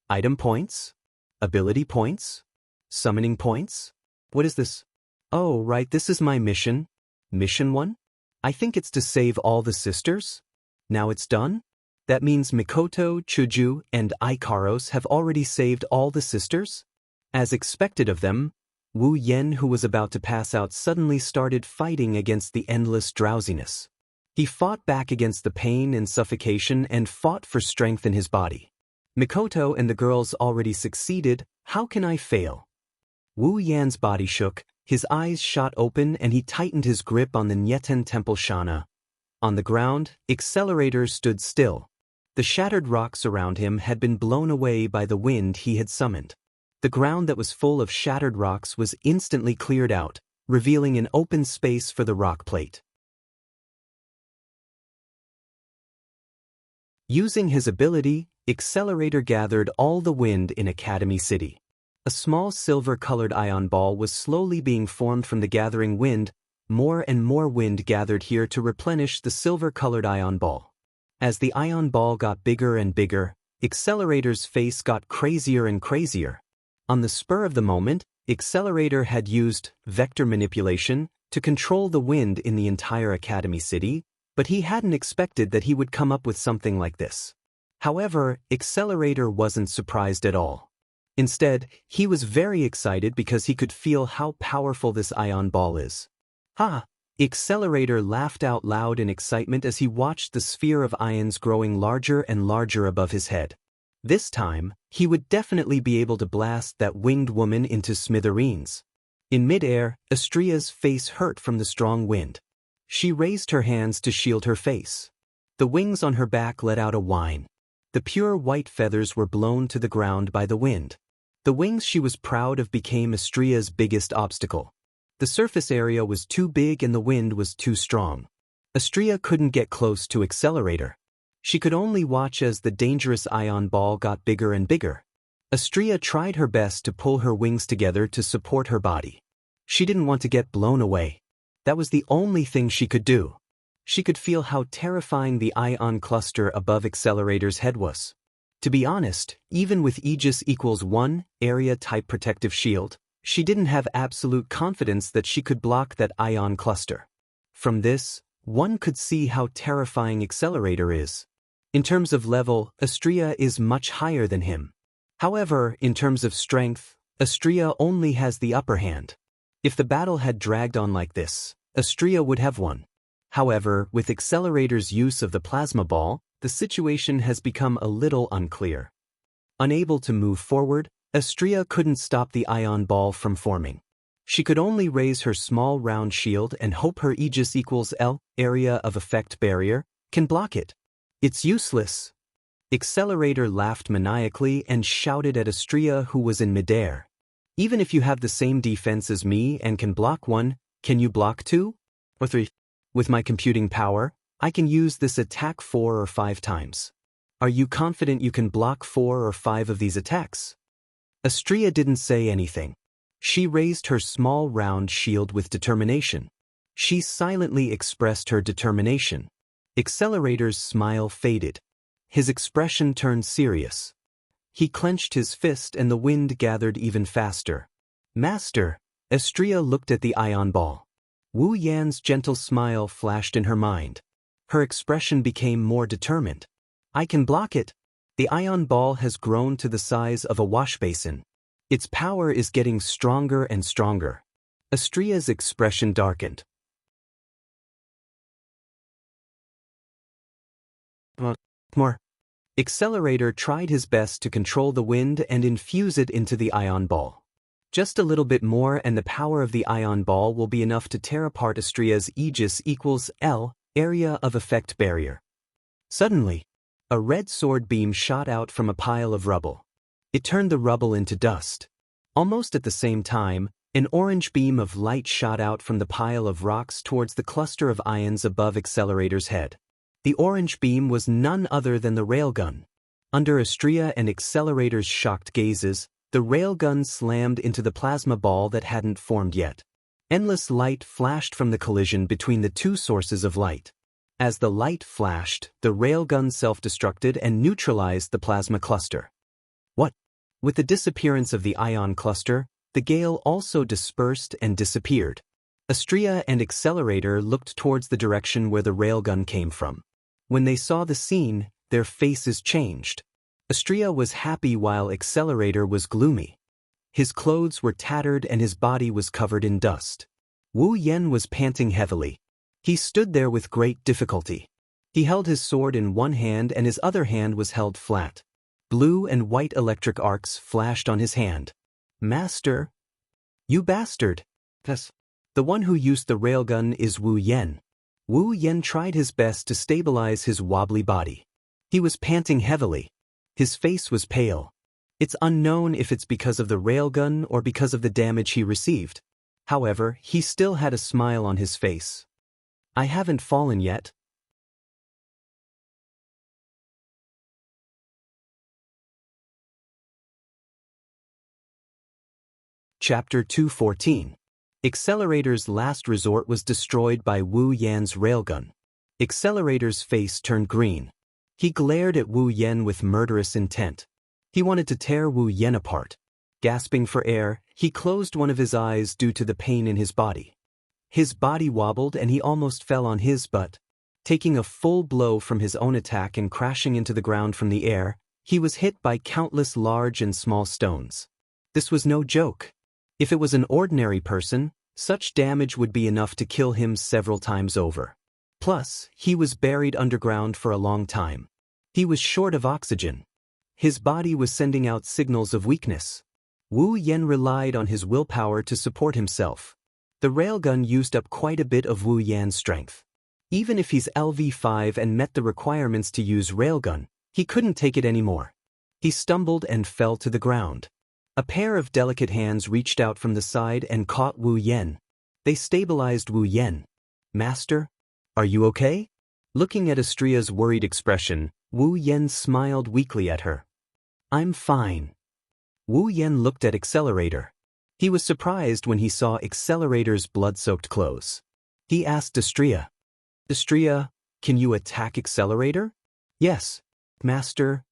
Item points? Ability points? Summoning points? What is this? Oh, right, this is my mission. Mission 1? I think it's to save all the sisters? Now it's done? That means Mikoto, Chuju, and Ikaros have already saved all the sisters? As expected of them, Wu Yan, who was about to pass out, suddenly started fighting against the endless drowsiness. He fought back against the pain and suffocation and fought for strength in his body. Mikoto and the girls already succeeded. How can I fail? Wu Yan's body shook, his eyes shot open, and he tightened his grip on the Nyeten Temple Shana. On the ground, Accelerator stood still. The shattered rocks around him had been blown away by the wind he had summoned. The ground that was full of shattered rocks was instantly cleared out, revealing an open space for the rock plate. Using his ability, Accelerator gathered all the wind in Academy City. A small silver-colored ion ball was slowly being formed from the gathering wind. More and more wind gathered here to replenish the silver-colored ion ball. As the ion ball got bigger and bigger, Accelerator's face got crazier and crazier. On the spur of the moment, Accelerator had used vector manipulation to control the wind in the entire Academy City, but he hadn't expected that he would come up with something like this. However, Accelerator wasn't surprised at all. Instead, he was very excited because he could feel how powerful this ion ball is. Ha! Accelerator laughed out loud in excitement as he watched the sphere of ions growing larger and larger above his head. This time, he would definitely be able to blast that winged woman into smithereens. In midair, Astria's face hurt from the strong wind. She raised her hands to shield her face. The wings on her back let out a whine. The pure white feathers were blown to the ground by the wind. The wings she was proud of became Astria's biggest obstacle. The surface area was too big and the wind was too strong. Astria couldn't get close to Accelerator. She could only watch as the dangerous ion ball got bigger and bigger. Astria tried her best to pull her wings together to support her body. She didn't want to get blown away. That was the only thing she could do. She could feel how terrifying the ion cluster above Accelerator's head was. To be honest, even with Aegis equals 1 area type protective shield, she didn't have absolute confidence that she could block that ion cluster. From this, one could see how terrifying Accelerator is. In terms of level, Astria is much higher than him. However, in terms of strength, Astria only has the upper hand. If the battle had dragged on like this, Astria would have won. However, with Accelerator's use of the plasma ball, the situation has become a little unclear. Unable to move forward, Astria couldn't stop the ion ball from forming. She could only raise her small round shield and hope her Aegis equals L, area of effect barrier, can block it. It's useless. Accelerator laughed maniacally and shouted at Astria, who was in midair. Even if you have the same defense as me and can block 1, can you block 2? Or 3? With my computing power, I can use this attack 4 or 5 times. Are you confident you can block 4 or 5 of these attacks? Astria didn't say anything. She raised her small round shield with determination. She silently expressed her determination. Accelerator's smile faded. His expression turned serious. He clenched his fist and the wind gathered even faster. Master, Astria looked at the ion ball. Wu Yan's gentle smile flashed in her mind. Her expression became more determined. I can block it. The ion ball has grown to the size of a wash basin. Its power is getting stronger and stronger. Astria's expression darkened. More. Accelerator tried his best to control the wind and infuse it into the ion ball. Just a little bit more and the power of the ion ball will be enough to tear apart Astria's Aegis equals L, area of effect barrier. Suddenly, a red sword beam shot out from a pile of rubble. It turned the rubble into dust. Almost at the same time, an orange beam of light shot out from the pile of rocks towards the cluster of ions above Accelerator's head. The orange beam was none other than the railgun. Under Astria and Accelerator's shocked gazes, the railgun slammed into the plasma ball that hadn't formed yet. Endless light flashed from the collision between the two sources of light. As the light flashed, the railgun self-destructed and neutralized the plasma cluster. What? With the disappearance of the ion cluster, the gale also dispersed and disappeared. Astria and Accelerator looked towards the direction where the railgun came from. When they saw the scene, their faces changed. Astria was happy while Accelerator was gloomy. His clothes were tattered and his body was covered in dust. Wu Yen was panting heavily. He stood there with great difficulty. He held his sword in one hand and his other hand was held flat. Blue and white electric arcs flashed on his hand. Master? You bastard! Yes. The one who used the railgun is Wu Yen. Wu Yen tried his best to stabilize his wobbly body. He was panting heavily. His face was pale. It's unknown if it's because of the railgun or because of the damage he received. However, he still had a smile on his face. I haven't fallen yet. Chapter 214. Accelerator's last resort was destroyed by Wu Yan's railgun. Accelerator's face turned green. He glared at Wu Yen with murderous intent. He wanted to tear Wu Yen apart. Gasping for air, he closed one of his eyes due to the pain in his body. His body wobbled and he almost fell on his butt. Taking a full blow from his own attack and crashing into the ground from the air, he was hit by countless large and small stones. This was no joke. If it was an ordinary person, such damage would be enough to kill him several times over. Plus, he was buried underground for a long time. He was short of oxygen. His body was sending out signals of weakness. Wu Yen relied on his willpower to support himself. The railgun used up quite a bit of Wu Yan's strength. Even if he's LV5 and met the requirements to use railgun, he couldn't take it anymore. He stumbled and fell to the ground. A pair of delicate hands reached out from the side and caught Wu Yen. They stabilized Wu Yen. Master? Are you okay? Looking at Astria's worried expression, Wu Yen smiled weakly at her. I'm fine. Wu Yen looked at Accelerator. He was surprised when he saw Accelerator's blood-soaked clothes. He asked Astria. Astria, can you attack Accelerator? Yes, Master.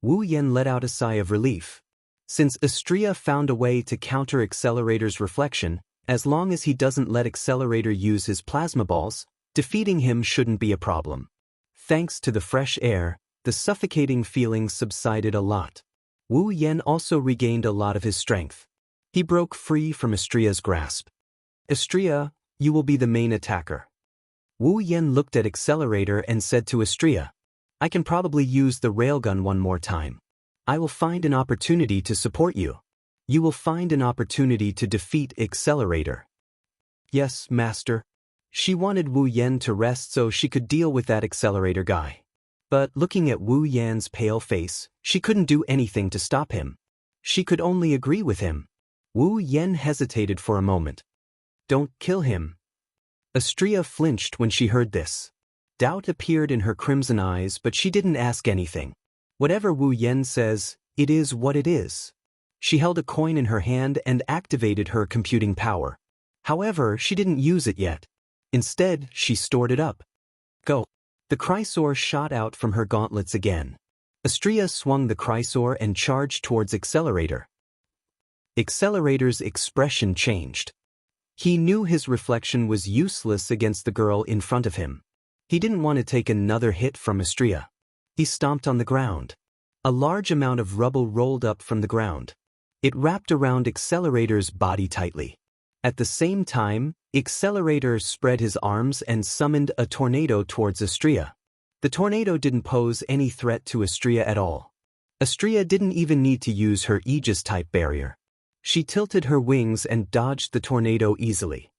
Wu Yen let out a sigh of relief. Since Astria found a way to counter Accelerator's reflection, as long as he doesn't let Accelerator use his plasma balls, defeating him shouldn't be a problem. Thanks to the fresh air, the suffocating feeling subsided a lot. Wu Yen also regained a lot of his strength. He broke free from Astria's grasp. Astria, you will be the main attacker. Wu Yen looked at Accelerator and said to Astria, I can probably use the railgun one more time. I will find an opportunity to support you. You will find an opportunity to defeat Accelerator. Yes, Master. She wanted Wu Yen to rest so she could deal with that Accelerator guy. But looking at Wu Yan's pale face, she couldn't do anything to stop him. She could only agree with him. Wu Yen hesitated for a moment. Don't kill him. Astria flinched when she heard this. Doubt appeared in her crimson eyes, but she didn't ask anything. Whatever Wu Yen says, it is what it is. She held a coin in her hand and activated her computing power. However, she didn't use it yet. Instead, she stored it up. Go. The Chrysor shot out from her gauntlets again. Astria swung the Chrysor and charged towards Accelerator. Accelerator's expression changed. He knew his reflection was useless against the girl in front of him. He didn't want to take another hit from Astria. He stomped on the ground. A large amount of rubble rolled up from the ground. It wrapped around Accelerator's body tightly. At the same time, Accelerator spread his arms and summoned a tornado towards Astria. The tornado didn't pose any threat to Astria at all. Astria didn't even need to use her Aegis-type barrier. She tilted her wings and dodged the tornado easily.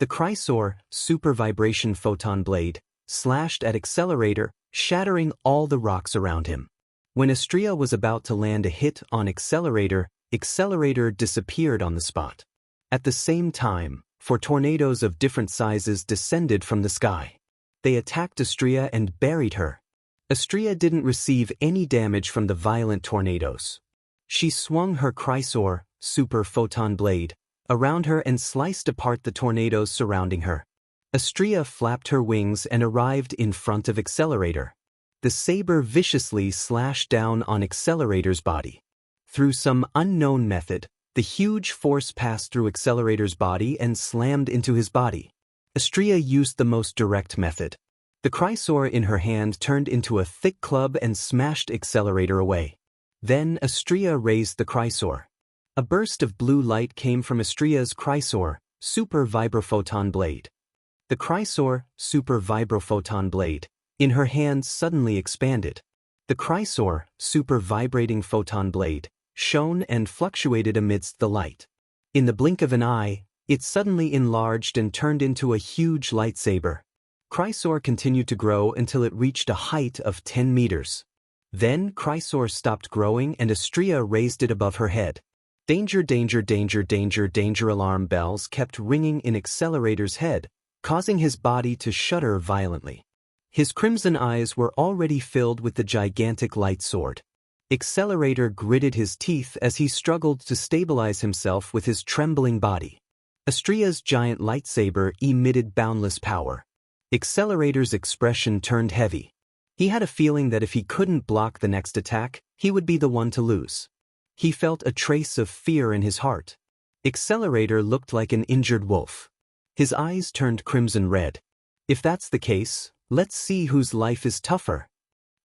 The Chrysor, Super Vibration Photon Blade, slashed at Accelerator, shattering all the rocks around him. When Astria was about to land a hit on Accelerator, Accelerator disappeared on the spot. At the same time, 4 tornadoes of different sizes descended from the sky. They attacked Astria and buried her. Astria didn't receive any damage from the violent tornadoes. She swung her Chrysor, Super Photon Blade, around her and sliced apart the tornadoes surrounding her. Astria flapped her wings and arrived in front of Accelerator. The saber viciously slashed down on Accelerator's body. Through some unknown method, the huge force passed through Accelerator's body and slammed into his body. Astria used the most direct method. The Chrysor in her hand turned into a thick club and smashed Accelerator away. Then Astria raised the Chrysor. A burst of blue light came from Astria's Chrysor, Super Vibrophoton Blade. The Chrysor, Super Vibrophoton Blade, in her hand suddenly expanded. The Chrysor, Super Vibrating Photon Blade, shone and fluctuated amidst the light. In the blink of an eye, it suddenly enlarged and turned into a huge lightsaber. Chrysor continued to grow until it reached a height of 10 meters. Then Chrysor stopped growing and Astria raised it above her head. Danger, danger, danger, danger, danger alarm bells kept ringing in Accelerator's head, causing his body to shudder violently. His crimson eyes were already filled with the gigantic light sword. Accelerator gritted his teeth as he struggled to stabilize himself with his trembling body. Astria's giant lightsaber emitted boundless power. Accelerator's expression turned heavy. He had a feeling that if he couldn't block the next attack, he would be the one to lose. He felt a trace of fear in his heart. Accelerator looked like an injured wolf. His eyes turned crimson red. If that's the case, let's see whose life is tougher.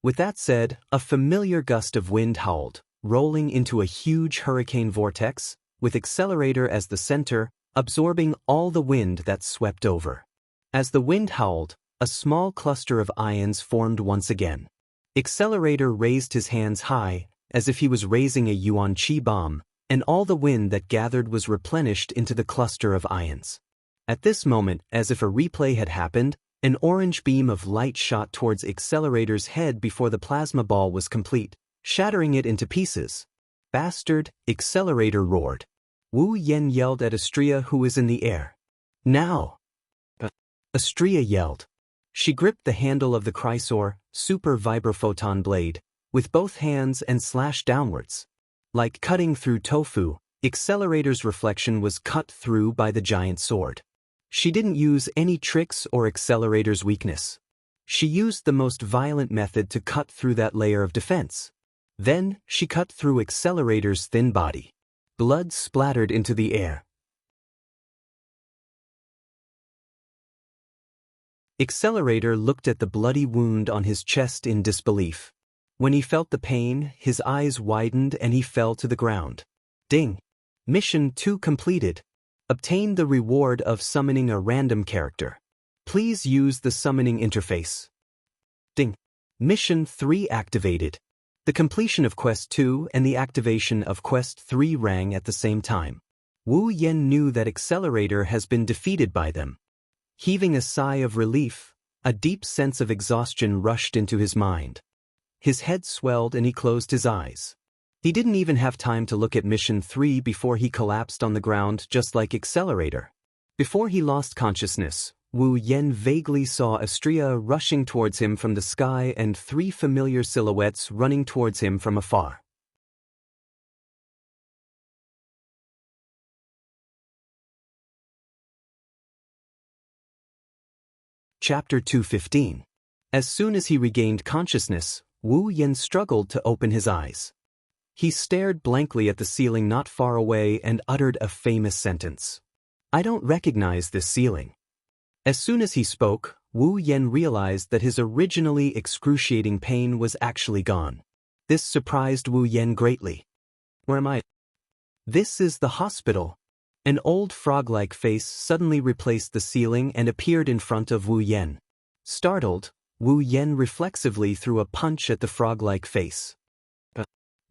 With that said, a familiar gust of wind howled, rolling into a huge hurricane vortex, with Accelerator as the center, absorbing all the wind that swept over. As the wind howled, a small cluster of ions formed once again. Accelerator raised his hands high, as if he was raising a yuan qi bomb, and all the wind that gathered was replenished into the cluster of ions. At this moment, as if a replay had happened, an orange beam of light shot towards Accelerator's head before the plasma ball was complete, shattering it into pieces. Bastard, Accelerator roared. Wu Yen yelled at Astria, who was in the air. Now! Astria yelled. She gripped the handle of the Chrysor, Super Vibrophoton Blade, with both hands and slashed downwards. Like cutting through tofu, Accelerator's reflection was cut through by the giant sword. She didn't use any tricks or Accelerator's weakness. She used the most violent method to cut through that layer of defense. Then, she cut through Accelerator's thin body. Blood splattered into the air. Accelerator looked at the bloody wound on his chest in disbelief. When he felt the pain, his eyes widened and he fell to the ground. Ding! Mission 2 completed. Obtain the reward of summoning a random character. Please use the summoning interface. Ding! Mission 3 activated. The completion of Quest 2 and the activation of Quest 3 rang at the same time. Wu Yen knew that Accelerator has been defeated by them. Heaving a sigh of relief, a deep sense of exhaustion rushed into his mind. His head swelled and he closed his eyes. He didn't even have time to look at Mission 3 before he collapsed on the ground just like Accelerator. Before he lost consciousness, Wu Yen vaguely saw Astria rushing towards him from the sky and 3 familiar silhouettes running towards him from afar. Chapter 215. As soon as he regained consciousness, Wu Yen struggled to open his eyes. He stared blankly at the ceiling not far away and uttered a famous sentence. I don't recognize this ceiling. As soon as he spoke, Wu Yen realized that his originally excruciating pain was actually gone. This surprised Wu Yen greatly. Where am I? This is the hospital. An old frog-like face suddenly replaced the ceiling and appeared in front of Wu Yen. Startled, Wu Yen reflexively threw a punch at the frog-like face.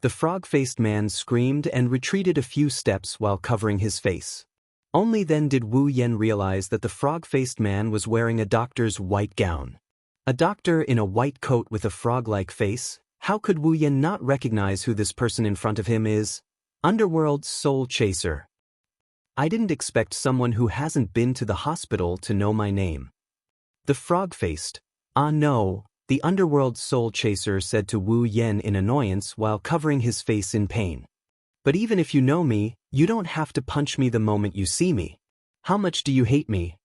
The frog-faced man screamed and retreated a few steps while covering his face. Only then did Wu Yen realize that the frog-faced man was wearing a doctor's white gown. A doctor in a white coat with a frog-like face? How could Wu Yen not recognize who this person in front of him is? Underworld Soul Chaser. I didn't expect someone who hasn't been to the hospital to know my name. The frog-faced. Ah no, the Underworld Soul Chaser said to Wu Yen in annoyance while covering his face in pain. But even if you know me, you don't have to punch me the moment you see me. How much do you hate me?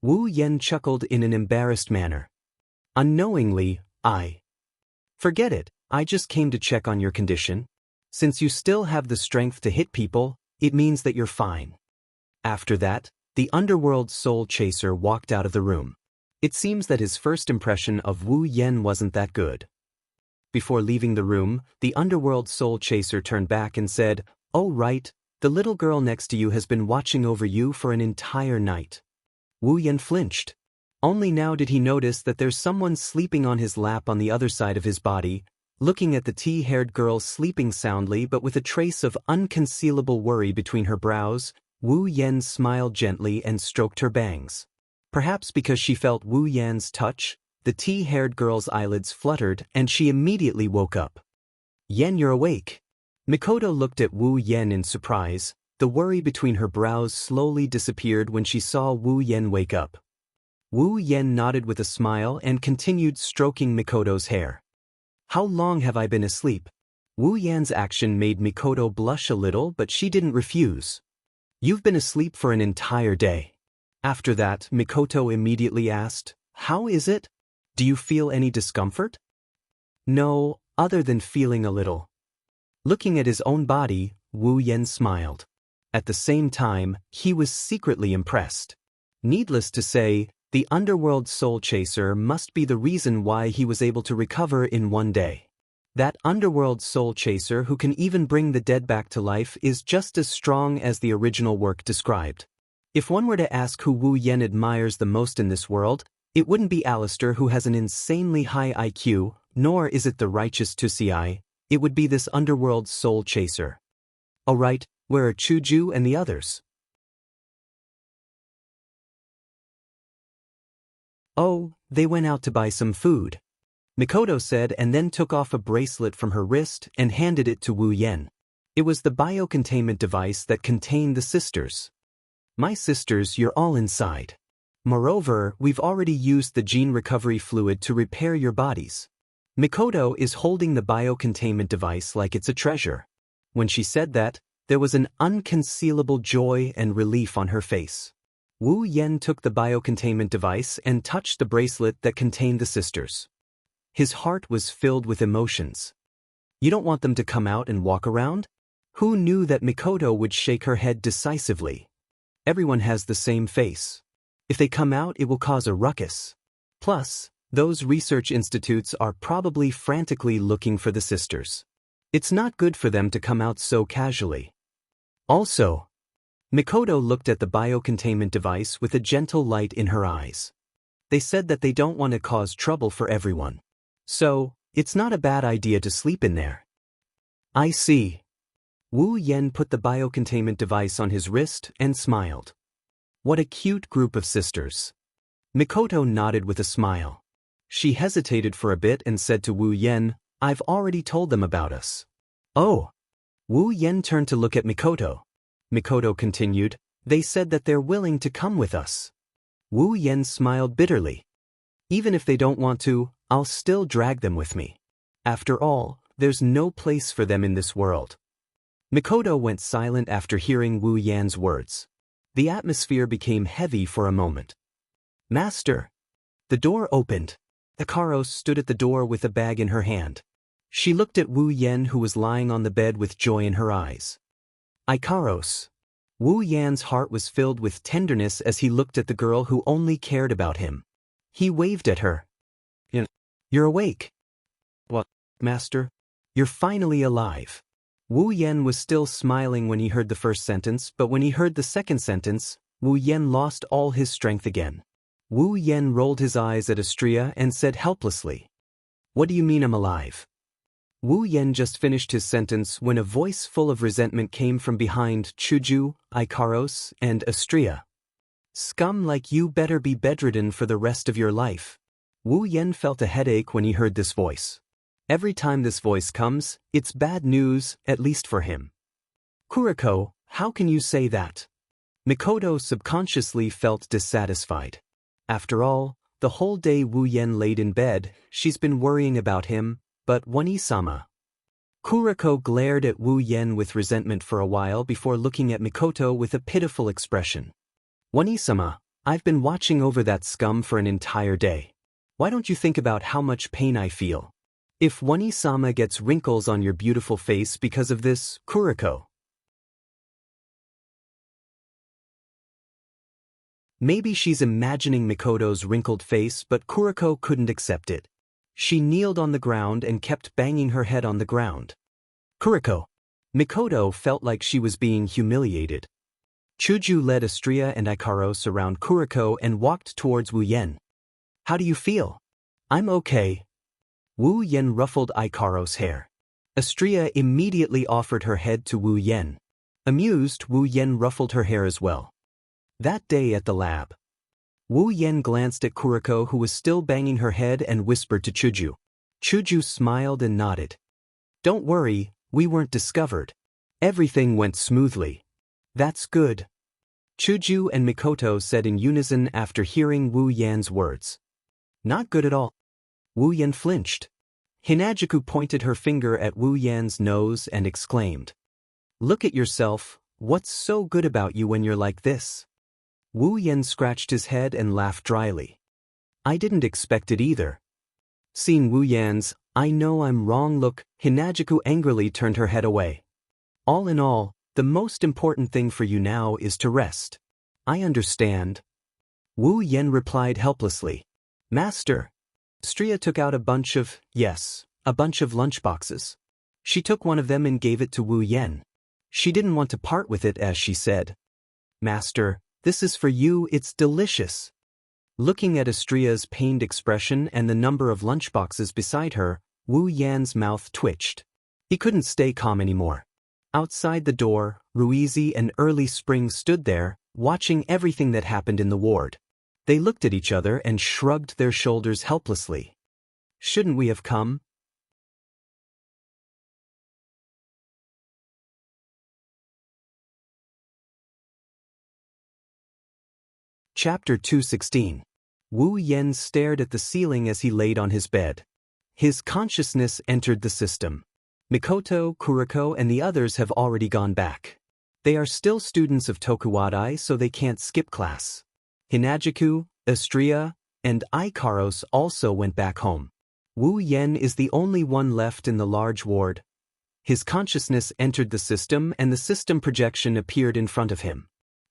Wu Yen chuckled in an embarrassed manner. Unknowingly, Forget it, I just came to check on your condition. Since you still have the strength to hit people, it means that you're fine. After that, the Underworld Soul Chaser walked out of the room. It seems that his first impression of Wu Yen wasn't that good. Before leaving the room, the Underworld Soul Chaser turned back and said, "Oh right, the little girl next to you has been watching over you for an entire night." Wu Yen flinched. Only now did he notice that there's someone sleeping on his lap on the other side of his body, looking at the tea-haired girl sleeping soundly but with a trace of unconcealable worry between her brows. Wu Yen smiled gently and stroked her bangs. Perhaps because she felt Wu Yan's touch, the tea-haired girl's eyelids fluttered and she immediately woke up. "Yen, you're awake." Mikoto looked at Wu Yen in surprise. The worry between her brows slowly disappeared when she saw Wu Yen wake up. Wu Yen nodded with a smile and continued stroking Mikoto's hair. "How long have I been asleep?" Wu Yan's action made Mikoto blush a little, but she didn't refuse. "You've been asleep for an entire day." After that, Mikoto immediately asked, "How is it? Do you feel any discomfort?" "No, other than feeling a little." Looking at his own body, Wu Yen smiled. At the same time, he was secretly impressed. Needless to say, the Underworld Soul Chaser must be the reason why he was able to recover in one day. That Underworld Soul Chaser who can even bring the dead back to life is just as strong as the original work described. If one were to ask who Wu Yen admires the most in this world, it wouldn't be Alistair, who has an insanely high IQ, nor is it the righteous Tusii, it would be this Underworld Soul Chaser. Alright, where are Chuju and the others? "Oh, they went out to buy some food," Mikoto said, and then took off a bracelet from her wrist and handed it to Wu Yen. It was the biocontainment device that contained the sisters. "My sisters, you're all inside. Moreover, we've already used the gene recovery fluid to repair your bodies." Mikoto is holding the biocontainment device like it's a treasure. When she said that, there was an unconcealable joy and relief on her face. Wu Yen took the biocontainment device and touched the bracelet that contained the sisters. His heart was filled with emotions. "You don't want them to come out and walk around?" Who knew that Mikoto would shake her head decisively? Everyone has the same face. If they come out, it will cause a ruckus. Plus, those research institutes are probably frantically looking for the sisters. It's not good for them to come out so casually. Also, Mikoto looked at the biocontainment device with a gentle light in her eyes. They said that they don't want to cause trouble for everyone. So, it's not a bad idea to sleep in there. "I see." Wu Yen put the biocontainment device on his wrist and smiled. "What a cute group of sisters." Mikoto nodded with a smile. She hesitated for a bit and said to Wu Yen, "I've already told them about us." "Oh." Wu Yen turned to look at Mikoto. Mikoto continued, "They said that they're willing to come with us." Wu Yen smiled bitterly. "Even if they don't want to, I'll still drag them with me. After all, there's no place for them in this world." Mikoto went silent after hearing Wu Yan's words. The atmosphere became heavy for a moment. "Master!" The door opened. Ikaros stood at the door with a bag in her hand. She looked at Wu Yen, who was lying on the bed with joy in her eyes. "Ikaros." Wu Yan's heart was filled with tenderness as he looked at the girl who only cared about him. He waved at her. You're awake. What, master? You're finally alive. Wu Yan was still smiling when he heard the first sentence, but when he heard the second sentence, Wu Yan lost all his strength again. Wu Yan rolled his eyes at Astria and said helplessly, "What do you mean I'm alive?" Wu Yan just finished his sentence when a voice full of resentment came from behind Chuju, Ikaros, and Astria. "Scum like you better be bedridden for the rest of your life." Wu Yan felt a headache when he heard this voice. Every time this voice comes, it's bad news, at least for him. "Kuriko, how can you say that?" Mikoto subconsciously felt dissatisfied. After all, the whole day Wu Yan laid in bed, she's been worrying about him, but Wani-sama. Kuriko glared at Wu Yan with resentment for a while before looking at Mikoto with a pitiful expression. "Wani-sama, I've been watching over that scum for an entire day. Why don't you think about how much pain I feel? If Wani-sama gets wrinkles on your beautiful face because of this, Kuriko." Maybe she's imagining Mikoto's wrinkled face, but Kuriko couldn't accept it. She kneeled on the ground and kept banging her head on the ground. "Kuriko." Mikoto felt like she was being humiliated. Chuju led Astria and Ikaros around Kuriko and walked towards Wu Yan. "How do you feel?" "I'm okay." Wu Yan ruffled Ikaros' hair. Astria immediately offered her head to Wu Yan. Amused, Wu Yan ruffled her hair as well. That day at the lab, Wu Yan glanced at Kuriko, who was still banging her head, and whispered to Chuju. Chuju smiled and nodded. "Don't worry, we weren't discovered. Everything went smoothly." "That's good," Chuju and Mikoto said in unison after hearing Wu Yan's words. "Not good at all." Wu Yan flinched. Hinajuku pointed her finger at Wu Yan's nose and exclaimed, "Look at yourself, what's so good about you when you're like this?" Wu Yan scratched his head and laughed dryly. "I didn't expect it either." Seeing Wu Yan's, "I know I'm wrong" look, Hinajuku angrily turned her head away. "All in all, the most important thing for you now is to rest." "I understand." Wu Yan replied helplessly. "Master." Astria took out a bunch of lunchboxes. She took one of them and gave it to Wu Yan. She didn't want to part with it, as she said, "Master, this is for you, it's delicious." Looking at Astria's pained expression and the number of lunchboxes beside her, Wu Yan's mouth twitched. He couldn't stay calm anymore. Outside the door, Ruizi and Early Spring stood there, watching everything that happened in the ward. They looked at each other and shrugged their shoulders helplessly. "Shouldn't we have come?" Chapter 216. Wu Yan stared at the ceiling as he laid on his bed. His consciousness entered the system. Mikoto, Kuriko, and the others have already gone back. They are still students of Tokuwadai, so they can't skip class. Hinajuku, Astria, and Ikaros also went back home. Wu Yan is the only one left in the large ward. His consciousness entered the system and the system projection appeared in front of him.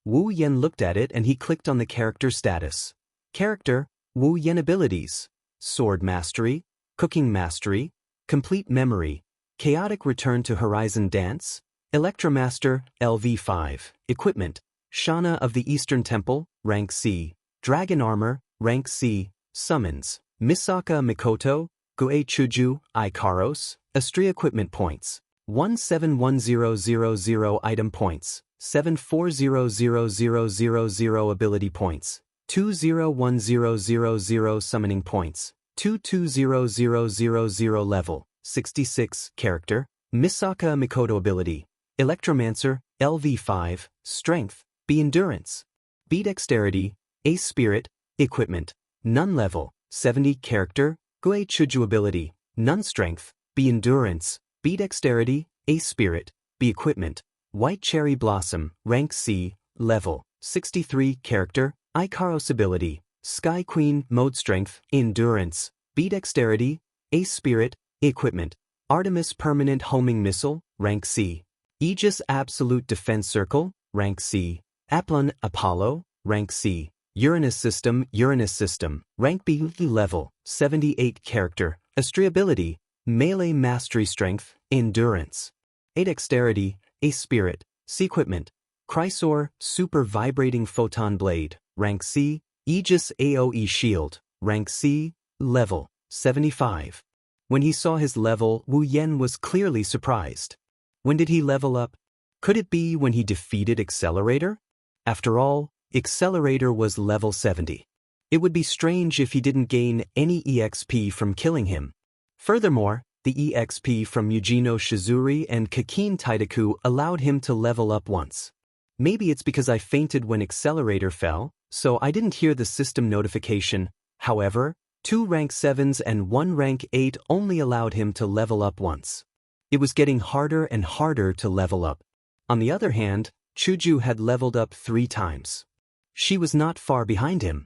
Wu Yan looked at it and he clicked on the character status. Character, Wu Yan abilities: Sword Mastery, Cooking Mastery, Complete Memory, Chaotic Return to Horizon Dance, Electromaster, LV5, Equipment, Shana of the Eastern Temple, Rank C, Dragon Armor, Rank C, Summons, Misaka Mikoto, Goei Chuju, Ikaros, Astria Equipment Points, 171000 Item Points, 740000 Ability Points, 201000 Summoning Points, 220000 Level, 66 Character, Misaka Mikoto Ability, Electromancer, LV5, Strength, B Endurance, B Dexterity, A Spirit, Equipment, None Level, 70 Character, Goei Chuju Ability, None Strength, B Endurance, B Dexterity, A Spirit, B Equipment, White Cherry Blossom, Rank C, Level, 63 Character, Ikaros Ability, Sky Queen, Mode Strength, Endurance, B Dexterity, A Spirit, Equipment, Artemis Permanent Homing Missile, Rank C, Aegis Absolute Defense Circle, Rank C, Aplon Apollo, Rank C, Uranus system, rank B level, 78 character, Astri ability, melee mastery strength, endurance. A dexterity, A spirit, C equipment, Chrysor, super vibrating photon blade, rank C, Aegis AoE shield, rank C, level, 75. When he saw his level, Wu Yan was clearly surprised. When did he level up? Could it be when he defeated Accelerator? After all, Accelerator was level 70. It would be strange if he didn't gain any EXP from killing him. Furthermore, the EXP from Yujino Shizuri and Kakin Taidaku allowed him to level up once. Maybe it's because I fainted when Accelerator fell, so I didn't hear the system notification. However, 2 rank 7s and 1 rank 8 only allowed him to level up once. It was getting harder and harder to level up. On the other hand, Chuju had leveled up 3 times. She was not far behind him.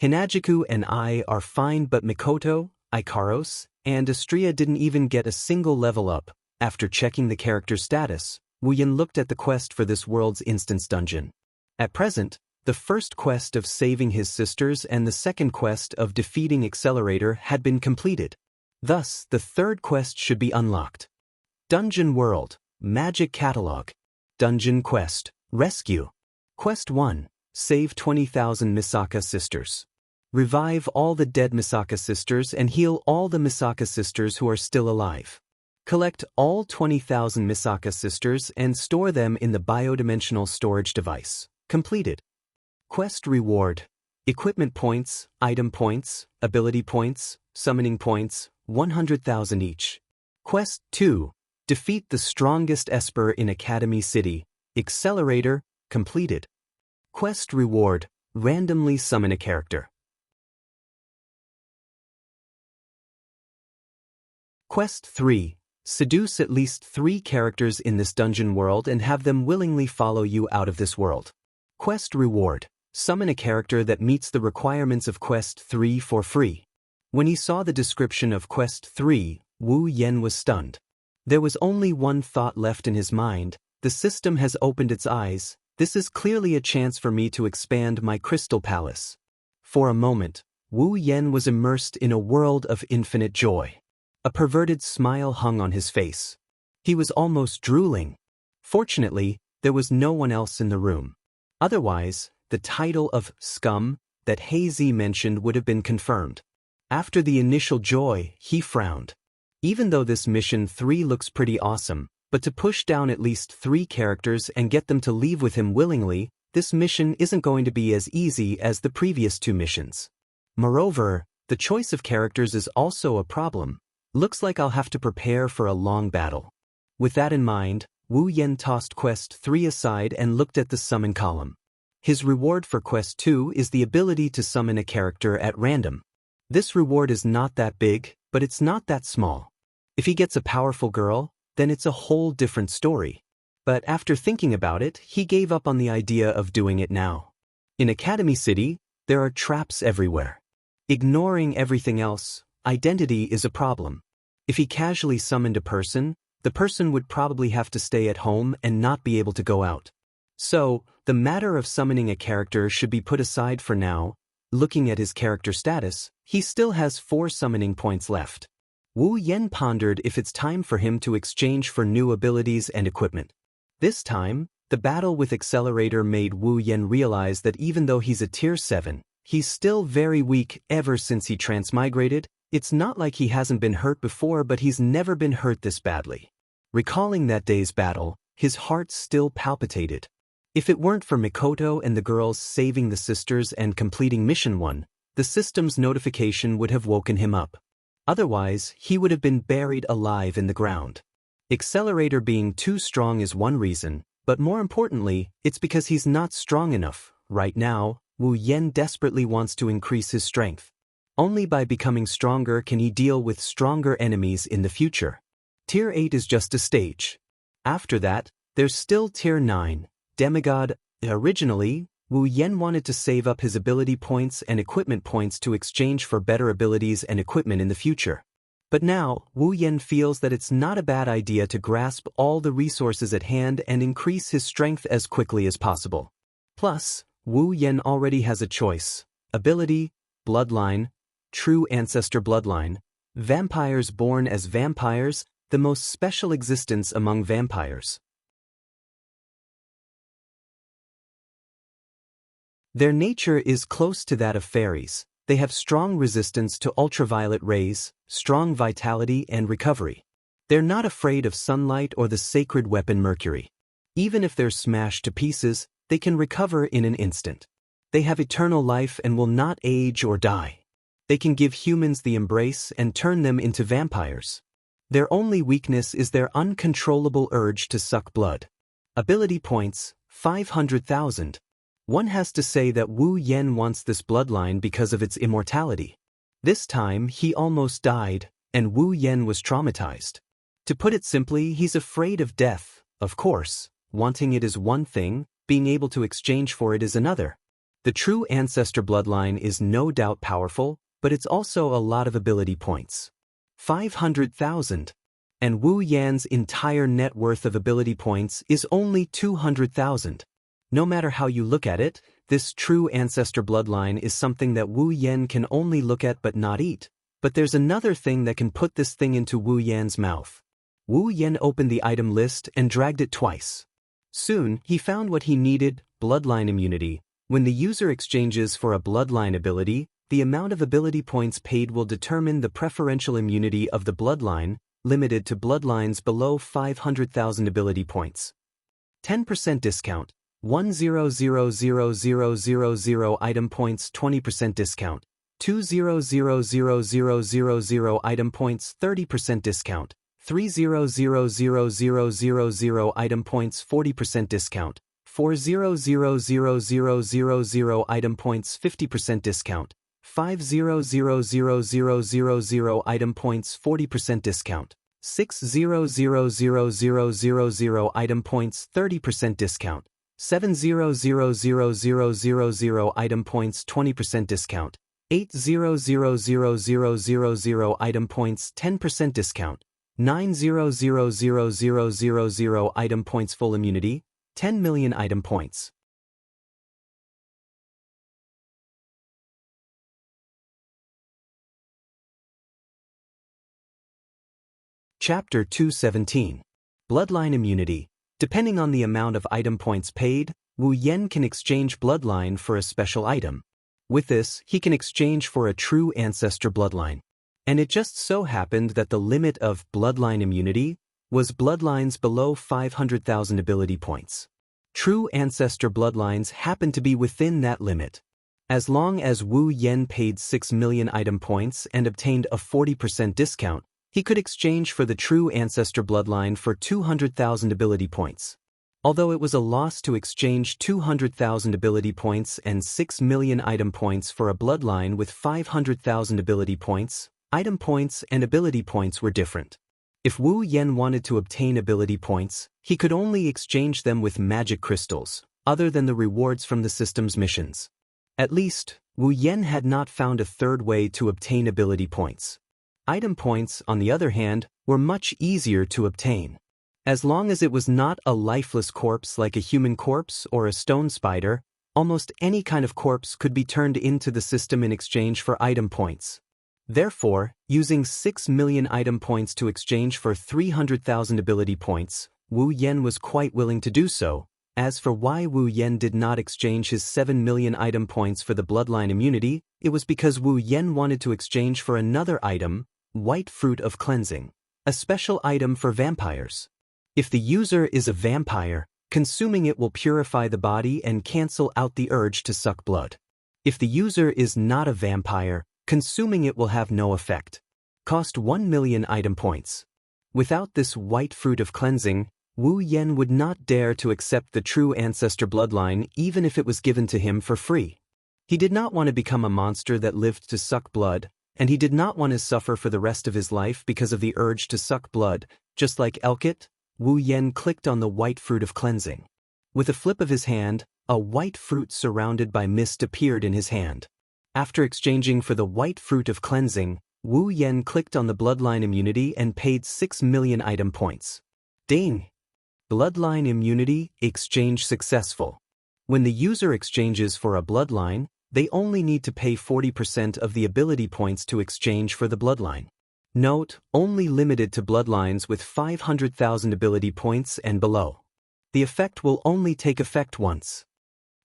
Hinajiku and I are fine, but Mikoto, Ikaros, and Astria didn't even get a single level up. After checking the character status, Wu Yan looked at the quest for this world's instance dungeon. At present, the first quest of saving his sisters and the second quest of defeating Accelerator had been completed. Thus, the third quest should be unlocked. Dungeon World, Magic Catalog. Dungeon Quest, Rescue. Quest 1, Save 20,000 Misaka Sisters. Revive all the dead Misaka sisters and heal all the Misaka sisters who are still alive. Collect all 20,000 Misaka sisters and store them in the biodimensional storage device. Completed. Quest Reward. Equipment points, item points, ability points, summoning points, 100,000 each. Quest 2. Defeat the strongest Esper in Academy City. Accelerator. Completed. Quest Reward. Randomly summon a character. Quest 3. Seduce at least 3 characters in this dungeon world and have them willingly follow you out of this world. Quest Reward. Summon a character that meets the requirements of Quest 3 for free. When he saw the description of Quest 3, Wu Yan was stunned. There was only one thought left in his mind. The system has opened its eyes. This is clearly a chance for me to expand my Crystal Palace. For a moment, Wu Yan was immersed in a world of infinite joy. A perverted smile hung on his face. He was almost drooling. Fortunately, there was no one else in the room. Otherwise, the title of Scum that Hazy mentioned would have been confirmed. After the initial joy, he frowned. Even though this mission 3 looks pretty awesome, but to push down at least 3 characters and get them to leave with him willingly, this mission isn't going to be as easy as the previous 2 missions. Moreover, the choice of characters is also a problem. Looks like I'll have to prepare for a long battle. With that in mind, Wu Yan tossed Quest 3 aside and looked at the summon column. His reward for Quest 2 is the ability to summon a character at random. This reward is not that big, but it's not that small. If he gets a powerful girl, then it's a whole different story. But after thinking about it, he gave up on the idea of doing it now. In Academy City, there are traps everywhere. Ignoring everything else, identity is a problem. If he casually summoned a person, the person would probably have to stay at home and not be able to go out. So, the matter of summoning a character should be put aside for now. Looking at his character status, he still has 4 summoning points left. Wu Yan pondered if it's time for him to exchange for new abilities and equipment. This time, the battle with Accelerator made Wu Yan realize that even though he's a tier 7, he's still very weak. Ever since he transmigrated, it's not like he hasn't been hurt before, but he's never been hurt this badly. Recalling that day's battle, his heart still palpitated. If it weren't for Mikoto and the girls saving the sisters and completing Mission 1, the system's notification would have woken him up. Otherwise, he would have been buried alive in the ground. Accelerator being too strong is one reason, but more importantly, it's because he's not strong enough. Right now, Wu Yan desperately wants to increase his strength. Only by becoming stronger can he deal with stronger enemies in the future. Tier 8 is just a stage. After that, there's still Tier 9, Demigod. Originally, Wu Yan wanted to save up his ability points and equipment points to exchange for better abilities and equipment in the future. But now, Wu Yan feels that it's not a bad idea to grasp all the resources at hand and increase his strength as quickly as possible. Plus, Wu Yan already has a choice: ability, bloodline, true ancestor bloodline, vampires born as vampires, the most special existence among vampires. Their nature is close to that of fairies. They have strong resistance to ultraviolet rays, strong vitality and recovery. They're not afraid of sunlight or the sacred weapon Mercury. Even if they're smashed to pieces, they can recover in an instant. They have eternal life and will not age or die. They can give humans the embrace and turn them into vampires. Their only weakness is their uncontrollable urge to suck blood. Ability points, 500,000. One has to say that Wu Yan wants this bloodline because of its immortality. This time he almost died, and Wu Yan was traumatized. To put it simply, he's afraid of death. Of course, wanting it is one thing, being able to exchange for it is another. The true ancestor bloodline is no doubt powerful, but it's also a lot of ability points. 500,000. And Wu Yan's entire net worth of ability points is only 200,000. No matter how you look at it, this true ancestor bloodline is something that Wu Yan can only look at but not eat. But there's another thing that can put this thing into Wu Yan's mouth. Wu Yan opened the item list and dragged it twice. Soon, he found what he needed: bloodline immunity. When the user exchanges for a bloodline ability, the amount of ability points paid will determine the preferential immunity of the bloodline, limited to bloodlines below 500,000 ability points. 10% discount. 1000000 item points 20% discount. 2000000 item points 30% discount. 3000000 item points 40% discount. 4000000 item points 50% discount. 5000000 item points 40% discount. 6000000 item points 30% discount. 7000000 item points 20% discount. 8000000 item points 10% discount. 9000000 item points full immunity, 10 million item points. Chapter 217. Bloodline Immunity. Depending on the amount of item points paid, Wu Yan can exchange bloodline for a special item. With this, he can exchange for a true ancestor bloodline. And it just so happened that the limit of bloodline immunity was bloodlines below 500,000 ability points. True ancestor bloodlines happen to be within that limit. As long as Wu Yan paid 6 million item points and obtained a 40% discount, he could exchange for the true ancestor bloodline for 200,000 ability points. Although it was a loss to exchange 200,000 ability points and 6 million item points for a bloodline with 500,000 ability points, item points and ability points were different. If Wu Yan wanted to obtain ability points, he could only exchange them with magic crystals, other than the rewards from the system's missions. At least, Wu Yan had not found a third way to obtain ability points. Item points, on the other hand, were much easier to obtain. As long as it was not a lifeless corpse like a human corpse or a stone spider, almost any kind of corpse could be turned into the system in exchange for item points. Therefore, using 6 million item points to exchange for 300,000 ability points, Wu Yan was quite willing to do so. As for why Wu Yan did not exchange his 7 million item points for the bloodline immunity, it was because Wu Yan wanted to exchange for another item, White Fruit of Cleansing, a special item for vampires. If the user is a vampire, consuming it will purify the body and cancel out the urge to suck blood. If the user is not a vampire, consuming it will have no effect. Cost 1 million item points. Without this White Fruit of Cleansing, Wu Yan would not dare to accept the true ancestor bloodline even if it was given to him for free. He did not want to become a monster that lived to suck blood, and he did not want to suffer for the rest of his life because of the urge to suck blood. Just like Elkit, Wu Yan clicked on the White Fruit of Cleansing. With a flip of his hand, a white fruit surrounded by mist appeared in his hand. After exchanging for the White Fruit of Cleansing, Wu Yan clicked on the Bloodline Immunity and paid 6 million item points. Ding! Bloodline Immunity, exchange successful. When the user exchanges for a bloodline, they only need to pay 40% of the ability points to exchange for the bloodline. Note, only limited to bloodlines with 500,000 ability points and below. The effect will only take effect once.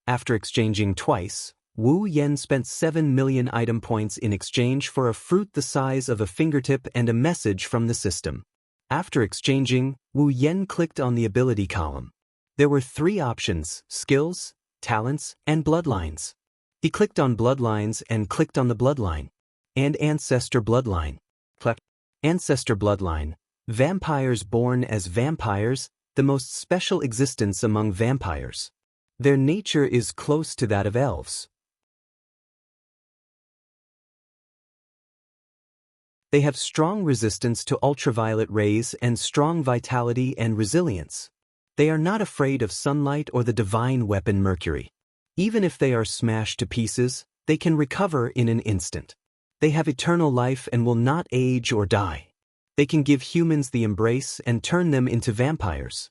After exchanging twice, Wu Yan spent 7 million item points in exchange for a fruit the size of a fingertip and a message from the system. After exchanging, Wu Yan clicked on the ability column. There were 3 options: skills, talents, and bloodlines. He clicked on bloodlines and clicked on the bloodline. And ancestor bloodline. Ancestor bloodline. Vampires born as vampires, the most special existence among vampires. Their nature is close to that of elves. They have strong resistance to ultraviolet rays and strong vitality and resilience. They are not afraid of sunlight or the divine weapon Mercury. Even if they are smashed to pieces, they can recover in an instant. They have eternal life and will not age or die. They can give humans the embrace and turn them into vampires.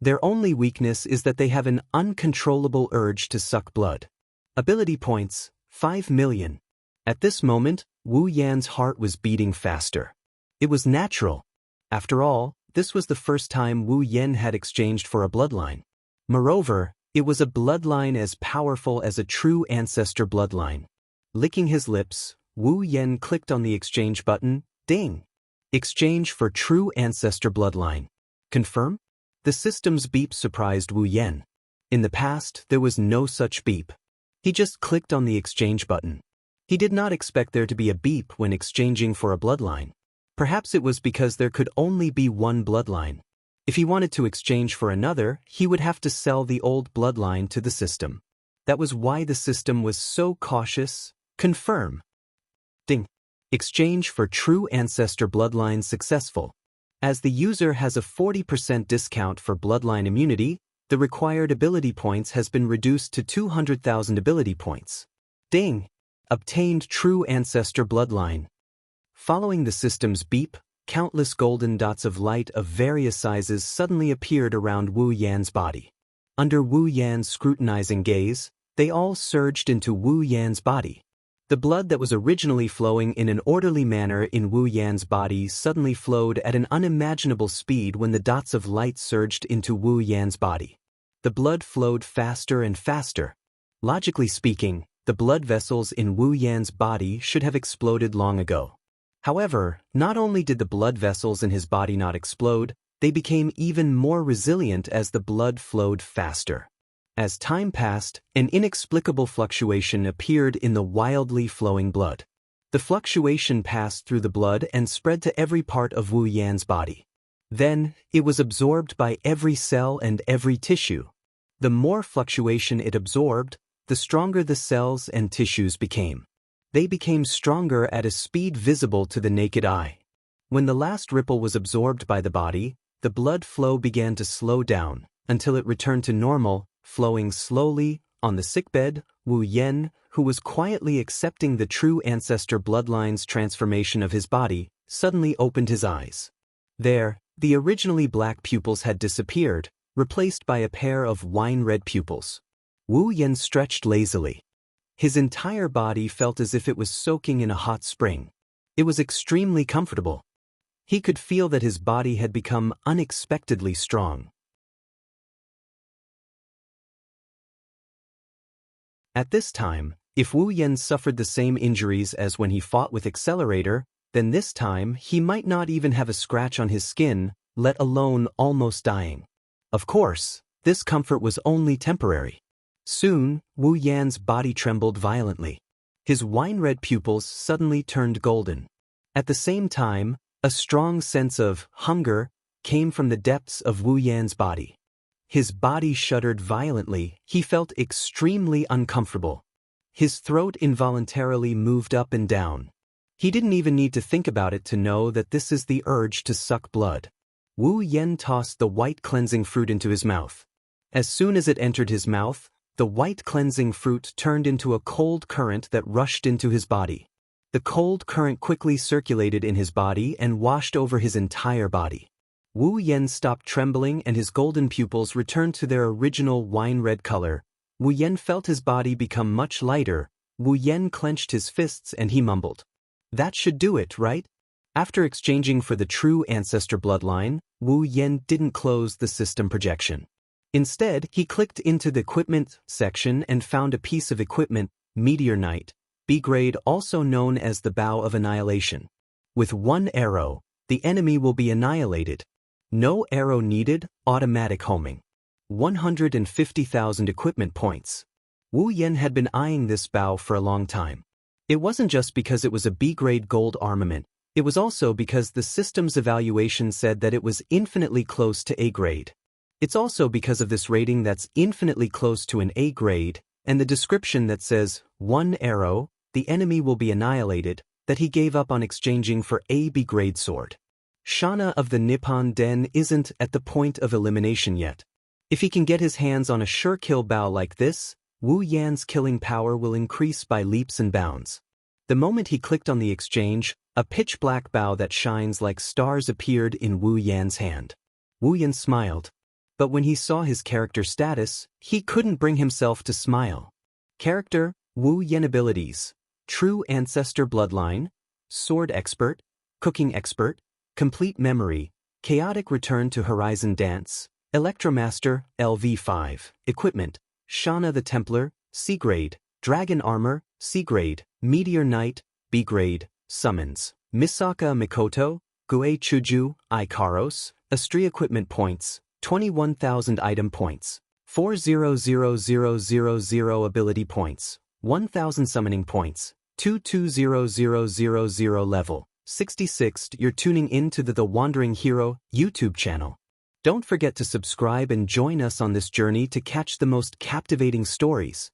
Their only weakness is that they have an uncontrollable urge to suck blood. Ability points, 5 million. At this moment, Wu Yan's heart was beating faster. It was natural. After all, this was the first time Wu Yan had exchanged for a bloodline. Moreover, it was a bloodline as powerful as a true ancestor bloodline. Licking his lips, Wu Yan clicked on the exchange button. Ding! Exchange for true ancestor bloodline. Confirm? The system's beep surprised Wu Yan. In the past, there was no such beep. He just clicked on the exchange button. He did not expect there to be a beep when exchanging for a bloodline. Perhaps it was because there could only be one bloodline. If he wanted to exchange for another, he would have to sell the old bloodline to the system. That was why the system was so cautious. Confirm. Ding. Exchange for true ancestor bloodline successful. As the user has a 40% discount for bloodline immunity, the required ability points has been reduced to 200,000 ability points. Ding! Obtained true ancestor bloodline. Following the system's beep, countless golden dots of light of various sizes suddenly appeared around Wu Yan's body. Under Wu Yan's scrutinizing gaze, they all surged into Wu Yan's body. The blood that was originally flowing in an orderly manner in Wu Yan's body suddenly flowed at an unimaginable speed when the dots of light surged into Wu Yan's body. The blood flowed faster and faster. Logically speaking, the blood vessels in Wu Yan's body should have exploded long ago. However, not only did the blood vessels in his body not explode, they became even more resilient as the blood flowed faster. As time passed, an inexplicable fluctuation appeared in the wildly flowing blood. The fluctuation passed through the blood and spread to every part of Wu Yan's body. Then, it was absorbed by every cell and every tissue. The more fluctuation it absorbed, the stronger the cells and tissues became. They became stronger at a speed visible to the naked eye. When the last ripple was absorbed by the body, the blood flow began to slow down, until it returned to normal, flowing slowly. On the sickbed, Wu Yan, who was quietly accepting the true ancestor bloodline's transformation of his body, suddenly opened his eyes. There, the originally black pupils had disappeared, replaced by a pair of wine-red pupils. Wu Yan stretched lazily. His entire body felt as if it was soaking in a hot spring. It was extremely comfortable. He could feel that his body had become unexpectedly strong. At this time, if Wu Yan suffered the same injuries as when he fought with Accelerator, then this time he might not even have a scratch on his skin, let alone almost dying. Of course, this comfort was only temporary. Soon, Wu Yan's body trembled violently. His wine-red pupils suddenly turned golden. At the same time, a strong sense of hunger came from the depths of Wu Yan's body. His body shuddered violently. He felt extremely uncomfortable. His throat involuntarily moved up and down. He didn't even need to think about it to know that this is the urge to suck blood. Wu Yan tossed the white cleansing fruit into his mouth. As soon as it entered his mouth, the white cleansing fruit turned into a cold current that rushed into his body. The cold current quickly circulated in his body and washed over his entire body. Wu Yan stopped trembling and his golden pupils returned to their original wine-red color. Wu Yan felt his body become much lighter. Wu Yan clenched his fists and he mumbled. That should do it, right? After exchanging for the true ancestor bloodline, Wu Yan didn't close the system projection. Instead, he clicked into the equipment section and found a piece of equipment, Meteor Knight, B grade, also known as the Bow of Annihilation. With one arrow, the enemy will be annihilated. No arrow needed, automatic homing. 150,000 equipment points. Wu Yan had been eyeing this bow for a long time. It wasn't just because it was a B-grade gold armament, it was also because the system's evaluation said that it was infinitely close to A grade. It's also because of this rating that's infinitely close to an A grade, and the description that says, one arrow, the enemy will be annihilated, that he gave up on exchanging for a B-grade sword. Shana of the Nippon Den isn't at the point of elimination yet. If he can get his hands on a sure kill bow like this, Wu Yan's killing power will increase by leaps and bounds. The moment he clicked on the exchange, a pitch-black bow that shines like stars appeared in Wu Yan's hand. Wu Yan smiled. But when he saw his character status, he couldn't bring himself to smile. Character, Wu Yan. Abilities: True Ancestor Bloodline, Sword Expert, Cooking Expert, Complete Memory, Chaotic Return to Horizon Dance, Electromaster, LV5, Equipment, Shana the Templar, C grade, Dragon Armor, C grade, Meteor Knight, B grade, Summons, Misaka Mikoto, Gue Chuju, Ikaros, Astri Equipment Points, 21,000 Item Points, 400,000 Ability Points, 1,000 Summoning Points, 220000 Level, 66. You're tuning into the Wandering Hero YouTube channel. Don't forget to subscribe and join us on this journey to catch the most captivating stories.